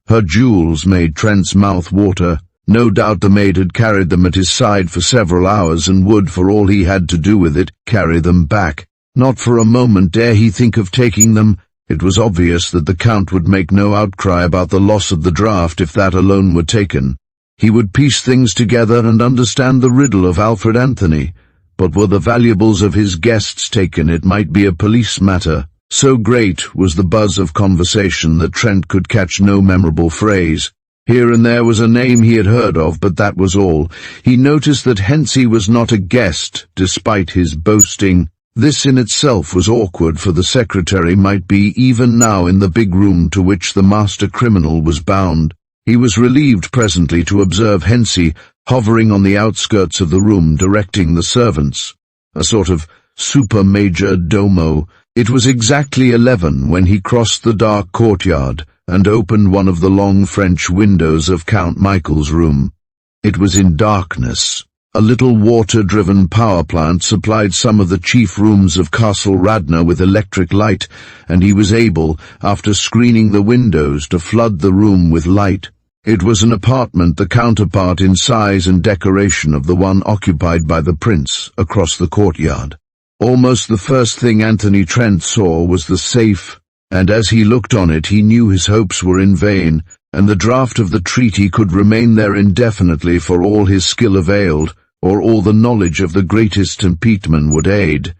Her jewels made Trent's mouth water. No doubt the maid had carried them at his side for several hours and would, for all he had to do with it, carry them back. Not for a moment dare he think of taking them. It was obvious that the Count would make no outcry about the loss of the draft if that alone were taken. He would piece things together and understand the riddle of Alfred Anthony. But were the valuables of his guests taken, it might be a police matter. So great was the buzz of conversation that Trent could catch no memorable phrase. Here and there was a name he had heard of, but that was all. He noticed that Hensey was not a guest, despite his boasting. This in itself was awkward, for the secretary might be even now in the big room to which the master criminal was bound. He was relieved presently to observe Hensey hovering on the outskirts of the room, directing the servants. A sort of super major domo. It was exactly 11 when he crossed the dark courtyard and opened one of the long French windows of Count Michael's room. It was in darkness. A little water-driven power plant supplied some of the chief rooms of Castle Radna with electric light, and he was able, after screening the windows, to flood the room with light. It was an apartment the counterpart in size and decoration of the one occupied by the prince, across the courtyard. Almost the first thing Anthony Trent saw was the safe, and as he looked on it he knew his hopes were in vain, and the draft of the treaty could remain there indefinitely for all his skill availed, or all the knowledge of the greatest Templar would aid.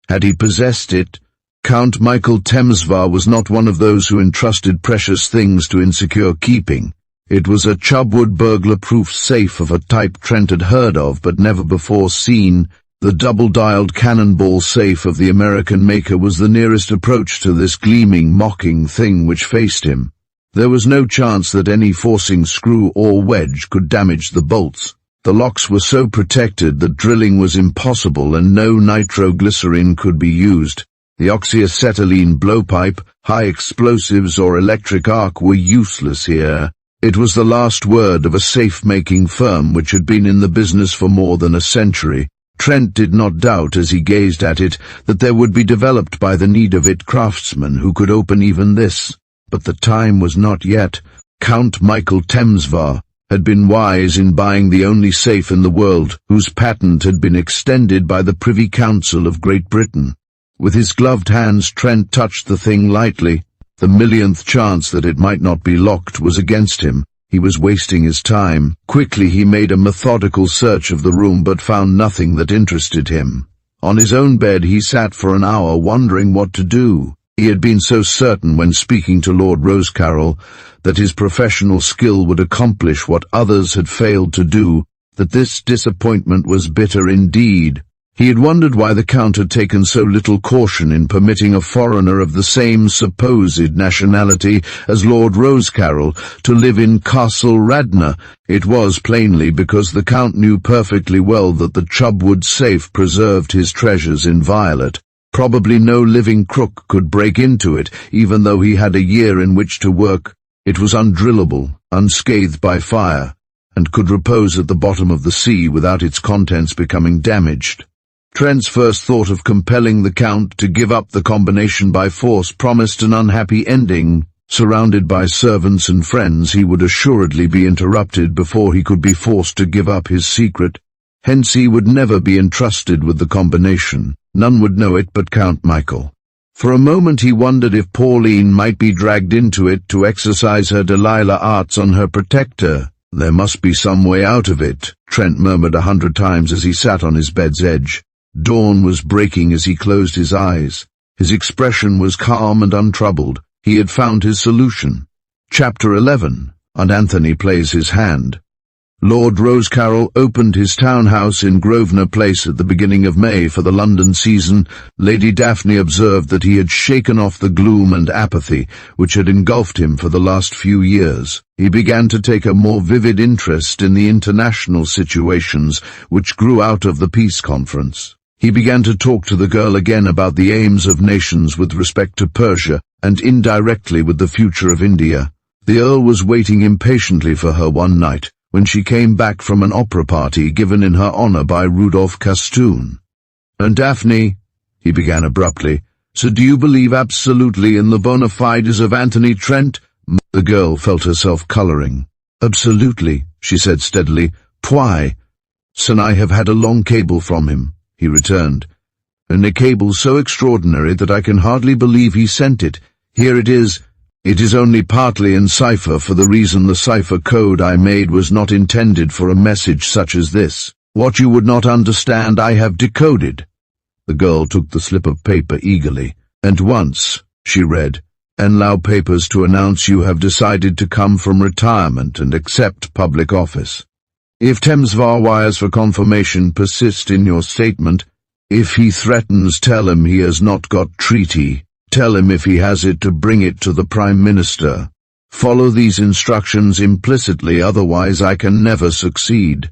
Had he possessed it, Count Michael Temsvar was not one of those who entrusted precious things to insecure keeping. It was a Chubwood burglar-proof safe of a type Trent had heard of but never before seen. The double-dialed cannonball safe of the American maker was the nearest approach to this gleaming, mocking thing which faced him. There was no chance that any forcing screw or wedge could damage the bolts. The locks were so protected that drilling was impossible and no nitroglycerin could be used. The oxyacetylene blowpipe, high explosives or electric arc were useless here. It was the last word of a safe-making firm which had been in the business for more than a century. Trent did not doubt as he gazed at it that there would be developed by the need of it craftsmen who could open even this. But the time was not yet. Count Michael Temsvar had been wise in buying the only safe in the world whose patent had been extended by the Privy Council of Great Britain. With his gloved hands Trent touched the thing lightly. The millionth chance that it might not be locked was against him. He was wasting his time. Quickly he made a methodical search of the room but found nothing that interested him. On his own bed he sat for an hour wondering what to do. He had been so certain when speaking to Lord Rosecarrel that his professional skill would accomplish what others had failed to do, that this disappointment was bitter indeed. He had wondered why the Count had taken so little caution in permitting a foreigner of the same supposed nationality as Lord Rosecarrel to live in Castle Radna. It was plainly because the Count knew perfectly well that the Chubwood safe preserved his treasures inviolate. Probably no living crook could break into it, even though he had a year in which to work. It was undrillable, unscathed by fire, and could repose at the bottom of the sea without its contents becoming damaged. Trent's first thought of compelling the Count to give up the combination by force promised an unhappy ending. Surrounded by servants and friends, he would assuredly be interrupted before he could be forced to give up his secret. Hence he would never be entrusted with the combination. None would know it but Count Michael. For a moment he wondered if Pauline might be dragged into it to exercise her Delilah arts on her protector. There must be some way out of it, Trent murmured 100 times as he sat on his bed's edge. Dawn was breaking as he closed his eyes. His expression was calm and untroubled. He had found his solution. Chapter 11. And Anthony Plays His Hand. Lord Rosecarrel opened his townhouse in Grosvenor Place at the beginning of May for the London season. Lady Daphne observed that he had shaken off the gloom and apathy which had engulfed him for the last few years. He began to take a more vivid interest in the international situations which grew out of the peace conference. He began to talk to the girl again about the aims of nations with respect to Persia, and indirectly with the future of India. The Earl was waiting impatiently for her one night, when she came back from an opera party given in her honor by Rudolph Castoon. "And Daphne," he began abruptly, "so do you believe absolutely in the bona fides of Anthony Trent?" The girl felt herself coloring. "Absolutely," she said steadily. "Why?" "Son, I have had a long cable from him," he returned, "and a cable so extraordinary that I can hardly believe he sent it. Here it is. It is only partly in cipher for the reason the cipher code I made was not intended for a message such as this. What you would not understand I have decoded." The girl took the slip of paper eagerly. "And once," she read, "Enlow papers to announce you have decided to come from retirement and accept public office. If Temsvar wires for confirmation, persist in your statement. If he threatens, tell him he has not got treaty. Tell him if he has it to bring it to the Prime Minister. Follow these instructions implicitly, otherwise I can never succeed."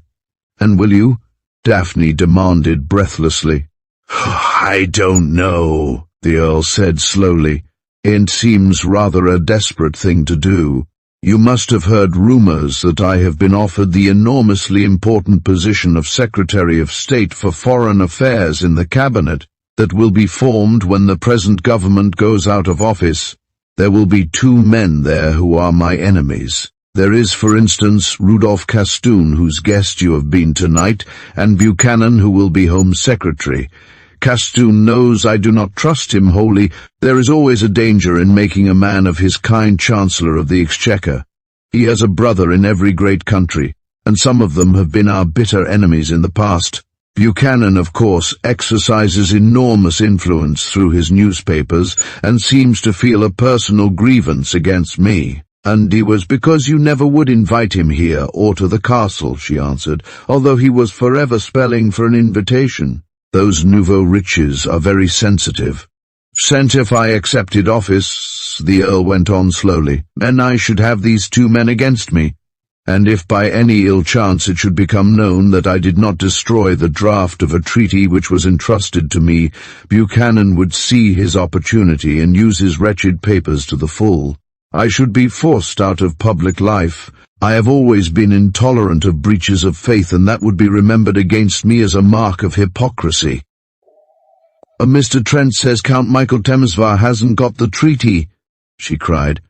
"And will you?" Daphne demanded breathlessly. "I don't know," the Earl said slowly. "It seems rather a desperate thing to do. You must have heard rumors that I have been offered the enormously important position of Secretary of State for Foreign Affairs in the cabinet that will be formed when the present government goes out of office. There will be 2 men there who are my enemies. There is, for instance, Rudolph Castoon, whose guest you have been tonight, and Buchanan, who will be Home Secretary. Castoon knows I do not trust him wholly. There is always a danger in making a man of his kind Chancellor of the Exchequer. He has a brother in every great country, and some of them have been our bitter enemies in the past. Buchanan, of course, exercises enormous influence through his newspapers and seems to feel a personal grievance against me. And it was because you never would invite him here or to the castle, she answered, although he was forever spelling for an invitation. Those nouveau riches are very sensitive. Sent if I accepted office, the Earl went on slowly, and I should have these 2 men against me. And if by any ill chance it should become known that I did not destroy the draft of a treaty which was entrusted to me, Buchanan would see his opportunity and use his wretched papers to the full. I should be forced out of public life. I have always been intolerant of breaches of faith, and that would be remembered against me as a mark of hypocrisy. Mr. Trent says Count Michael Temesvar hasn't got the treaty, she cried.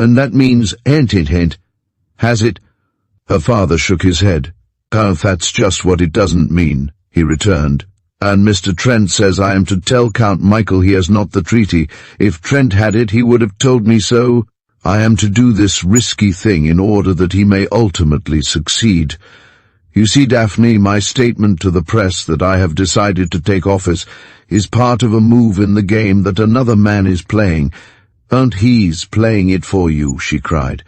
And that means, hint, has it? Her father shook his head. Oh, that's just what it doesn't mean, he returned. And Mr. Trent says I am to tell Count Michael he has not the treaty. If Trent had it, he would have told me so. I am to do this risky thing in order that he may ultimately succeed. You see, Daphne, my statement to the press that I have decided to take office is part of a move in the game that another man is playing. And he's playing it for you, she cried.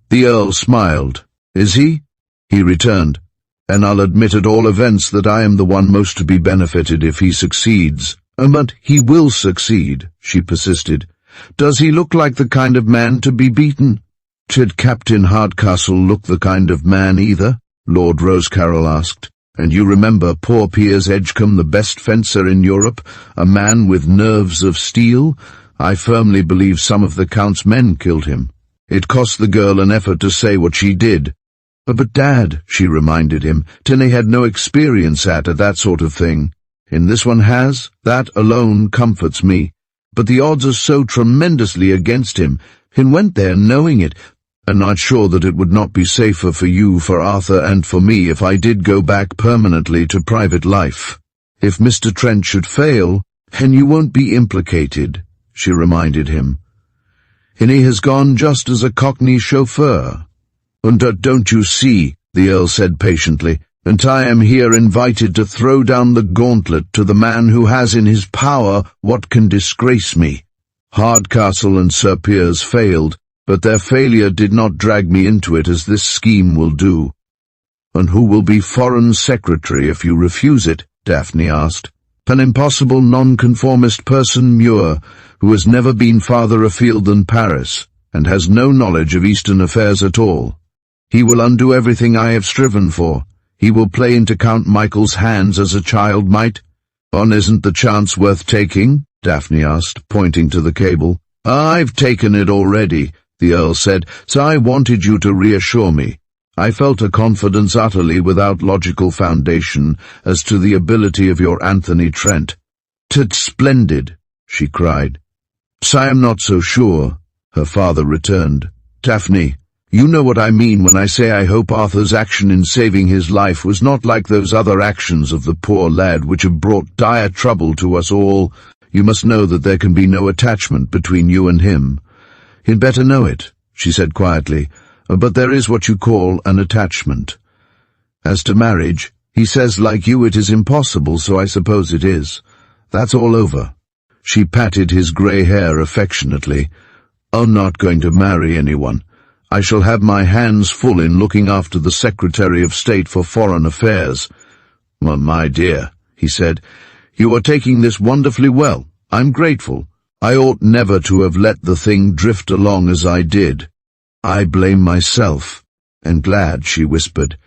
The Earl smiled. Is he? He returned. And I'll admit at all events that I am the one most to be benefited if he succeeds. But he will succeed, she persisted. Does he look like the kind of man to be beaten? Did Captain Hardcastle look the kind of man either? Lord Rosecarrel asked. And you remember poor Piers Edgecombe, the best fencer in Europe, a man with nerves of steel? I firmly believe some of the Count's men killed him. It cost the girl an effort to say what she did. But Dad, she reminded him, Tinney had no experience at that sort of thing. And this one has. That alone comforts me. But the odds are so tremendously against him. He went there knowing it, and not sure that it would not be safer for you, for Arthur, and for me if I did go back permanently to private life. If Mr. Trent should fail, then you won't be implicated, she reminded him. And he has gone just as a Cockney chauffeur. And don't you see, the Earl said patiently, and I am here invited to throw down the gauntlet to the man who has in his power what can disgrace me. Hardcastle and Sir Piers failed, but their failure did not drag me into it as this scheme will do. And who will be Foreign Secretary if you refuse it? Daphne asked. An impossible nonconformist person, Muir, who has never been farther afield than Paris, and has no knowledge of Eastern affairs at all. He will undo everything I have striven for. He will play into Count Michael's hands as a child might. Isn't the chance worth taking? Daphne asked, pointing to the cable. I've taken it already, the Earl said, so I wanted you to reassure me. I felt a confidence utterly without logical foundation as to the ability of your Anthony Trent. "'Tis splendid," she cried. "So I am not so sure," her father returned. "Daphne, you know what I mean when I say I hope Arthur's action in saving his life was not like those other actions of the poor lad which have brought dire trouble to us all. You must know that there can be no attachment between you and him." "He'd better know it," she said quietly, "but there is what you call an attachment. As to marriage, he says like you it is impossible, so I suppose it is. That's all over." She patted his grey hair affectionately. "I'm not going to marry anyone. I shall have my hands full in looking after the Secretary of State for Foreign Affairs." "Well, my dear," he said, "you are taking this wonderfully well. I'm grateful. I ought never to have let the thing drift along as I did. I blame myself." "And glad," she whispered.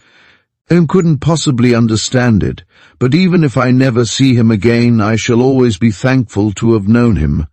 "I couldn't possibly understand it, but even if I never see him again, I shall always be thankful to have known him."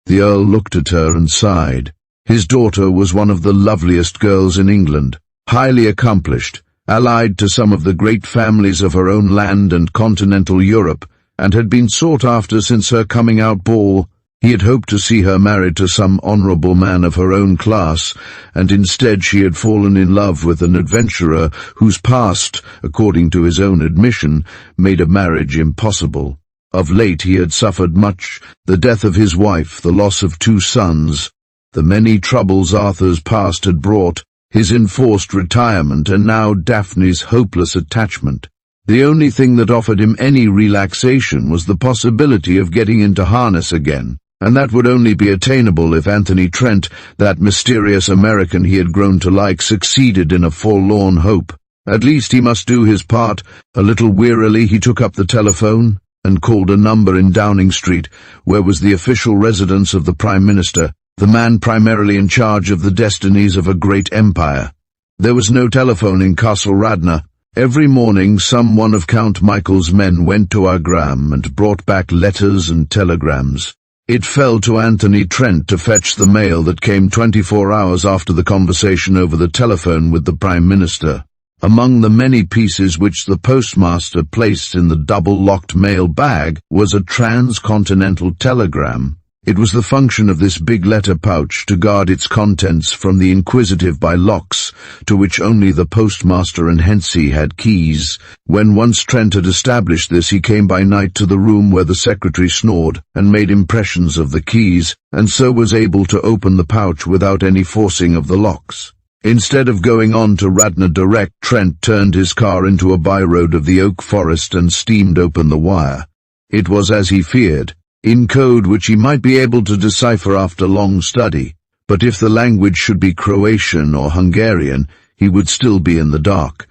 The Earl looked at her and sighed. His daughter was one of the loveliest girls in England, highly accomplished, allied to some of the great families of her own land and continental Europe, and had been sought after since her coming-out ball. He had hoped to see her married to some honourable man of her own class, and instead she had fallen in love with an adventurer whose past, according to his own admission, made a marriage impossible. Of late he had suffered much: the death of his wife, the loss of 2 sons, the many troubles Arthur's past had brought, his enforced retirement, and now Daphne's hopeless attachment. The only thing that offered him any relaxation was the possibility of getting into harness again, and that would only be attainable if Anthony Trent, that mysterious American he had grown to like, succeeded in a forlorn hope. At least he must do his part. A little wearily he took up the telephone and called a number in Downing Street, where was the official residence of the Prime Minister, the man primarily in charge of the destinies of a great empire. There was no telephone in Castle Radna. Every morning some one of Count Michael's men went to Agram and brought back letters and telegrams. It fell to Anthony Trent to fetch the mail that came 24 hours after the conversation over the telephone with the Prime Minister. Among the many pieces which the postmaster placed in the double-locked mail bag was a transcontinental telegram. It was the function of this big letter pouch to guard its contents from the inquisitive by locks, to which only the postmaster and Hensey had keys. When once Trent had established this, he came by night to the room where the secretary snored, and made impressions of the keys, and so was able to open the pouch without any forcing of the locks. Instead of going on to Radna direct, Trent turned his car into a byroad of the oak forest and steamed open the wire. It was as he feared, in code which he might be able to decipher after long study, but if the language should be Croatian or Hungarian, he would still be in the dark.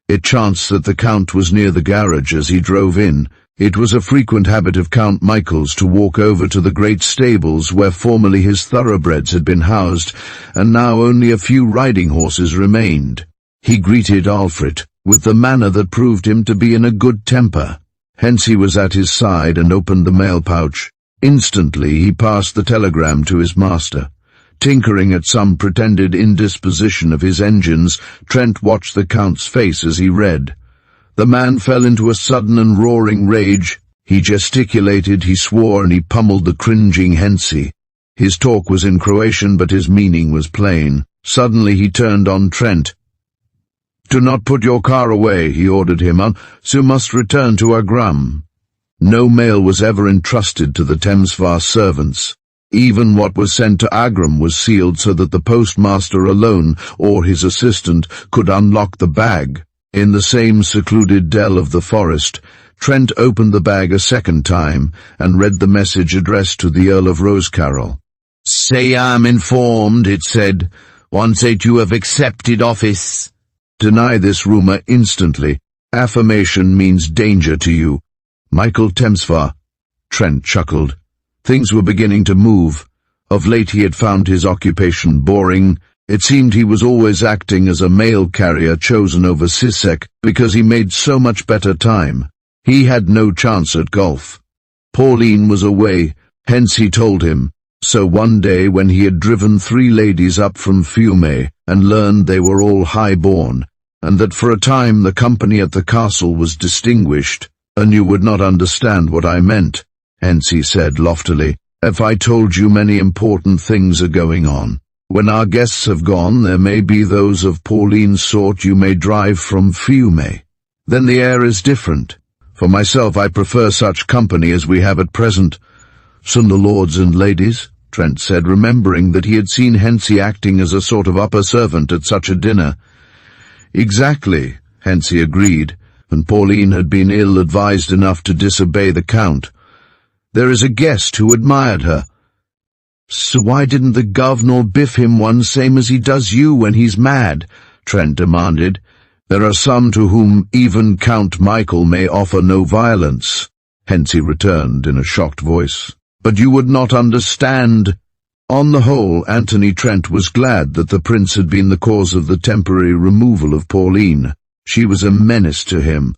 It chanced that the Count was near the garage as he drove in. It was a frequent habit of Count Michael's to walk over to the great stables where formerly his thoroughbreds had been housed, and now only a few riding horses remained. He greeted Alfred with the manner that proved him to be in a good temper. Hensey was at his side and opened the mail pouch. Instantly he passed the telegram to his master. Tinkering at some pretended indisposition of his engines, Trent watched the Count's face as he read. The man fell into a sudden and roaring rage. He gesticulated, he swore, and he pummeled the cringing Hensey. His talk was in Croatian, but his meaning was plain. Suddenly he turned on Trent. "Do not put your car away," he ordered him, "so must return to Agram." No mail was ever entrusted to the Temsvar servants. Even what was sent to Agram was sealed so that the postmaster alone, or his assistant, could unlock the bag. In the same secluded dell of the forest, Trent opened the bag a second time and read the message addressed to the Earl of Rosecarroll. "Say I'm informed," it said, "once that you have accepted office. Deny this rumor instantly. Affirmation means danger to you. Michael Temsvar." Trent chuckled. Things were beginning to move. Of late he had found his occupation boring. It seemed he was always acting as a mail carrier chosen over Sisek because he made so much better time. He had no chance at golf. Pauline was away, Hensey told him. So one day when he had driven 3 ladies up from Fiume and learned they were all high-born, and that for a time the company at the castle was distinguished, "And you would not understand what I meant," Hensey said loftily, "if I told you many important things are going on. When our guests have gone, there may be those of Pauline's sort you may drive from Fiume. Then the air is different. For myself, I prefer such company as we have at present." "So the lords and ladies?" Trent said, remembering that he had seen Hensey acting as a sort of upper servant at such a dinner. "Exactly," Hensey agreed, and Pauline had been ill-advised enough to disobey the Count. "There is a guest who admired her." "So why didn't the governor biff him one same as he does you when he's mad?" Trent demanded. "There are some to whom even Count Michael may offer no violence," Hensey returned in a shocked voice. "But you would not understand." On the whole, Anthony Trent was glad that the prince had been the cause of the temporary removal of Pauline. She was a menace to him.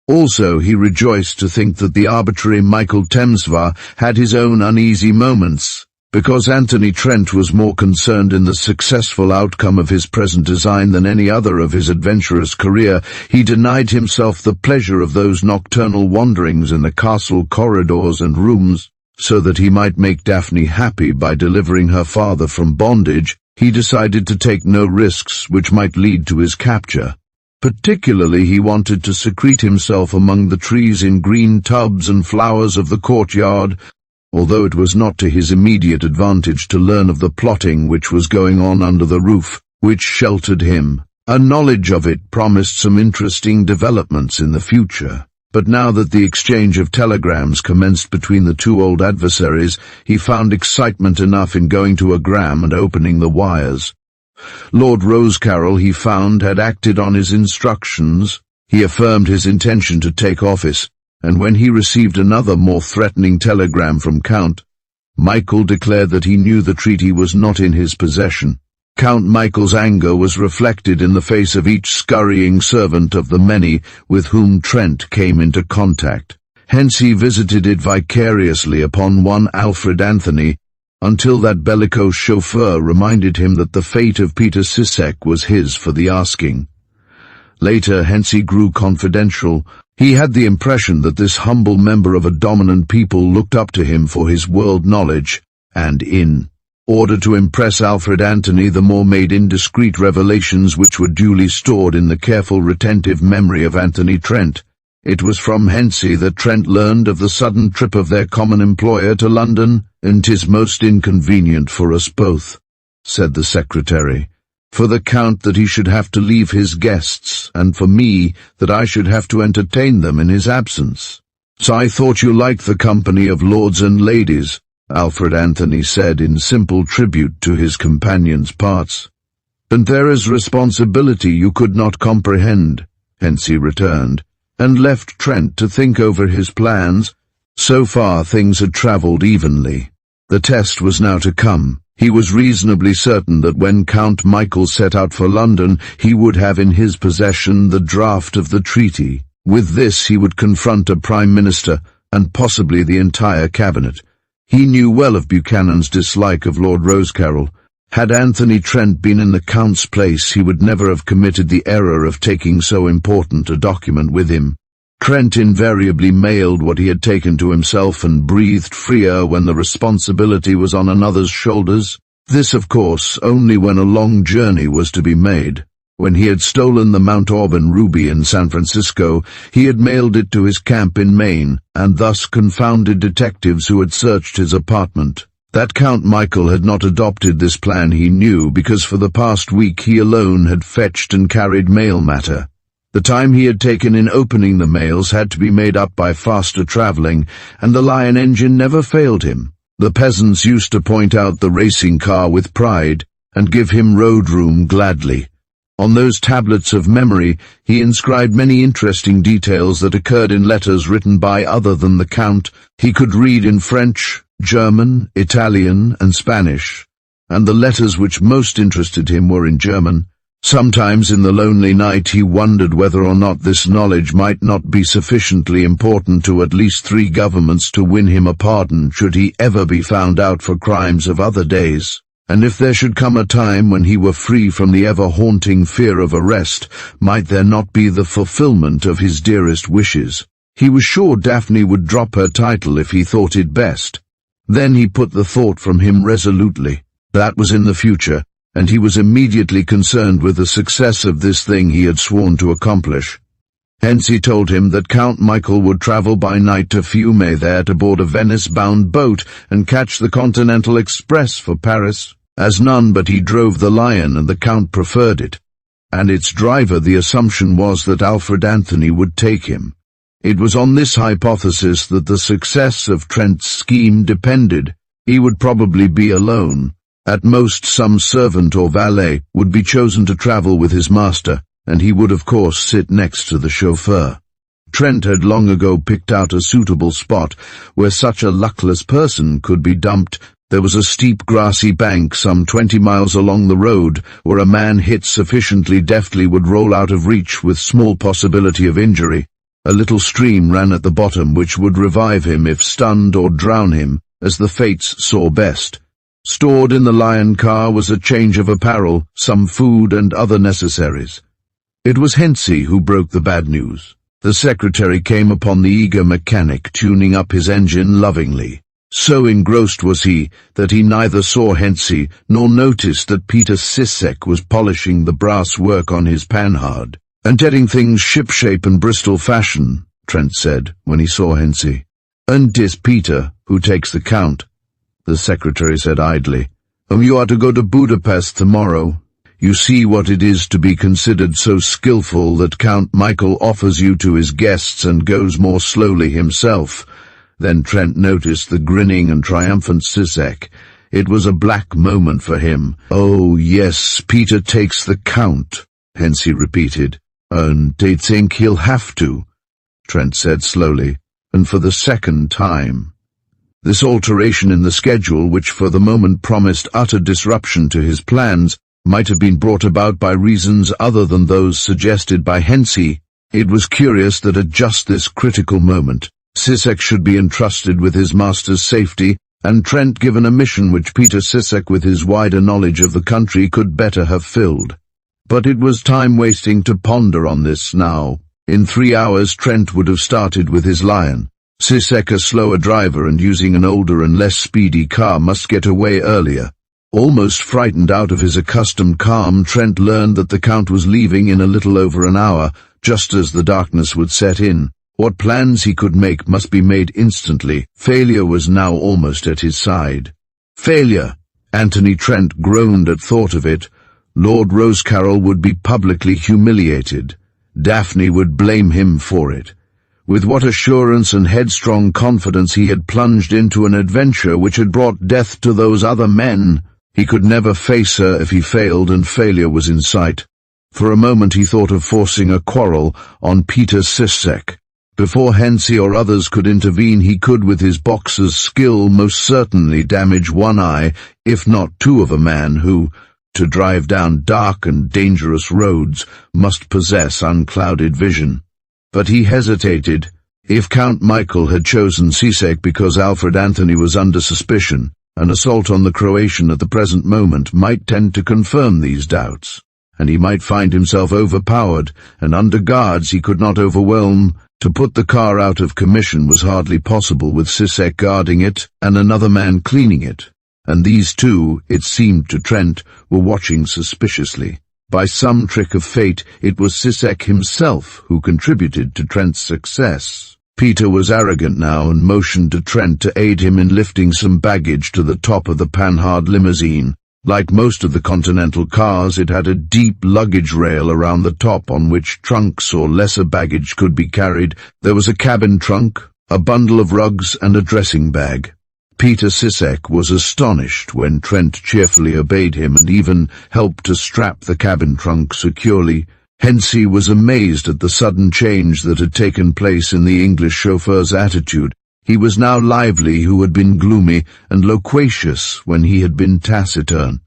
Also, he rejoiced to think that the arbitrary Michael Temsvar had his own uneasy moments. Because Anthony Trent was more concerned in the successful outcome of his present design than any other of his adventurous career, he denied himself the pleasure of those nocturnal wanderings in the castle corridors and rooms. So that he might make Daphne happy by delivering her father from bondage, he decided to take no risks which might lead to his capture. Particularly he wanted to secrete himself among the trees in green tubs and flowers of the courtyard, although it was not to his immediate advantage to learn of the plotting which was going on under the roof, which sheltered him. A knowledge of it promised some interesting developments in the future. But now that the exchange of telegrams commenced between the two old adversaries, he found excitement enough in going to a gram and opening the wires. Lord Rosecarrel, he found, had acted on his instructions. He affirmed his intention to take office, and when he received another more threatening telegram from Count Michael, declared that he knew the treaty was not in his possession. Count Michael's anger was reflected in the face of each scurrying servant of the many with whom Trent came into contact. Hence he visited it vicariously upon one Alfred Anthony, until that bellicose chauffeur reminded him that the fate of Peter Sissek was his for the asking. Later, Hensey grew confidential. He had the impression that this humble member of a dominant people looked up to him for his world knowledge, and in order to impress Alfred Anthony the more made indiscreet revelations which were duly stored in the careful retentive memory of Anthony Trent. It was from Hensey that Trent learned of the sudden trip of their common employer to London. "And 'tis most inconvenient for us both," said the secretary. "For the Count that he should have to leave his guests, and for me that I should have to entertain them in his absence. So I thought you liked the company of lords and ladies," Alfred Anthony said in simple tribute to his companion's parts. "And there is responsibility you could not comprehend," Hensey returned, and left Trent to think over his plans. So far things had travelled evenly. The test was now to come. He was reasonably certain that when Count Michael set out for London, he would have in his possession the draft of the treaty. With this he would confront a Prime Minister, and possibly the entire cabinet. He knew well of Buchanan's dislike of Lord Rosecarrel. Had Anthony Trent been in the Count's place, he would never have committed the error of taking so important a document with him. Trent invariably mailed what he had taken to himself and breathed freer when the responsibility was on another's shoulders. This, of course, only when a long journey was to be made. When he had stolen the Mount Auburn ruby in San Francisco, he had mailed it to his camp in Maine, and thus confounded detectives who had searched his apartment. That Count Michael had not adopted this plan he knew, because for the past week he alone had fetched and carried mail matter. The time he had taken in opening the mails had to be made up by faster travelling, and the Lion engine never failed him. The peasants used to point out the racing car with pride, and give him road room gladly. On those tablets of memory he inscribed many interesting details that occurred in letters written by other than the Count. He could read in French, German, Italian, and Spanish, and the letters which most interested him were in German. Sometimes in the lonely night he wondered whether or not this knowledge might not be sufficiently important to at least 3 governments to win him a pardon should he ever be found out for crimes of other days. And if there should come a time when he were free from the ever-haunting fear of arrest, might there not be the fulfillment of his dearest wishes? He was sure Daphne would drop her title if he thought it best. Then he put the thought from him resolutely. That was in the future, and he was immediately concerned with the success of this thing he had sworn to accomplish. Hence he told him that Count Michael would travel by night to Fiume, there to board a Venice-bound boat and catch the Continental Express for Paris. As none but he drove the Lion, and the Count preferred it, and its driver, the assumption was that Alfred Anthony would take him. It was on this hypothesis that the success of Trent's scheme depended. He would probably be alone. At most some servant or valet would be chosen to travel with his master, and he would of course sit next to the chauffeur. Trent had long ago picked out a suitable spot where such a luckless person could be dumped. There was a steep grassy bank some 20 miles along the road, where a man hit sufficiently deftly would roll out of reach with small possibility of injury. A little stream ran at the bottom which would revive him if stunned, or drown him, as the fates saw best. Stored in the Lion car was a change of apparel, some food and other necessaries. It was Hensey who broke the bad news. The secretary came upon the eager mechanic tuning up his engine lovingly. So engrossed was he that he neither saw Hensey nor noticed that Peter Sissek was polishing the brass work on his panhard, and getting things shipshape and Bristol fashion, Trent said when he saw Hensey. "And 'tis Peter who takes the count," the secretary said idly. "You are to go to Budapest tomorrow. You see what it is to be considered so skillful that Count Michael offers you to his guests and goes more slowly himself." Then Trent noticed the grinning and triumphant Sissek. It was a black moment for him. "Oh, yes, Peter takes the count," Hensey repeated. "And they think he'll have to," Trent said slowly, and for the second time. This alteration in the schedule, which for the moment promised utter disruption to his plans, might have been brought about by reasons other than those suggested by Hensey. It was curious that at just this critical moment, Sissek should be entrusted with his master's safety, and Trent given a mission which Peter Sissek, with his wider knowledge of the country, could better have filled. But it was time-wasting to ponder on this now. In 3 hours Trent would have started with his Lion. Sissek, a slower driver and using an older and less speedy car, must get away earlier. Almost frightened out of his accustomed calm, Trent learned that the Count was leaving in a little over an hour, just as the darkness would set in. What plans he could make must be made instantly. Failure was now almost at his side. Failure! Anthony Trent groaned at thought of it. Lord Rosecarroll would be publicly humiliated. Daphne would blame him for it. With what assurance and headstrong confidence he had plunged into an adventure which had brought death to those other men. He could never face her if he failed, and failure was in sight. For a moment he thought of forcing a quarrel on Peter Sissek. Before Hensey or others could intervene, he could, with his boxer's skill, most certainly damage one eye, if not two, of a man who, to drive down dark and dangerous roads, must possess unclouded vision. But he hesitated. If Count Michael had chosen Sissek because Alfred Anthony was under suspicion, an assault on the Croatian at the present moment might tend to confirm these doubts, and he might find himself overpowered, and under guards he could not overwhelm. To put the car out of commission was hardly possible with Sissek guarding it and another man cleaning it, and these two, it seemed to Trent, were watching suspiciously. By some trick of fate, it was Sissek himself who contributed to Trent's success. Peter was arrogant now and motioned to Trent to aid him in lifting some baggage to the top of the Panhard limousine. Like most of the Continental cars, it had a deep luggage rail around the top on which trunks or lesser baggage could be carried. There was a cabin trunk, a bundle of rugs, and a dressing bag. Peter Sissek was astonished when Trent cheerfully obeyed him and even helped to strap the cabin trunk securely. Hensey was amazed at the sudden change that had taken place in the English chauffeur's attitude. He was now lively who had been gloomy, and loquacious when he had been taciturn.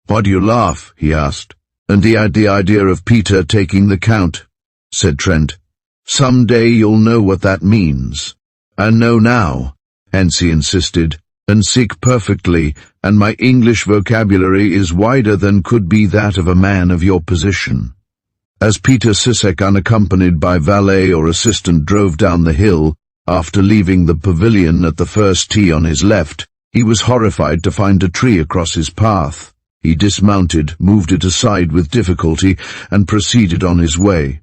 "Why do you laugh?" he asked. "And the idea of Peter taking the Count," said Trent. "Some day you'll know what that means." "I know now," Hensey insisted, "and speak perfectly, and my English vocabulary is wider than could be that of a man of your position." As Peter Sissek, unaccompanied by valet or assistant, drove down the hill, after leaving the pavilion at the first tee on his left, he was horrified to find a tree across his path. He dismounted, moved it aside with difficulty, and proceeded on his way.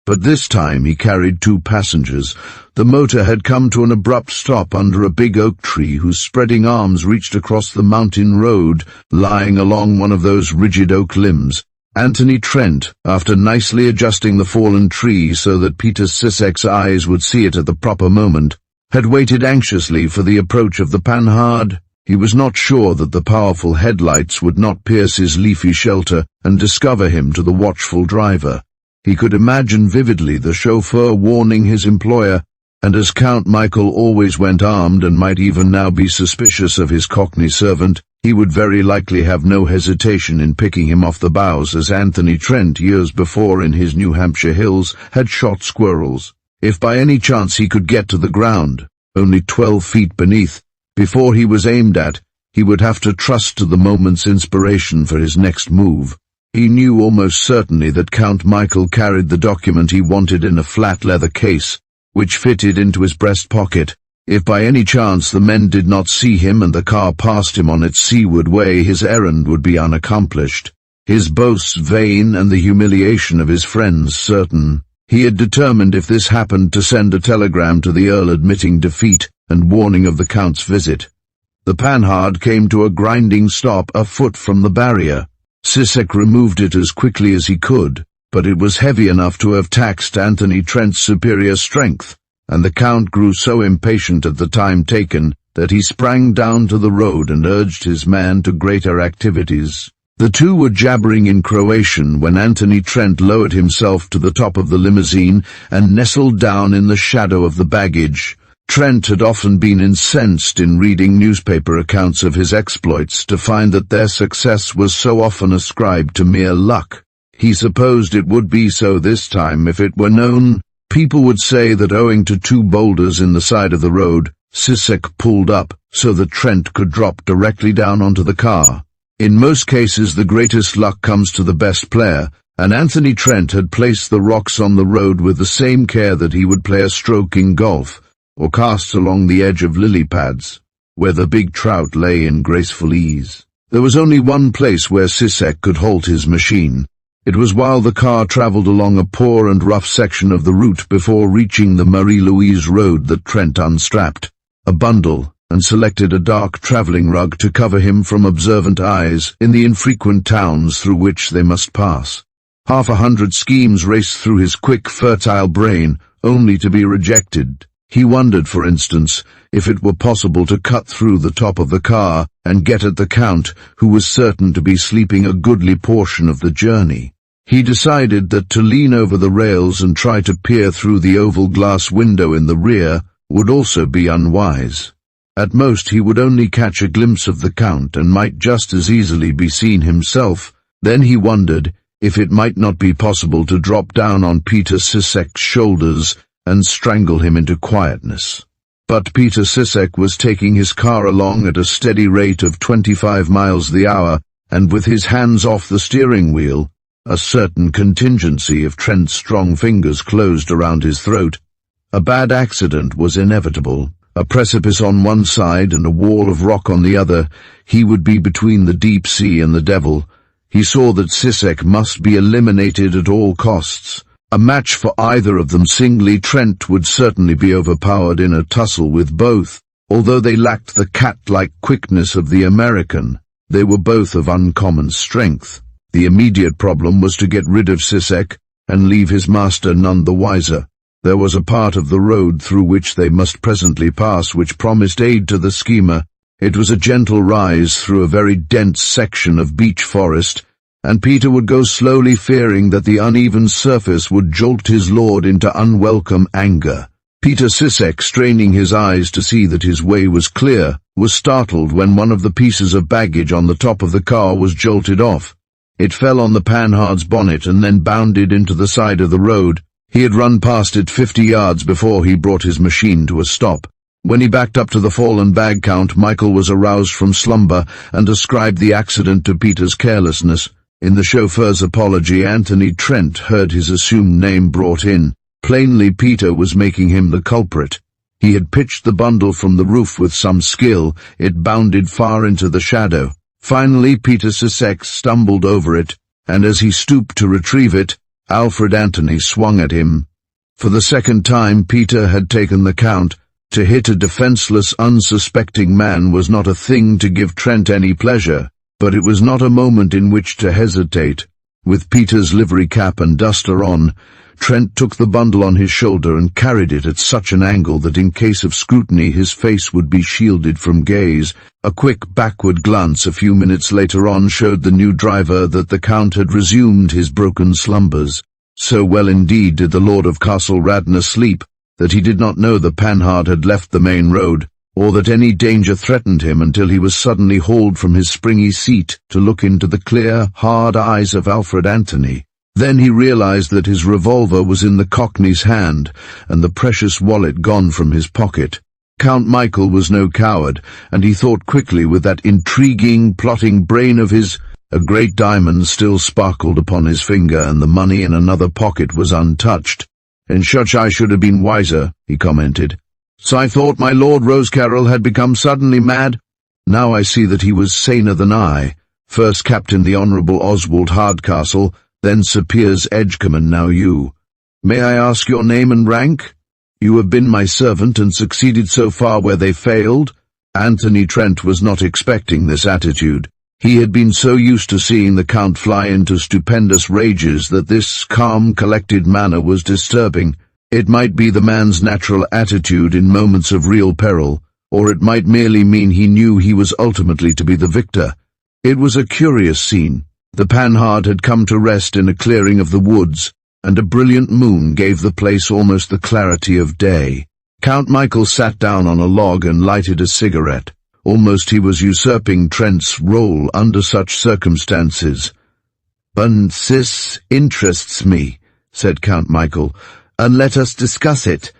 But this time he carried 2 passengers. The motor had come to an abrupt stop under a big oak tree whose spreading arms reached across the mountain road, lying along one of those rigid oak limbs. Anthony Trent, after nicely adjusting the fallen tree so that Peter Sissek's eyes would see it at the proper moment, had waited anxiously for the approach of the Panhard. He was not sure that the powerful headlights would not pierce his leafy shelter and discover him to the watchful driver. He could imagine vividly the chauffeur warning his employer, and as Count Michael always went armed and might even now be suspicious of his Cockney servant, he would very likely have no hesitation in picking him off the boughs, as Anthony Trent, years before in his New Hampshire hills, had shot squirrels. If by any chance he could get to the ground, only 12 feet beneath, before he was aimed at, He would have to trust to the moment's inspiration for his next move. He knew almost certainly that Count Michael carried the document he wanted in a flat leather case, which fitted into his breast pocket. If by any chance the men did not see him and the car passed him on its seaward way, his errand would be unaccomplished. His boasts vain and the humiliation of his friends certain. He had determined, if this happened, to send a telegram to the Earl admitting defeat and warning of the Count's visit. The Panhard came to a grinding stop a foot from the barrier. Sissek removed it as quickly as he could, but it was heavy enough to have taxed Anthony Trent's superior strength, and the Count grew so impatient at the time taken that he sprang down to the road and urged his man to greater activities. The two were jabbering in Croatian when Anthony Trent lowered himself to the top of the limousine and nestled down in the shadow of the baggage. Trent had often been incensed in reading newspaper accounts of his exploits to find that their success was so often ascribed to mere luck. He supposed it would be so this time if it were known. People would say that owing to two boulders in the side of the road, Sissek pulled up so that Trent could drop directly down onto the car. In most cases the greatest luck comes to the best player, and Anthony Trent had placed the rocks on the road with the same care that he would play a stroke in golf, or cast along the edge of lily pads, where the big trout lay in graceful ease. There was only one place where Sissek could halt his machine. It was while the car travelled along a poor and rough section of the route before reaching the Marie-Louise road that Trent unstrapped a bundle and selected a dark travelling rug to cover him from observant eyes in the infrequent towns through which they must pass. 100 schemes raced through his quick, fertile brain, only to be rejected. He wondered, for instance, if it were possible to cut through the top of the car and get at the Count, who was certain to be sleeping a goodly portion of the journey. He decided that to lean over the rails and try to peer through the oval glass window in the rear would also be unwise. At most he would only catch a glimpse of the Count and might just as easily be seen himself. Then he wondered if it might not be possible to drop down on Peter Sissek's shoulders and strangle him into quietness. But Peter Sissek was taking his car along at a steady rate of 25 miles the hour, and with his hands off the steering wheel, a certain contingency of Trent's strong fingers closed around his throat. A bad accident was inevitable. A precipice on one side and a wall of rock on the other. He would be between the deep sea and the devil. He saw that Sissek must be eliminated at all costs. A match for either of them singly, Trent would certainly be overpowered in a tussle with both. Although they lacked the cat-like quickness of the American, they were both of uncommon strength. The immediate problem was to get rid of Sissek and leave his master none the wiser. There was a part of the road through which they must presently pass which promised aid to the schemer. It was a gentle rise through a very dense section of beech forest, and Peter would go slowly, fearing that the uneven surface would jolt his lord into unwelcome anger. Peter Sissek, straining his eyes to see that his way was clear, was startled when one of the pieces of baggage on the top of the car was jolted off. It fell on the Panhard's bonnet and then bounded into the side of the road. He had run past it 50 yards before he brought his machine to a stop. When he backed up to the fallen bag, Count Michael was aroused from slumber and ascribed the accident to Peter's carelessness. In the chauffeur's apology, Anthony Trent heard his assumed name brought in. Plainly, Peter was making him the culprit. He had pitched the bundle from the roof with some skill. It bounded far into the shadow. Finally, Peter Sissek stumbled over it, and as he stooped to retrieve it, Alfred Anthony swung at him. For the second time, Peter had taken the count. To hit a defenseless, unsuspecting man was not a thing to give Trent any pleasure, but it was not a moment in which to hesitate. With Peter's livery cap and duster on, Trent took the bundle on his shoulder and carried it at such an angle that in case of scrutiny his face would be shielded from gaze. A quick backward glance a few minutes later on showed the new driver that the Count had resumed his broken slumbers. So well indeed did the Lord of Castle Radna sleep that he did not know the Panhard had left the main road, or that any danger threatened him until he was suddenly hauled from his springy seat to look into the clear, hard eyes of Alfred Anthony. Then he realized that his revolver was in the Cockney's hand, and the precious wallet gone from his pocket. Count Michael was no coward, and he thought quickly with that intriguing, plotting brain of his. A great diamond still sparkled upon his finger, and the money in another pocket was untouched. "In such I should have been wiser," he commented. "So I thought my Lord Rosecarrel had become suddenly mad. Now I see that he was saner than I. First Captain the Honourable Oswald Hardcastle, then Sir Piers Edgecombe, and now you. May I ask your name and rank? You have been my servant and succeeded so far where they failed." Anthony Trent was not expecting this attitude. He had been so used to seeing the Count fly into stupendous rages that this calm, collected manner was disturbing. It might be the man's natural attitude in moments of real peril, or it might merely mean he knew he was ultimately to be the victor. It was a curious scene. The Panhard had come to rest in a clearing of the woods, and a brilliant moon gave the place almost the clarity of day. Count Michael sat down on a log and lighted a cigarette. Almost he was usurping Trent's role under such circumstances. "This interests me," said Count Michael, "and let us discuss it."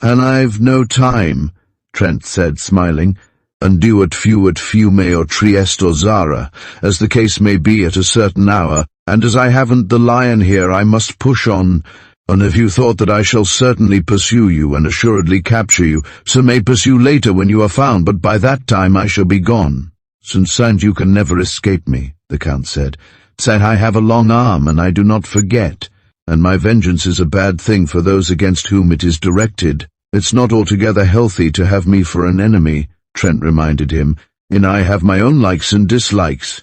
"And I've no time," Trent said, smiling. "Unduat fume or Trieste or Zara, as the case may be at a certain hour, and as I haven't the lion here I must push on. And if you thought that I shall certainly pursue you and assuredly capture you, so may pursue later when you are found, but by that time I shall be gone." "Since you can never escape me," the Count said. "Said I have a long arm, and I do not forget, and my vengeance is a bad thing for those against whom it is directed. It's not altogether healthy to have me for an enemy," Trent reminded him, "and I have my own likes and dislikes."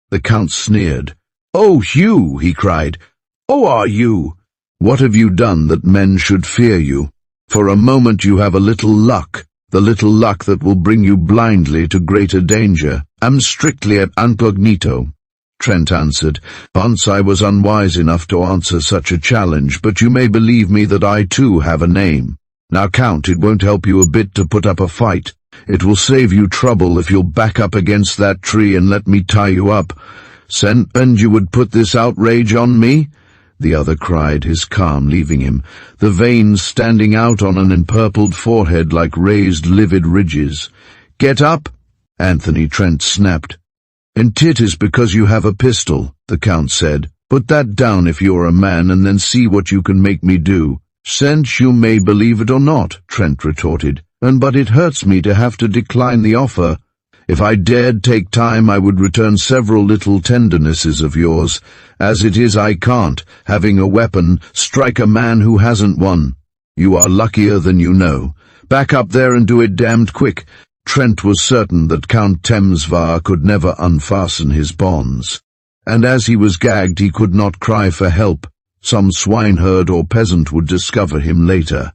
The Count sneered. "Oh, Hugh," he cried. "Oh, are you? What have you done that men should fear you? For a moment you have a little luck, the little luck that will bring you blindly to greater danger." "I'm strictly at incognito," Trent answered. "Once I was unwise enough to answer such a challenge, but you may believe me that I too have a name. Now, Count, it won't help you a bit to put up a fight. It will save you trouble if you'll back up against that tree and let me tie you up." "And you would put this outrage on me?" the other cried, his calm leaving him, the veins standing out on an empurpled forehead like raised livid ridges. "Get up!" Anthony Trent snapped. "And tit is because you have a pistol," the Count said. "Put that down if you're a man, and then see what you can make me do." "Since you may believe it or not," Trent retorted, but it hurts me to have to decline the offer. If I dared take time, I would return several little tendernesses of yours. As it is, I can't, having a weapon, strike a man who hasn't one. You are luckier than you know. Back up there and do it damned quick." Trent was certain that Count Temsvar could never unfasten his bonds, and as he was gagged he could not cry for help. Some swineherd or peasant would discover him later.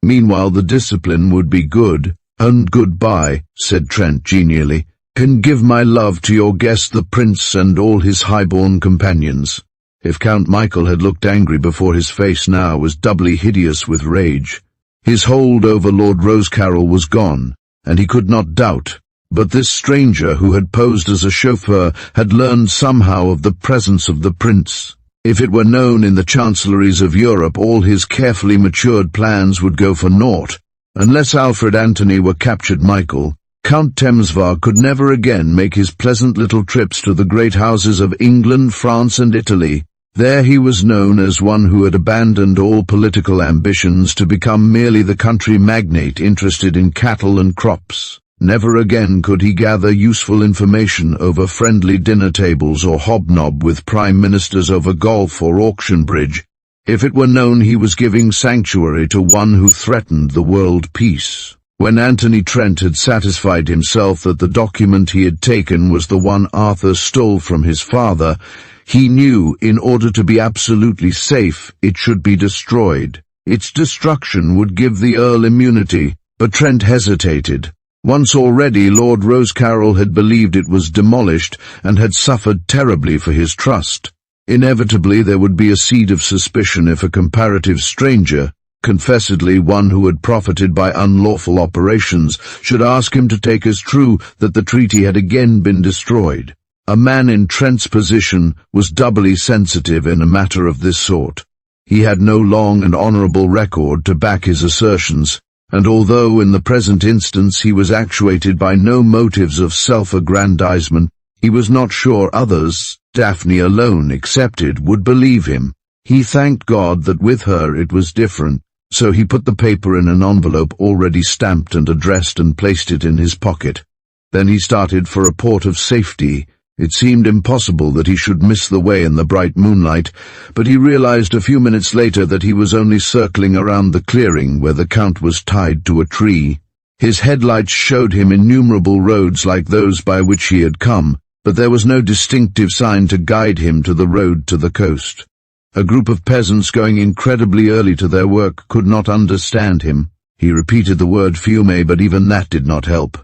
Meanwhile the discipline would be good. "And goodbye," said Trent genially, "and give my love to your guest the prince and all his highborn companions." If Count Michael had looked angry before, his face now was doubly hideous with rage. His hold over Lord Rosecarrel was gone, and he could not doubt. But this stranger who had posed as a chauffeur had learned somehow of the presence of the prince. If it were known in the chancelleries of Europe, all his carefully matured plans would go for naught. Unless Alfred Antony were captured Michael, Count Temsvar could never again make his pleasant little trips to the great houses of England, France, and Italy. There he was known as one who had abandoned all political ambitions to become merely the country magnate interested in cattle and crops. Never again could he gather useful information over friendly dinner tables or hobnob with prime ministers over golf or auction bridge. If it were known he was giving sanctuary to one who threatened the world peace. When Anthony Trent had satisfied himself that the document he had taken was the one Arthur stole from his father, he knew in order to be absolutely safe it should be destroyed. Its destruction would give the Earl immunity, but Trent hesitated. Once already Lord Rosecarrel had believed it was demolished and had suffered terribly for his trust. Inevitably there would be a seed of suspicion if a comparative stranger, confessedly one who had profited by unlawful operations, should ask him to take as true that the treaty had again been destroyed. A man in Trent's position was doubly sensitive in a matter of this sort. He had no long and honourable record to back his assertions, and although in the present instance he was actuated by no motives of self-aggrandizement, he was not sure others, Daphne alone excepted, would believe him. He thanked God that with her it was different, so he put the paper in an envelope already stamped and addressed and placed it in his pocket. Then he started for a port of safety. It seemed impossible that he should miss the way in the bright moonlight, but he realized a few minutes later that he was only circling around the clearing where the Count was tied to a tree. His headlights showed him innumerable roads like those by which he had come, but there was no distinctive sign to guide him to the road to the coast. A group of peasants going incredibly early to their work could not understand him. He repeated the word fume, but even that did not help.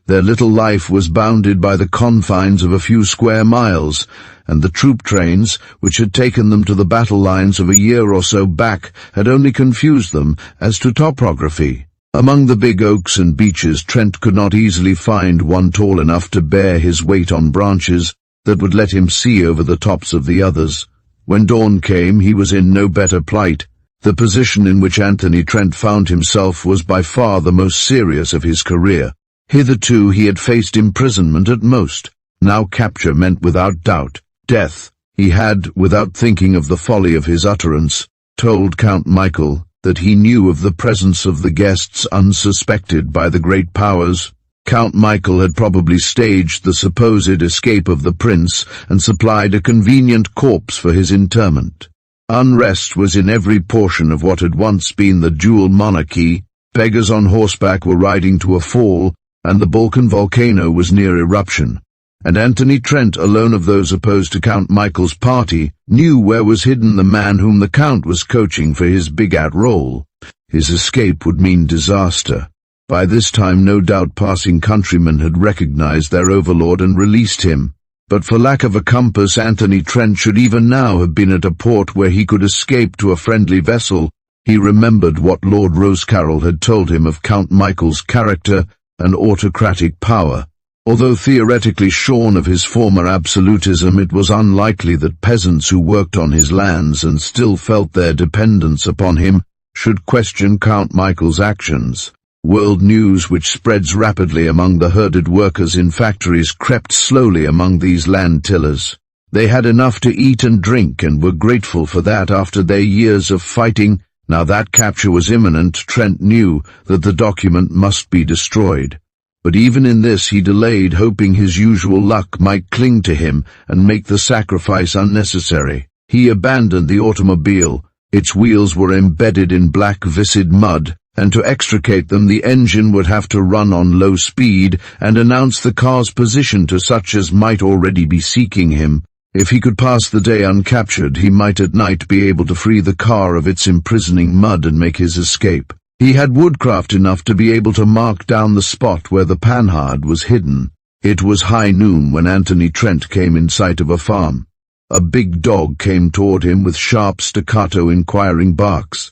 Their little life was bounded by the confines of a few square miles, and the troop trains, which had taken them to the battle lines of a year or so back, had only confused them as to topography. Among the big oaks and beeches, Trent could not easily find one tall enough to bear his weight on branches that would let him see over the tops of the others. When dawn came, he was in no better plight. The position in which Anthony Trent found himself was by far the most serious of his career. Hitherto he had faced imprisonment at most. Now capture meant without doubt death. He had, without thinking of the folly of his utterance, told Count Michael that he knew of the presence of the guests unsuspected by the great powers. Count Michael had probably staged the supposed escape of the prince and supplied a convenient corpse for his interment. Unrest was in every portion of what had once been the dual monarchy. Beggars on horseback were riding to a fall, and the Balkan volcano was near eruption. And Anthony Trent, alone of those opposed to Count Michael's party, knew where was hidden the man whom the Count was coaching for his bigat role. His escape would mean disaster. By this time no doubt passing countrymen had recognized their overlord and released him. But for lack of a compass, Anthony Trent should even now have been at a port where he could escape to a friendly vessel. He remembered what Lord Rosecarroll had told him of Count Michael's character and autocratic power. Although theoretically shorn of his former absolutism, it was unlikely that peasants who worked on his lands and still felt their dependence upon him should question Count Michael's actions. World news, which spreads rapidly among the herded workers in factories, crept slowly among these land tillers. They had enough to eat and drink and were grateful for that after their years of fighting. Now that capture was imminent, Trent knew that the document must be destroyed. But even in this he delayed, hoping his usual luck might cling to him and make the sacrifice unnecessary. He abandoned the automobile. Its wheels were embedded in black viscid mud, and to extricate them the engine would have to run on low speed and announce the car's position to such as might already be seeking him. If he could pass the day uncaptured, he might at night be able to free the car of its imprisoning mud and make his escape. He had woodcraft enough to be able to mark down the spot where the panhard was hidden. It was high noon when Anthony Trent came in sight of a farm. A big dog came toward him with sharp staccato inquiring barks.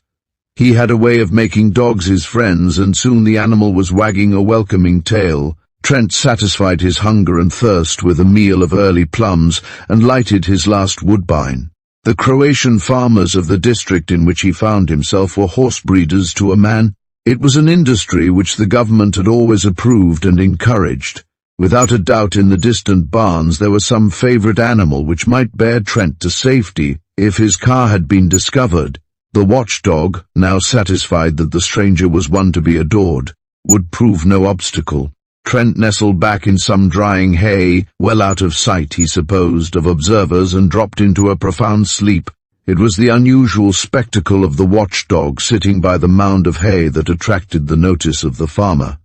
He had a way of making dogs his friends, and soon the animal was wagging a welcoming tail. Trent satisfied his hunger and thirst with a meal of early plums and lighted his last woodbine. The Croatian farmers of the district in which he found himself were horse breeders to a man. It was an industry which the government had always approved and encouraged. Without a doubt in the distant barns there was some favorite animal which might bear Trent to safety if his car had been discovered. The watchdog, now satisfied that the stranger was one to be adored, would prove no obstacle. Trent nestled back in some drying hay, well out of sight, he supposed, of observers, and dropped into a profound sleep. It was the unusual spectacle of the watchdog sitting by the mound of hay that attracted the notice of the farmer.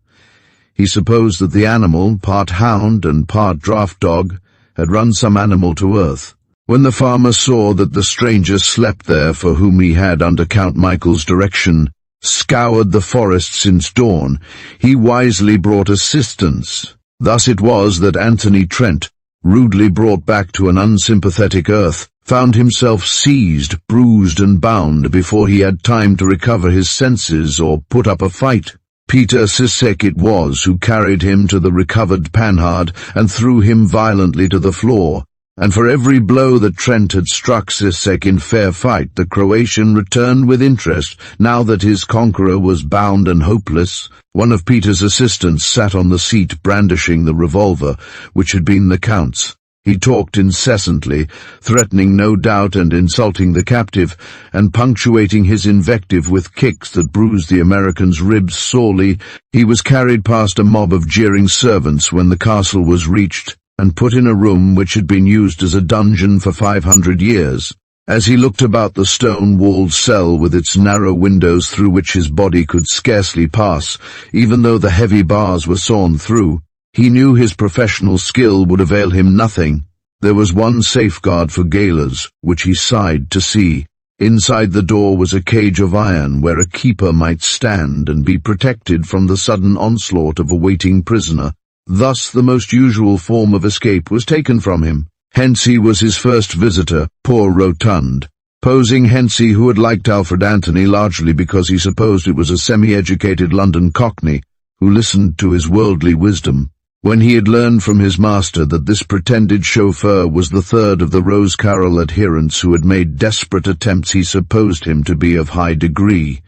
He supposed that the animal, part hound and part draft dog, had run some animal to earth. When the farmer saw that the stranger slept there for whom he had, under Count Michael's direction, scoured the forest since dawn, he wisely brought assistance. Thus it was that Anthony Trent, rudely brought back to an unsympathetic earth, found himself seized, bruised and bound before he had time to recover his senses or put up a fight. Peter Sisek it was who carried him to the recovered panhard and threw him violently to the floor, and for every blow that Trent had struck Sisek in fair fight, the Croatian returned with interest. Now that his conqueror was bound and hopeless, one of Peter's assistants sat on the seat brandishing the revolver, which had been the Count's. He talked incessantly, threatening no doubt and insulting the captive, and punctuating his invective with kicks that bruised the American's ribs sorely. He was carried past a mob of jeering servants when the castle was reached, and put in a room which had been used as a dungeon for 500 years. As he looked about the stone-walled cell with its narrow windows through which his body could scarcely pass, even though the heavy bars were sawn through, he knew his professional skill would avail him nothing. There was one safeguard for gaolers, which he sighed to see. Inside the door was a cage of iron where a keeper might stand and be protected from the sudden onslaught of a waiting prisoner. Thus the most usual form of escape was taken from him. Hensey was his first visitor, poor Rotund. Posing Hensey, who had liked Alfred Anthony largely because he supposed it was a semi-educated London cockney, who listened to his worldly wisdom. When he had learned from his master that this pretended chauffeur was the third of the Rose Carroll adherents who had made desperate attempts, he supposed him to be of high degree.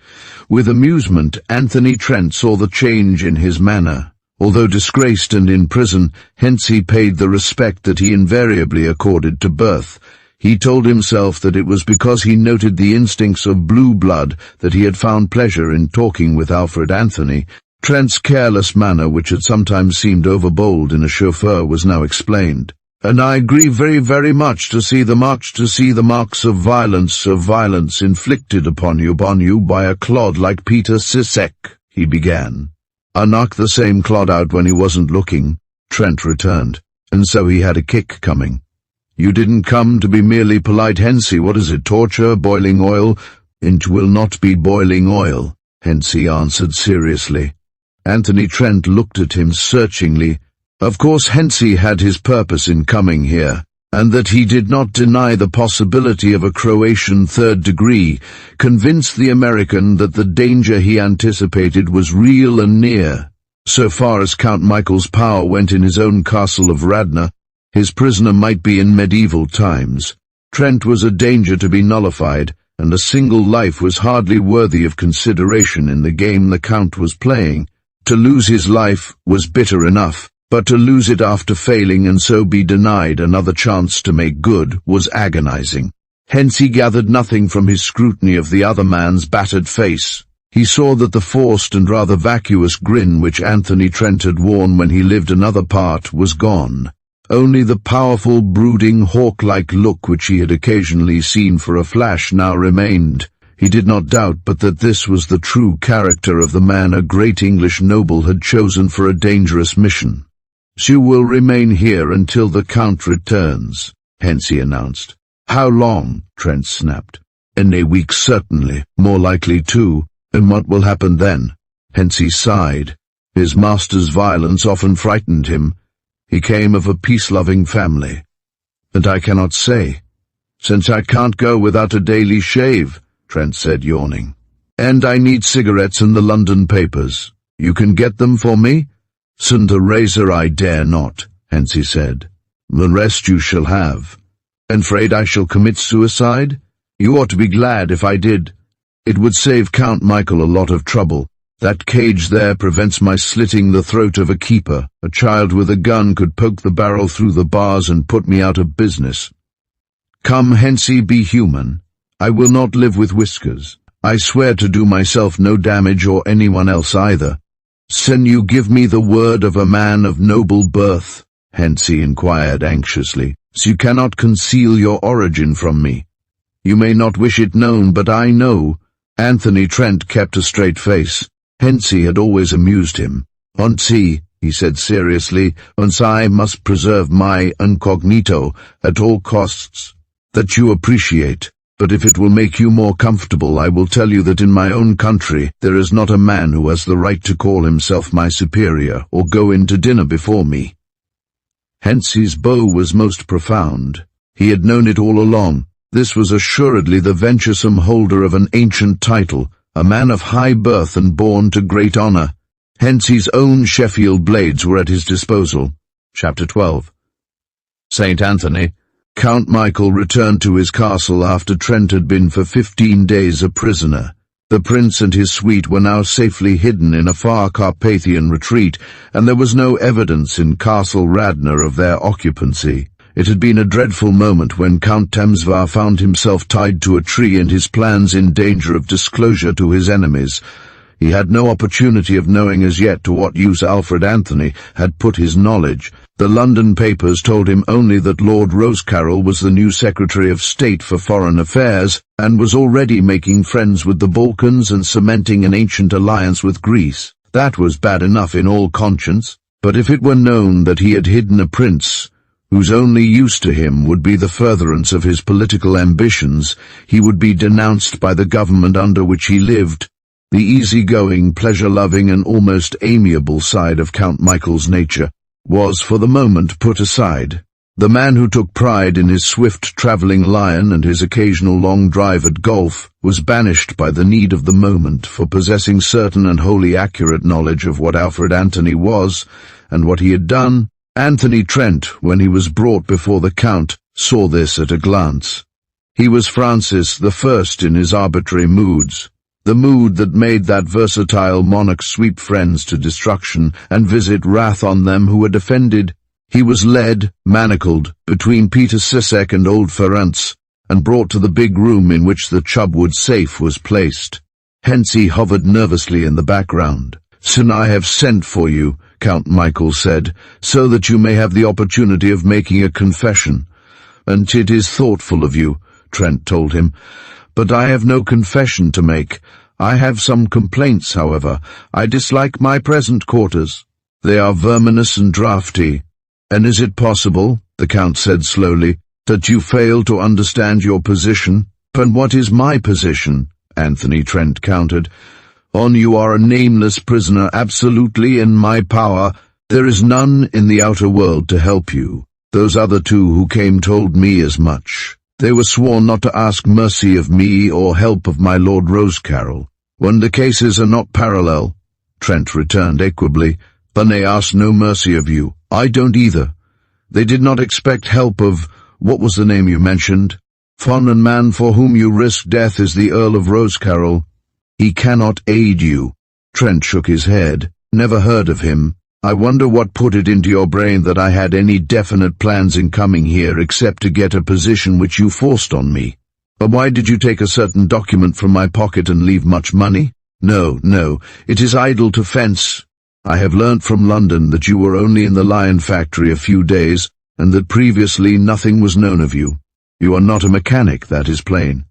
With amusement, Anthony Trent saw the change in his manner. Although disgraced and in prison, Hensey paid the respect that he invariably accorded to birth. He told himself that it was because he noted the instincts of blue blood that he had found pleasure in talking with Alfred Anthony. Trent's careless manner, which had sometimes seemed overbold in a chauffeur, was now explained. "And I grieve very, very much to see the marks of violence inflicted upon you by a clod like Peter Sisek," he began. "I knocked the same clod out when he wasn't looking," Trent returned, "and so he had a kick coming." "You didn't come to be merely polite, Hensey. What is it, torture, boiling oil?" "It will not be boiling oil," Hensey answered seriously. Anthony Trent looked at him searchingly. Of course Hensey had his purpose in coming here, and that he did not deny the possibility of a Croatian third degree, convinced the American that the danger he anticipated was real and near. So far as Count Michael's power went in his own castle of Radna, his prisoner might be in medieval times. Trent was a danger to be nullified, and a single life was hardly worthy of consideration in the game the Count was playing. To lose his life was bitter enough, but to lose it after failing and so be denied another chance to make good was agonizing. Hence he gathered nothing from his scrutiny of the other man's battered face. He saw that the forced and rather vacuous grin which Anthony Trent had worn when he lived another part was gone. Only the powerful, brooding, hawk-like look which he had occasionally seen for a flash now remained. He did not doubt but that this was the true character of the man a great English noble had chosen for a dangerous mission. "You will remain here until the Count returns," Hensey announced. "How long?" Trent snapped. "In a week certainly, more likely 2. And what will happen then?" Hensey sighed. His master's violence often frightened him. He came of a peace-loving family. "And I cannot say, since I can't go without a daily shave," Trent said, yawning. "And I need cigarettes and the London papers. You can get them for me?" "Send a razor I dare not," Hensey said. "The rest you shall have." "And afraid I shall commit suicide?" "You ought to be glad if I did. It would save Count Michael a lot of trouble. That cage there prevents my slitting the throat of a keeper. A child with a gun could poke the barrel through the bars and put me out of business." "Come, Hensey, be human. I will not live with whiskers. I swear to do myself no damage or anyone else either." "Can you give me the word of a man of noble birth?" Hensey inquired anxiously. "So you cannot conceal your origin from me." "You may not wish it known, but I know." Anthony Trent kept a straight face. Hensey had always amused him. "Hensey," he said seriously, "I must preserve my incognito at all costs. That you appreciate. But if it will make you more comfortable, I will tell you that in my own country there is not a man who has the right to call himself my superior or go in to dinner before me." Hensey's bow was most profound. He had known it all along. This was assuredly the venturesome holder of an ancient title, a man of high birth and born to great honor. Hensey's own Sheffield blades were at his disposal. Chapter 12. St. Anthony, Count Michael returned to his castle after Trent had been for 15 days a prisoner. The prince and his suite were now safely hidden in a far Carpathian retreat, and there was no evidence in Castle Radnor of their occupancy. It had been a dreadful moment when Count Temsvar found himself tied to a tree and his plans in danger of disclosure to his enemies. He had no opportunity of knowing as yet to what use Alfred Anthony had put his knowledge. The London papers told him only that Lord Rosecarrel was the new Secretary of State for Foreign Affairs, and was already making friends with the Balkans and cementing an ancient alliance with Greece. That was bad enough in all conscience, but if it were known that he had hidden a prince, whose only use to him would be the furtherance of his political ambitions, he would be denounced by the government under which he lived. The easy-going, pleasure-loving and almost amiable side of Count Michael's nature was for the moment put aside. The man who took pride in his swift travelling lion and his occasional long drive at golf was banished by the need of the moment for possessing certain and wholly accurate knowledge of what Alfred Anthony was and what he had done. Anthony Trent, when he was brought before the Count, saw this at a glance. He was Francis I in his arbitrary moods, the mood that made that versatile monarch sweep friends to destruction and visit wrath on them who had offended. He was led, manacled, between Peter Sissek and old Ferenc, and brought to the big room in which the Chubwood safe was placed. Hence he hovered nervously in the background. "Son, I have sent for you," Count Michael said, "so that you may have the opportunity of making a confession." "And it is thoughtful of you," Trent told him, "but I have no confession to make. I have some complaints, however. I dislike my present quarters. They are verminous and draughty." "And is it possible," the Count said slowly, "that you fail to understand your position?" "And what is my position?" Anthony Trent countered. "You are a nameless prisoner, absolutely in my power. There is none in the outer world to help you. Those other two who came told me as much. They were sworn not to ask mercy of me or help of my Lord Rosecarrel. When the cases are not parallel," Trent returned equably, "then they ask no mercy of you. I don't either. They did not expect help of, what was the name you mentioned? And man for whom you risk death is the Earl of Rosecarrel. He cannot aid you." Trent shook his head. "Never heard of him. I wonder what put it into your brain that I had any definite plans in coming here except to get a position which you forced on me. But why did you take a certain document from my pocket and leave much money? No, it is idle to fence. I have learnt from London that you were only in the lion factory a few days, and that previously nothing was known of you. You are not a mechanic, that is plain.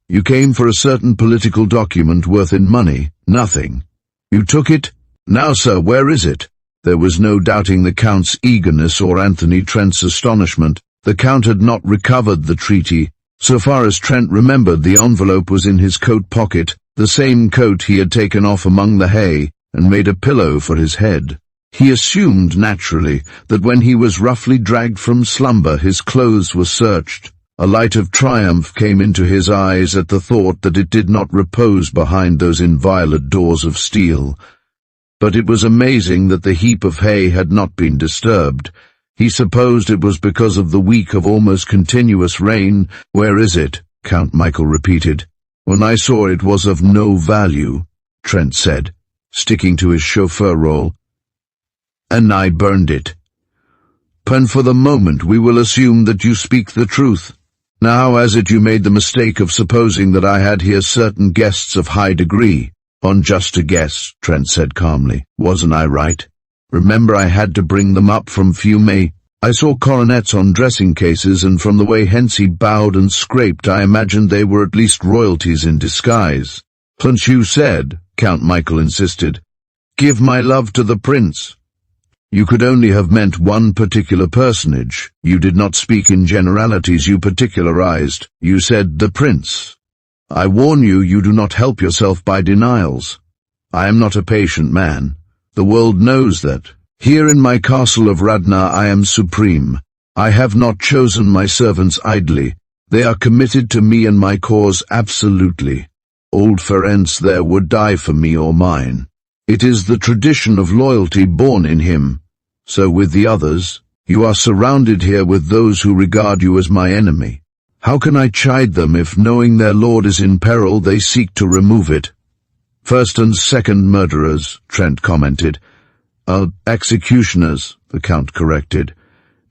You came for a certain political document worth in money, nothing. You took it? Now, sir, where is it?" There was no doubting the Count's eagerness or Anthony Trent's astonishment. The Count had not recovered the treaty. So far as Trent remembered, the envelope was in his coat pocket, the same coat he had taken off among the hay, and made a pillow for his head. He assumed, naturally, that when he was roughly dragged from slumber his clothes were searched. A light of triumph came into his eyes at the thought that it did not repose behind those inviolate doors of steel. But it was amazing that the heap of hay had not been disturbed. He supposed it was because of the week of almost continuous rain. "Where is it?" Count Michael repeated. "When I saw it was of no value," Trent said, sticking to his chauffeur role. "And I burned it. And for the moment we will assume that you speak the truth. Now, as it you made the mistake of supposing that I had here certain guests of high degree." "On just a guess," Trent said calmly. "Wasn't I right? Remember, I had to bring them up from Fiume. I saw coronets on dressing cases, and from the way Hensey bowed and scraped I imagined they were at least royalties in disguise." "Since you said," Count Michael insisted, "give my love to the prince. You could only have meant one particular personage. You did not speak in generalities, you particularized. You said the prince. I warn you, you do not help yourself by denials. I am not a patient man. The world knows that. Here in my castle of Radnor I am supreme. I have not chosen my servants idly. They are committed to me and my cause absolutely. Old Ferenc there would die for me or mine. It is the tradition of loyalty born in him. So with the others, You are surrounded here with those who regard you as my enemy. How can I chide them if, knowing their lord is in peril, they seek to remove it?" "First and second murderers," Trent commented. Executioners," the Count corrected.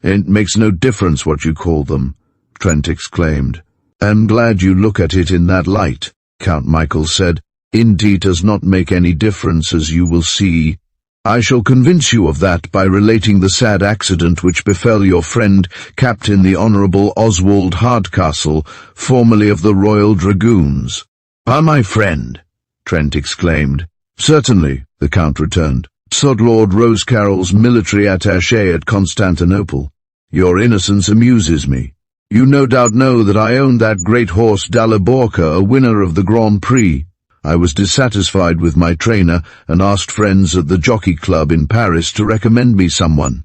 "It makes no difference what you call them," Trent exclaimed. "I'm glad you look at it in that light," Count Michael said. "Indeed does not make any difference, as you will see. I shall convince you of that by relating the sad accident which befell your friend, Captain the Honourable Oswald Hardcastle, formerly of the Royal Dragoons." "Ah, my friend!" Trent exclaimed. "Certainly," the Count returned. "Sod Lord Rosecarrol's military attaché at Constantinople. Your innocence amuses me. You no doubt know that I owned that great horse Daliborka, a winner of the Grand Prix. I was dissatisfied with my trainer and asked friends at the Jockey Club in Paris to recommend me someone.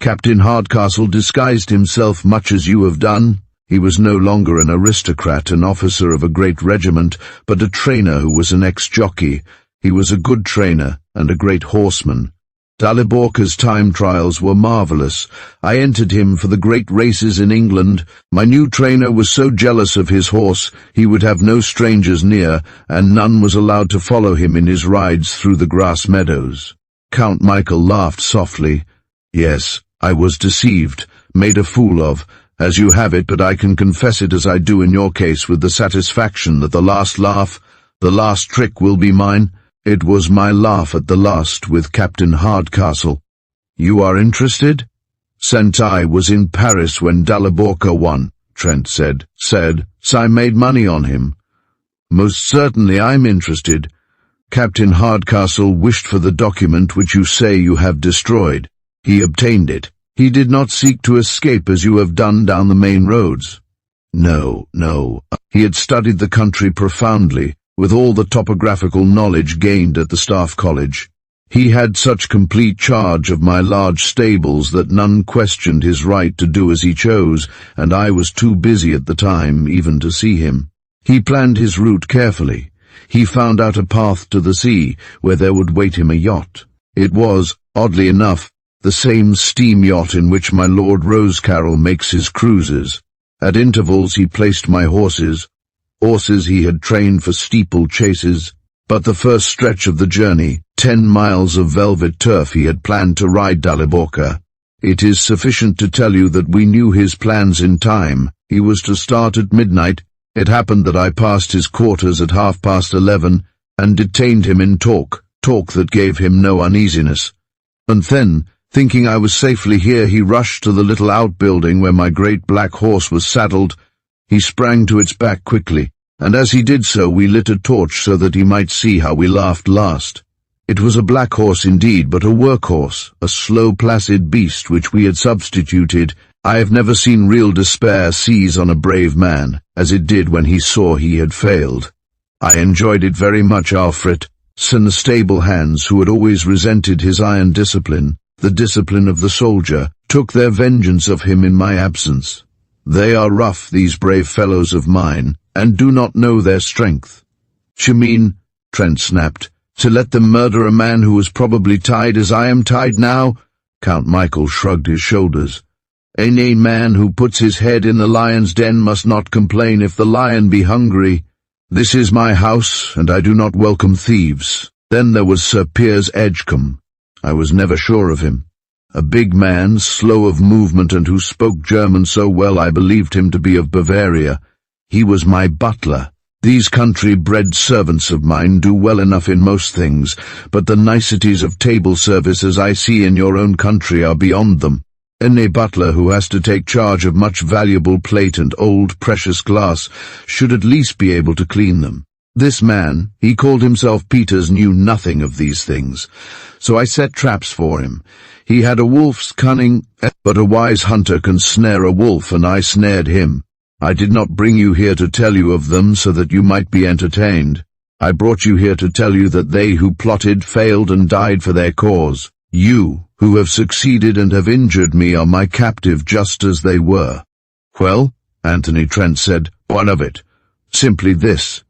Captain Hardcastle disguised himself much as you have done. He was no longer an aristocrat, an officer of a great regiment, but a trainer who was an ex-jockey. He was a good trainer and a great horseman. Daliborka's time trials were marvellous. I entered him for the great races in England. My new trainer was so jealous of his horse he would have no strangers near, and none was allowed to follow him in his rides through the grass meadows." Count Michael laughed softly. "Yes, I was deceived, made a fool of, as you have it, but I can confess it as I do in your case with the satisfaction that the last laugh, the last trick will be mine. It was my laugh at the last with Captain Hardcastle. You are interested?" "Sentai was in Paris when Daliborka won," Trent said. "I made money on him." "Most certainly I'm interested. Captain Hardcastle wished for the document which you say you have destroyed. He obtained it. He did not seek to escape as you have done down the main roads." No. He had studied the country profoundly, with all the topographical knowledge gained at the Staff College. He had such complete charge of my large stables that none questioned his right to do as he chose, and I was too busy at the time even to see him. He planned his route carefully. He found out a path to the sea, where there would wait him a yacht. It was, oddly enough, the same steam yacht in which my Lord Rosecarrol makes his cruises. At intervals he placed my horses he had trained for steeple chases, but the first stretch of the journey, 10 miles of velvet turf, he had planned to ride Daliborka. It is sufficient to tell you that we knew his plans in time. He was to start at midnight. It happened that I passed his quarters at 11:30 and detained him in talk that gave him no uneasiness. And then, thinking I was safely here, he rushed to the little outbuilding where my great black horse was saddled. He sprang to its back quickly, and as he did so we lit a torch so that he might see how we laughed last. It was a black horse indeed, but a workhorse, a slow, placid beast which we had substituted. I have never seen real despair seize on a brave man, as it did when he saw he had failed. I enjoyed it very much, Alfred, and the stable hands, who had always resented his iron discipline, the discipline of the soldier, took their vengeance of him in my absence. They are rough, these brave fellows of mine, and do not know their strength." "You mean," Trent snapped, "to let them murder a man who was probably tied as I am tied now?" Count Michael shrugged his shoulders. "Any man who puts his head in the lion's den must not complain if the lion be hungry. This is my house, and I do not welcome thieves." Then there was Sir Piers Edgecombe. I was never sure of him. A big man, slow of movement, and who spoke German so well I believed him to be of Bavaria. He was my butler. These country-bred servants of mine do well enough in most things, but the niceties of table service as I see in your own country are beyond them. Any butler who has to take charge of much valuable plate and old precious glass should at least be able to clean them. This man, he called himself Peters, knew nothing of these things, so I set traps for him. He had a wolf's cunning, but a wise hunter can snare a wolf, and I snared him. I did not bring you here to tell you of them so that you might be entertained. I brought you here to tell you that they who plotted failed and died for their cause. You, who have succeeded and have injured me, are my captive just as they were." "Well," Anthony Trent said, "what of it?" "Simply this.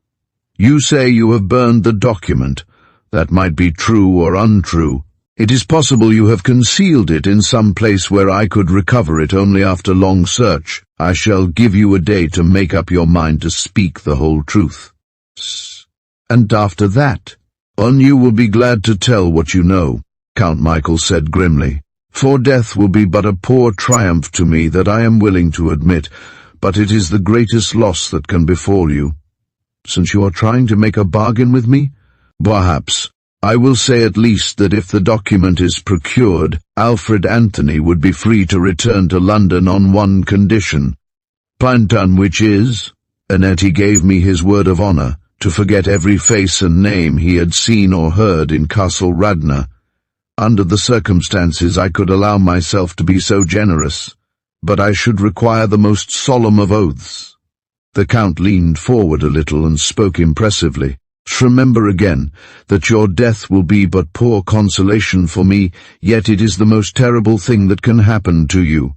You say you have burned the document. That might be true or untrue. It is possible you have concealed it in some place where I could recover it only after long search. I shall give you a day to make up your mind to speak the whole truth. And after that, you will be glad to tell what you know, Count Michael said grimly. For death will be but a poor triumph to me, that I am willing to admit, but it is the greatest loss that can befall you. Since you are trying to make a bargain with me, perhaps I will say at least that if the document is procured, Alfred Anthony would be free to return to London on one condition. Pinton, which is, and he gave me his word of honour, to forget every face and name he had seen or heard in Castle Radna. Under the circumstances I could allow myself to be so generous, but I should require the most solemn of oaths. The Count leaned forward a little and spoke impressively. Remember again that your death will be but poor consolation for me, yet it is the most terrible thing that can happen to you.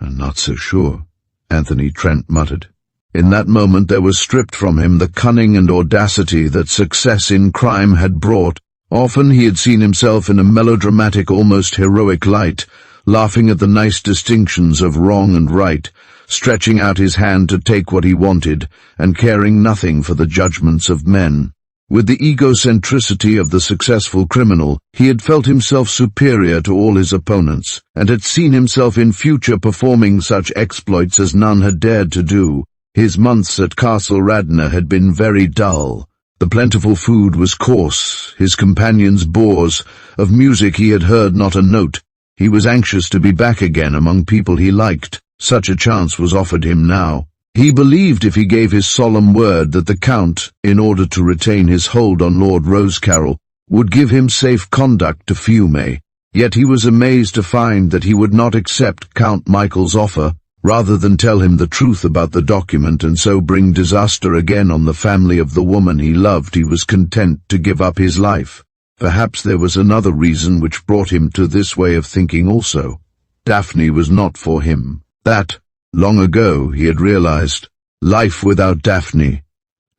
I'm not so sure, Anthony Trent muttered. In that moment there was stripped from him the cunning and audacity that success in crime had brought. Often he had seen himself in a melodramatic, almost heroic light, laughing at the nice distinctions of wrong and right, stretching out his hand to take what he wanted, and caring nothing for the judgments of men. With the egocentricity of the successful criminal, he had felt himself superior to all his opponents, and had seen himself in future performing such exploits as none had dared to do. His months at Castle Radna had been very dull. The plentiful food was coarse, his companions bores, of music he had heard not a note. He was anxious to be back again among people he liked. Such a chance was offered him now. He believed if he gave his solemn word that the Count, in order to retain his hold on Lord Rosecarrel, would give him safe conduct to Fiume, yet he was amazed to find that he would not accept Count Michael's offer. Rather than tell him the truth about the document and so bring disaster again on the family of the woman he loved, he was content to give up his life. Perhaps there was another reason which brought him to this way of thinking also. Daphne was not for him. That, long ago, he had realized. Life without Daphne.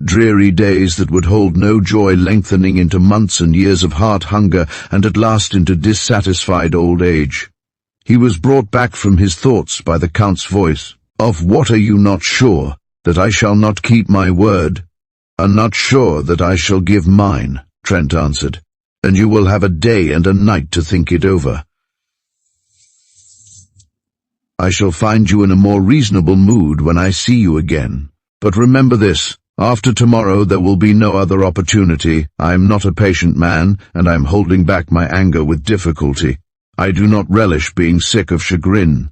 Dreary days that would hold no joy, lengthening into months and years of heart hunger, and at last into dissatisfied old age. He was brought back from his thoughts by the Count's voice. Of what are you not sure? That I shall not keep my word? I'm not sure that I shall give mine, Trent answered, and you will have a day and a night to think it over. I shall find you in a more reasonable mood when I see you again. But remember this, after tomorrow there will be no other opportunity. I am not a patient man, and I am holding back my anger with difficulty. I do not relish being sick of chagrin.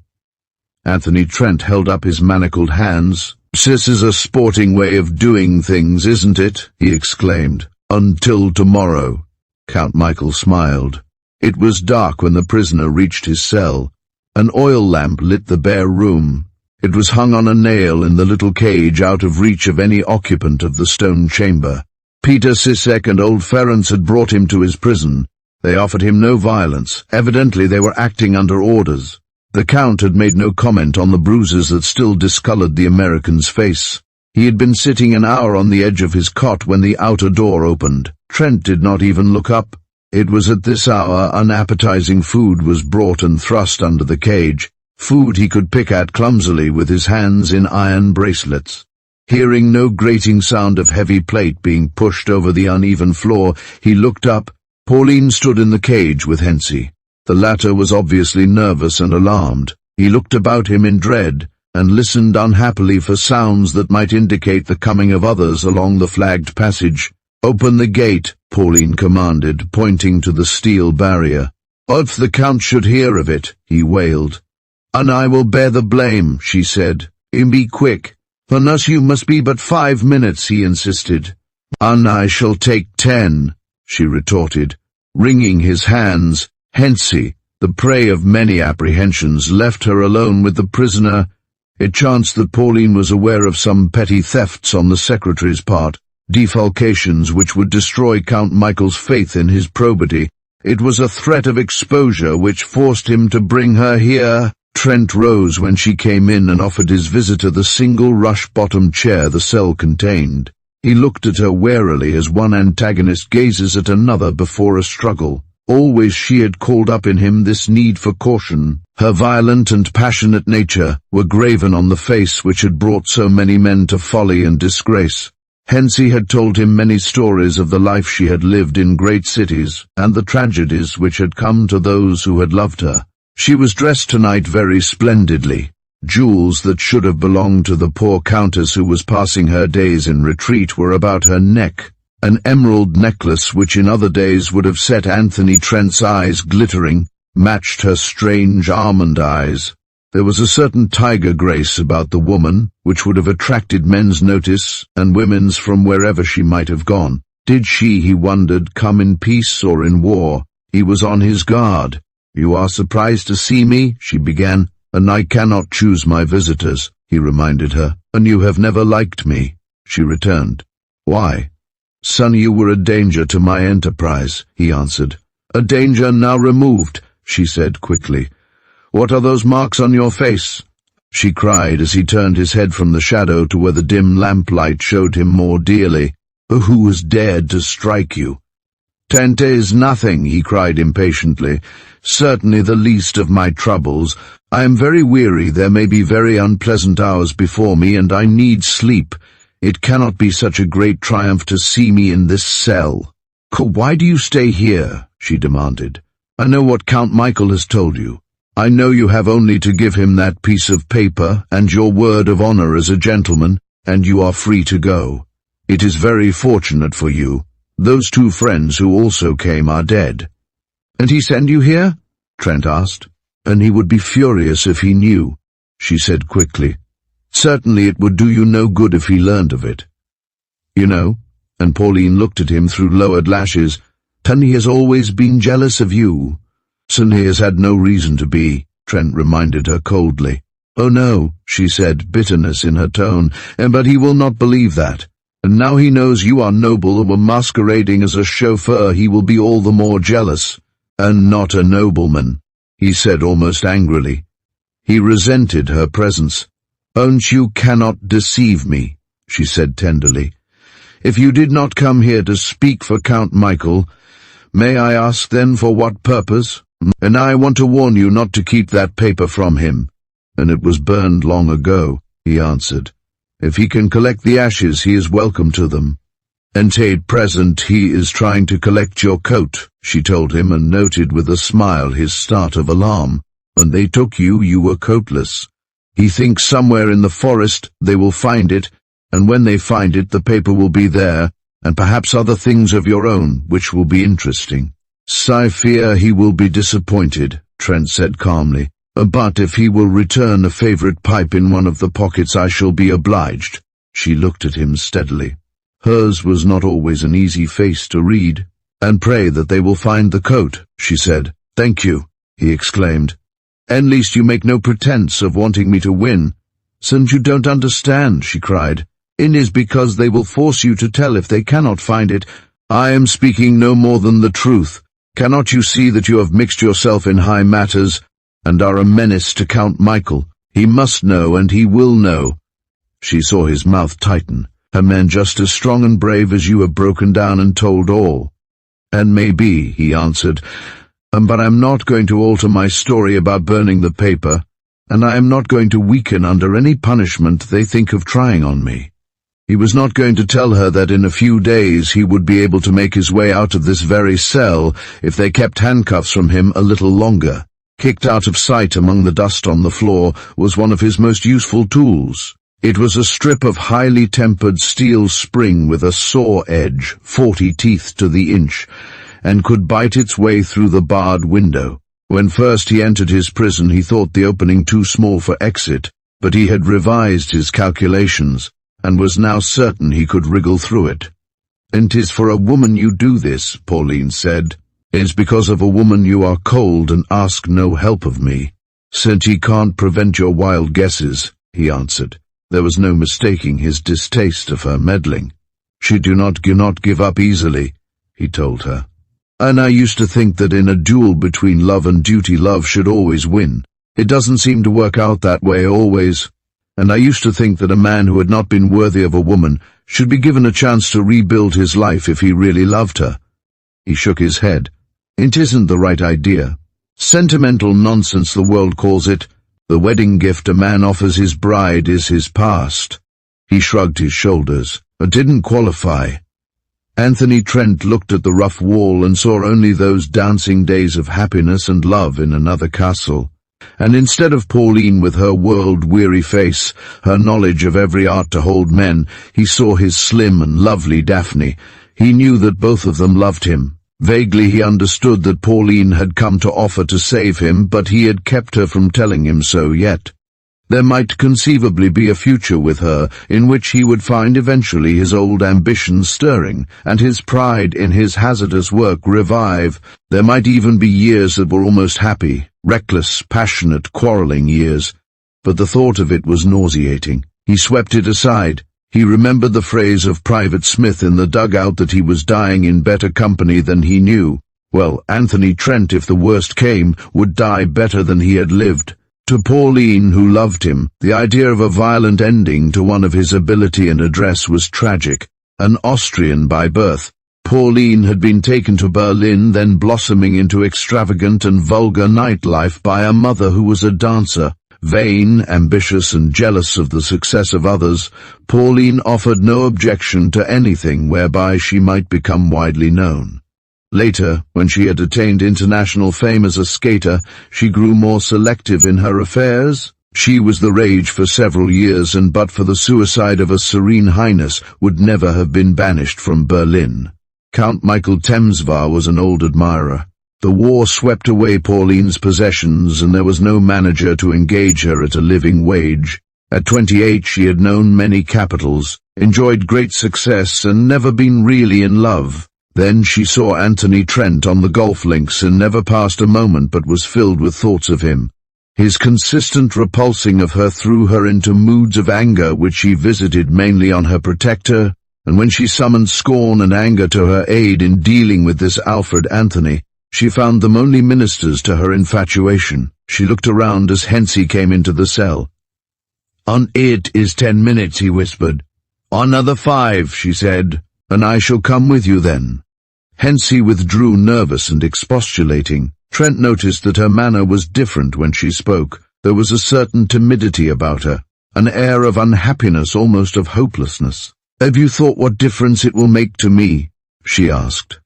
Anthony Trent held up his manacled hands. This is a sporting way of doing things, isn't it? He exclaimed. Until tomorrow. Count Michael smiled. It was dark when the prisoner reached his cell. An oil lamp lit the bare room. It was hung on a nail in the little cage out of reach of any occupant of the stone chamber. Peter Sisek and old Ference had brought him to his prison. They offered him no violence. Evidently they were acting under orders. The Count had made no comment on the bruises that still discolored the American's face. He had been sitting an hour on the edge of his cot when the outer door opened. Trent did not even look up. It was at this hour unappetizing food was brought and thrust under the cage, food he could pick at clumsily with his hands in iron bracelets. Hearing no grating sound of heavy plate being pushed over the uneven floor, he looked up. Pauline stood in the cage with Hensey. The latter was obviously nervous and alarmed. He looked about him in dread, and listened unhappily for sounds that might indicate the coming of others along the flagged passage. "Open the gate," Pauline commanded, pointing to the steel barrier. "If the Count should hear of it," he wailed. "And I will bear the blame," she said. "Be quick. Unless you must be but 5 minutes," he insisted. "And I shall take 10. She retorted, wringing his hands. Hensey, the prey of many apprehensions, left her alone with the prisoner. It chanced that Pauline was aware of some petty thefts on the secretary's part, defalcations which would destroy Count Michael's faith in his probity. It was a threat of exposure which forced him to bring her here. Trent rose when she came in and offered his visitor the single rush-bottomed chair the cell contained. He looked at her warily as one antagonist gazes at another before a struggle. Always she had called up in him this need for caution. Her violent and passionate nature were graven on the face which had brought so many men to folly and disgrace. Hence he had told him many stories of the life she had lived in great cities, and the tragedies which had come to those who had loved her. She was dressed tonight very splendidly. Jewels that should have belonged to the poor countess who was passing her days in retreat were about her neck. An emerald necklace which in other days would have set Anthony Trent's eyes glittering, matched her strange almond eyes. There was a certain tiger grace about the woman, which would have attracted men's notice, and women's from wherever she might have gone. Did she, he wondered, come in peace or in war? He was on his guard. "You are surprised to see me," she began. "And I cannot choose my visitors," he reminded her. "And you have never liked me," she returned. "Why?" "Son, you were a danger to my enterprise," he answered. "A danger now removed," she said quickly. "What are those marks on your face?" she cried as he turned his head from the shadow to where the dim lamplight showed him more dearly. "Who has dared to strike you?" "'Tent is nothing," he cried impatiently. "Certainly the least of my troubles. I am very weary, there may be very unpleasant hours before me, and I need sleep. It cannot be such a great triumph to see me in this cell." "Why do you stay here?" she demanded. "I know what Count Michael has told you. I know you have only to give him that piece of paper and your word of honor as a gentleman, and you are free to go. It is very fortunate for you. Those two friends who also came are dead." "And he sent you here?" Trent asked. "And he would be furious if he knew," she said quickly. "Certainly it would do you no good if he learned of it. You know," and Pauline looked at him through lowered lashes, "and he has always been jealous of you." "And he has had no reason to be," Trent reminded her coldly. "Oh no," she said, bitterness in her tone, "but he will not believe that. And now he knows you are noble and were masquerading as a chauffeur, he will be all the more jealous." "And not a nobleman," he said almost angrily. He resented her presence. "And you cannot deceive me," she said tenderly. "If you did not come here to speak for Count Michael, may I ask then for what purpose? And I want to warn you not to keep that paper from him." "And it was burned long ago," he answered. "If he can collect the ashes, he is welcome to them." "And at present he is trying to collect your coat," she told him, and noted with a smile his start of alarm. "When they took you, you were coatless. He thinks somewhere in the forest they will find it, and when they find it the paper will be there, and perhaps other things of your own, which will be interesting." "I fear he will be disappointed," Trent said calmly. "But if he will return a favorite pipe in one of the pockets, I shall be obliged." She looked at him steadily. Hers was not always an easy face to read. "And pray that they will find the coat," she said. "Thank you," he exclaimed. "At least you make no pretense of wanting me to win." "Since you don't understand," she cried. "It is because they will force you to tell if they cannot find it. I am speaking no more than the truth. Cannot you see that you have mixed yourself in high matters, and are a menace to Count Michael? He must know, and he will know." She saw his mouth tighten. "A man just as strong and brave as you have broken down and told all." "And maybe," he answered, "but I am not going to alter my story about burning the paper, and I am not going to weaken under any punishment they think of trying on me." He was not going to tell her that in a few days he would be able to make his way out of this very cell if they kept handcuffs from him a little longer. Kicked out of sight among the dust on the floor was one of his most useful tools. It was a strip of highly tempered steel spring with a saw edge, 40 teeth to the inch, and could bite its way through the barred window. When first he entered his prison he thought the opening too small for exit, but he had revised his calculations, and was now certain he could wriggle through it. "And 'tis for a woman you do this," Pauline said. "It's because of a woman you are cold and ask no help of me." "Since he can't prevent your wild guesses," he answered. There was no mistaking his distaste of her meddling. "She do not give up easily," he told her. "And I used to think that in a duel between love and duty, love should always win. It doesn't seem to work out that way always. And I used to think that a man who had not been worthy of a woman should be given a chance to rebuild his life if he really loved her." He shook his head. It isn't the right idea. Sentimental nonsense, the world calls it. The wedding gift a man offers his bride is his past. He shrugged his shoulders. It didn't qualify. Anthony Trent looked at the rough wall and saw only those dancing days of happiness and love in another castle. And instead of Pauline with her world-weary face, her knowledge of every art to hold men, he saw his slim and lovely Daphne. He knew that both of them loved him. Vaguely he understood that Pauline had come to offer to save him, but he had kept her from telling him so yet. There might conceivably be a future with her, in which he would find eventually his old ambitions stirring, and his pride in his hazardous work revive. There might even be years that were almost happy, reckless, passionate, quarreling years. But the thought of it was nauseating. He swept it aside. He remembered the phrase of Private Smith in the dugout that he was dying in better company than he knew. Well, Anthony Trent, if the worst came, would die better than he had lived. To Pauline, who loved him, the idea of a violent ending to one of his ability and address was tragic. An Austrian by birth, Pauline had been taken to Berlin, then blossoming into extravagant and vulgar nightlife by a mother who was a dancer. Vain, ambitious, and jealous of the success of others, Pauline offered no objection to anything whereby she might become widely known. Later, when she had attained international fame as a skater, she grew more selective in her affairs. She was the rage for several years, and but for the suicide of a Serene Highness, would never have been banished from Berlin. Count Michael Temsvar was an old admirer. The war swept away Pauline's possessions, and there was no manager to engage her at a living wage. At 28 she had known many capitals, enjoyed great success, and never been really in love. Then she saw Anthony Trent on the golf links and never passed a moment but was filled with thoughts of him. His consistent repulsing of her threw her into moods of anger which she visited mainly on her protector, and when she summoned scorn and anger to her aid in dealing with this Alfred Anthony, she found them only ministers to her infatuation. She looked around as Hensey came into the cell. "On it is 10 minutes, he whispered. "Another 5, she said, "and I shall come with you then." Hensey withdrew, nervous and expostulating. Trent noticed that her manner was different when she spoke. There was a certain timidity about her, an air of unhappiness, almost of hopelessness. "Have you thought what difference it will make to me?" she asked.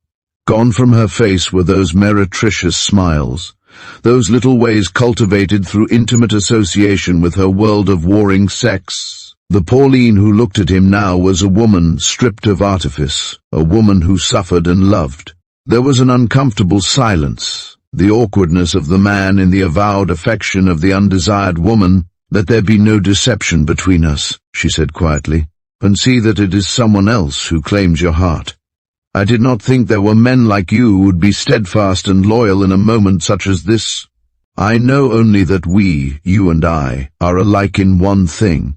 Gone from her face were those meretricious smiles, those little ways cultivated through intimate association with her world of warring sex. The Pauline who looked at him now was a woman stripped of artifice, a woman who suffered and loved. There was an uncomfortable silence, the awkwardness of the man in the avowed affection of the undesired woman. "Let there be no deception between us," she said quietly, "and see that it is someone else who claims your heart. I did not think there were men like you who would be steadfast and loyal in a moment such as this. I know only that we, you and I, are alike in one thing.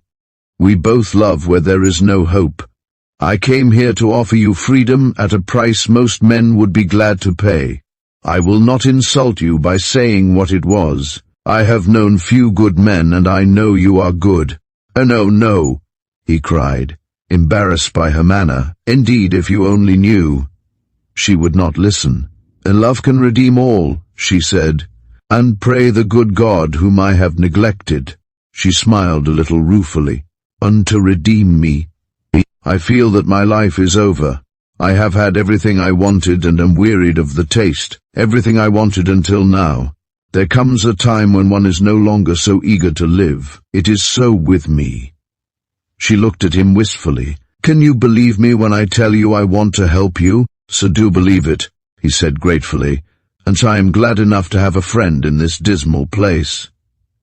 We both love where there is no hope. I came here to offer you freedom at a price most men would be glad to pay. I will not insult you by saying what it was. I have known few good men, and I know you are good." "Oh, no, no," he cried, embarrassed by her manner. "Indeed, if you only knew." She would not listen. "And love can redeem all," she said, "and pray the good God whom I have neglected." She smiled a little ruefully. "And to redeem me. I feel that my life is over. I have had everything I wanted and am wearied of the taste, everything I wanted until now. There comes a time when one is no longer so eager to live. It is so with me." She looked at him wistfully. "Can you believe me when I tell you I want to help you?" "So do believe it," he said gratefully, "and I am glad enough to have a friend in this dismal place."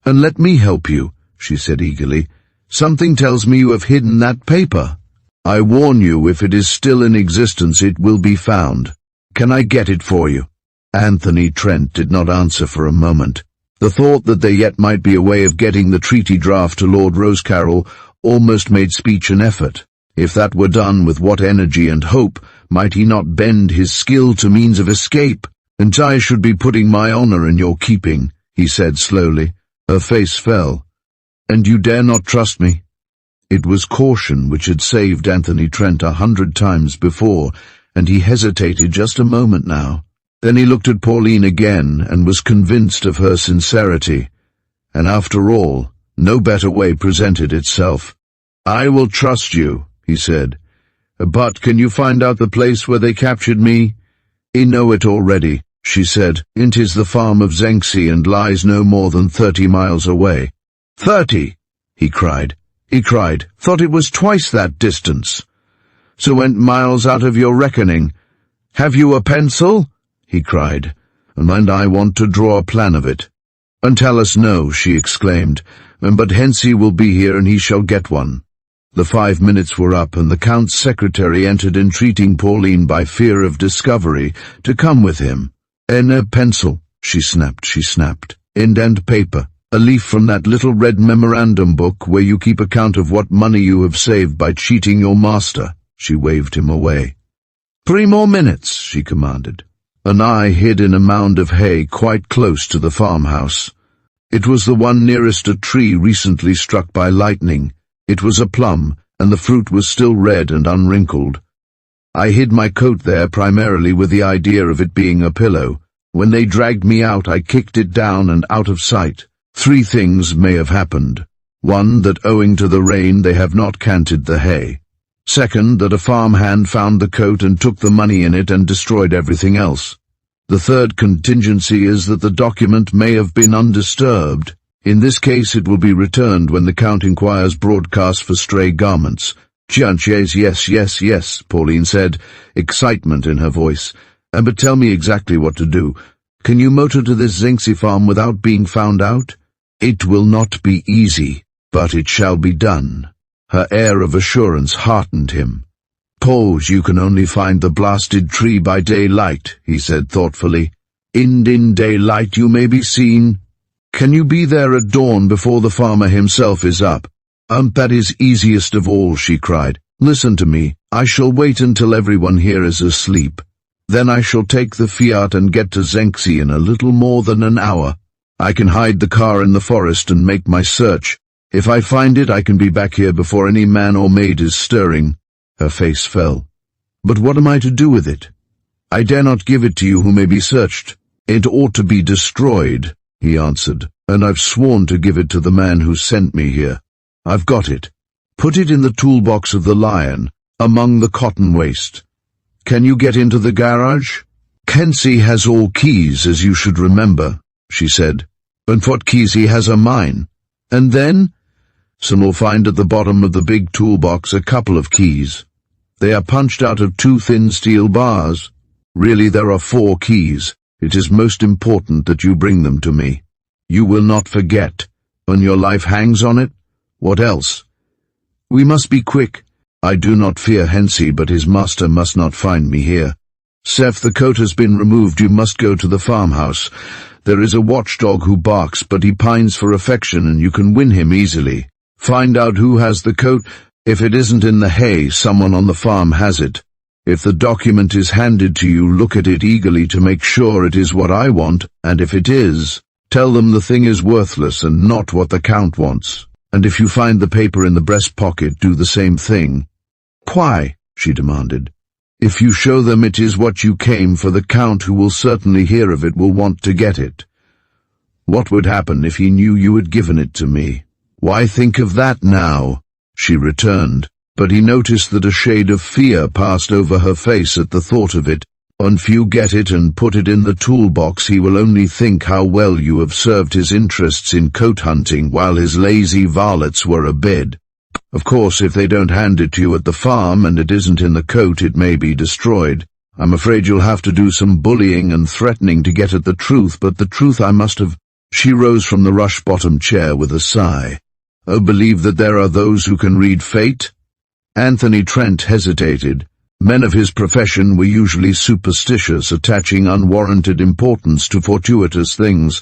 "And let me help you," she said eagerly. "Something tells me you have hidden that paper. I warn you, if it is still in existence, it will be found. Can I get it for you?" Anthony Trent did not answer for a moment. The thought that there yet might be a way of getting the treaty draft to Lord Rosecarrel almost made speech an effort. If that were done, with what energy and hope might he not bend his skill to means of escape? "And I should be putting my honor in your keeping," he said slowly. Her face fell. "And you dare not trust me?" It was caution which had saved Anthony Trent 100 times before, and he hesitated just a moment now. Then he looked at Pauline again and was convinced of her sincerity. And after all, no better way presented itself. "I will trust you," he said. "But can you find out the place where they captured me?" "I know it already," she said. "It is the farm of Zengsi and lies no more than 30 miles away." 30! He cried. "Thought it was twice that distance." "So went miles out of your reckoning. Have you a pencil?" he cried. "And I want to draw a plan of it." "And tell us no," she exclaimed. "But Hensi will be here and he shall get one." The 5 minutes were up, and the Count's secretary entered, entreating Pauline by fear of discovery to come with him. "And a pencil," she snapped. "And paper. A leaf from that little red memorandum book where you keep account of what money you have saved by cheating your master." She waved him away. 3 more minutes," she commanded. And I hid in a mound of hay quite close to the farmhouse. It was the one nearest a tree recently struck by lightning. It was a plum, and the fruit was still red and unwrinkled. I hid my coat there primarily with the idea of it being a pillow. When they dragged me out, I kicked it down and out of sight. 3 things may have happened. 1, that owing to the rain they have not canted the hay. 2nd, that a farmhand found the coat and took the money in it and destroyed everything else. The 3rd contingency is that the document may have been undisturbed. In this case it will be returned when the Count inquires broadcast for stray garments. Yes, Pauline said, excitement in her voice. But tell me exactly what to do. Can you motor to this Zengsi farm without being found out? It will not be easy, but it shall be done. Her air of assurance heartened him. "Pause, you can only find the blasted tree by daylight," he said thoughtfully. In daylight you may be seen. Can you be there at dawn before the farmer himself is up? That is easiest of all," she cried. "Listen to me. I shall wait until everyone here is asleep. Then I shall take the Fiat and get to Zengsi in a little more than an hour. I can hide the car in the forest and make my search. If I find it, I can be back here before any man or maid is stirring." Her face fell. "But what am I to do with it?" "I dare not give it to you who may be searched. It ought to be destroyed," he answered, "and I've sworn to give it to the man who sent me here. I've got it. Put it in the toolbox of the Lion, among the cotton waste. Can you get into the garage?" "Hensi has all keys, as you should remember," she said. "And what keys he has are mine. And then?" "Some will find at the bottom of the big toolbox a couple of keys. They are punched out of 2 thin steel bars. Really, there are 4 keys. It is most important that you bring them to me. You will not forget, when your life hangs on it. What else?" "We must be quick. I do not fear Hensi, but his master must not find me here. Seth, the coat has been removed. You must go to the farmhouse. There is a watchdog who barks, but he pines for affection, and you can win him easily. Find out who has the coat. If it isn't in the hay, someone on the farm has it. If the document is handed to you, look at it eagerly to make sure it is what I want, and if it is, tell them the thing is worthless and not what the Count wants. And if you find the paper in the breast pocket, do the same thing." "Why?" she demanded. "If you show them it is what you came for, the Count, who will certainly hear of it, will want to get it." "What would happen if he knew you had given it to me?" "Why think of that now?" she returned, but he noticed that a shade of fear passed over her face at the thought of it. "If you get it and put it in the toolbox, he will only think how well you have served his interests in coat hunting while his lazy varlets were abed. Of course, if they don't hand it to you at the farm and it isn't in the coat, it may be destroyed. I'm afraid you'll have to do some bullying and threatening to get at the truth, but the truth I must have—" She rose from the rush-bottom chair with a sigh. "Oh, believe that there are those who can read fate?" Anthony Trent hesitated. Men of his profession were usually superstitious, attaching unwarranted importance to fortuitous things,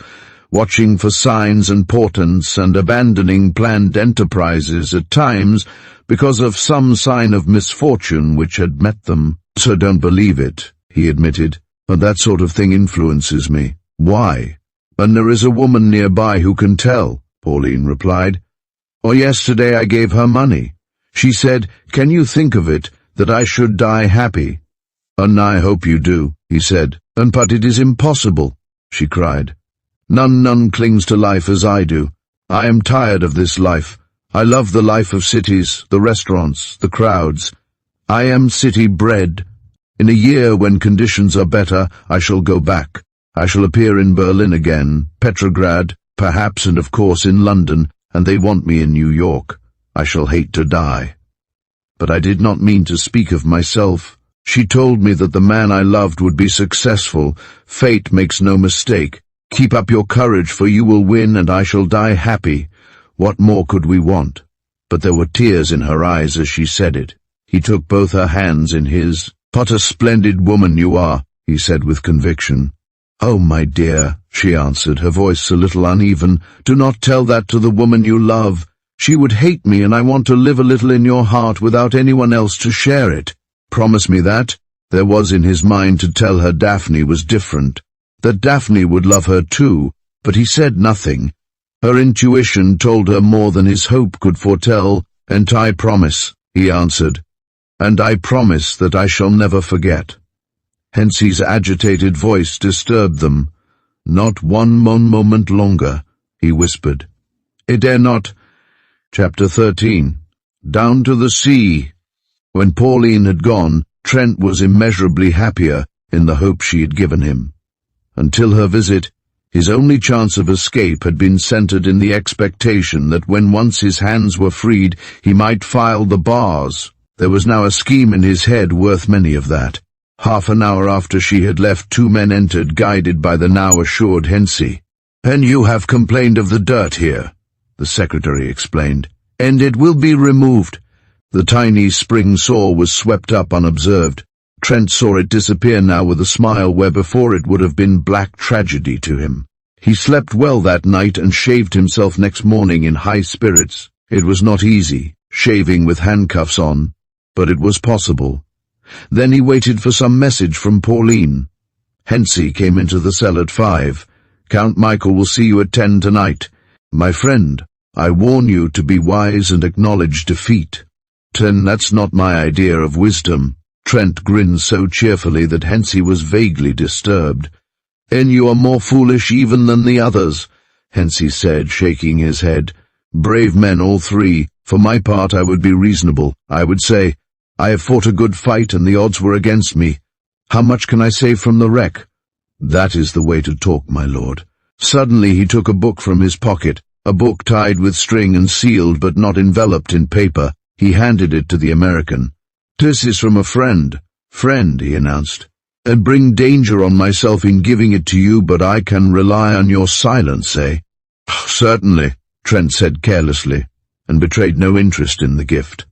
watching for signs and portents, and abandoning planned enterprises at times because of some sign of misfortune which had met them. "So don't believe it," he admitted, "but that sort of thing influences me." "Why?" "And there is a woman nearby who can tell," Pauline replied. "Or yesterday I gave her money. She said, 'Can you think of it, that I should die happy?' And I hope you do." he said. But it is impossible, she cried. None clings to life as I do. I am tired of this life. I love the life of cities, the restaurants, the crowds. I am city-bred. In a year, when conditions are better, I shall go back. I shall appear in Berlin again, Petrograd, perhaps, and of course in London, and they want me in New York. I shall hate to die. But I did not mean to speak of myself. She told me that the man I loved would be successful. Fate makes no mistake. Keep up your courage, for you will win, and I shall die happy. What more could we want? But there were tears in her eyes as she said it. He took both her hands in his. What a splendid woman you are, he said with conviction. Oh, my dear, she answered, her voice a little uneven. Do not tell that to the woman you love. She would hate me, and I want to live a little in your heart without anyone else to share it. Promise me that. There was in his mind to tell her Daphne was different, that Daphne would love her too, but he said nothing. Her intuition told her more than his hope could foretell. And I promise, he answered. And I promise that I shall never forget. Hensey's agitated voice disturbed them. Not one moment longer, he whispered. It dare not. Chapter 13. Down to the sea. When Pauline had gone, Trent was immeasurably happier in the hope she had given him. Until her visit, his only chance of escape had been centered in the expectation that when once his hands were freed, he might file the bars. There was now a scheme in his head worth many of that. Half an hour after she had left, 2 men entered, guided by the now assured Hensey. And you have complained of the dirt here, the secretary explained, and it will be removed. The tiny spring saw was swept up unobserved. Trent saw it disappear now with a smile where before it would have been black tragedy to him. He slept well that night and shaved himself next morning in high spirits. It was not easy, shaving with handcuffs on, but it was possible. Then he waited for some message from Pauline. Hensey came into the cell at 5. Count Michael will see you at 10 tonight. My friend, I warn you to be wise and acknowledge defeat. 10, that's not my idea of wisdom. Trent grinned so cheerfully that Hensey was vaguely disturbed. And you are more foolish even than the others, Hensey said, shaking his head. Brave men, all 3. For my part, I would be reasonable. I would say, I have fought a good fight and the odds were against me. How much can I save from the wreck? That is the way to talk, my lord. Suddenly he took a book from his pocket, a book tied with string and sealed but not enveloped in paper. He handed it to the American. This is from a friend. Friend, he announced. And bring danger on myself in giving it to you, but I can rely on your silence, eh? Certainly, Trent said carelessly, and betrayed no interest in the gift.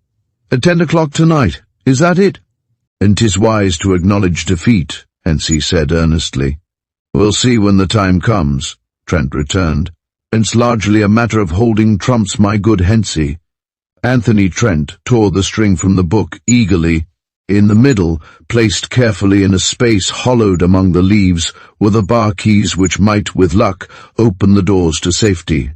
At 10 o'clock tonight, is that it? And 'tis wise to acknowledge defeat, Hensey said earnestly. We'll see when the time comes, Trent returned. It's largely a matter of holding trumps, my good Hensey. Anthony Trent tore the string from the book eagerly. In the middle, placed carefully in a space hollowed among the leaves, were the bar keys which might, with luck, open the doors to safety.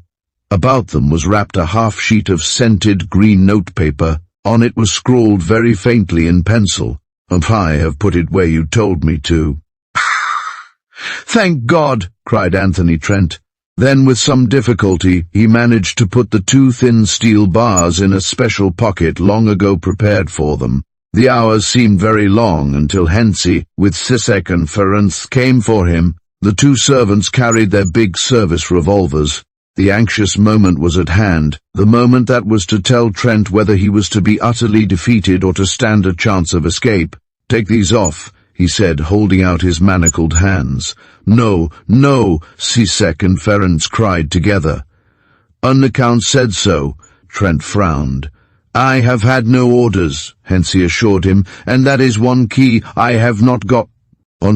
About them was wrapped a half-sheet of scented green notepaper. On it was scrawled very faintly in pencil, and I have put it where you told me to. Thank God, cried Anthony Trent. Then with some difficulty he managed to put the 2 thin steel bars in a special pocket long ago prepared for them. The hours seemed very long until Hensey, with Sisek and Ferenc, came for him. The 2 servants carried their big service revolvers. The anxious moment was at hand, the moment that was to tell Trent whether he was to be utterly defeated or to stand a chance of escape. Take these off, he said, holding out his manacled hands. No, no, Sisek and Ferenc cried together. The Count said so, Trent frowned. I have had no orders, Hensey assured him, and that is one key I have not got.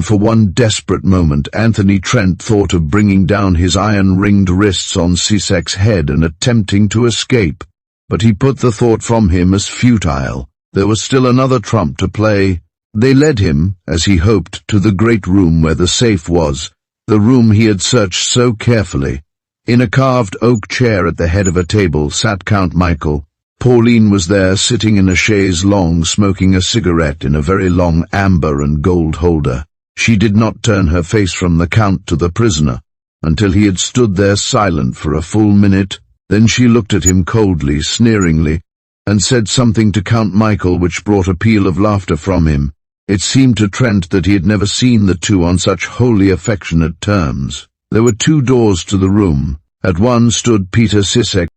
For one desperate moment, Anthony Trent thought of bringing down his iron-ringed wrists on Sisek's head and attempting to escape, but he put the thought from him as futile. There was still another trump to play. They led him, as he hoped, to the great room where the safe was, the room he had searched so carefully. In a carved oak chair at the head of a table sat Count Michael. Pauline was there, sitting in a chaise longue, smoking a cigarette in a very long amber and gold holder. She did not turn her face from the Count to the prisoner, until he had stood there silent for a full minute. Then she looked at him coldly, sneeringly, and said something to Count Michael which brought a peal of laughter from him. It seemed to Trent that he had never seen the two on such wholly affectionate terms. There were 2 doors to the room. At one stood Peter Sisek,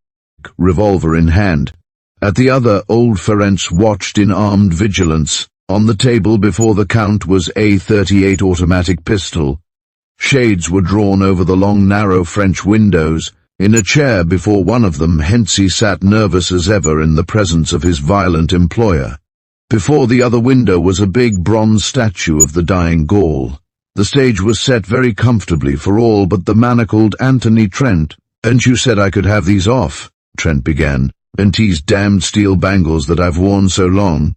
revolver in hand. At the other, old Ferenc watched in armed vigilance. On the table before the Count was a .38 automatic pistol. Shades were drawn over the long, narrow French windows. In a chair before one of them, Hensey sat nervous as ever in the presence of his violent employer. Before the other window was a big bronze statue of the dying Gaul. The stage was set very comfortably for all but the manacled Anthony Trent. "And you said I could have these off," Trent began, "and these damned steel bangles that I've worn so long."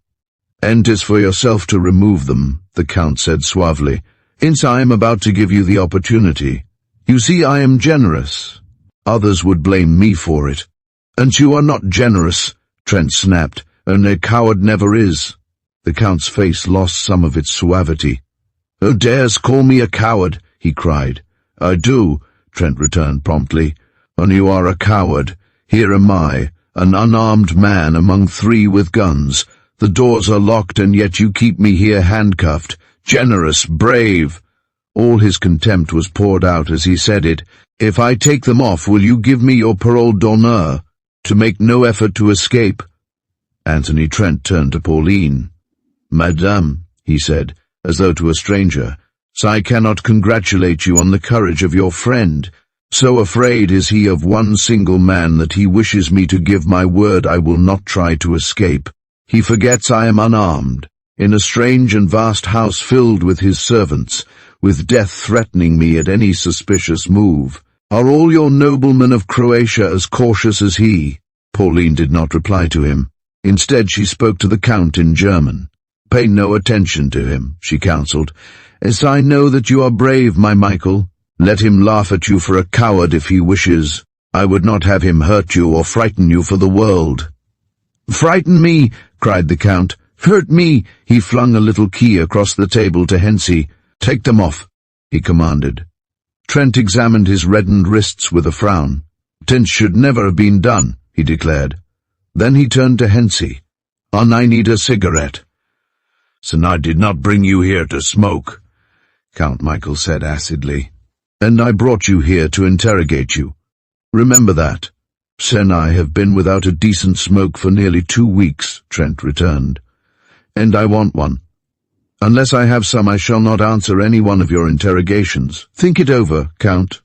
"And 'tis for yourself to remove them," the Count said suavely, "since I am about to give you the opportunity. You see, I am generous. Others would blame me for it." "And you are not generous," Trent snapped, "and a coward never is." The Count's face lost some of its suavity. "Who dares call me a coward?" he cried. "I do," Trent returned promptly. "And you are a coward. Here am I, an unarmed man among 3 with guns. The doors are locked, and yet you keep me here handcuffed. Generous, brave." All his contempt was poured out as he said it. "If I take them off, will you give me your parole d'honneur, to make no effort to escape?" Anthony Trent turned to Pauline. "Madame," he said, as though to a stranger, "I cannot congratulate you on the courage of your friend. So afraid is he of one single man that he wishes me to give my word I will not try to escape. He forgets I am unarmed, in a strange and vast house filled with his servants, with death threatening me at any suspicious move. Are all your noblemen of Croatia as cautious as he?" Pauline did not reply to him. Instead she spoke to the Count in German. "Pay no attention to him," she counseled, "as I know that you are brave, my Michael. Let him laugh at you for a coward if he wishes. I would not have him hurt you or frighten you for the world." "Frighten me!" cried the Count. "Hurt me!" He flung a little key across the table to Hensey. "Take them off," he commanded. Trent examined his reddened wrists with a frown. "This should never have been done," he declared. Then he turned to Hensey. "And I need a cigarette." "So I did not bring you here to smoke," Count Michael said acidly. "And I brought you here to interrogate you. Remember that." "Sen I have been without a decent smoke for nearly 2 weeks," Trent returned. "And I want one. Unless I have some, I shall not answer any one of your interrogations. Think it over, Count."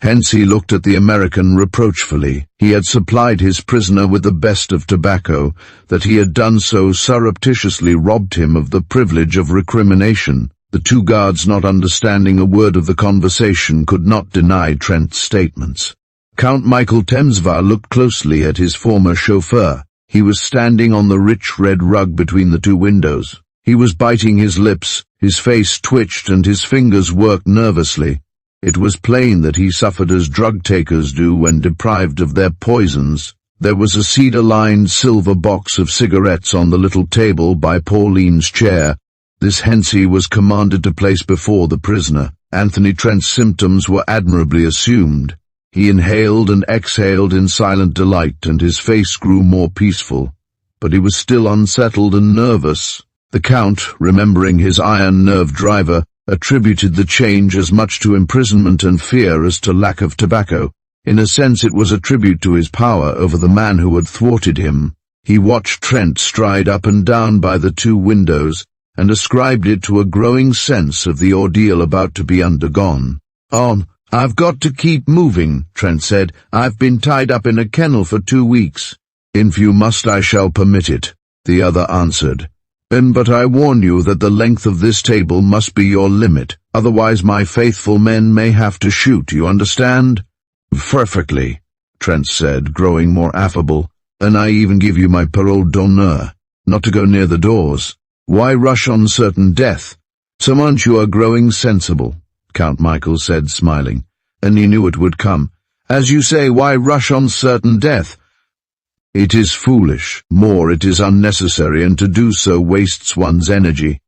Hensey looked at the American reproachfully. He had supplied his prisoner with the best of tobacco. That he had done so surreptitiously robbed him of the privilege of recrimination. The 2 guards, not understanding a word of the conversation, could not deny Trent's statements. Count Michael Temsvar looked closely at his former chauffeur. He was standing on the rich red rug between the 2 windows. He was biting his lips, his face twitched and his fingers worked nervously. It was plain that he suffered as drug-takers do when deprived of their poisons. There was a cedar-lined silver box of cigarettes on the little table by Pauline's chair. This Hensey was commanded to place before the prisoner. Anthony Trent's symptoms were admirably assumed. He inhaled and exhaled in silent delight, and his face grew more peaceful. But he was still unsettled and nervous. The Count, remembering his iron nerve driver, attributed the change as much to imprisonment and fear as to lack of tobacco. In a sense it was a tribute to his power over the man who had thwarted him. He watched Trent stride up and down by the 2 windows, and ascribed it to a growing sense of the ordeal about to be undergone. I've got to keep moving," Trent said. "I've been tied up in a kennel for 2 weeks. If you must, I shall permit it," the other answered. But I warn you that the length of this table must be your limit, otherwise my faithful men may have to shoot, you understand?" "Perfectly," Trent said, growing more affable. "And I even give you my parole d'honneur, not to go near the doors. Why rush on certain death?" "So aren't you are growing sensible," Count Michael said, smiling. "And you knew it would come. As you say, why rush on certain death?" "It is foolish. More, it is unnecessary, and to do so wastes one's energy.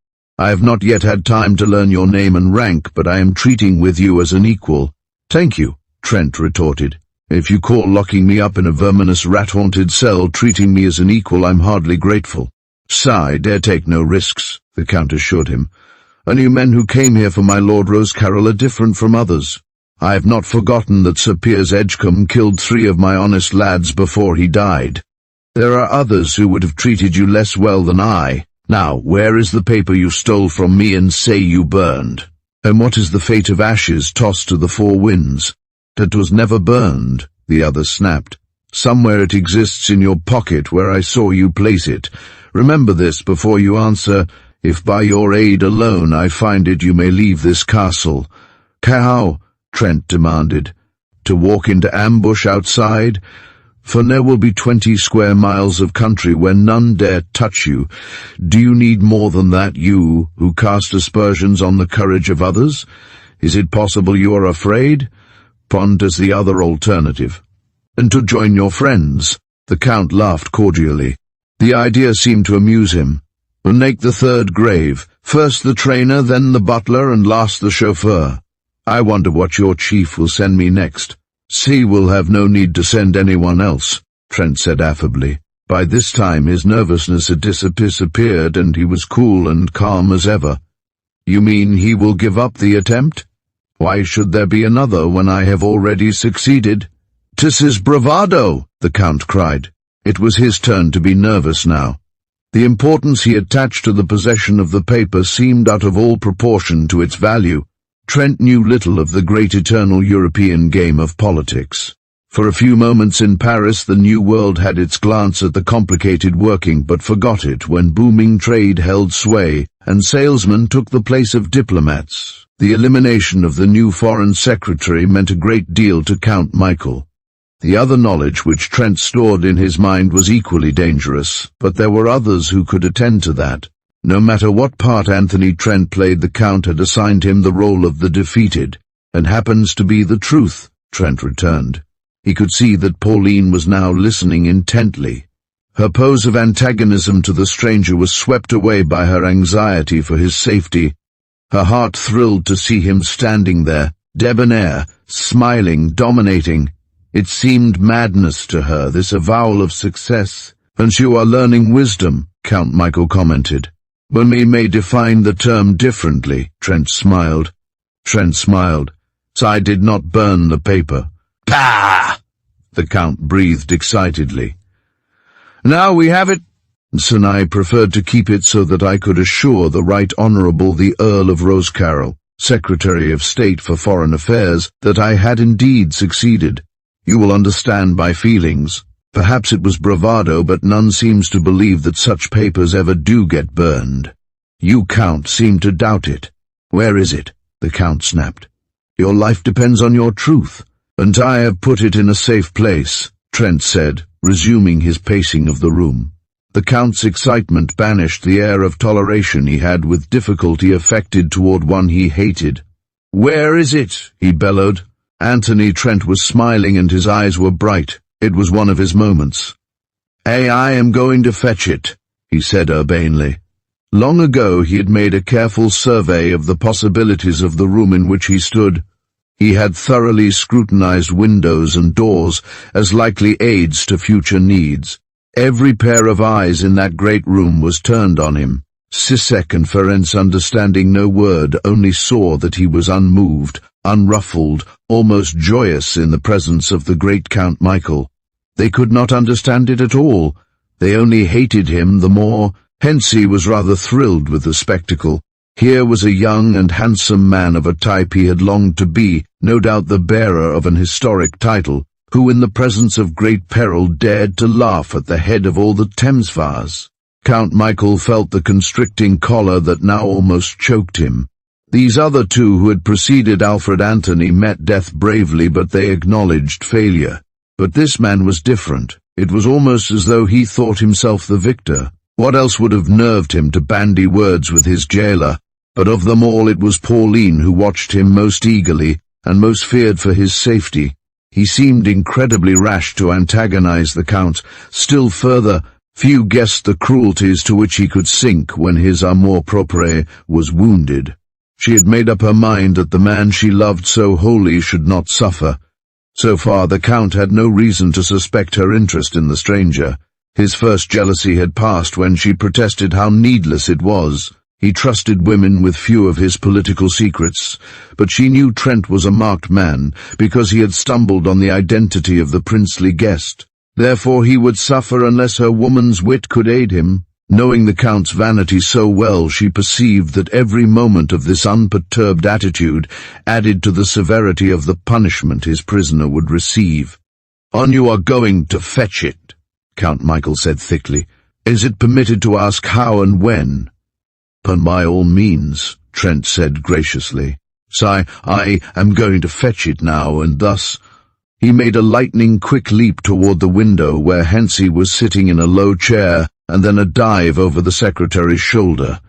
I have not yet had time to learn your name and rank, but I am treating with you as an equal." "Thank you," Trent retorted. "If you call locking me up in a verminous rat-haunted cell treating me as an equal, I'm hardly grateful." "Sir, I dare take no risks," the Count assured him. "Only men who came here for my Lord Rosecarroll are different from others. I have not forgotten that Sir Piers Edgecombe killed 3 of my honest lads before he died. There are others who would have treated you less well than I. Now, where is the paper you stole from me and say you burned? And what is the fate of ashes tossed to the 4 winds?" "That was never burned," the other snapped. "Somewhere it exists in your pocket where I saw you place it. Remember this before you answer. If by your aid alone I find it, you may leave this castle." "How?" Trent demanded. "To walk into ambush outside? For there will be 20 square miles of country where none dare touch you. Do you need more than that, you, who cast aspersions on the courage of others? Is it possible you are afraid? Ponders the other alternative. And to join your friends." The Count laughed cordially. The idea seemed to amuse him. "We'll make the 3rd grave, first the trainer, then the butler, and last the chauffeur. I wonder what your chief will send me next." "He will have no need to send anyone else," Trent said affably. By this time his nervousness had disappeared and he was cool and calm as ever. "You mean he will give up the attempt? Why should there be another when I have already succeeded?" "'Tis his bravado!" the Count cried. It was his turn to be nervous now. The importance he attached to the possession of the paper seemed out of all proportion to its value. Trent knew little of the great eternal European game of politics. For a few moments in Paris the New World had its glance at the complicated working, but forgot it when booming trade held sway and salesmen took the place of diplomats. The elimination of the new Foreign Secretary meant a great deal to Count Michael. The other knowledge which Trent stored in his mind was equally dangerous, but there were others who could attend to that. No matter what part Anthony Trent played, the Count had assigned him the role of the defeated, and happens to be the truth, Trent returned. He could see that Pauline was now listening intently. Her pose of antagonism to the stranger was swept away by her anxiety for his safety. Her heart thrilled to see him standing there, debonair, smiling, dominating. It seemed madness to her, this avowal of success. "And you are learning wisdom," Count Michael commented. "Well, we may define the term differently," Trent smiled. "So I did not burn the paper." "Pah!" the Count breathed excitedly. "Now we have it." And I preferred to keep it so that I could assure the Right Honourable the Earl of Rosecarroll, Secretary of State for Foreign Affairs, that I had indeed succeeded. You will understand my feelings. Perhaps it was bravado, but none seems to believe that such papers ever do get burned. You, Count, seem to doubt it. Where is it? The Count snapped. Your life depends on your truth, and I have put it in a safe place, Trent said, resuming his pacing of the room. The Count's excitement banished the air of toleration he had with difficulty affected toward one he hated. Where is it? He bellowed. Anthony Trent was smiling and his eyes were bright. It was one of his moments. I am going to fetch it, he said urbanely. Long ago he had made a careful survey of the possibilities of the room in which he stood. He had thoroughly scrutinized windows and doors as likely aids to future needs. Every pair of eyes in that great room was turned on him. Sisek and Ferenc, understanding no word, only saw that he was unmoved, unruffled, almost joyous in the presence of the great Count Michael. They could not understand it at all. They only hated him the more. Hence he was rather thrilled with the spectacle. Here was a young and handsome man of a type he had longed to be, no doubt the bearer of an historic title, who in the presence of great peril dared to laugh at the head of all the Thamesvars. Count Michael felt the constricting collar that now almost choked him. These other two who had preceded Alfred Anthony met death bravely, but they acknowledged failure. But this man was different. It was almost as though he thought himself the victor. What else would have nerved him to bandy words with his jailer? But of them all it was Pauline who watched him most eagerly and most feared for his safety. He seemed incredibly rash to antagonize the Count. Still further, Few guessed the cruelties to which he could sink when his amour propre was wounded. She had made up her mind that the man she loved so wholly should not suffer. So far the Count had no reason to suspect her interest in the stranger. His first jealousy had passed when she protested how needless it was. He trusted women with few of his political secrets, but she knew Trent was a marked man because he had stumbled on the identity of the princely guest. Therefore he would suffer unless her woman's wit could aid him. Knowing the Count's vanity so well, she perceived that every moment of this unperturbed attitude added to the severity of the punishment his prisoner would receive. "On you are going to fetch it," Count Michael said thickly. "Is it permitted to ask how and when?" "By all means," Trent said graciously. "Sire, I am going to fetch it now, and thus—" He made a lightning-quick leap toward the window where Hensey was sitting in a low chair, and then a dive over the secretary's shoulder.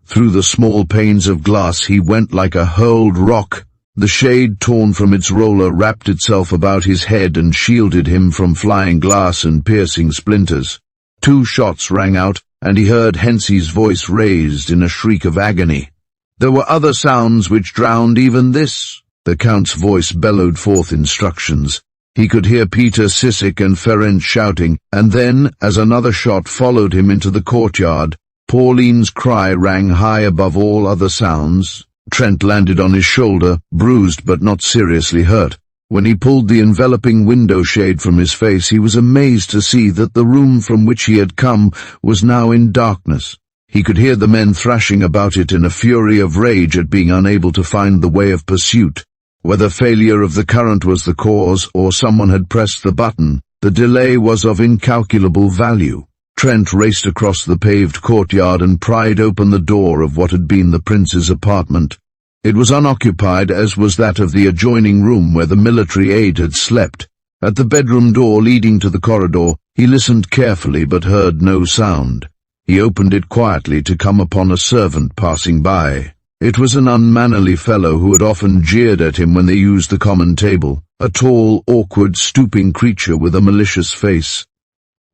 Through the small panes of glass he went like a hurled rock. The shade torn from its roller wrapped itself about his head and shielded him from flying glass and piercing splinters. 2 shots rang out, and he heard Hensey's voice raised in a shriek of agony. There were other sounds which drowned even this. The Count's voice bellowed forth instructions. He could hear Peter, Sissek, and Ferenc shouting, and then, as another shot followed him into the courtyard, Pauline's cry rang high above all other sounds. Trent landed on his shoulder, bruised but not seriously hurt. When he pulled the enveloping window shade from his face, he was amazed to see that the room from which he had come was now in darkness. He could hear the men thrashing about it in a fury of rage at being unable to find the way of pursuit. Whether failure of the current was the cause, or someone had pressed the button, the delay was of incalculable value. Trent raced across the paved courtyard and pried open the door of what had been the prince's apartment. It was unoccupied, as was that of the adjoining room where the military aide had slept. At the bedroom door leading to the corridor, he listened carefully but heard no sound. He opened it quietly to come upon a servant passing by. It was an unmannerly fellow who had often jeered at him when they used the common table, a tall, awkward, stooping creature with a malicious face.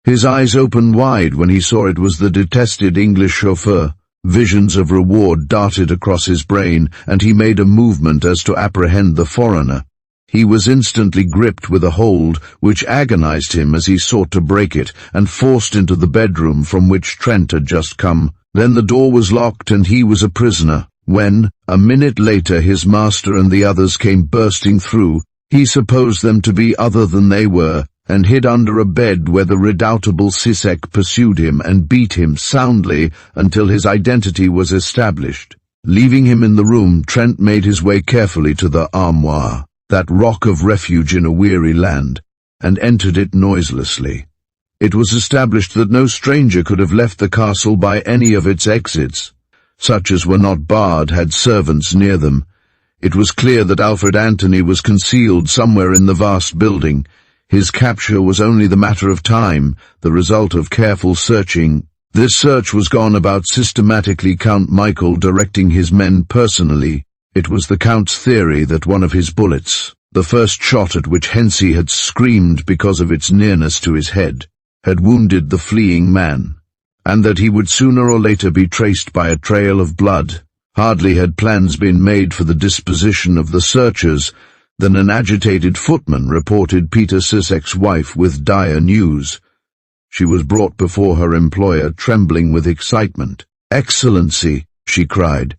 His eyes opened wide when he saw it was the detested English chauffeur. Visions of reward darted across his brain, and he made a movement as to apprehend the foreigner. He was instantly gripped with a hold which agonized him as he sought to break it, and forced into the bedroom from which Trent had just come. Then the door was locked and he was a prisoner. When, a minute later, his master and the others came bursting through, he supposed them to be other than they were, and hid under a bed where the redoubtable Sissek pursued him and beat him soundly until his identity was established. Leaving him in the room, Trent made his way carefully to the armoire, that rock of refuge in a weary land, and entered it noiselessly. It was established that no stranger could have left the castle by any of its exits. Such as were not barred had servants near them. It was clear that Alfred Anthony was concealed somewhere in the vast building. His capture was only the matter of time, the result of careful searching. This search was gone about systematically, Count Michael directing his men personally. It was the Count's theory that one of his bullets, the first shot at which Hensey had screamed because of its nearness to his head, had wounded the fleeing man, and that he would sooner or later be traced by a trail of blood. Hardly had plans been made for the disposition of the searchers than an agitated footman reported Peter Sissek's wife with dire news. She was brought before her employer, trembling with excitement. "Excellency," she cried,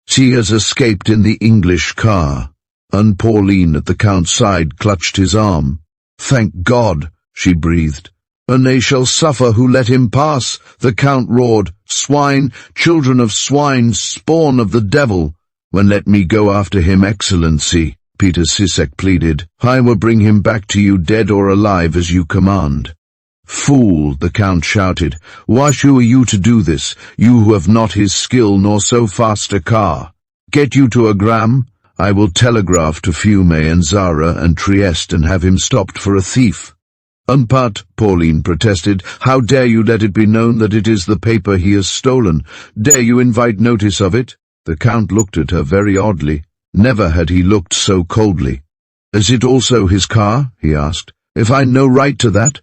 "she has escaped in the English car." And Pauline at the Count's side clutched his arm. "Thank God," she breathed. "And they shall suffer who let him pass," the Count roared. "Swine, children of swine, spawn of the devil. When let me go after him, Excellency," Peter Sissek pleaded. "I will bring him back to you dead or alive as you command." "Fool," the Count shouted, "why should you to do this, you who have not his skill nor so fast a car? Get you to Agram? I will telegraph to Fiume and Zara and Trieste and have him stopped for a thief." "But," Pauline protested, "how dare you let it be known that it is the paper he has stolen? Dare you invite notice of it?" The Count looked at her very oddly. Never had he looked so coldly. "Is it also his car?" he asked. "If I no right to that?"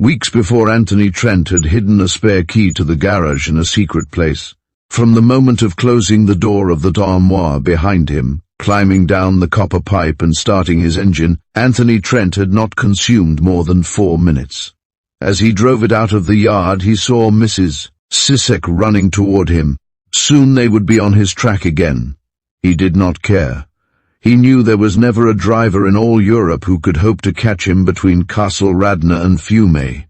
Weeks before, Anthony Trent had hidden a spare key to the garage in a secret place. From the moment of closing the door of the armoire behind him, climbing down the copper pipe and starting his engine, Anthony Trent had not consumed more than 4 minutes. As he drove it out of the yard, he saw Mrs. Sissek running toward him. Soon they would be on his track again. He did not care. He knew there was never a driver in all Europe who could hope to catch him between Castle Radna and Fiume.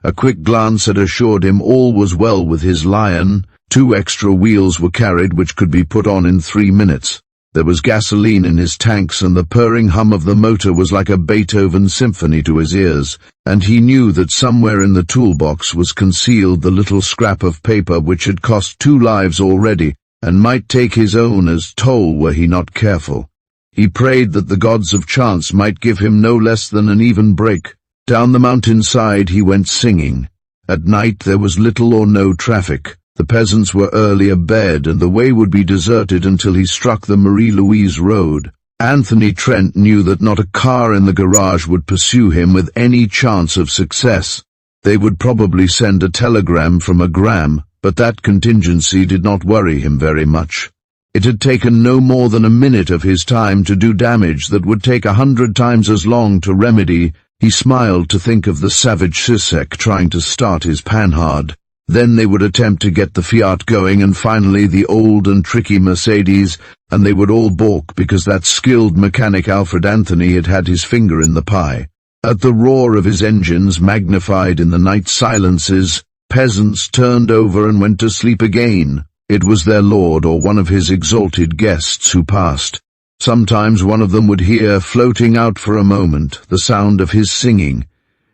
A quick glance had assured him all was well with his Lion. 2 extra wheels were carried which could be put on in 3 minutes. There was gasoline in his tanks, and the purring hum of the motor was like a Beethoven symphony to his ears, and he knew that somewhere in the toolbox was concealed the little scrap of paper which had cost 2 lives already, and might take his own as toll were he not careful. He prayed that the gods of chance might give him no less than an even break. Down the mountainside he went singing. At night there was little or no traffic. The peasants were early abed, and the way would be deserted until he struck the Marie-Louise road. Anthony Trent knew that not a car in the garage would pursue him with any chance of success. They would probably send a telegram from a Graham, but that contingency did not worry him very much. It had taken no more than a minute of his time to do damage that would take 100 times as long to remedy. He smiled to think of the savage Sissek trying to start his Panhard. Then they would attempt to get the Fiat going, and finally the old and tricky Mercedes, and they would all balk because that skilled mechanic Alfred Anthony had had his finger in the pie. At the roar of his engines, magnified in the night silences, peasants turned over and went to sleep again. It was their lord or one of his exalted guests who passed. Sometimes one of them would hear, floating out for a moment, the sound of his singing.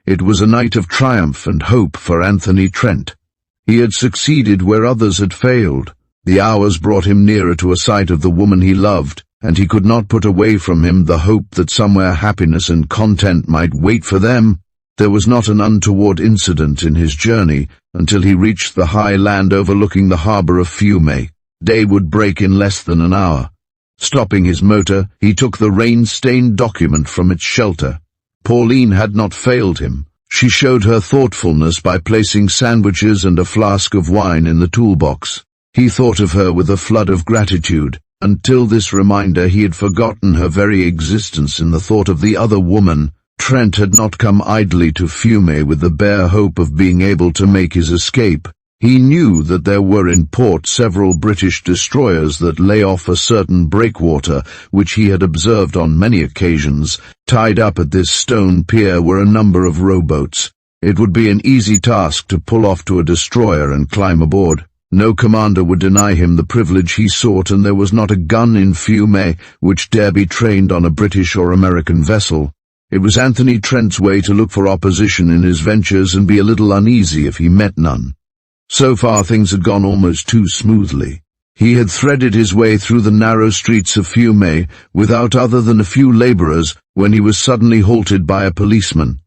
It was a night of triumph and hope for Anthony Trent. He had succeeded where others had failed. The hours brought him nearer to a sight of the woman he loved, and he could not put away from him the hope that somewhere happiness and content might wait for them. There was not an untoward incident in his journey until he reached the high land overlooking the harbor of Fiume. Day would break in less than an hour. Stopping his motor, he took the rain-stained document from its shelter. Pauline had not failed him. She showed her thoughtfulness by placing sandwiches and a flask of wine in the toolbox. He thought of her with a flood of gratitude. Until this reminder, he had forgotten her very existence in the thought of the other woman. Trent had not come idly to Fiume with the bare hope of being able to make his escape. He knew that there were in port several British destroyers that lay off a certain breakwater, which he had observed on many occasions. Tied up at this stone pier were a number of rowboats. It would be an easy task to pull off to a destroyer and climb aboard. No commander would deny him the privilege he sought, and there was not a gun in Fiume which dare be trained on a British or American vessel. It was Anthony Trent's way to look for opposition in his ventures and be a little uneasy if he met none. So far things had gone almost too smoothly. He had threaded his way through the narrow streets of Fiume without other than a few labourers when he was suddenly halted by a policeman.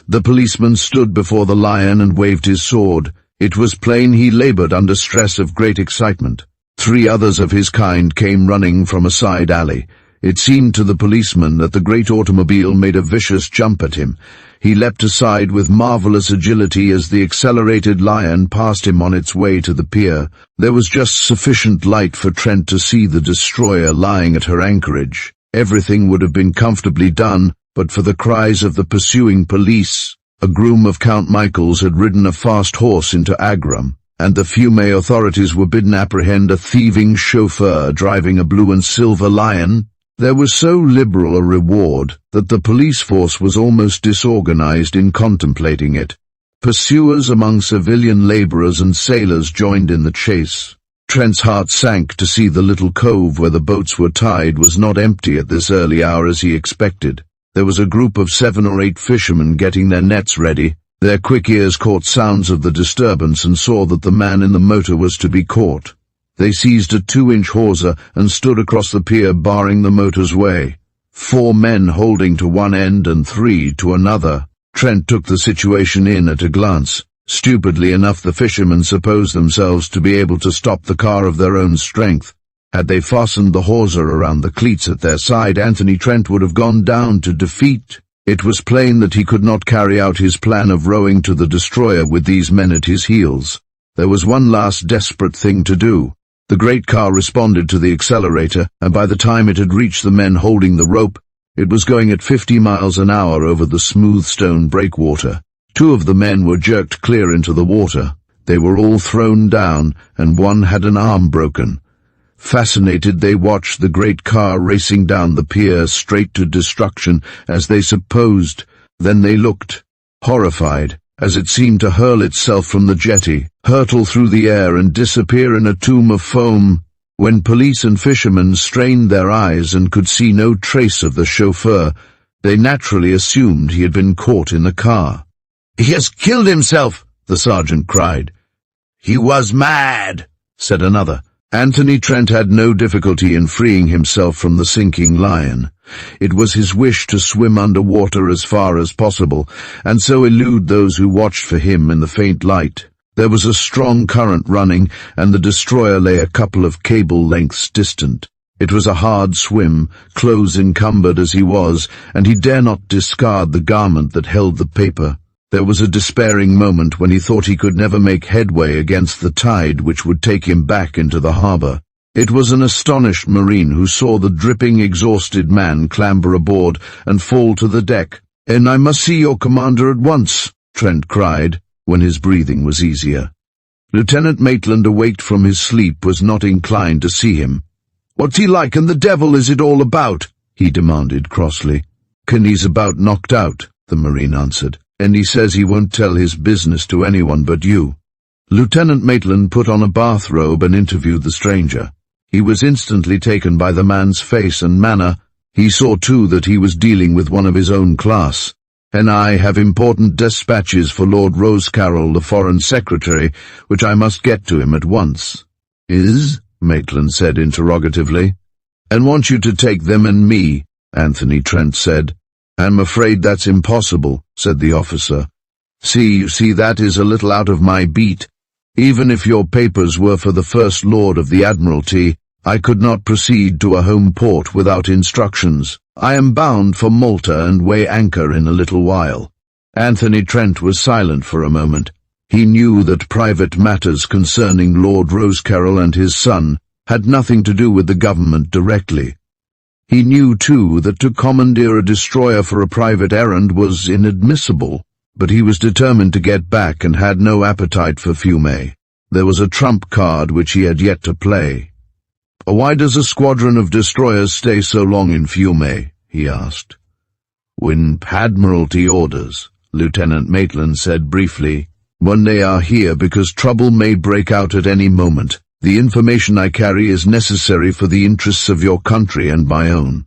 The policeman stood before the Lion and waved his sword. It was plain he laboured under stress of great excitement. 3 others of his kind came running from a side alley. It seemed to the policeman that the great automobile made a vicious jump at him. He leapt aside with marvellous agility as the accelerated Lion passed him on its way to the pier. There was just sufficient light for Trent to see the destroyer lying at her anchorage. Everything would have been comfortably done, but for the cries of the pursuing police. A groom of Count Michael's had ridden a fast horse into Agram, and the Fiume authorities were bidden apprehend a thieving chauffeur driving a blue and silver Lion. There was so liberal a reward that the police force was almost disorganized in contemplating it. Pursuers among civilian laborers and sailors joined in the chase. Trent's heart sank to see the little cove where the boats were tied was not empty at this early hour as he expected. There was a group of 7 or 8 fishermen getting their nets ready. Their quick ears caught sounds of the disturbance and saw that the man in the motor was to be caught. They seized a 2-inch hawser and stood across the pier barring the motor's way. 4 men holding to one end and 3 to another. Trent took the situation in at a glance. Stupidly enough, the fishermen supposed themselves to be able to stop the car of their own strength. Had they fastened the hawser around the cleats at their side, Anthony Trent would have gone down to defeat. It was plain that he could not carry out his plan of rowing to the destroyer with these men at his heels. There was one last desperate thing to do. The great car responded to the accelerator, and by the time it had reached the men holding the rope, it was going at 50 miles an hour over the smooth stone breakwater. 2 of the men were jerked clear into the water. They were all thrown down, and one had an arm broken. Fascinated, they watched the great car racing down the pier straight to destruction, as they supposed. Then they looked, horrified, as it seemed to hurl itself from the jetty, hurtle through the air and disappear in a tomb of foam. When police and fishermen strained their eyes and could see no trace of the chauffeur, they naturally assumed he had been caught in the car. "He has killed himself!" the sergeant cried. "He was mad," said another. Anthony Trent had no difficulty in freeing himself from the sinking lion. It was his wish to swim underwater as far as possible, and so elude those who watched for him in the faint light. There was a strong current running, and the destroyer lay a couple of cable lengths distant. It was a hard swim, clothes encumbered as he was, and he dare not discard the garment that held the paper. There was a despairing moment when he thought he could never make headway against the tide which would take him back into the harbor. It was an astonished marine who saw the dripping, exhausted man clamber aboard and fall to the deck. "And I must see your commander at once," Trent cried, when his breathing was easier. Lieutenant Maitland, awaked from his sleep, was not inclined to see him. "What's he like, and the devil is it all about?" he demanded crossly. "He's about knocked out," the marine answered, "and he says he won't tell his business to anyone but you." Lieutenant Maitland put on a bathrobe and interviewed the stranger. He was instantly taken by the man's face and manner. He saw, too, that he was dealing with one of his own class. "And I have important dispatches for Lord Rosecarroll, the Foreign Secretary, which I must get to him at once." "Is?" Maitland said interrogatively. "And want you to take them and me," Anthony Trent said. "I'm afraid that's impossible," said the officer. You see, that is a little out of my beat. Even if your papers were for the First Lord of the Admiralty, I could not proceed to a home port without instructions. I am bound for Malta and weigh anchor in a little while." Anthony Trent was silent for a moment. He knew that private matters concerning Lord Rosecarroll and his son had nothing to do with the government directly. He knew, too, that to commandeer a destroyer for a private errand was inadmissible, but he was determined to get back and had no appetite for Fiume. There was a trump card which he had yet to play. "Why does a squadron of destroyers stay so long in Fiume?" he asked. "When Admiralty orders," Lieutenant Maitland said briefly. "When they are here because trouble may break out at any moment. The information I carry is necessary for the interests of your country and my own.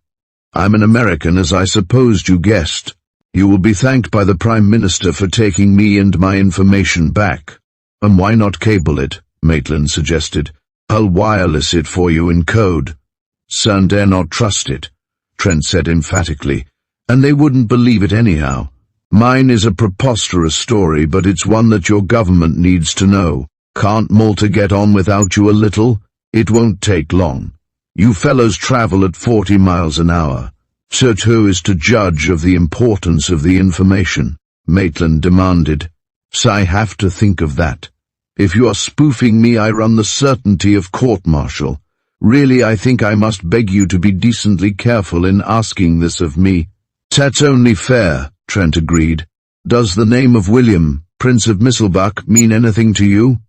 I'm an American, as I supposed you guessed. You will be thanked by the Prime Minister for taking me and my information back." "And why not cable it?" Maitland suggested. "I'll wireless it for you in code." "Son dare not trust it," Trent said emphatically, "and they wouldn't believe it anyhow. Mine is a preposterous story, but it's one that your government needs to know. Can't Malta get on without you a little? It won't take long. You fellows travel at 40 miles an hour. Search who is to judge of the importance of the information," Maitland demanded. "So I have to think of that. If you are spoofing me, I run the certainty of court-martial. Really, I think I must beg you to be decently careful in asking this of me." "That's only fair," Trent agreed. "Does the name of William, Prince of Misselbach, mean anything to you?"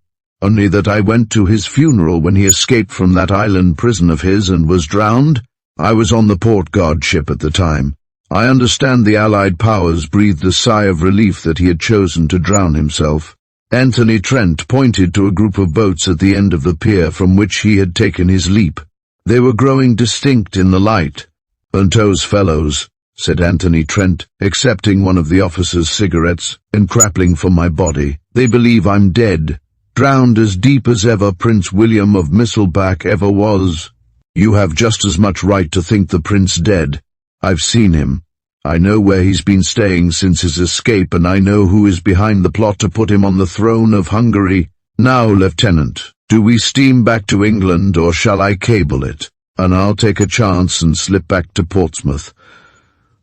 "Only that I went to his funeral when he escaped from that island prison of his and was drowned. I was on the port guard ship at the time. I understand the Allied powers breathed a sigh of relief that he had chosen to drown himself." Anthony Trent pointed to a group of boats at the end of the pier from which he had taken his leap. They were growing distinct in the light. "And those fellows," said Anthony Trent, accepting one of the officer's cigarettes and grappling for my body. "They believe I'm dead, drowned as deep as ever Prince William of Misselbach ever was. You have just as much right to think the prince dead. I've seen him. I know where he's been staying since his escape, and I know who is behind the plot to put him on the throne of Hungary. Now, Lieutenant, do we steam back to England, or shall I cable it? And I'll take a chance and slip back to Portsmouth."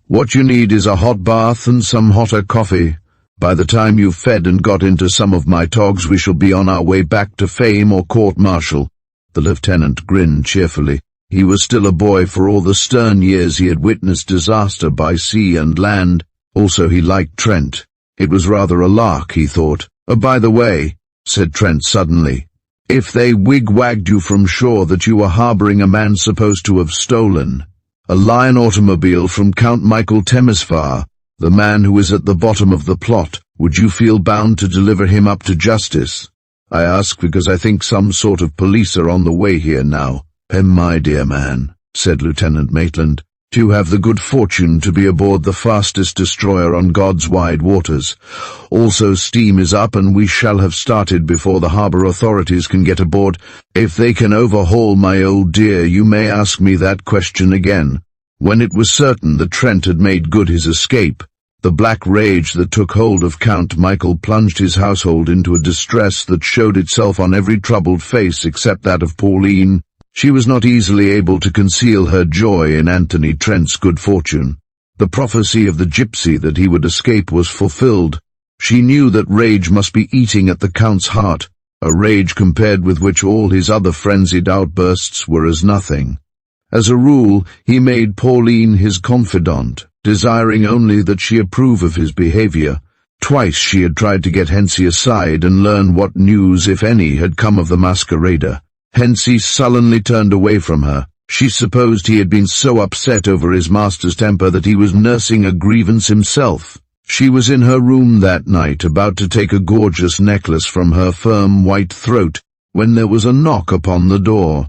What you need is a hot bath and some hotter coffee. By the time you've fed and got into some of my togs, we shall be on our way back to fame or court-martial." The lieutenant grinned cheerfully. He was still a boy for all the stern years he had witnessed disaster by sea and land. Also, he liked Trent. It was rather a lark, he thought. "Oh, by the way," said Trent suddenly, "if they wig-wagged you from shore that you were harboring a man supposed to have stolen a lion automobile from Count Michael Temesvar, the man who is at the bottom of the plot, would you feel bound to deliver him up to justice? I ask because I think some sort of police are on the way here now." "My dear man," said Lieutenant Maitland, "you have the good fortune to be aboard the fastest destroyer on God's wide waters. Also, steam is up and we shall have started before the harbor authorities can get aboard. If they can overhaul my old dear, you may ask me that question again." When it was certain that Trent had made good his escape, the black rage that took hold of Count Michael plunged his household into a distress that showed itself on every troubled face except that of Pauline. She was not easily able to conceal her joy in Anthony Trent's good fortune. The prophecy of the gypsy that he would escape was fulfilled. She knew that rage must be eating at the Count's heart, a rage compared with which all his other frenzied outbursts were as nothing. As a rule, he made Pauline his confidant, desiring only that she approve of his behavior. Twice she had tried to get Hensey aside and learn what news, if any, had come of the masquerader. Hensey sullenly turned away from her. She supposed he had been so upset over his master's temper that he was nursing a grievance himself. She was in her room that night, about to take a gorgeous necklace from her firm white throat, when there was a knock upon the door.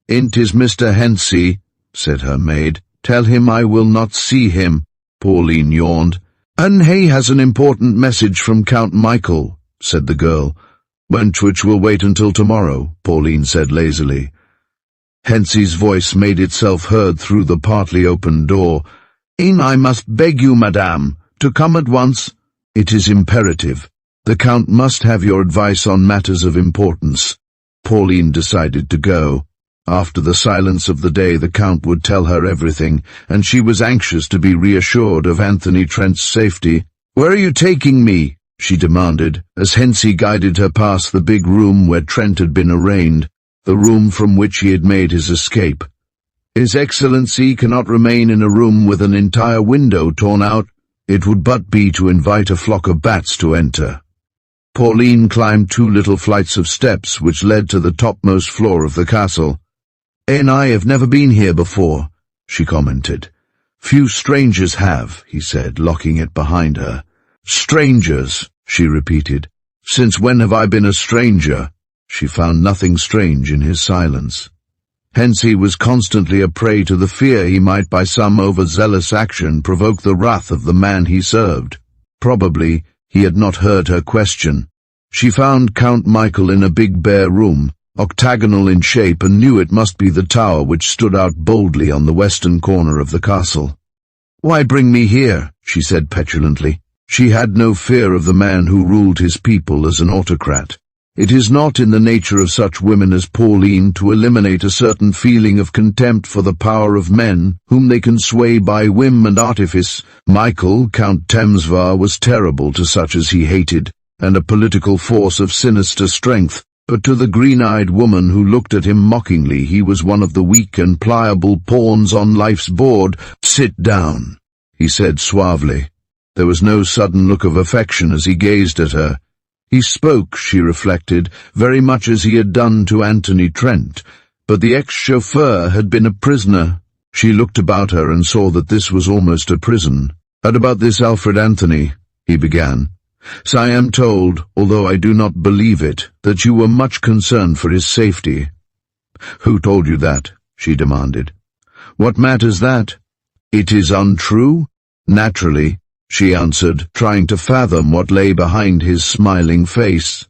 "It is Mr. Hensey," said her maid. "Tell him I will not see him." Pauline yawned. "And he has an important message from Count Michael," said the girl. "Which will wait until tomorrow," Pauline said lazily. Hensey's voice made itself heard through the partly open door. "I must beg you, madame, to come at once." "It is imperative. The Count must have your advice on matters of importance." Pauline decided to go. After the silence of the day, the Count would tell her everything, and she was anxious to be reassured of Anthony Trent's safety. "Where are you taking me?" she demanded, as Hensey guided her past the big room where Trent had been arraigned, the room from which he had made his escape. "His Excellency cannot remain in a room with an entire window torn out. It would but be to invite a flock of bats to enter." Pauline climbed 2 little flights of steps which led to the topmost floor of the castle. "I have never been here before," she commented. "Few strangers have," he said, locking it behind her. "Strangers," she repeated. "Since when have I been a stranger?" She found nothing strange in his silence. Hensey was constantly a prey to the fear he might by some overzealous action provoke the wrath of the man he served. Probably he had not heard her question. She found Count Michael in a big bare room, octagonal in shape, and knew it must be the tower which stood out boldly on the western corner of the castle. "Why bring me here?" she said petulantly. She had no fear of the man who ruled his people as an autocrat. It is not in the nature of such women as Pauline to eliminate a certain feeling of contempt for the power of men whom they can sway by whim and artifice. Michael, Count Temesvar, was terrible to such as he hated, and a political force of sinister strength, but to the green-eyed woman who looked at him mockingly he was one of the weak and pliable pawns on life's board. "Sit down," he said suavely. There was no sudden look of affection as he gazed at her. He spoke, she reflected, very much as he had done to Anthony Trent, but the ex-chauffeur had been a prisoner. She looked about her and saw that this was almost a prison. "And about this Alfred Anthony," he began. "So I am told, although I do not believe it, that you were much concerned for his safety." "Who told you that?" she demanded. "What matters that? It is untrue?" "Naturally," she answered, trying to fathom what lay behind his smiling face.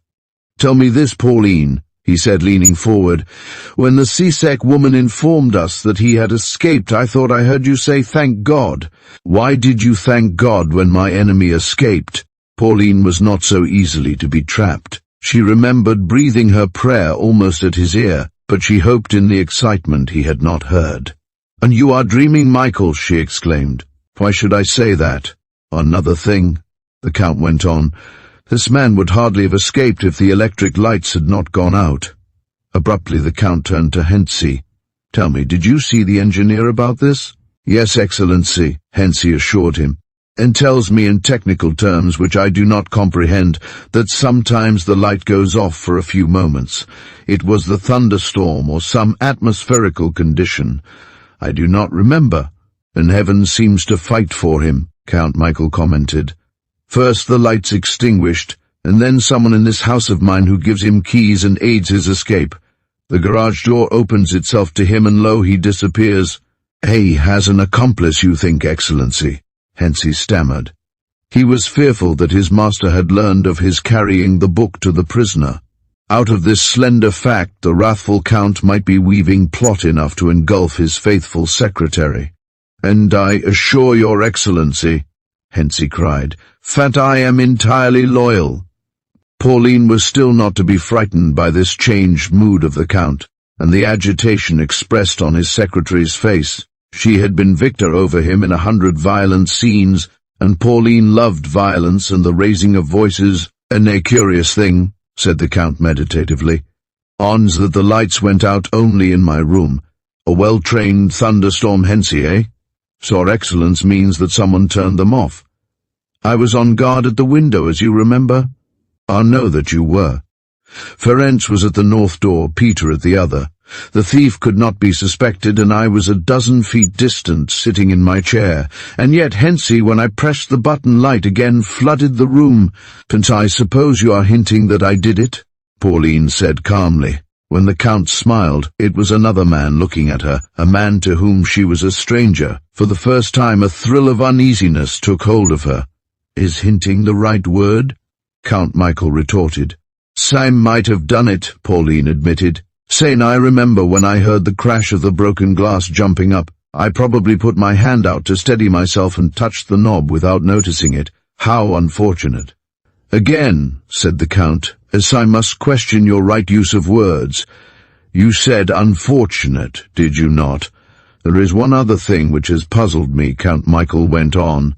"Tell me this, Pauline," he said, leaning forward. "When the Sisek woman informed us that he had escaped, I thought I heard you say, 'Thank God.' Why did you thank God when my enemy escaped?" Pauline was not so easily to be trapped. She remembered breathing her prayer almost at his ear, but she hoped in the excitement he had not heard. "And you are dreaming, Michael," she exclaimed. Why should I say that? Another thing, the Count went on. This man would hardly have escaped if the electric lights had not gone out. Abruptly the Count turned to Hensey. Tell me, did you see the engineer about this? Yes, Excellency, Hensey assured him, and tells me in technical terms which I do not comprehend that sometimes the light goes off for a few moments. It was the thunderstorm or some atmospherical condition. I do not remember, and heaven seems to fight for him, Count Michael commented. First the lights extinguished, and then someone in this house of mine who gives him keys and aids his escape. The garage door opens itself to him and lo, he disappears. He has an accomplice, you think, Excellency? Hensey stammered. He was fearful that his master had learned of his carrying the book to the prisoner. Out of this slender fact the wrathful Count might be weaving plot enough to engulf his faithful secretary. And I assure your Excellency, Hensey cried, that I am entirely loyal. Pauline was still not to be frightened by this changed mood of the Count, and the agitation expressed on his secretary's face. She had been victor over him in 100 violent scenes, and Pauline loved violence and the raising of voices. And a curious thing, said the Count meditatively, ons that the lights went out only in my room. A well-trained thunderstorm, Hensey, eh? So Excellence means that someone turned them off. I was on guard at the window, as you remember. I know that you were. Ferenc was at the north door, Peter at the other. The thief could not be suspected, and I was a dozen feet distant, sitting in my chair. And yet Hensey, when I pressed the button, light again flooded the room. And I suppose you are hinting that I did it? Pauline said calmly. When the Count smiled, it was another man looking at her, a man to whom she was a stranger. For the first time a thrill of uneasiness took hold of her. Is hinting the right word? Count Michael retorted. Sam might have done it, Pauline admitted. Saying, I remember when I heard the crash of the broken glass jumping up. I probably put my hand out to steady myself and touched the knob without noticing it. How unfortunate. Again, said the Count, as I must question your right use of words. You said unfortunate, did you not? There is one other thing which has puzzled me, Count Michael went on.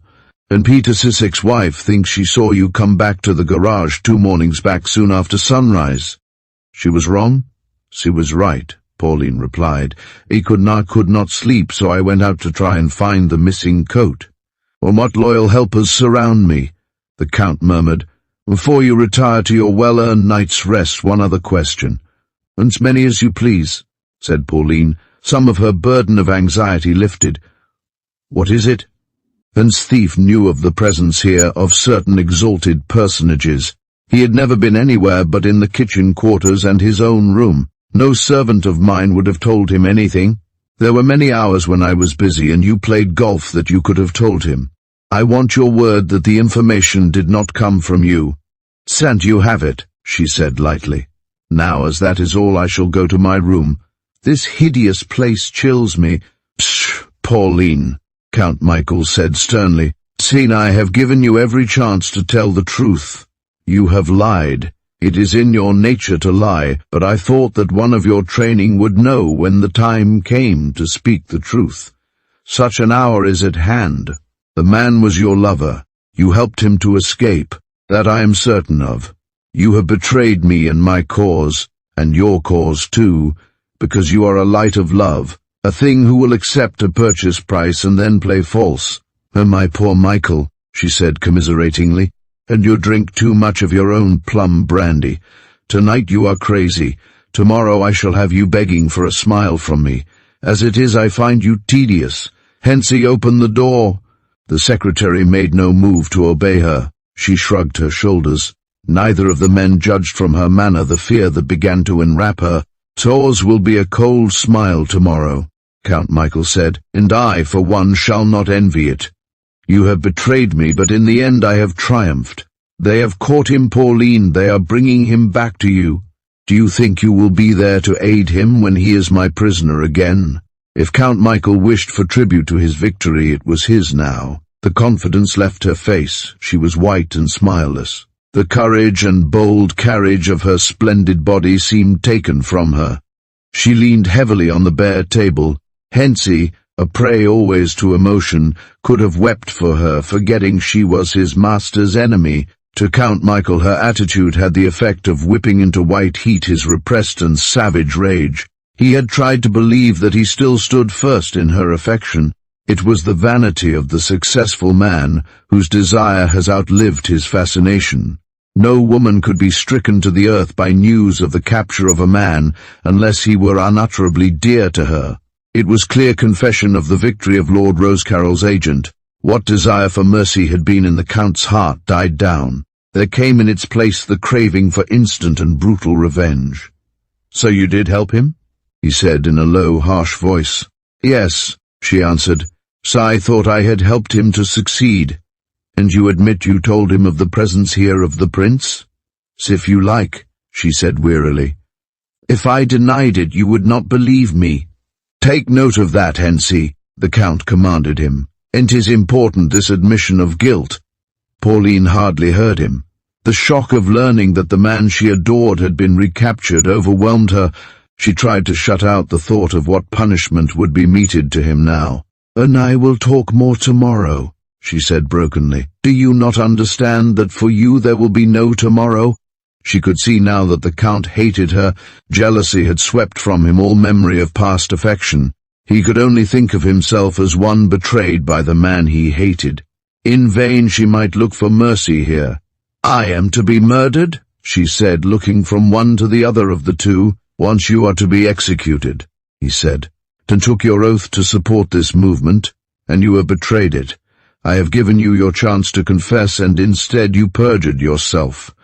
And Peter Sissek's wife thinks she saw you come back to the garage 2 mornings back soon after sunrise. She was wrong? She was right, Pauline replied. I could not sleep, so I went out to try and find the missing coat. Well, what loyal helpers surround me, the Count murmured. Before you retire to your well-earned night's rest, one other question. As many as you please, said Pauline, some of her burden of anxiety lifted. What is it? Hans Thief knew of the presence here of certain exalted personages. He had never been anywhere but in the kitchen quarters and his own room. No servant of mine would have told him anything. There were many hours when I was busy and you played golf that you could have told him. I want your word that the information did not come from you. And you have it, she said lightly. Now, as that is all, I shall go to my room. This hideous place chills me. Psh, Pauline, Count Michael said sternly. See, I have given you every chance to tell the truth. You have lied. It is in your nature to lie, but I thought that one of your training would know when the time came to speak the truth. Such an hour is at hand. The man was your lover. You helped him to escape. That I am certain of. You have betrayed me and my cause, and your cause too, because you are a light of love, a thing who will accept a purchase price and then play false. Oh, my poor Michael, she said commiseratingly, and you drink too much of your own plum brandy. Tonight you are crazy. Tomorrow I shall have you begging for a smile from me. As it is, I find you tedious. Hensey, open the door. The secretary made no move to obey her. She shrugged her shoulders. Neither of the men judged from her manner the fear that began to enwrap her. Yours will be a cold smile tomorrow, Count Michael said, and I, for one, shall not envy it. You have betrayed me, but in the end I have triumphed. They have caught him, Pauline. They are bringing him back to you. Do you think you will be there to aid him when he is my prisoner again? If Count Michael wished for tribute to his victory, it was his now. The confidence left her face. She was white and smileless. The courage and bold carriage of her splendid body seemed taken from her. She leaned heavily on the bare table. Hensey, a prey always to emotion, could have wept for her, forgetting she was his master's enemy. To Count Michael her attitude had the effect of whipping into white heat his repressed and savage rage. He had tried to believe that he still stood first in her affection. It was the vanity of the successful man, whose desire has outlived his fascination. No woman could be stricken to the earth by news of the capture of a man unless he were unutterably dear to her. It was clear confession of the victory of Lord Rosecarrol's agent. What desire for mercy had been in the Count's heart died down. There came in its place the craving for instant and brutal revenge. "So you did help him?" he said in a low, harsh voice. "Yes," she answered. "So I thought I had helped him to succeed." "And you admit you told him of the presence here of the prince?" "If you like," she said wearily. "If I denied it, you would not believe me." "Take note of that, Hensey," the Count commanded him. "It is important, this admission of guilt." Pauline hardly heard him. The shock of learning that the man she adored had been recaptured overwhelmed her. She tried to shut out the thought of what punishment would be meted to him now. "And I will talk more tomorrow," she said brokenly. "Do you not understand that for you there will be no tomorrow?" She could see now that the Count hated her. Jealousy had swept from him all memory of past affection. He could only think of himself as one betrayed by the man he hated. In vain she might look for mercy here. "I am to be murdered?" she said, looking from one to the other of the two. "Once you are to be executed," he said. "And took your oath to support this movement, and you have betrayed it. I have given you your chance to confess, and instead you perjured yourself."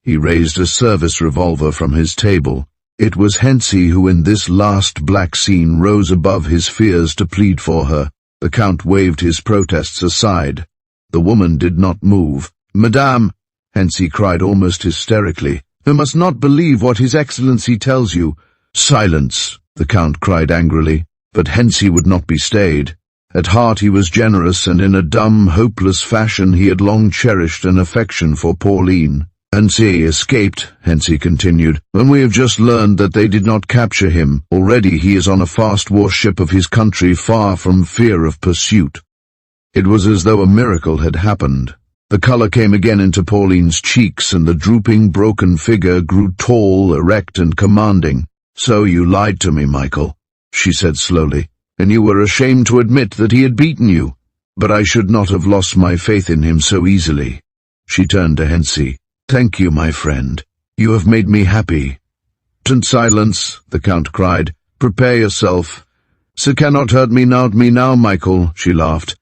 He raised a service revolver from his table. It was Hensey who in this last black scene rose above his fears to plead for her. The Count waved his protests aside. The woman did not move. "Madame," Hensey cried almost hysterically, "you must not believe what His Excellency tells you." "Silence," the Count cried angrily, but Hensey would not be stayed. At heart he was generous, and in a dumb, hopeless fashion he had long cherished an affection for Pauline. "And he escaped," Hensey continued, "when we have just learned that they did not capture him. Already he is on a fast warship of his country, far from fear of pursuit." It was as though a miracle had happened. The color came again into Pauline's cheeks, and the drooping, broken figure grew tall, erect, and commanding. "So you lied to me, Michael," she said slowly, "and you were ashamed to admit that he had beaten you. But I should not have lost my faith in him so easily." She turned to Hensey. "Thank you, my friend. You have made me happy." "And silence," the Count cried. "Prepare yourself." "So cannot hurt me now, Michael," she laughed.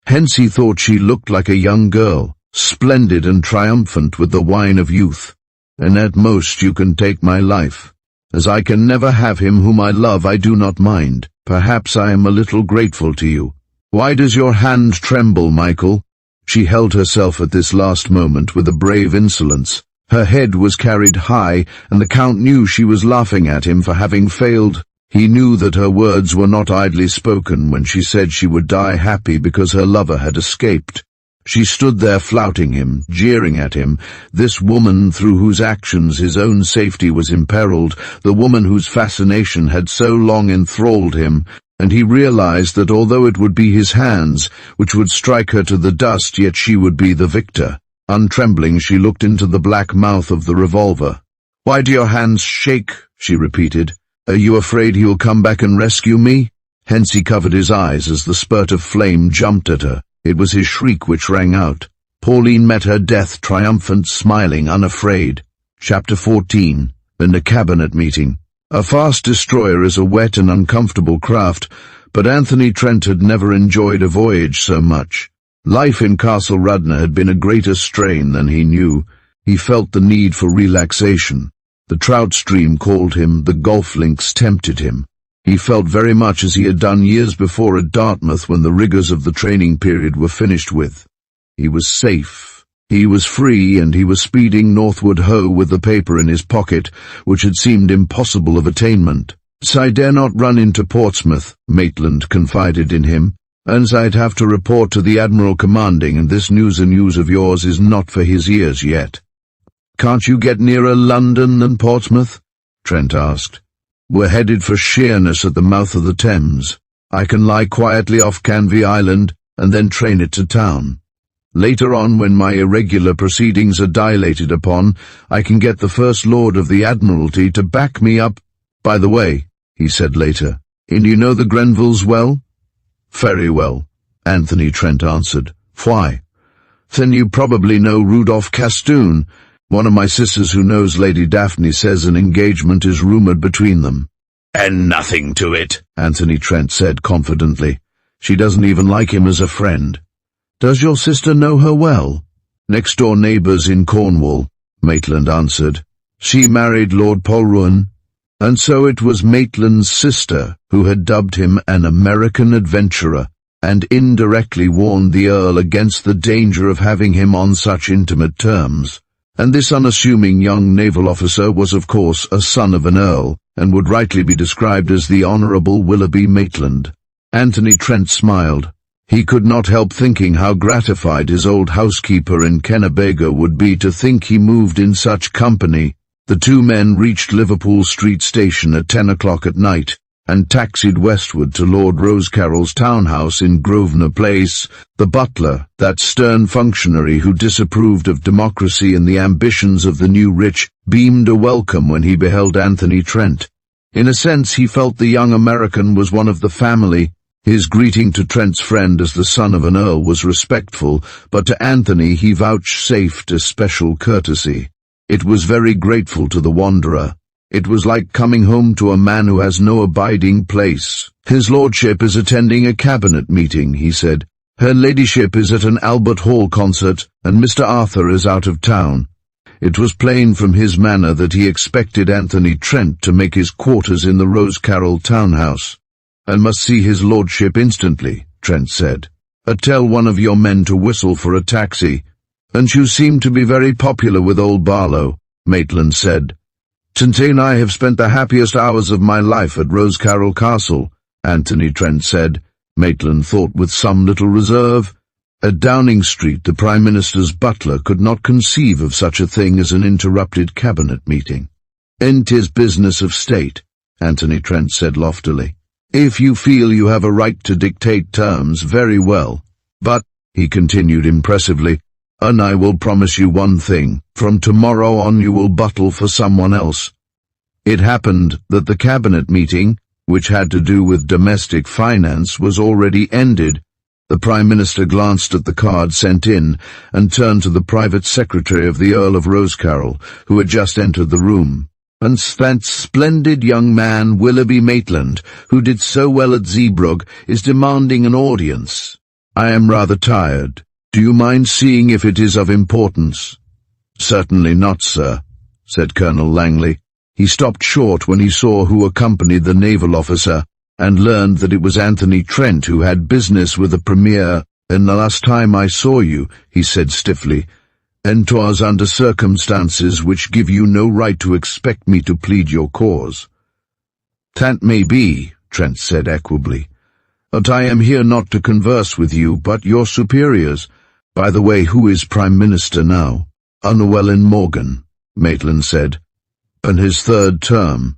Hensey thought she looked like a young girl, splendid and triumphant with the wine of youth. "And at most you can take my life. As I can never have him whom I love, I do not mind. Perhaps I am a little grateful to you. Why does your hand tremble, Michael?" She held herself at this last moment with a brave insolence. Her head was carried high, and the Count knew she was laughing at him for having failed. He knew that her words were not idly spoken when she said she would die happy because her lover had escaped. She stood there flouting him, jeering at him, this woman through whose actions his own safety was imperiled, the woman whose fascination had so long enthralled him, and he realized that although it would be his hands which would strike her to the dust, yet she would be the victor. Untrembling, she looked into the black mouth of the revolver. "Why do your hands shake?" she repeated. "Are you afraid he will come back and rescue me?" Hensey covered his eyes as the spurt of flame jumped at her. It was his shriek which rang out. Pauline met her death triumphant, smiling, unafraid. Chapter 14. In the Cabinet Meeting. A fast destroyer is a wet and uncomfortable craft, but Anthony Trent had never enjoyed a voyage so much. Life in Castle Radnor had been a greater strain than he knew. He felt the need for relaxation. The trout stream called him, the golf links tempted him. He felt very much as he had done years before at Dartmouth when the rigors of the training period were finished with. He was safe. He was free, and he was speeding northward ho with the paper in his pocket, which had seemed impossible of attainment. "I dare not run into Portsmouth," Maitland confided in him, "and I'd have to report to the Admiral commanding, and this news of yours is not for his ears yet." "Can't you get nearer London than Portsmouth?" Trent asked. "We're headed for Sheerness at the mouth of the Thames." I can lie quietly off Canvey Island and then train it to town. Later on, when my irregular proceedings are dilated upon, I can get the First Lord of the Admiralty to back me up. By the way, he said later, and you know the Grenvilles well? Very well, Anthony Trent answered. Why? Then you probably know Rudolph Castoon. One of my sisters who knows Lady Daphne says an engagement is rumoured between them. And nothing to it, Anthony Trent said confidently. She doesn't even like him as a friend. Does your sister know her well? Next-door neighbours in Cornwall, Maitland answered. She married Lord Polruan, and so it was Maitland's sister who had dubbed him an American adventurer, and indirectly warned the Earl against the danger of having him on such intimate terms. And this unassuming young naval officer was of course a son of an Earl, and would rightly be described as the Honourable Willoughby Maitland. Anthony Trent smiled. He could not help thinking how gratified his old housekeeper in Kennebago would be to think he moved in such company. The two men reached Liverpool Street Station at 10 o'clock at night, and taxied westward to Lord Rosecarrol's townhouse in Grosvenor Place. The butler, that stern functionary who disapproved of democracy and the ambitions of the new rich, beamed a welcome when he beheld Anthony Trent. In a sense, he felt the young American was one of the family. His greeting to Trent's friend as the son of an earl was respectful, but to Anthony he vouchsafed a special courtesy. It was very grateful to the wanderer. It was like coming home to a man who has no abiding place. His lordship is attending a cabinet meeting, he said. Her ladyship is at an Albert Hall concert, and Mr. Arthur is out of town. It was plain from his manner that he expected Anthony Trent to make his quarters in the Rosecarrol townhouse. And must see his lordship instantly, Trent said. Tell one of your men to whistle for a taxi. And you seem to be very popular with old Barlow, Maitland said. Tintin and I have spent the happiest hours of my life at Rosecarrol Castle, Anthony Trent said. Maitland thought with some little reserve. At Downing Street, the Prime Minister's butler could not conceive of such a thing as an interrupted cabinet meeting. "'Ain't 'tis business of state,' Anthony Trent said loftily. "'If you feel you have a right to dictate terms, very well. But,' he continued impressively, "'and I will promise you one thing, from tomorrow on you will buttle for someone else.' It happened that the cabinet meeting, which had to do with domestic finance, was already ended. The Prime Minister glanced at the card sent in, and turned to the private secretary of the Earl of Rosecarrol, who had just entered the room. "'And that splendid young man, Willoughby Maitland, who did so well at Zeebrugge, is demanding an audience. I am rather tired. Do you mind seeing if it is of importance?' "'Certainly not, sir,' said Colonel Langley. He stopped short when he saw who accompanied the naval officer, and learned that it was Anthony Trent who had business with the Premier. "'And the last time I saw you,' he said stiffly, "'and 'twas under circumstances which give you no right to expect me to plead your cause.' "'That may be,' Trent said equably. "'But I am here not to converse with you, but your superiors. By the way, who is Prime Minister now?' "'Llewellyn Morgan,' Maitland said. "'And his third term?'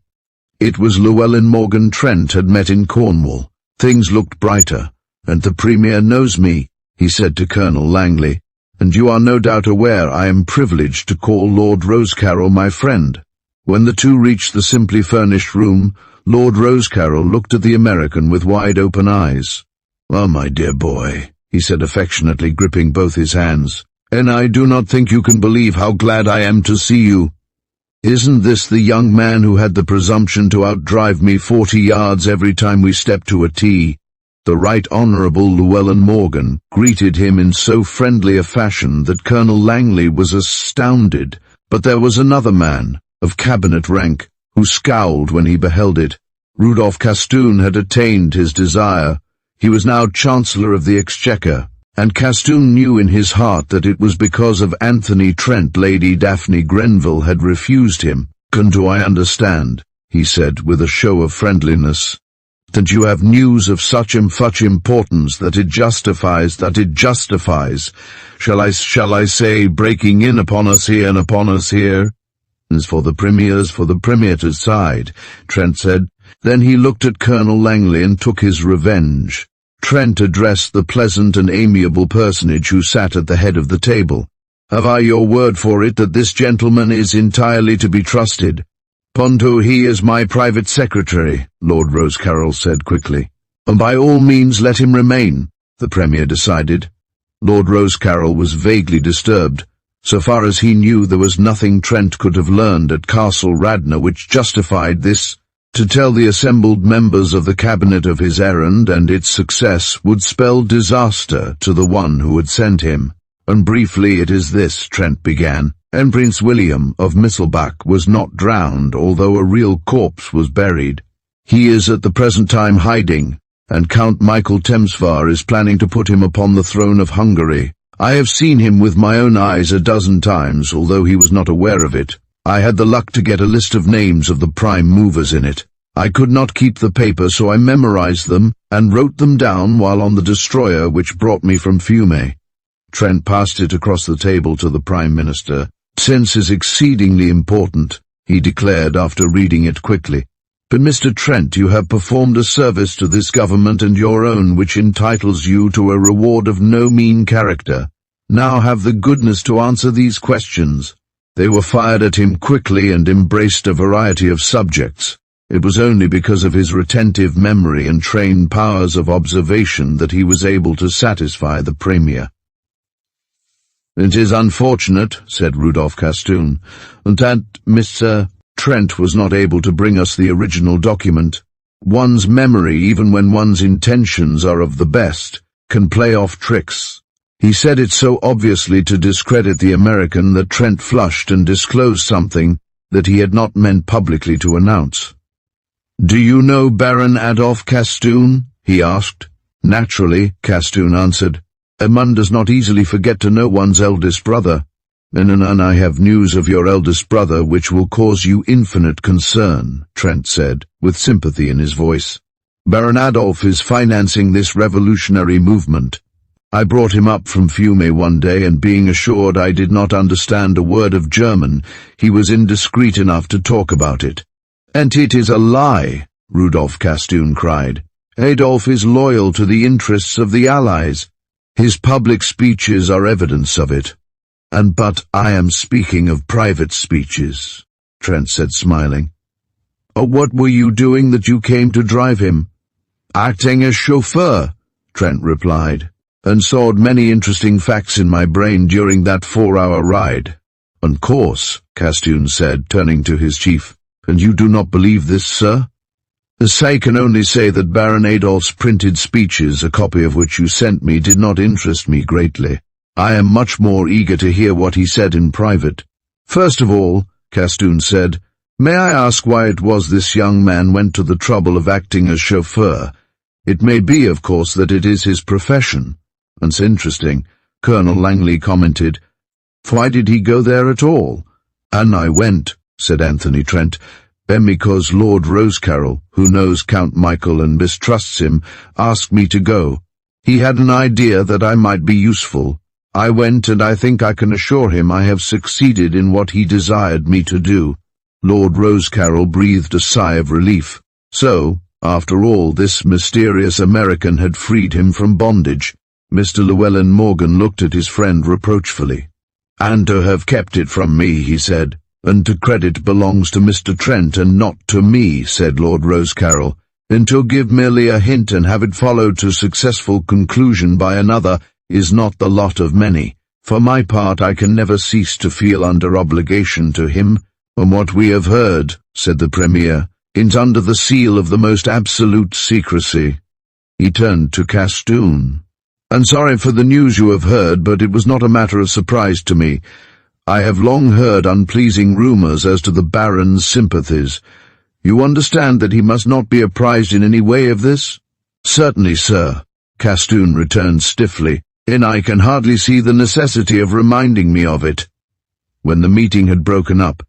It was Llewellyn Morgan Trent had met in Cornwall. Things looked brighter. "'And the Premier knows me,' he said to Colonel Langley. "'And you are no doubt aware I am privileged to call Lord Rosecarrol my friend.' When the two reached the simply furnished room, Lord Rosecarrol looked at the American with wide-open eyes. "'Oh, my dear boy,' he said affectionately, gripping both his hands, "'and I do not think you can believe how glad I am to see you. Isn't this the young man who had the presumption to outdrive me 40 yards every time we stepped to a tee?' The Right Honourable Llewellyn Morgan greeted him in so friendly a fashion that Colonel Langley was astounded. But there was another man, of cabinet rank, who scowled when he beheld it. Rudolph Castoon had attained his desire. He was now Chancellor of the Exchequer, and Castoon knew in his heart that it was because of Anthony Trent Lady Daphne Grenville had refused him. "'Do I understand,' he said with a show of friendliness, "'that you have news of such importance that it justifies, shall I say, breaking in upon us here and upon us here?' "'As for the Premier to decide,' Trent said. Then he looked at Colonel Langley and took his revenge. Trent addressed the pleasant and amiable personage who sat at the head of the table. "Have I your word for it that this gentleman is entirely to be trusted?" "Ponto, he is my private secretary," Lord Rosecarrel said quickly. "And by all means let him remain," the Premier decided. Lord Rosecarrel was vaguely disturbed. So far as he knew, there was nothing Trent could have learned at Castle Radnor which justified this. To tell the assembled members of the cabinet of his errand and its success would spell disaster to the one who had sent him. "And briefly it is this," Trent began. "Prince William of Misselbach was not drowned, although a real corpse was buried. He is at the present time hiding, and Count Michael Temsvar is planning to put him upon the throne of Hungary. I have seen him with my own eyes a dozen times, although he was not aware of it. I had the luck to get a list of names of the prime movers in it. I could not keep the paper, so I memorized them and wrote them down while on the destroyer which brought me from Fiume." Trent passed it across the table to the Prime Minister. "Sense is exceedingly important," he declared after reading it quickly. "But Mr. Trent, you have performed a service to this government and your own which entitles you to a reward of no mean character. Now have the goodness to answer these questions." They were fired at him quickly and embraced a variety of subjects. It was only because of his retentive memory and trained powers of observation that he was able to satisfy the Premier. "It is unfortunate," said Rudolph Castoon, "that Mr. Trent was not able to bring us the original document. One's memory, even when one's intentions are of the best, can play off tricks." He said it so obviously to discredit the American that Trent flushed and disclosed something that he had not meant publicly to announce. "Do you know Baron Adolf Castoon?" he asked. "Naturally," Castoon answered. "One does not easily forget to know one's eldest brother. And I have news of your eldest brother which will cause you infinite concern," Trent said, with sympathy in his voice. "Baron Adolf is financing this revolutionary movement. I brought him up from Fiume one day, and being assured I did not understand a word of German, he was indiscreet enough to talk about it." "And it is a lie," Rudolph Castoon cried. "Adolf is loyal to the interests of the Allies. His public speeches are evidence of it." But I am speaking of private speeches," Trent said, smiling. "What were you doing that you came to drive him?" "Acting as chauffeur," Trent replied, "and sawed many interesting facts in my brain during that 4-hour ride." "Of course," Castoon said, turning to his chief. "And you do not believe this, sir?" "I can only say that Baron Adolf's printed speeches, a copy of which you sent me, did not interest me greatly. I am much more eager to hear what he said in private." "First of all," Castoon said, "may I ask why it was this young man went to the trouble of acting as chauffeur? It may be, of course, that it is his profession." "That's interesting," Colonel Langley commented. "Why did he go there at all?" "And I went," said Anthony Trent, "because Lord Rosecarrel, who knows Count Michael and mistrusts him, asked me to go. He had an idea that I might be useful. I went, and I think I can assure him I have succeeded in what he desired me to do." Lord Rosecarrel breathed a sigh of relief. So, after all, this mysterious American had freed him from bondage. Mr. Llewellyn Morgan looked at his friend reproachfully. "And to have kept it from me," he said. "And to credit belongs to Mr. Trent and not to me," said Lord Rosecarrel. "And to give merely a hint and have it followed to successful conclusion by another is not the lot of many. For my part, I can never cease to feel under obligation to him. From what we have heard," said the Premier, "it's under the seal of the most absolute secrecy." He turned to Castoon. "I'm sorry for the news you have heard, but it was not a matter of surprise to me. I have long heard unpleasing rumors as to the Baron's sympathies. You understand that he must not be apprised in any way of this?" "Certainly, sir," Castoon returned stiffly, "and I can hardly see the necessity of reminding me of it." When the meeting had broken up,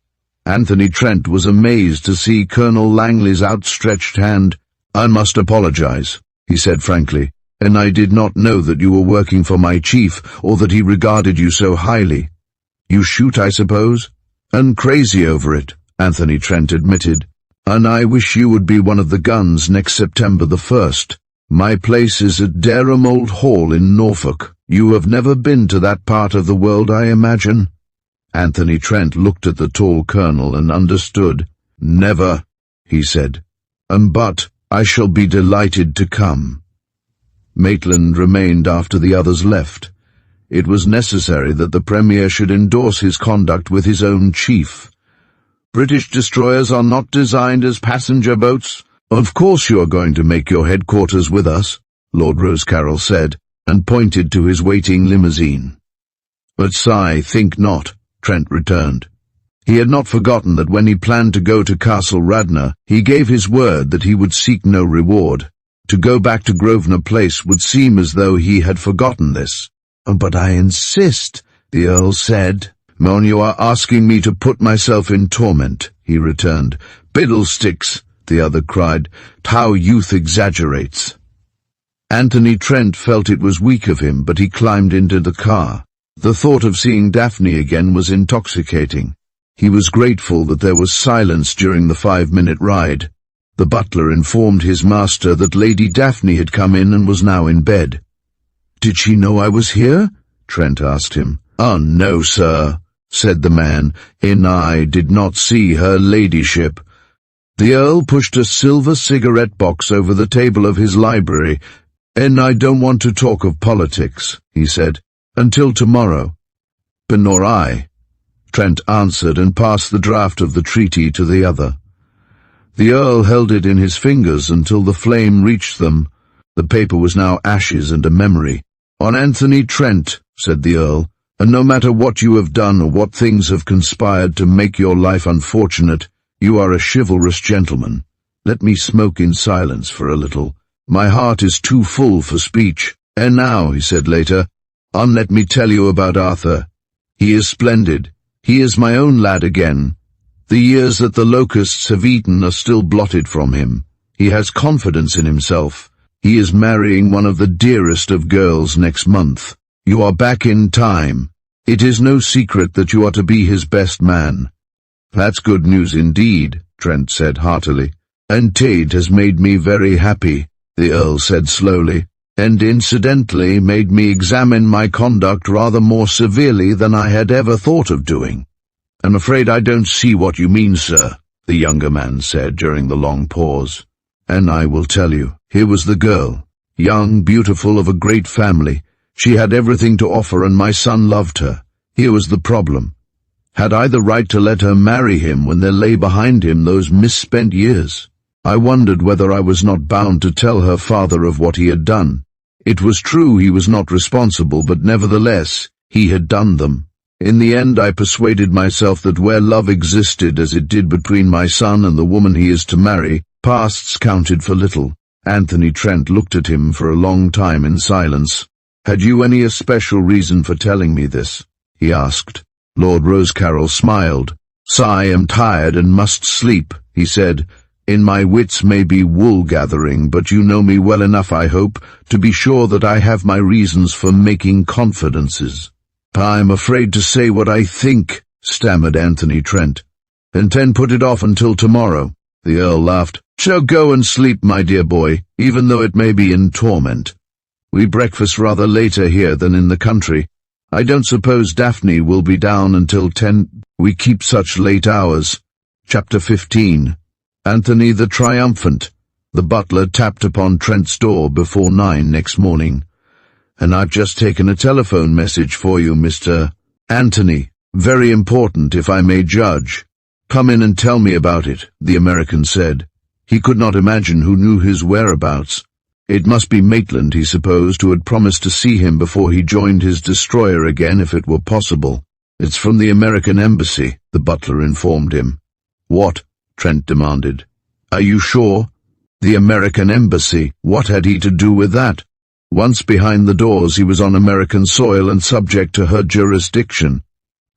Anthony Trent was amazed to see Colonel Langley's outstretched hand. "I must apologize," he said frankly, "and I did not know that you were working for my chief, or that he regarded you so highly." "You shoot, I suppose?" "And crazy over it," Anthony Trent admitted. And I wish you would be one of the guns next September the 1st. My place is at Dereham Old Hall in Norfolk. You have never been to that part of the world, I imagine?" Anthony Trent looked at the tall colonel and understood. "Never," he said. But I shall be delighted to come." Maitland remained after the others left. It was necessary that the Premier should endorse his conduct with his own chief. "British destroyers are not designed as passenger boats. Of course you are going to make your headquarters with us," Lord Rosecarrel said, and pointed to his waiting limousine. "But I think not," Trent returned. He had not forgotten that when he planned to go to Castle Radnor, he gave his word that he would seek no reward. To go back to Grosvenor Place would seem as though he had forgotten this. "But I insist," the Earl said. "Mon, you are asking me to put myself in torment," he returned. "Fiddlesticks," the other cried. "How youth exaggerates." Anthony Trent felt it was weak of him, but he climbed into the car. The thought of seeing Daphne again was intoxicating. He was grateful that there was silence during the 5-minute ride. The butler informed his master that Lady Daphne had come in and was now in bed. "Did she know I was here?" Trent asked him. "Oh, no, sir," said the man. "I did not see her ladyship." The Earl pushed a silver cigarette box over the table of his library. "I don't want to talk of politics," he said. "Until tomorrow." "But nor I," Trent answered, and passed the draft of the treaty to the other. The Earl held it in his fingers until the flame reached them. The paper was now ashes and a memory. "On Anthony Trent," said the Earl, "and no matter what you have done or what things have conspired to make your life unfortunate, you are a chivalrous gentleman. Let me smoke in silence for a little. My heart is too full for speech. And now," he said later, "let me tell you about Arthur. He is splendid. He is my own lad again. The years that the locusts have eaten are still blotted from him. He has confidence in himself. He is marrying one of the dearest of girls next month. You are back in time. It is no secret that you are to be his best man." "That's good news indeed," Trent said heartily. "And Tade has made me very happy," the Earl said slowly, "and incidentally made me examine my conduct rather more severely than I had ever thought of doing." "I'm afraid I don't see what you mean, sir," the younger man said during the long pause. "And I will tell you. Here was the girl, young, beautiful, of a great family. She had everything to offer, and my son loved her. Here was the problem. Had I the right to let her marry him when there lay behind him those misspent years? I wondered whether I was not bound to tell her father of what he had done. It was true he was not responsible, but nevertheless, he had done them. In the end, I persuaded myself that where love existed as it did between my son and the woman he is to marry, pasts counted for little." Anthony Trent looked at him for a long time in silence. "Had you any especial reason for telling me this?" he asked. Lord Rosecarrel smiled. "I am tired and must sleep," he said. "In my wits may be wool-gathering, but you know me well enough, I hope, to be sure that I have my reasons for making confidences." "I'm afraid to say what I think," stammered Anthony Trent. "And then put it off until tomorrow," the Earl laughed. "So go and sleep, my dear boy, even though it may be in torment. We breakfast rather later here than in the country. I don't suppose Daphne will be down until 10. We keep such late hours." Chapter 15. Anthony the Triumphant. The butler tapped upon Trent's door before 9 next morning. "And I've just taken a telephone message for you, Mr. Anthony. Very important, if I may judge." "Come in and tell me about it," the American said. He could not imagine who knew his whereabouts. It must be Maitland, he supposed, who had promised to see him before he joined his destroyer again if it were possible. "It's from the American Embassy," the butler informed him. "What?" Trent demanded. "Are you sure?" The American Embassy. What had he to do with that? Once behind the doors, he was on American soil and subject to her jurisdiction.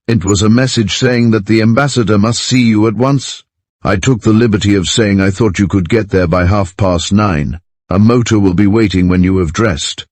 It was a message saying that the ambassador must see you at once. I took the liberty of saying I thought you could get there by 9:30. A motor will be waiting when you have dressed.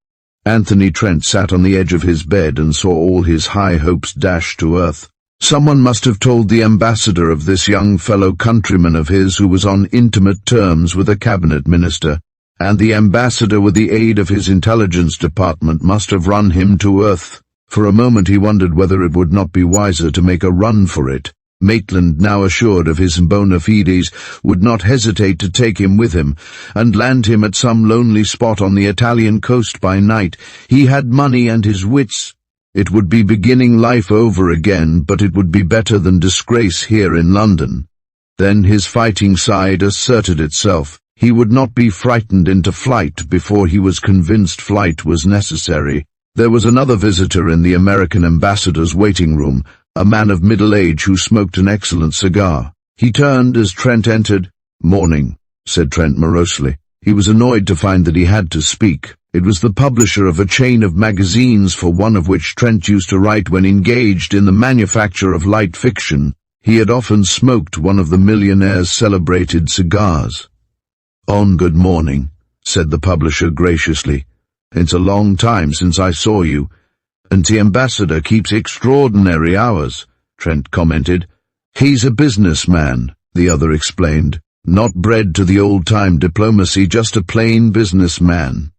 Anthony Trent sat on the edge of his bed and saw all his high hopes dash to earth. Someone must have told the ambassador of this young fellow countryman of his who was on intimate terms with a cabinet minister, and the ambassador with the aid of his intelligence department must have run him to earth. For a moment he wondered whether it would not be wiser to make a run for it. Maitland, now assured of his bona fides, would not hesitate to take him with him, and land him at some lonely spot on the Italian coast by night. He had money and his wits. It would be beginning life over again, but it would be better than disgrace here in London. Then his fighting side asserted itself. He would not be frightened into flight before he was convinced flight was necessary. There was another visitor in the American ambassador's waiting room, a man of middle age who smoked an excellent cigar. He turned as Trent entered. "Morning," said Trent morosely. He was annoyed to find that he had to speak. It was the publisher of a chain of magazines for one of which Trent used to write when engaged in the manufacture of light fiction. He had often smoked one of the millionaire's celebrated cigars. "Good morning," said the publisher graciously. "It's a long time since I saw you." "And the ambassador keeps extraordinary hours," Trent commented. "He's a businessman," the other explained. "Not bred to the old-time diplomacy, just a plain businessman."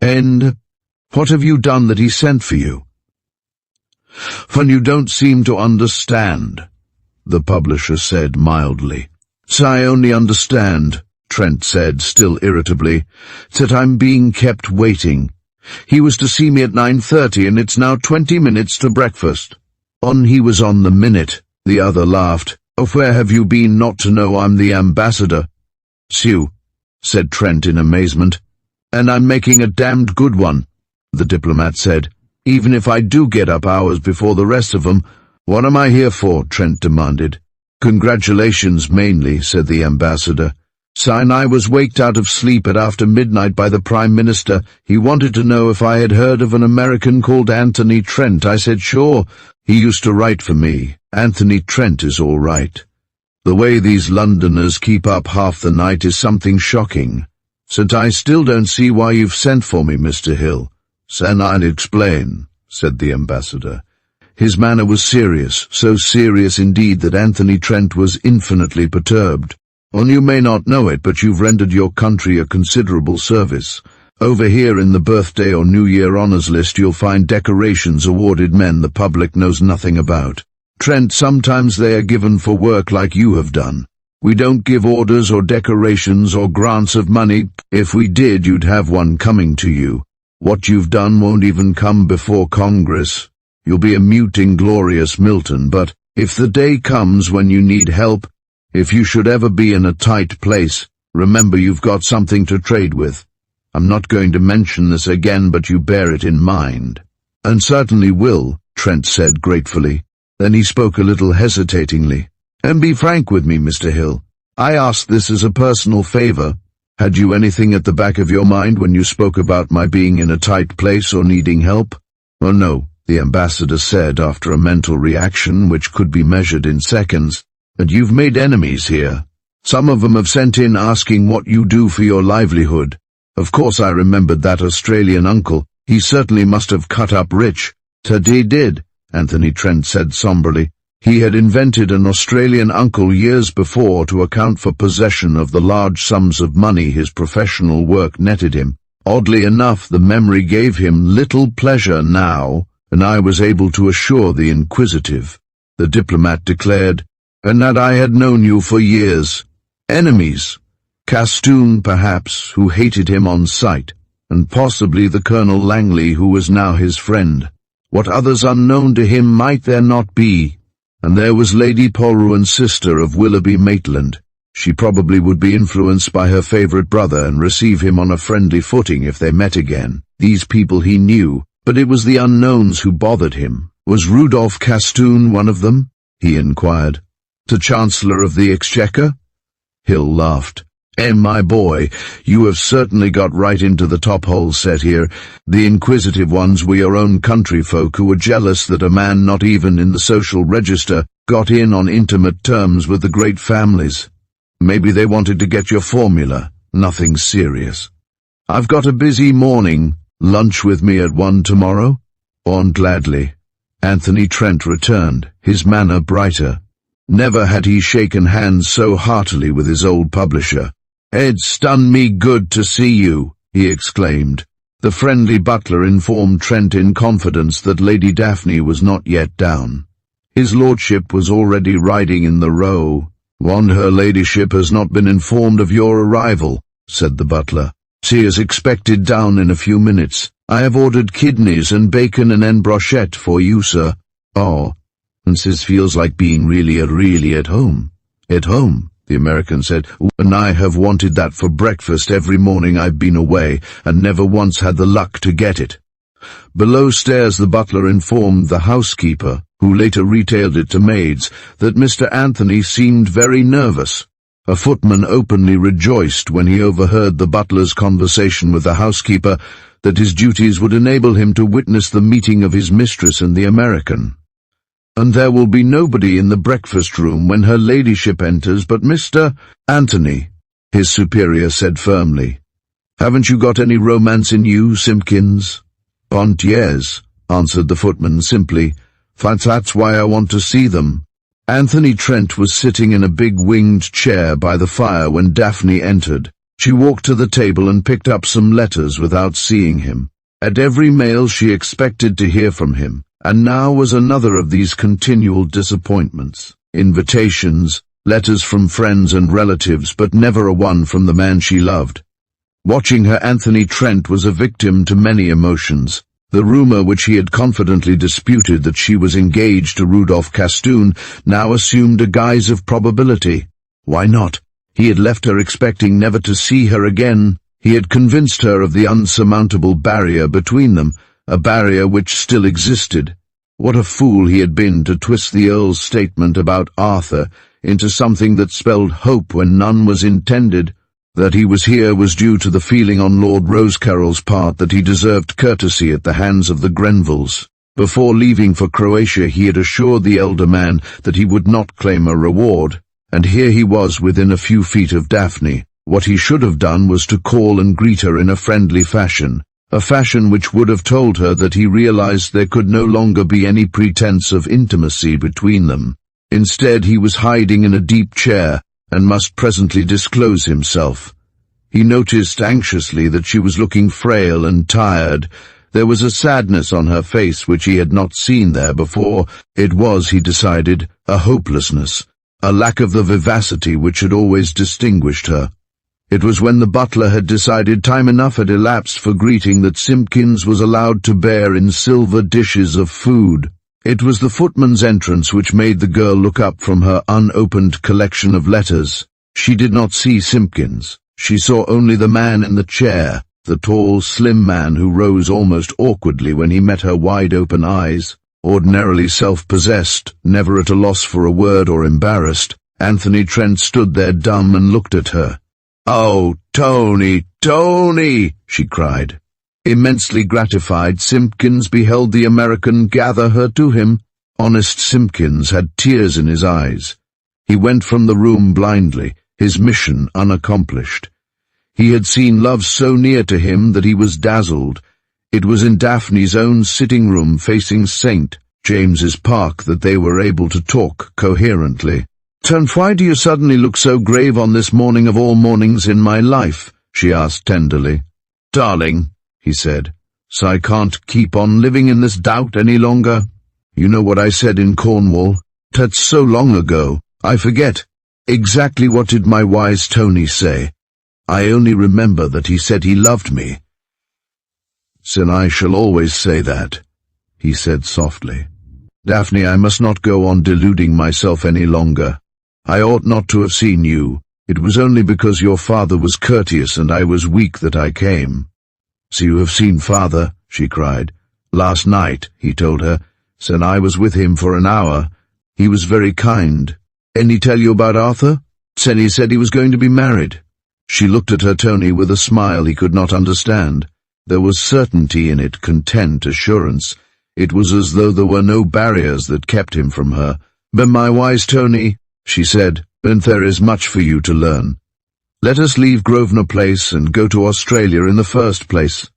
"And what have you done that he sent for you?" "Fun, you don't seem to understand," the publisher said mildly. "So I only understand," Trent said, still irritably, "that I'm being kept waiting. He was to see me at 9:30 and it's now 20 minutes to breakfast." He was on the minute," the other laughed. "Where have you been not to know I'm the ambassador?" "Sue," said Trent in amazement. "And I'm making a damned good one," the diplomat said. "Even if I do get up hours before the rest of them." "What am I here for?" Trent demanded. "Congratulations mainly," said the ambassador. "Sign, I was waked out of sleep at after midnight by the Prime Minister. He wanted to know if I had heard of an American called Anthony Trent. I said sure. He used to write for me. Anthony Trent is all right. The way these Londoners keep up half the night is something shocking. So I still don't see why you've sent for me, Mr. Hill." "Then I'll explain," said the ambassador. His manner was serious, so serious indeed that Anthony Trent was infinitely perturbed. "You may not know it, but you've rendered your country a considerable service. Over here in the birthday or New Year honours list you'll find decorations awarded men the public knows nothing about. Trent, sometimes they are given for work like you have done. We don't give orders or decorations or grants of money. If we did, you'd have one coming to you. What you've done won't even come before Congress. You'll be a mute inglorious Milton, but if the day comes when you need help, if you should ever be in a tight place, remember you've got something to trade with. I'm not going to mention this again, but you bear it in mind." "And certainly will," Trent said gratefully. Then he spoke a little hesitatingly. "And be frank with me, Mr. Hill. I ask this as a personal favor. Had you anything at the back of your mind when you spoke about my being in a tight place or needing help?" "No," the ambassador said after a mental reaction which could be measured in seconds. "But you've made enemies here. Some of them have sent in asking what you do for your livelihood. Of course I remembered that Australian uncle. He certainly must have cut up rich." "He did," Anthony Trent said somberly. He had invented an Australian uncle years before to account for possession of the large sums of money his professional work netted him. Oddly enough, the memory gave him little pleasure now, and I was able to assure the inquisitive, the diplomat declared, "and that I had known you for years. Enemies. Castoon, perhaps, who hated him on sight, and possibly the Colonel Langley, who was now his friend. What others unknown to him might there not be? And there was Lady Polruan's sister of Willoughby Maitland. She probably would be influenced by her favourite brother and receive him on a friendly footing if they met again. These people he knew, but it was the unknowns who bothered him. Was Rudolph Castoon one of them?" he inquired. "The Chancellor of the Exchequer?" Hill laughed. My boy, you have certainly got right into the top hole set here. The inquisitive ones were your own country folk who were jealous that a man not even in the social register got in on intimate terms with the great families. Maybe they wanted to get your formula. Nothing serious. "I've got a busy morning. Lunch with me at 1 tomorrow?" "Gladly." Anthony Trent returned, his manner brighter. Never had he shaken hands so heartily with his old publisher. "It's done me good to see you," he exclaimed. The friendly butler informed Trent in confidence that Lady Daphne was not yet down. His lordship was already riding in the Row. "Her ladyship has not been informed of your arrival," said the butler. "She is expected down in a few minutes. I have ordered kidneys and bacon and en brochette for you, sir." "Oh, and this feels like being really at home." "At home," the American said, "and I have wanted that for breakfast every morning I've been away, and never once had the luck to get it." Below stairs the butler informed the housekeeper, who later retailed it to maids, that Mr. Anthony seemed very nervous. A footman openly rejoiced when he overheard the butler's conversation with the housekeeper that his duties would enable him to witness the meeting of his mistress and the American. "And there will be nobody in the breakfast room when her ladyship enters but Mr. Anthony," his superior said firmly. "Haven't you got any romance in you, Simpkins?" "Aunt, yes," answered the footman simply. "That's why I want to see them." Anthony Trent was sitting in a big winged chair by the fire when Daphne entered. She walked to the table and picked up some letters without seeing him. At every mail she expected to hear from him, and now was another of these continual disappointments. Invitations, letters from friends and relatives, but never a one from the man she loved. Watching her, Anthony Trent was a victim to many emotions. The rumor which he had confidently disputed that she was engaged to Rudolph Castoon now assumed a guise of probability. Why not? He had left her expecting never to see her again. He had convinced her of the unsurmountable barrier between them, a barrier which still existed. What a fool he had been to twist the Earl's statement about Arthur into something that spelled hope when none was intended. That he was here was due to the feeling on Lord Rosecarrel's part that he deserved courtesy at the hands of the Grenvilles. Before leaving for Croatia he had assured the elder man that he would not claim a reward, and here he was within a few feet of Daphne. What he should have done was to call and greet her in a friendly fashion, a fashion which would have told her that he realized there could no longer be any pretense of intimacy between them. Instead he was hiding in a deep chair, and must presently disclose himself. He noticed anxiously that she was looking frail and tired. There was a sadness on her face which he had not seen there before. It was, he decided, a hopelessness, a lack of the vivacity which had always distinguished her. It was when the butler had decided time enough had elapsed for greeting that Simpkins was allowed to bear in silver dishes of food. It was the footman's entrance which made the girl look up from her unopened collection of letters. She did not see Simpkins. She saw only the man in the chair, the tall, slim man who rose almost awkwardly when he met her wide-open eyes. Ordinarily self-possessed, never at a loss for a word or embarrassed, Anthony Trent stood there dumb and looked at her. "Oh, Tony, Tony!" she cried. Immensely gratified, Simpkins beheld the American gather her to him. Honest Simpkins had tears in his eyes. He went from the room blindly, his mission unaccomplished. He had seen love so near to him that he was dazzled. It was in Daphne's own sitting room facing St. James's Park that they were able to talk coherently. "And why do you suddenly look so grave on this morning of all mornings in my life?" she asked tenderly. "Darling," he said, "so I can't keep on living in this doubt any longer. You know what I said in Cornwall? That's so long ago, I forget. Exactly what did my wise Tony say? I only remember that he said he loved me." "Then I shall always say that," he said softly. "Daphne, I must not go on deluding myself any longer. I ought not to have seen you. It was only because your father was courteous and I was weak that I came." "So you have seen father?" she cried. "Last night," he told her. "Then I was with him for an hour. He was very kind. Didn't he tell you about Arthur? Then he said he was going to be married." She looked at her Tony with a smile he could not understand. There was certainty in it, content, assurance. It was as though there were no barriers that kept him from her. "But my wise Tony," she said, "and there is much for you to learn. Let us leave Grosvenor Place and go to Australia in the first place."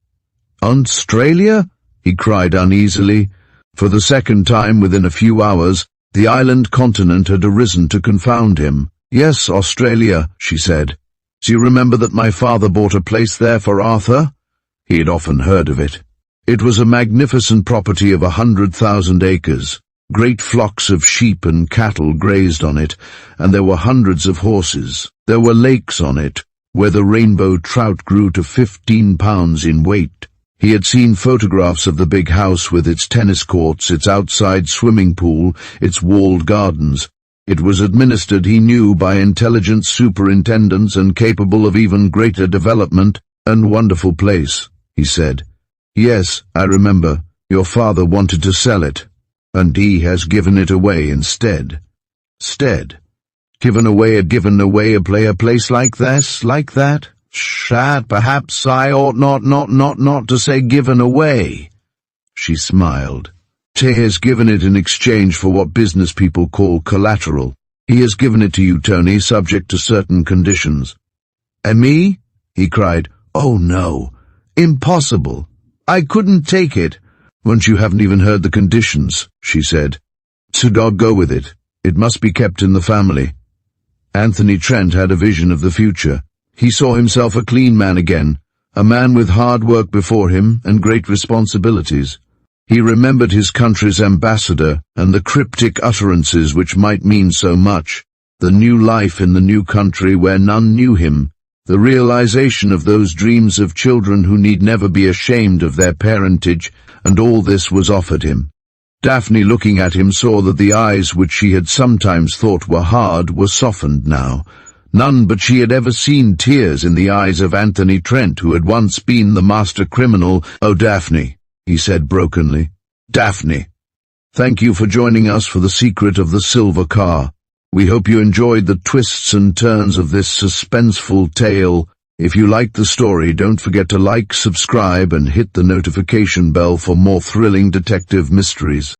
"Australia?" he cried uneasily. For the second time within a few hours, the island continent had arisen to confound him. "Yes, Australia," she said. "Do you remember that my father bought a place there for Arthur?" He had often heard of it. It was a magnificent property of 100,000 acres. Great flocks of sheep and cattle grazed on it, and there were hundreds of horses. There were lakes on it, where the rainbow trout grew to 15 pounds in weight. He had seen photographs of the big house with its tennis courts, its outside swimming pool, its walled gardens. It was administered, he knew, by intelligent superintendents and capable of even greater development. "And wonderful place," he said. "Yes, I remember. Your father wanted to sell it, and he has given it away instead." Given away a place like this, like that? Shad, perhaps I ought not to say given away. She smiled. "He has given it in exchange for what business people call collateral. He has given it to you, Tony, subject to certain conditions." "And me?" he cried. "Oh no, impossible. I couldn't take it." "Once you haven't even heard the conditions," she said. "So go with it. It must be kept in the family." Anthony Trent had a vision of the future. He saw himself a clean man again, a man with hard work before him and great responsibilities. He remembered his country's ambassador and the cryptic utterances which might mean so much, the new life in the new country where none knew him, the realization of those dreams of children who need never be ashamed of their parentage, and all this was offered him. Daphne, looking at him, saw that the eyes which she had sometimes thought were hard were softened now. None but she had ever seen tears in the eyes of Anthony Trent, who had once been the master criminal. "Oh, Daphne," he said brokenly. "Daphne, thank you for joining us for the secret of the silver car. We hope you enjoyed the twists and turns of this suspenseful tale. If you liked the story, don't forget to like, subscribe, and hit the notification bell for more thrilling detective mysteries."